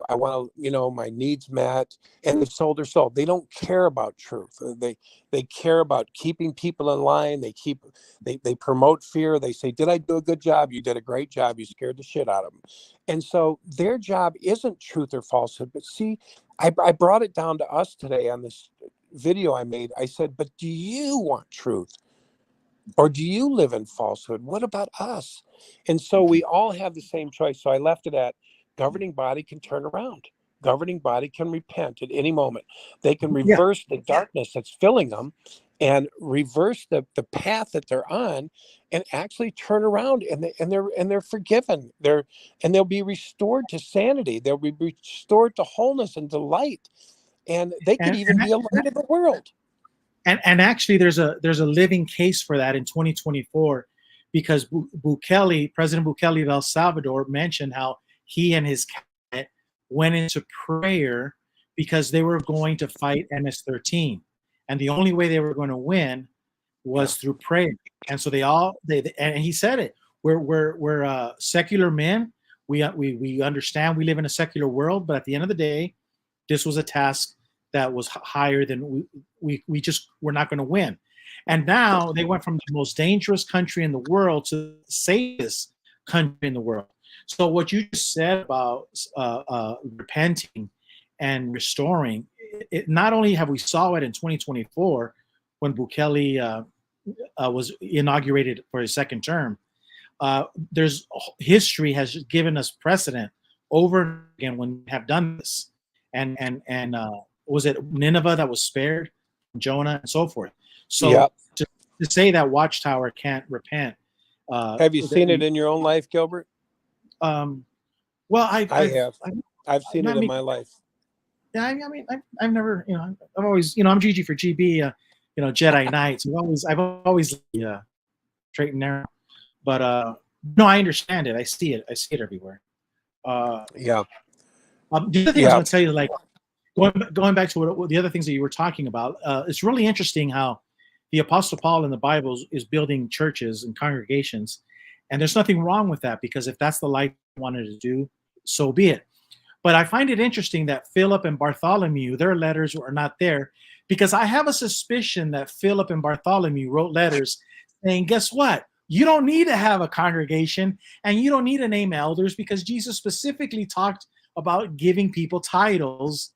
I want to, my needs met, and they sold their soul. They don't care about truth. They care about keeping people in line. They promote fear. They say, did I do a good job? You did a great job. You scared the shit out of them. And so their job isn't truth or falsehood. But see, I brought it down to us today on this video I made. I said, but do you want truth? Or do you live in falsehood? What about us? And so we all have the same choice. So I left it at governing body can turn around. Governing body can repent at any moment. They can reverse the darkness that's filling them and reverse the path that they're on and actually turn around, and they're forgiven. They'll be restored to sanity. They'll be restored to wholeness and delight. And they could even be a light of the world. And actually, there's a living case for that in 2024, because President Bukele of El Salvador mentioned how he and his cabinet went into prayer because they were going to fight MS-13, and the only way they were going to win was through prayer. And so and he said it. We're secular men. We understand we live in a secular world, but at the end of the day, this was a task that was higher than we're not going to win. And now they went from the most dangerous country in the world to the safest country in the world. So what you just said about repenting and restoring, not only have we saw it in 2024 when Bukele was inaugurated for his second term, there's history has given us precedent over and again when we have done this. And was it Nineveh that was spared, Jonah, and so forth? So to say that Watchtower can't repent. Have you seen it in your own life, Gilbert? Well, I have. I've seen it in my life. Yeah, I mean, I've never, I've always, I'm GG for GB, Jedi Knights. I've always straight and narrow. But no, I understand it. I see it everywhere. The other thing I was going to tell you, like, going back to what the other things that you were talking about, it's really interesting how the Apostle Paul in the Bible is building churches and congregations, and there's nothing wrong with that, because if that's the life he wanted to do, so be it. But I find it interesting that Philip and Bartholomew, their letters were not there, because I have a suspicion that Philip and Bartholomew wrote letters saying, guess what? You don't need to have a congregation, and you don't need to name elders, because Jesus specifically talked about giving people titles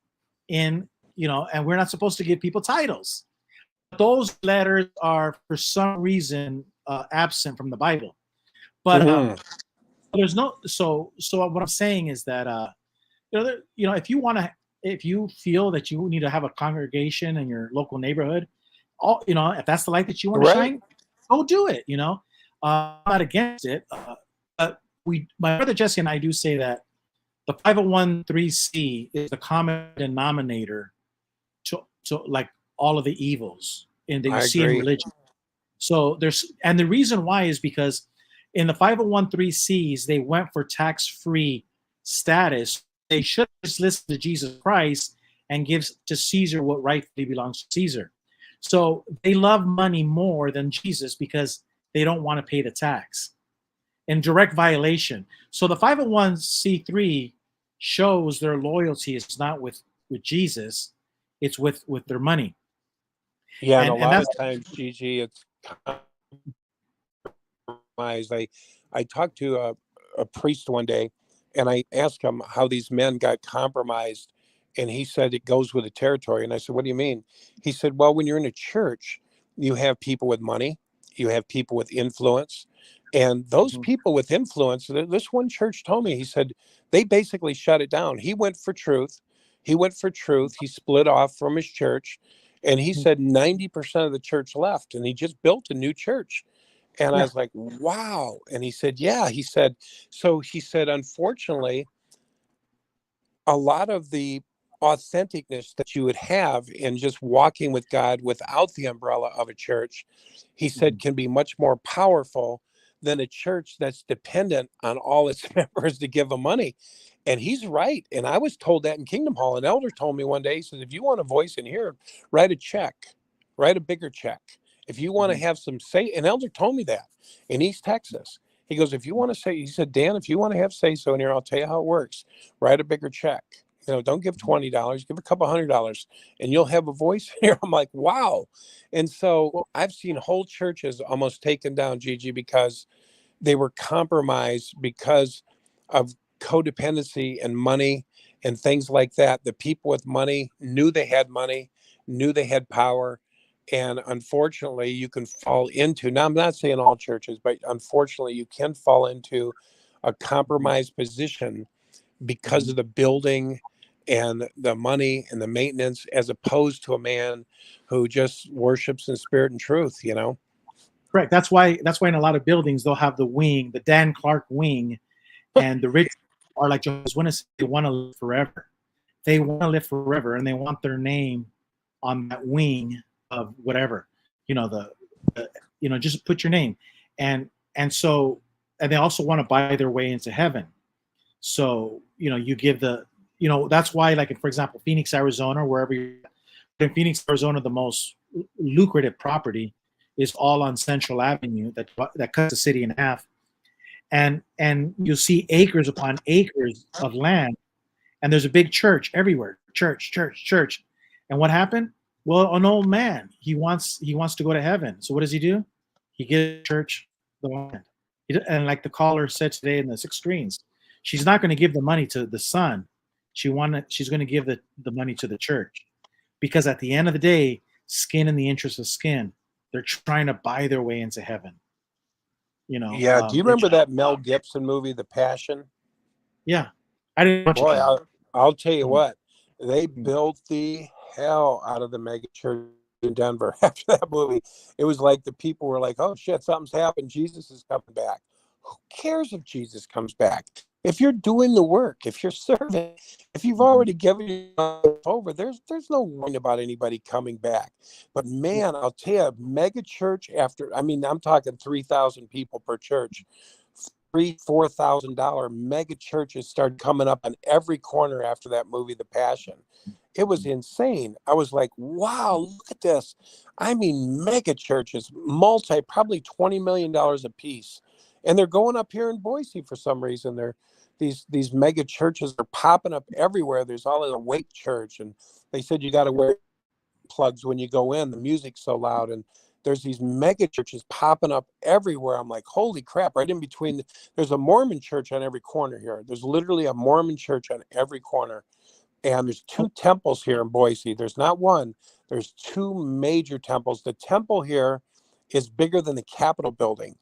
and we're not supposed to give people titles. Those letters are for some reason absent from the Bible. But there's no, so what I'm saying is that if you feel that you need to have a congregation in your local neighborhood, all, if that's the light that you want to Right. shine, go do it. I'm not against it. But my brother Jesse and I do say that the 501(c) is the common denominator to like all of the evils that you I see in agree. religion. So and the reason why is because in the 501(c)s, they went for tax-free status. They should just listen to Jesus Christ and give to Caesar what rightfully belongs to Caesar. So they love money more than Jesus because they don't want to pay the tax, in direct violation. So the 501(c)(3) shows their loyalty is not with Jesus, it's with their money. Yeah, and a And lot that's of times, Gigi, it's compromised. I talked to a priest one day, and I asked him how these men got compromised, and he said it goes with the territory. And I said, what do you mean? He said, well, when you're in a church, you have people with money, you have people with influence, and those people with influence, this one church told me, he said, they basically shut it down. He went for truth. He split off from his church, and he said 90% of the church left, and he just built a new church. And I Yeah. was like, wow. And he said, yeah. He said, unfortunately, a lot of the authenticness that you would have in just walking with God without the umbrella of a church, he said, can be much more powerful than a church that's dependent on all its members to give them money. And he's right. And I was told that in Kingdom Hall. An elder told me one day, he said, if you want a voice in here, write a check, write a bigger check. If you want to have some say, an elder told me that in East Texas. He goes, if you want to say, he said, Dan, if you want to have say so in here, I'll tell you how it works. Write a bigger check. Don't give $20, give a couple $100, and you'll have a voice here. I'm like, wow. And so I've seen whole churches almost taken down, Gigi, because they were compromised because of codependency and money and things like that. The people with money knew they had money, knew they had power. And unfortunately, you can fall into, now I'm not saying all churches, but unfortunately, you can fall into a compromised position because of the building and the money and the maintenance, as opposed to a man who just worships in spirit and truth, Correct. That's why in a lot of buildings they'll have the wing, the Dan Clark wing, and the rich are like Jehovah's Witnesses. They want to live forever. They want to live forever, and they want their name on that wing of whatever, just put your name, and so, and they also want to buy their way into heaven. So you give that's why, like, for example, Phoenix, Arizona, wherever you're in Phoenix, Arizona, the most lucrative property is all on Central Avenue that cuts the city in half, and you see acres upon acres of land, and there's a big church everywhere, church, and what happened? Well, an old man, he wants to go to heaven. So what does he do? He gives the church the land. And like the caller said today in the 6 screens, she's not going to give the money to the son. She's going to give the money to the church, because at the end of the day, skin in the interest of skin, they're trying to buy their way into heaven. Yeah. Do you remember that Mel Gibson movie, The Passion? Yeah, I didn't watch Boy, it. I'll tell you what, they built the hell out of the mega church in Denver after that movie. It was like the people were like, oh shit, something's happened. Jesus is coming back. Who cares if Jesus comes back? If you're doing the work, if you're serving, if you've already given yourself over, there's no worrying about anybody coming back. But man, I'll tell you, mega church I'm talking 3,000 people per church. $3,000-$4,000 mega churches started coming up on every corner after that movie, The Passion. It was insane. I was like, wow, look at this. Mega churches, probably $20 million a piece. And they're going up here in Boise for some reason. These mega churches are popping up everywhere. There's all in a Wake Church, and they said you got to wear plugs when you go in. The music's so loud, and there's these mega churches popping up everywhere. I'm like, holy crap, right in between. There's a Mormon church on every corner here. There's literally a Mormon church on every corner. And there's 2 temples here in Boise. There's not one. There's 2 major temples. The temple here is bigger than the Capitol building.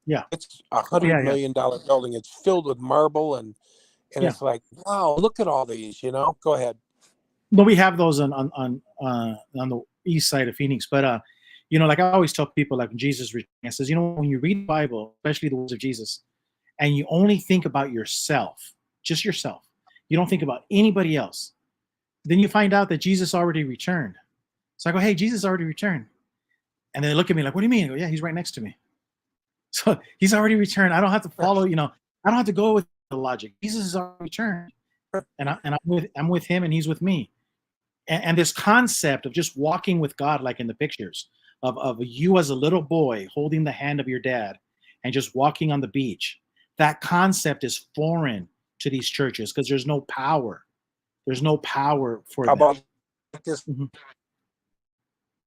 Yeah. It's $100 million building. It's filled with marble, and it's like, wow, look at all these, Go ahead. But we have those on the east side of Phoenix. But You know, like I always tell people, like when Jesus, I says, you know, when you read the Bible, especially the words of Jesus, and you only think about yourself, just yourself, you don't think about anybody else, then you find out that Jesus already returned. So I go, hey, Jesus already returned. And they look at me like, what do you mean? I go, yeah, he's right next to me. So he's already returned. I don't have to follow, you know, I don't have to go with the logic. Jesus has already returned. And I'm with him and he's with me. And this concept of just walking with God, like in the pictures of you as a little boy holding the hand of your dad and just walking on the beach, that concept is foreign to these churches because there's no power. There's no power for How them. about this? Mhm.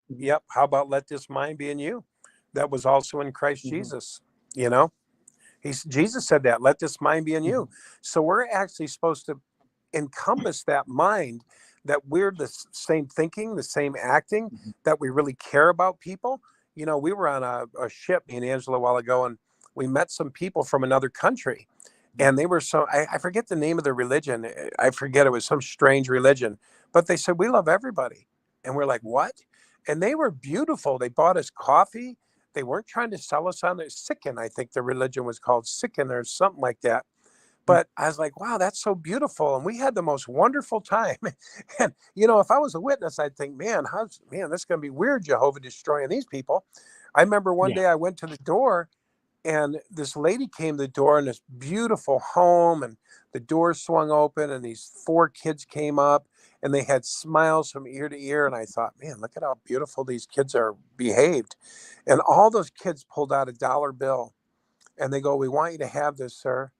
Yep. How about let this mind be in you? That was also in Christ Mhm. Jesus. You know, Jesus said that, let this mind be in you. So we're actually supposed to encompass that mind, that we're the same thinking, the same acting, that we really care about people. You know, we were on a ship, me and Angela, a while ago, and we met some people from another country. And they were I forget the name of the religion. I forget, it was some strange religion. But they said, we love everybody. And we're like, what? And they were beautiful. They bought us coffee. They weren't trying to sell us on their Sikhin. I think the religion was called Sikhin or something like that. But I was like, wow, that's so beautiful. And we had the most wonderful time. And, you know, if I was a witness, I'd think, man, this is going to be weird, Jehovah destroying these people. I remember one Yeah. day I went to the door and this lady came to the door in this beautiful home, and the door swung open and these 4 kids came up and they had smiles from ear to ear. And I thought, man, look at how beautiful these kids are behaved. And all those kids pulled out a dollar bill and they go, we want you to have this, sir.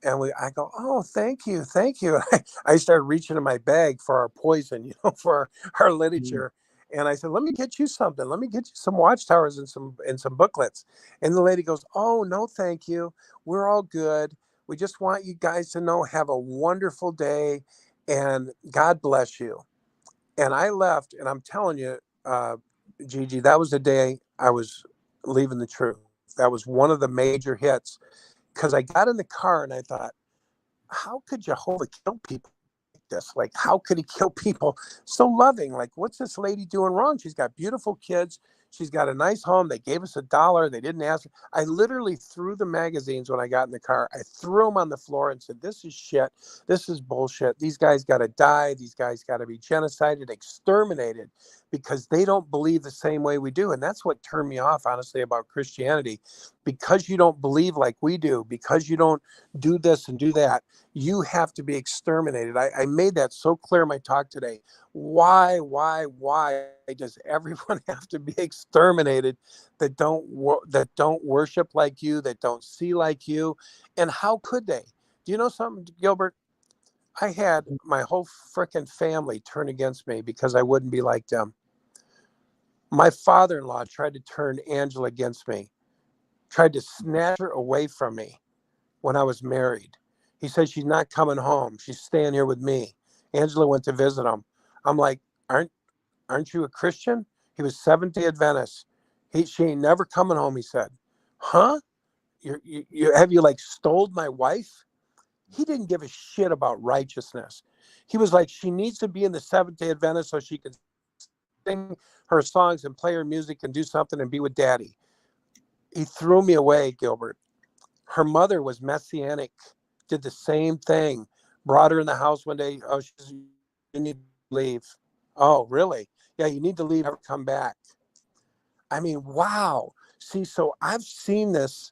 And I go, oh, thank you, thank you. I started reaching in my bag for our poison, you know, for our literature. And I said, let me get you something. Let me get you some Watchtowers and some booklets. And the lady goes, oh, no, thank you. We're all good. We just want you guys to know, have a wonderful day and God bless you. And I left, and I'm telling you, Gigi, that was the day I was leaving the truth. That was one of the major hits, because I got in the car and I thought, how could Jehovah kill people like this? Like, how could he kill people so loving? Like, what's this lady doing wrong? She's got beautiful kids. She's got a nice home. They gave us $1. They didn't ask. I literally threw the magazines when I got in the car. I threw them on the floor and said, this is shit. This is bullshit. These guys got to die. These guys got to be genocided, exterminated, because they don't believe the same way we do. And that's what turned me off, honestly, about Christianity. Because you don't believe like we do, because you don't do this and do that, you have to be exterminated. I made that so clear in my talk today. Why does everyone have to be exterminated that don't worship like you, that don't see like you? And how could they? Do you know something, Gilbert? I had my whole frickin' family turn against me because I wouldn't be like them. My father-in-law tried to turn Angela against me, tried to snatch her away from me when I was married. He said, she's not coming home. She's staying here with me. Angela went to visit him. I'm like, aren't you a Christian? He was Seventh-day Adventist. She ain't never coming home, he said. Huh? Have you like stole my wife? He didn't give a shit about righteousness. He was like, she needs to be in the Seventh-day Adventist so she can sing her songs and play her music and do something and be with daddy. He threw me away, Gilbert. Her mother was Messianic, did the same thing. Brought her in the house one day. Oh, you need to leave. Oh, really? Yeah, you need to leave, never come back. I mean, wow. See, so I've seen this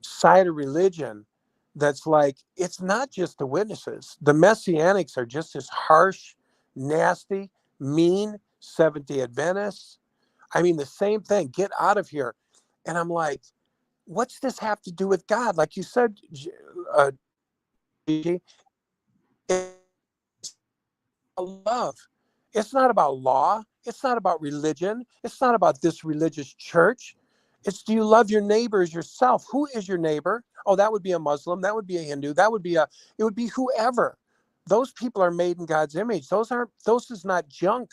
side of religion that's like, it's not just the witnesses. The Messianics are just as harsh, nasty, mean, Seventh-day Adventists. I mean, the same thing. Get out of here. And I'm like, what's this have to do with God? Like you said, Gigi, it's love. It's not about law. It's not about religion. It's not about this religious church. It's, do you love your neighbor as yourself? Who is your neighbor? Oh, that would be a Muslim. That would be a Hindu. It would be whoever. Those people are made in God's image. Those is not junk.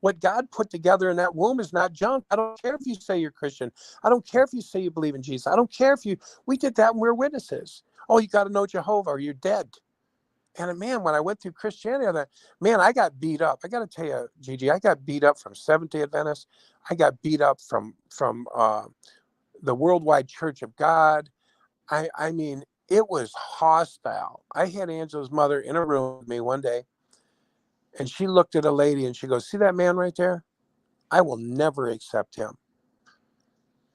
What God put together in that womb is not junk. I don't care if you say you're Christian. I don't care if you say you believe in Jesus. I don't care if we did that when we were witnesses. Oh, you got to know Jehovah or you're dead. And man, when I went through Christianity, I thought, man, I got beat up. I got to tell you, Gigi, I got beat up from Seventh-day Adventists. I got beat up from the Worldwide Church of God. I mean, it was hostile. I had Angela's mother in a room with me one day, and she looked at a lady and she goes, "See that man right there? I will never accept him."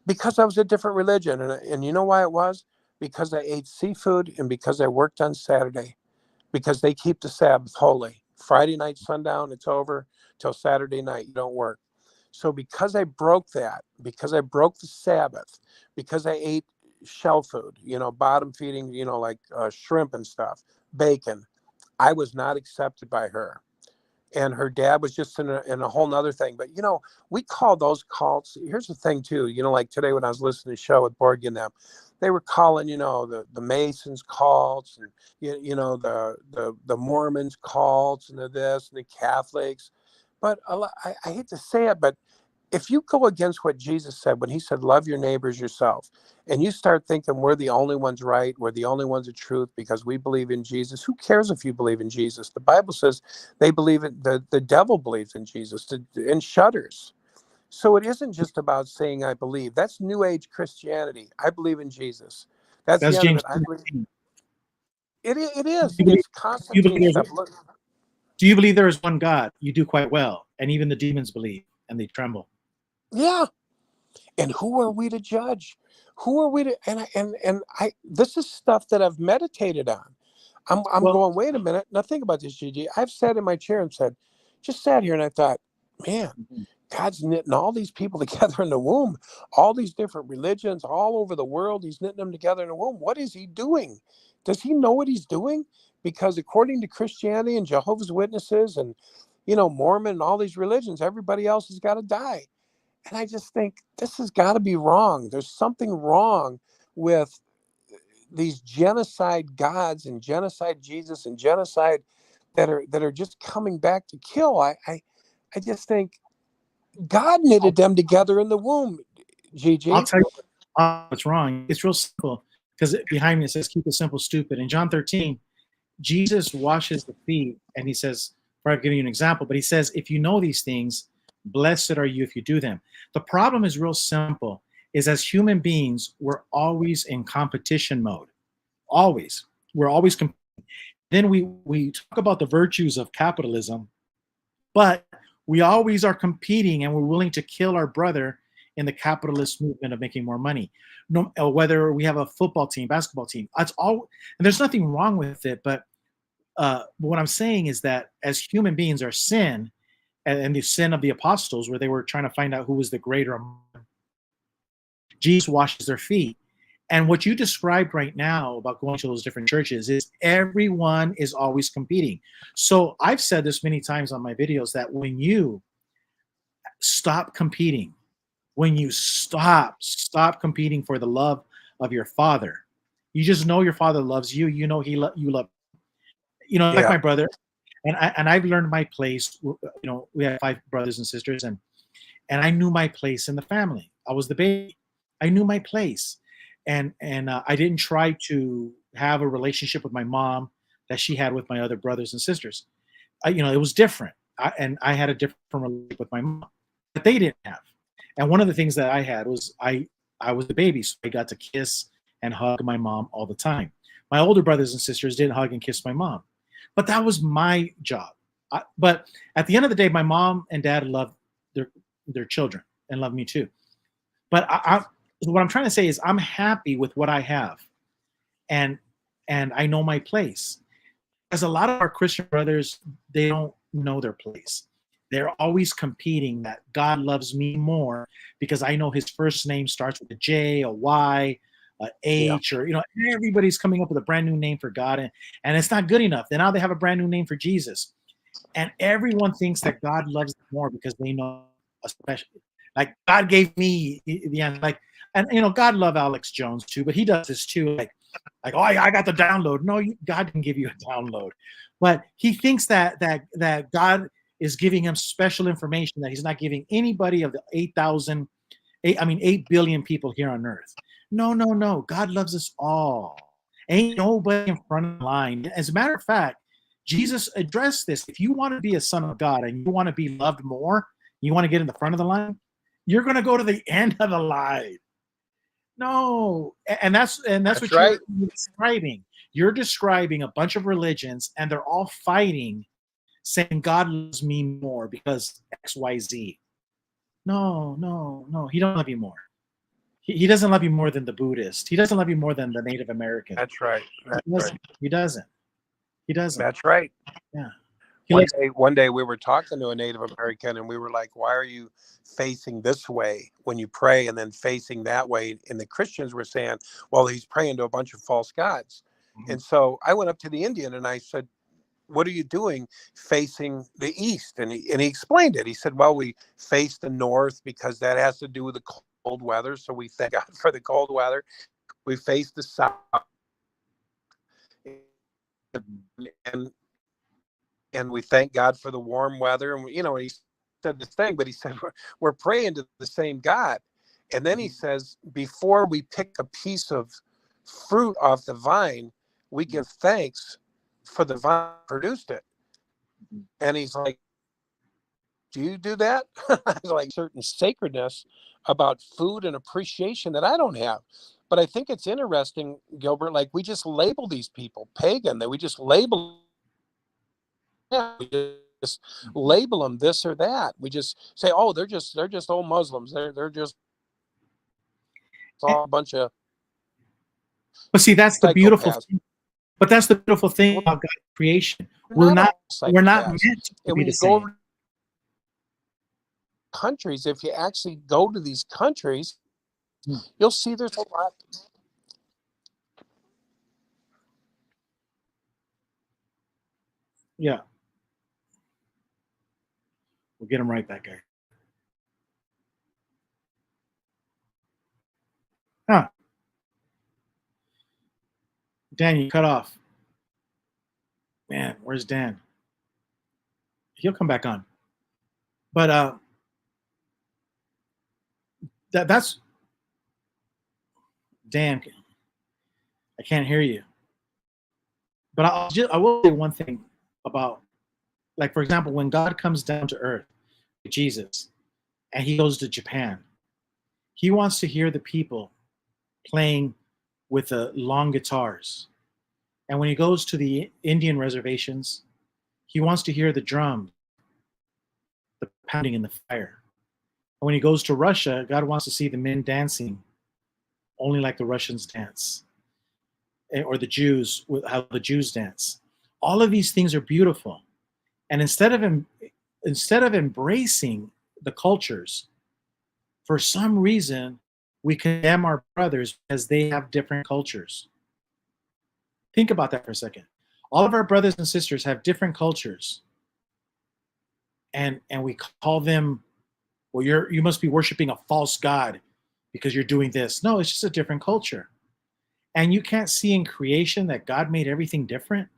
Because I was a different religion. And you know why it was? Because I ate seafood and because I worked on Saturday. Because they keep the Sabbath holy. Friday night, sundown, it's over. Till Saturday night, you don't work. So because I broke that, because I broke the Sabbath, because I ate shell food, bottom feeding, like shrimp and stuff, bacon, I was not accepted by her. And her dad was just in a whole nother thing. But, we call those cults. Here's the thing, too. Like today when I was listening to the show with Borg and them, they were calling, the Masons cults and, the Mormons cults and the this and the Catholics. But I hate to say it, but if you go against what Jesus said when he said, love your neighbors yourself, and you start thinking we're the only ones right, we're the only ones of truth because we believe in Jesus, who cares if you believe in Jesus? The Bible says they believe it, the devil believes in Jesus and shudders. So it isn't just about saying I believe. That's New Age Christianity. I believe in Jesus. That's the end James. of it. I believe. It is. Do you believe, It's Constantine stuff. Look. Do you believe there is one God? You do quite well. And even the demons believe and they tremble. Yeah. And who are we to judge? Who are we to, and I, this is stuff that I've meditated on. I'm going, wait a minute. Now think about this, Gigi. I've sat in my chair and just sat here and I thought, man, God's knitting all these people together in the womb, all these different religions all over the world. He's knitting them together in the womb. What is he doing? Does he know what he's doing? Because according to Christianity and Jehovah's Witnesses and, Mormon and all these religions, everybody else has got to die. And I just think this has got to be wrong. There's something wrong with these genocide gods and genocide Jesus and genocide that are just coming back to kill. I just think God knitted them together in the womb, Gigi. I'll tell you what's wrong. It's real simple because behind me it says, keep it simple, stupid. In John 13, Jesus washes the feet and he says, I'm giving you an example, but he says, if you know these things, blessed are you if you do them. The problem is real simple, is as human beings, we're always in competition mode. Always. We're always competing. Then we talk about the virtues of capitalism, but we always are competing and we're willing to kill our brother in the capitalist movement of making more money. No, whether we have a football team, basketball team, that's all, and there's nothing wrong with it, but what I'm saying is that as human beings, our sin, and the sin of the apostles, where they were trying to find out who was the greater among them, Jesus washes their feet. And what you described right now about going to those different churches is everyone is always competing. So I've said this many times on my videos that when you stop competing, when you stop competing for the love of your Father, you just know your Father loves you. You know you love. Like my brother. And I've learned my place. We have 5 brothers and sisters, and I knew my place in the family. I was the baby. I knew my place, and I didn't try to have a relationship with my mom that she had with my other brothers and sisters. It was different, I had a different relationship with my mom that they didn't have. And one of the things that I had was I was the baby, so I got to kiss and hug my mom all the time. My older brothers and sisters didn't hug and kiss my mom. But that was my job. But at the end of the day, my mom and dad loved their children and loved me too. But what I'm trying to say is I'm happy with what I have, and I know my place. As a lot of our Christian brothers, they don't know their place. They're always competing that God loves me more because I know his first name starts with a J, a Y, H, or everybody's coming up with a brand new name for God, and it's not good enough. Then now they have a brand new name for Jesus, and everyone thinks that God loves them more because they know a special, like God gave me the answer. Like, and God love Alex Jones too, but he does this too. Like oh, I got the download. No, God didn't give you a download, but he thinks that God is giving him special information that he's not giving anybody of the 8 billion people here on earth. No. God loves us all. Ain't nobody in front of the line. As a matter of fact, Jesus addressed this. If you want to be a son of God and you want to be loved more, you want to get in the front of the line, you're going to go to the end of the line. No, and that's That's what right. you're describing. You're describing a bunch of religions, and they're all fighting, saying God loves me more because X, Y, Z. No, no, no. He don't love you more. He doesn't love you more than the Buddhist. He doesn't love you more than the Native American. That's right. That's He doesn't. right. He doesn't. He doesn't. That's right. Yeah. He loves, One day we were talking to a Native American and we were like, why are you facing this way when you pray and then facing that way? And the Christians were saying, well, he's praying to a bunch of false gods. Mhm. And so I went up to the Indian and I said, what are you doing facing the east? And he explained it. He said, well, we face the north because that has to do with the cold weather. So we thank God for the cold weather. We face the south. And we thank God for the warm weather. And, you know, he said this thing, but he said, we're praying to the same God. And then he says, before we pick a piece of fruit off the vine, we give thanks for the vine that produced it. And he's like, do you do that? I was like, certain sacredness about food and appreciation that I don't have. But I think it's interesting, Gilbert, like we just label these people pagan, that we just label them this or that. We just say, oh, they're just old Muslims. They're just all a bunch of but see, that's the beautiful psychopaths. thing. But that's the beautiful thing about God's creation. We're not psychopaths. meant to And be when the you go same. over to countries, if you actually go to these countries, you'll see there's a lot. Yeah. We'll get him right, that guy. Huh. Dan, you cut off. Man, where's Dan? He'll come back on. But that's Dan. I can't hear you. But I will say one thing about, like, for example, when God comes down to earth, Jesus, and he goes to Japan, he wants to hear the people playing with the long guitars. And when he goes to the Indian reservations, he wants to hear the drum, the pounding in the fire. And when he goes to Russia, God wants to see the men dancing only like the Russians dance, or the Jews, how the Jews dance. All of these things are beautiful. And instead of embracing the cultures, for some reason, we condemn our brothers because they have different cultures. Think about that for a second. All of our brothers and sisters have different cultures. And we call them, well, you must be worshiping a false god because you're doing this. No, it's just a different culture. And you can't see in creation that God made everything different.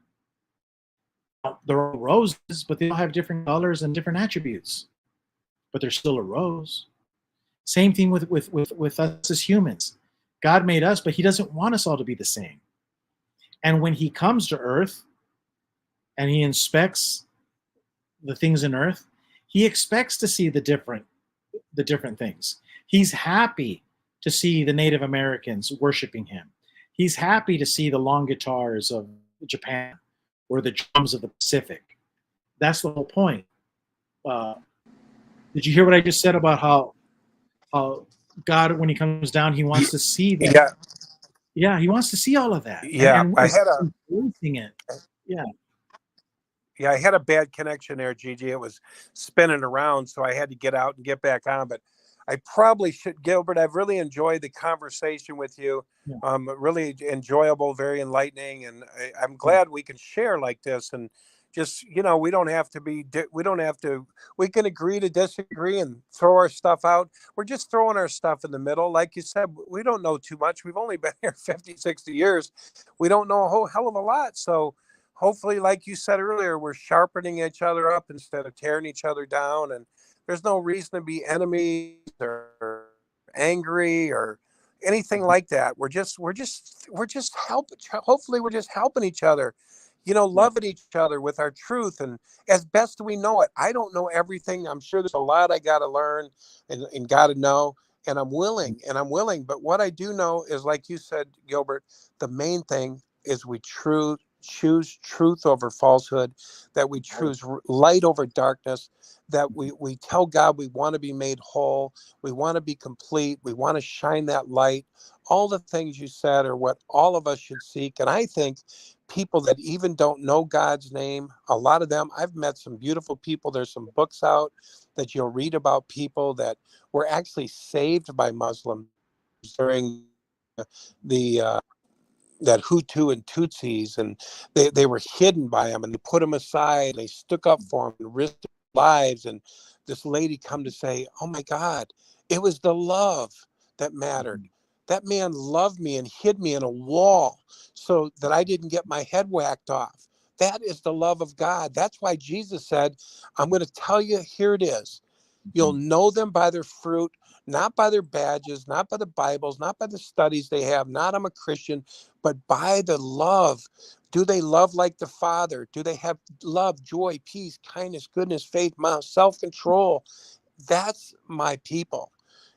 They're all roses, but they all have different colors and different attributes. But they're still a rose. Same thing with us as humans. God made us, but he doesn't want us all to be the same. And when he comes to earth and he inspects the things in earth, he expects to see the different things. He's happy to see the Native Americans worshiping him. He's happy to see the long guitars of Japan or the drums of the Pacific. That's the whole point. Did you hear what I just said about how God, when he comes down, he wants to see that? Yeah, he wants to see all of that. Yeah, and I had it. Yeah. Yeah, I had a bad connection there, Gigi. It was spinning around, so I had to get out and get back on. But I probably should, Gilbert. I've really enjoyed the conversation with you. Yeah. Really enjoyable, very enlightening, and I'm glad we can share like this. And just, we don't have to we can agree to disagree and throw our stuff out. We're just throwing our stuff in the middle. Like you said, we don't know too much. We've only been here 50, 60 years. We don't know a whole hell of a lot. So hopefully, like you said earlier, we're sharpening each other up instead of tearing each other down. And there's no reason to be enemies or angry or anything like that. We're just helping. Hopefully, we're just helping each other. loving each other with our truth and as best we know it. I don't know everything. I'm sure there's a lot I got to learn and got to know. And I'm willing. But what I do know is, like you said, Gilbert, the main thing is we choose truth over falsehood, that we choose light over darkness, that we tell God we want to be made whole, we want to be complete, we want to shine that light. All the things you said are what all of us should seek. And I think people that even don't know God's name, a lot of them, I've met some beautiful people. There's some books out that you'll read about people that were actually saved by Muslims during the that Hutu and Tutsis, and they were hidden by them, and they put them aside. They stuck up for them and risked their lives. And this lady come to say, "Oh my God, it was the love that mattered. That man loved me and hid me in a wall so that I didn't get my head whacked off. That is the love of God." That's why Jesus said, "I'm going to tell you, here it is. You'll know them by their fruit, not by their badges, not by the Bibles, not by the studies they have, not I'm a Christian, but by the love. Do they love like the Father? Do they have love, joy, peace, kindness, goodness, faith, self-control?" That's my people.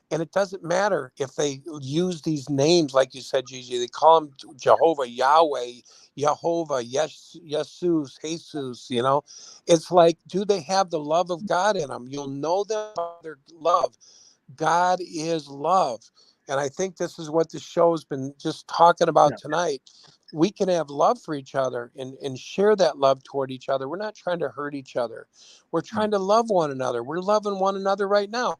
And it doesn't matter if they use these names, like you said, Gigi. They call them Jehovah, Yahweh, Jehovah, Jesus, Jesus. It's like, do they have the love of God in them? You'll know them by their love. God is love. And I think this is what the show's been just talking about tonight. We can have love for each other and share that love toward each other. We're not trying to hurt each other. We're trying to love one another. We're loving one another right now.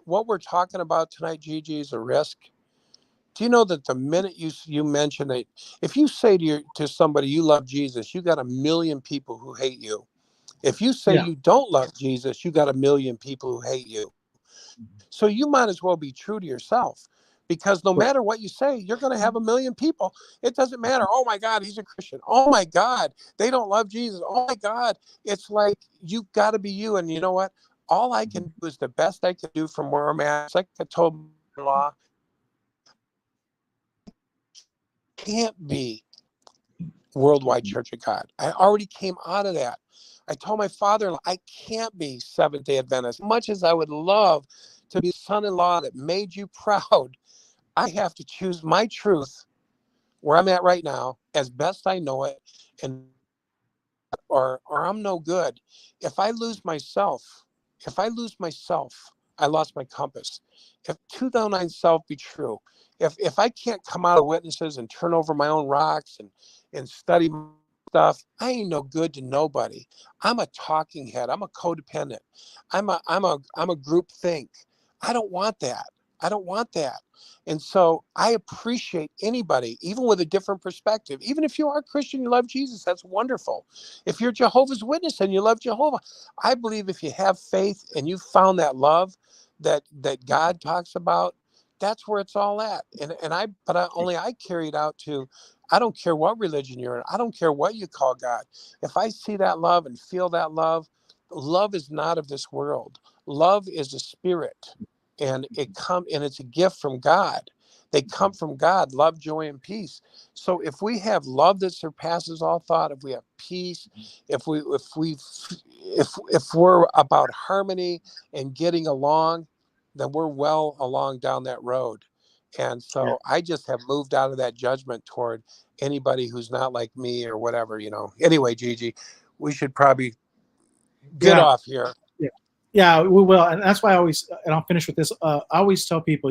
What we're talking about tonight, Gigi, is a risk. Do you know that the minute you mention that, if you say to somebody you love Jesus, you got 1 million people who hate you. If you say you don't love Jesus, you got 1 million people who hate you. So you might as well be true to yourself, because no matter what you say, you're going to have 1 million people. It doesn't matter. Oh my God, he's a Christian. Oh my God, they don't love Jesus. Oh my God. It's like, you've got to be you. And you know what? All I can do is the best I can do from where I'm at. It's like I told my law, can't be Worldwide Church of God. I already came out of that. I told my father-in-law, I can't be Seventh-day Adventist. Much as I would love to be son-in-law that made you proud, I have to choose my truth where I'm at right now as best I know it, and or I'm no good. If I lose myself, I lost my compass. If 2009 self be true, if I can't come out of witnesses and turn over my own rocks and study stuff, I ain't no good to nobody. I'm a talking head. I'm a codependent. I'm a group think. I don't want that. I don't want that. And so I appreciate anybody, even with a different perspective. Even if you are a Christian, you love Jesus, that's wonderful. If you're Jehovah's Witness and you love Jehovah, I believe if you have faith and you found that love that God talks about, that's where it's all at. Only I carry it out to, I don't care what religion you're in. I don't care what you call God. If I see that love and feel that love, love is not of this world. Love is a spirit, and it's a gift from God. They come from God, love, joy, and peace. So if we have love that surpasses all thought, if we have peace, if we're about harmony and getting along, then we're well along down that road. And so I just have moved out of that judgment toward anybody who's not like me or whatever. Anyway, Gigi, we should probably get off here. Yeah, we will. And that's why and I'll finish with this. I always tell people,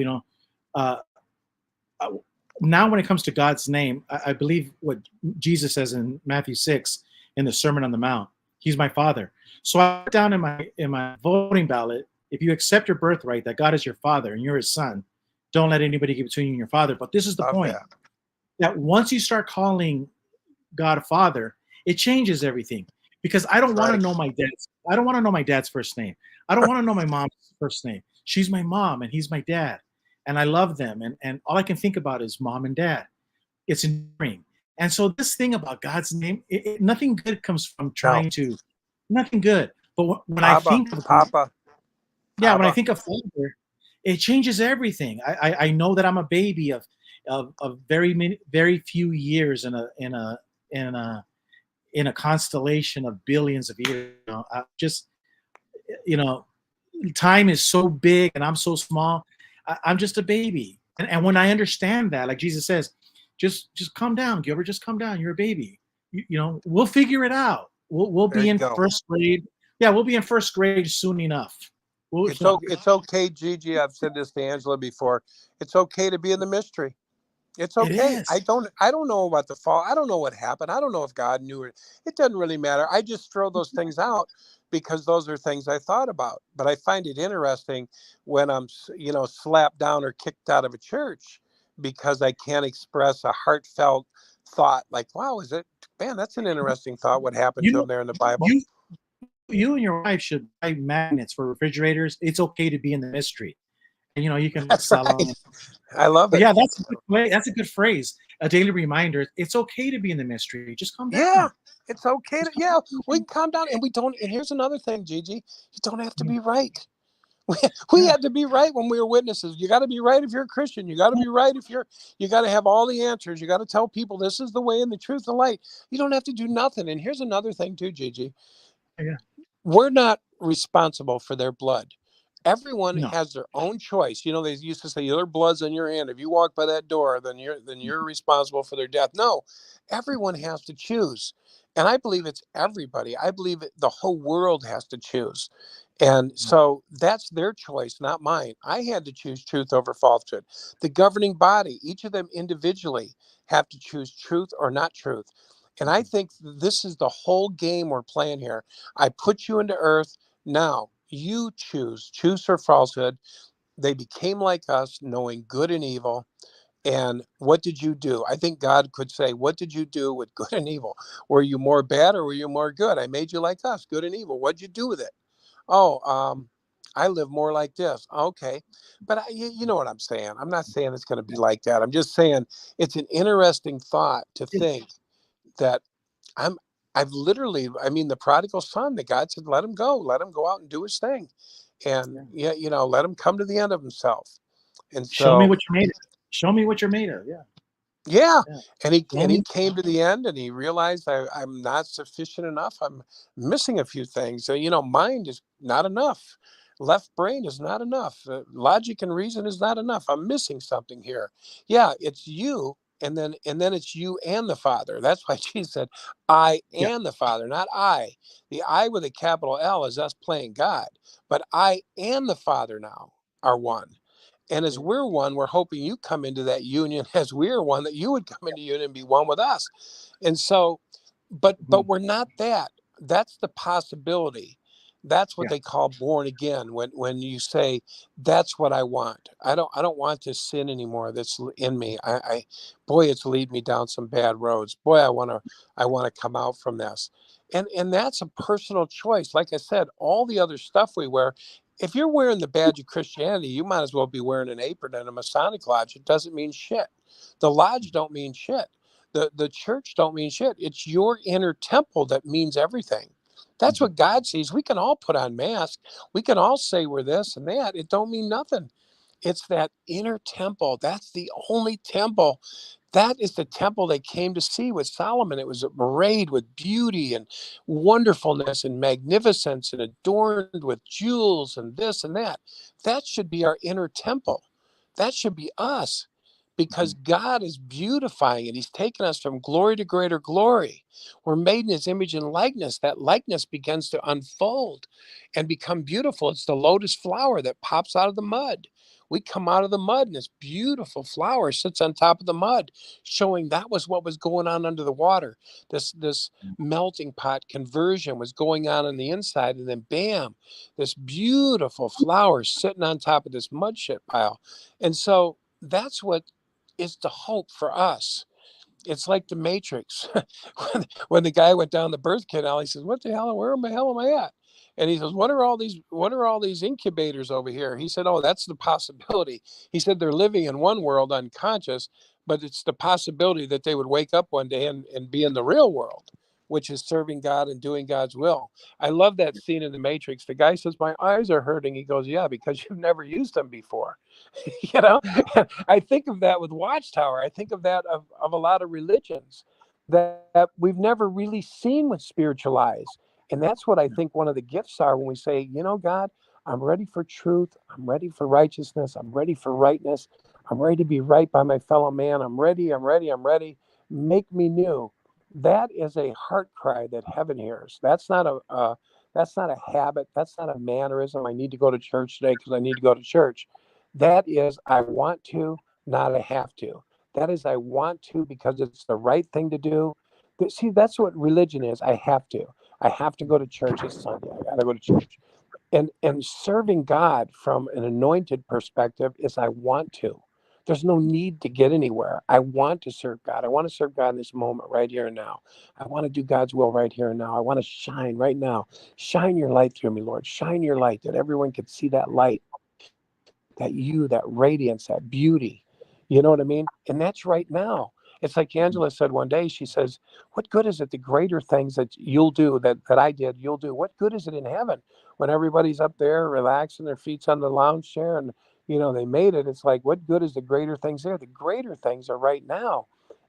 now when it comes to God's name, I believe what Jesus says in Matthew 6 in the Sermon on the Mount. He's my Father. So I put down in my voting ballot, if you accept your birthright that God is your Father and you're His son, don't let anybody get between you and your Father. But this is the point: that once you start calling God Father, it changes everything. Because I don't want to know my dad's. I don't want to know my dad's first name. I don't want to know my mom's first name. She's my mom and he's my dad, and I love them. And all I can think about is mom and dad. It's endearing. And so this thing about God's name, nothing good comes from trying to. Nothing good. But when I think of Papa, when I think of Father, it changes everything. I know that I'm a baby of very few years in a in a constellation of billions of years. Time is so big and I'm so small. I'm just a baby. And when I understand that, like Jesus says, just calm down, Gilbert, just calm down. You're a baby. We'll figure it out. We'll There be you in go. first grade. Yeah, we'll be in first grade soon enough. It's okay, Gigi. I've said this to Angela before. It's okay to be in the mystery. It's It okay. is. I don't know about the fall. I don't know what happened. I don't know if God knew it. It doesn't really matter. I just throw those things out because those are things I thought about. But I find it interesting when I'm, slapped down or kicked out of a church because I can't express a heartfelt thought like, wow, man, that's an interesting thought. What happened to him there in the Bible? You and your wife should buy magnets for refrigerators. It's okay to be in the mystery. And you can That's sell right. them. I love it. Yeah, that's a good way. That's a good phrase. A daily reminder. It's okay to be in the mystery. Just calm down. Yeah, it's okay to, we can calm down and we don't. And here's another thing, Gigi, you don't have to be right. We had to be right when we were witnesses. You got to be right if you're a Christian. You got to be right if you got to have all the answers. You got to tell people this is the way and the truth and the light. You don't have to do nothing. And here's another thing too, Gigi. Yeah. We're not responsible for their blood. Everyone No. has their own choice. They used to say their blood's in your hand. If you walk by that door, then you're responsible for their death. No, everyone has to choose. And I believe it's everybody. I believe the whole world has to choose. And so that's their choice, not mine. I had to choose truth over falsehood. The governing body, each of them individually, have to choose truth or not truth. And I think this is the whole game we're playing here. I put you into earth. Now you choose for falsehood. They became like us, knowing good and evil. And what did you do? I think God could say, what did you do with good and evil? Were you more bad or were you more good? I made you like us, good and evil. What'd you do with it? Oh, I live more like this. Okay. But you know what I'm saying? I'm not saying it's going to be like that. I'm just saying it's an interesting thought to think that I've literally, the prodigal son, that God said, let him go out and do his thing. And let him come to the end of himself. And Show me so, what you're made of. Show me what you're made of. Yeah. yeah. Yeah. And he came to the end and he realized I'm not sufficient enough. I'm missing a few things. So, mind is not enough. Left brain is not enough. Logic and reason is not enough. I'm missing something here. Yeah, it's you. And then it's you and the Father. That's why Jesus said, I Yeah. and the Father, not I. The I with a capital L is us playing God. But I and the Father now are one. And as we're one, we're hoping you come into that union as we're one, that you would come into union and be one with us. And so, but we're not that. That's the possibility. That's what Yeah. they call born again. When you say, that's what I want. I don't want this sin anymore that's in me. Boy, it's lead me down some bad roads. Boy, I want to come out from this. And that's a personal choice. Like I said, all the other stuff we wear, if you're wearing the badge of Christianity, you might as well be wearing an apron and a Masonic lodge. It doesn't mean shit. The lodge don't mean shit. The church don't mean shit. It's your inner temple that means everything. That's what God sees. We can all put on masks. We can all say we're this and that. It don't mean nothing. It's that inner temple. That's the only temple. That is the temple they came to see with Solomon. It was arrayed with beauty and wonderfulness and magnificence and adorned with jewels and this and that. That should be our inner temple. That should be us, because God is beautifying it. He's taken us from glory to greater glory. We're made in his image and likeness. That likeness begins to unfold and become beautiful. It's the lotus flower that pops out of the mud. We come out of the mud and this beautiful flower sits on top of the mud, showing that was what was going on under the water. This melting pot conversion was going on the inside, and then bam, this beautiful flower sitting on top of this mud shit pile. And so that's what is the hope for us. It's like the Matrix. when the guy went down the birth canal, he says, "What the hell? Where the hell am I at?" And he says, "What are all these incubators over here?" He said, "Oh, that's the possibility." He said, "They're living in one world unconscious, but it's the possibility that they would wake up one day and be in the real world, which is serving God and doing God's will." I love that scene in the Matrix. The guy says, "My eyes are hurting." He goes, "Yeah, because you've never used them before." you know I think of that with Watchtower. I think of that of a lot of religions. that we've never really seen with spiritual eyes. And that's what I think one of the gifts are when we say, you know, God, I'm ready for truth. I'm ready for righteousness. I'm ready for rightness. I'm ready to be right by my fellow man. I'm ready. I'm ready. I'm ready. Make me new. That is a heart cry that heaven hears. That's not a habit. That's not a mannerism. I need to go to church today because I need to go to church. That is, I want to, not I have to. That is, I want to because it's the right thing to do. See, that's what religion is. I have to. I have to go to church. It's Sunday. I got to go to church. And serving God from an anointed perspective is I want to. There's no need to get anywhere. I want to serve God. I want to serve God in this moment right here and now. I want to do God's will right here and now. I want to shine right now. Shine your light through me, Lord. Shine your light that everyone can see that light, that radiance, that beauty. You know what I mean? And that's right now. It's like Angela said one day, she says, what good is it, the greater things that you'll do, that I did, you'll do? What good is it in heaven when everybody's up there relaxing, their feet's on the lounge chair and, you know, they made it? It's like, what good is the greater things there? The greater things are right now.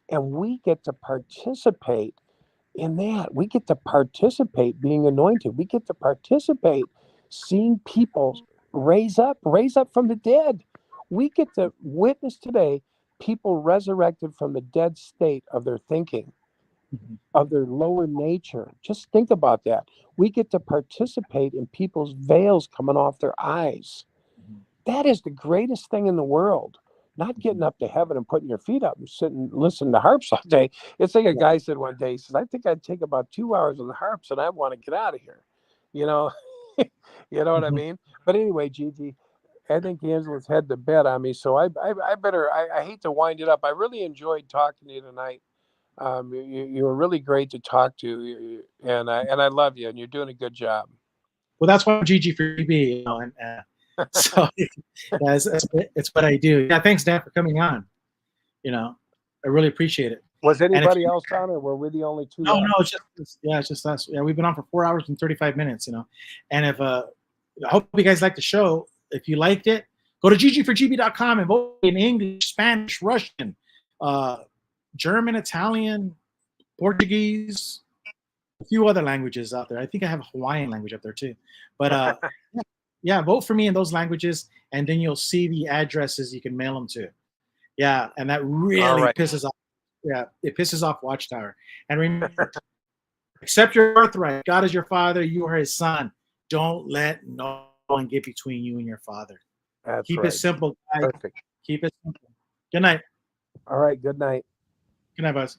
And we get to participate in that. We get to participate being anointed. We get to participate seeing people raise up from the dead. We get to witness today people resurrected from the dead state of their thinking, of their lower nature. Just think about that. We get to participate in people's veils coming off their eyes. That is the greatest thing in the world. Not getting up to heaven and putting your feet up and sitting, listening to harps all day. It's like a guy said one day, he says, I think I'd take about 2 hours on the harps and I want to get out of here. You know, you know what I mean? But anyway, Gigi, I think Angela's head to bed on me. So I hate to wind it up. I really enjoyed talking to you tonight. You were really great to talk to, and I love you, and you're doing a good job. Well, that's why I'm GG for GB, you know, and so yeah, it's what I do. Yeah, thanks, Dan, for coming on. You know, I really appreciate it. Was anybody else on, or were we the only two? No, it's just us. Yeah, we've been on for 4 hours and 35 minutes. You know, and if I hope you guys liked the show. If you liked it, go to ggforgb.com and vote in English, Spanish, Russian, German, Italian, Portuguese, a few other languages out there. I think I have a Hawaiian language up there too. But yeah, vote for me in those languages, and then you'll see the addresses you can mail them to. Yeah, and that really pisses off. Yeah, it pisses off Watchtower. And remember, accept your birthright. God is your father. You are his son. Don't let no one get between you and your father. Keep it simple, guys. Perfect. Keep it simple. Good night. All right. Good night. Good night, Buzz.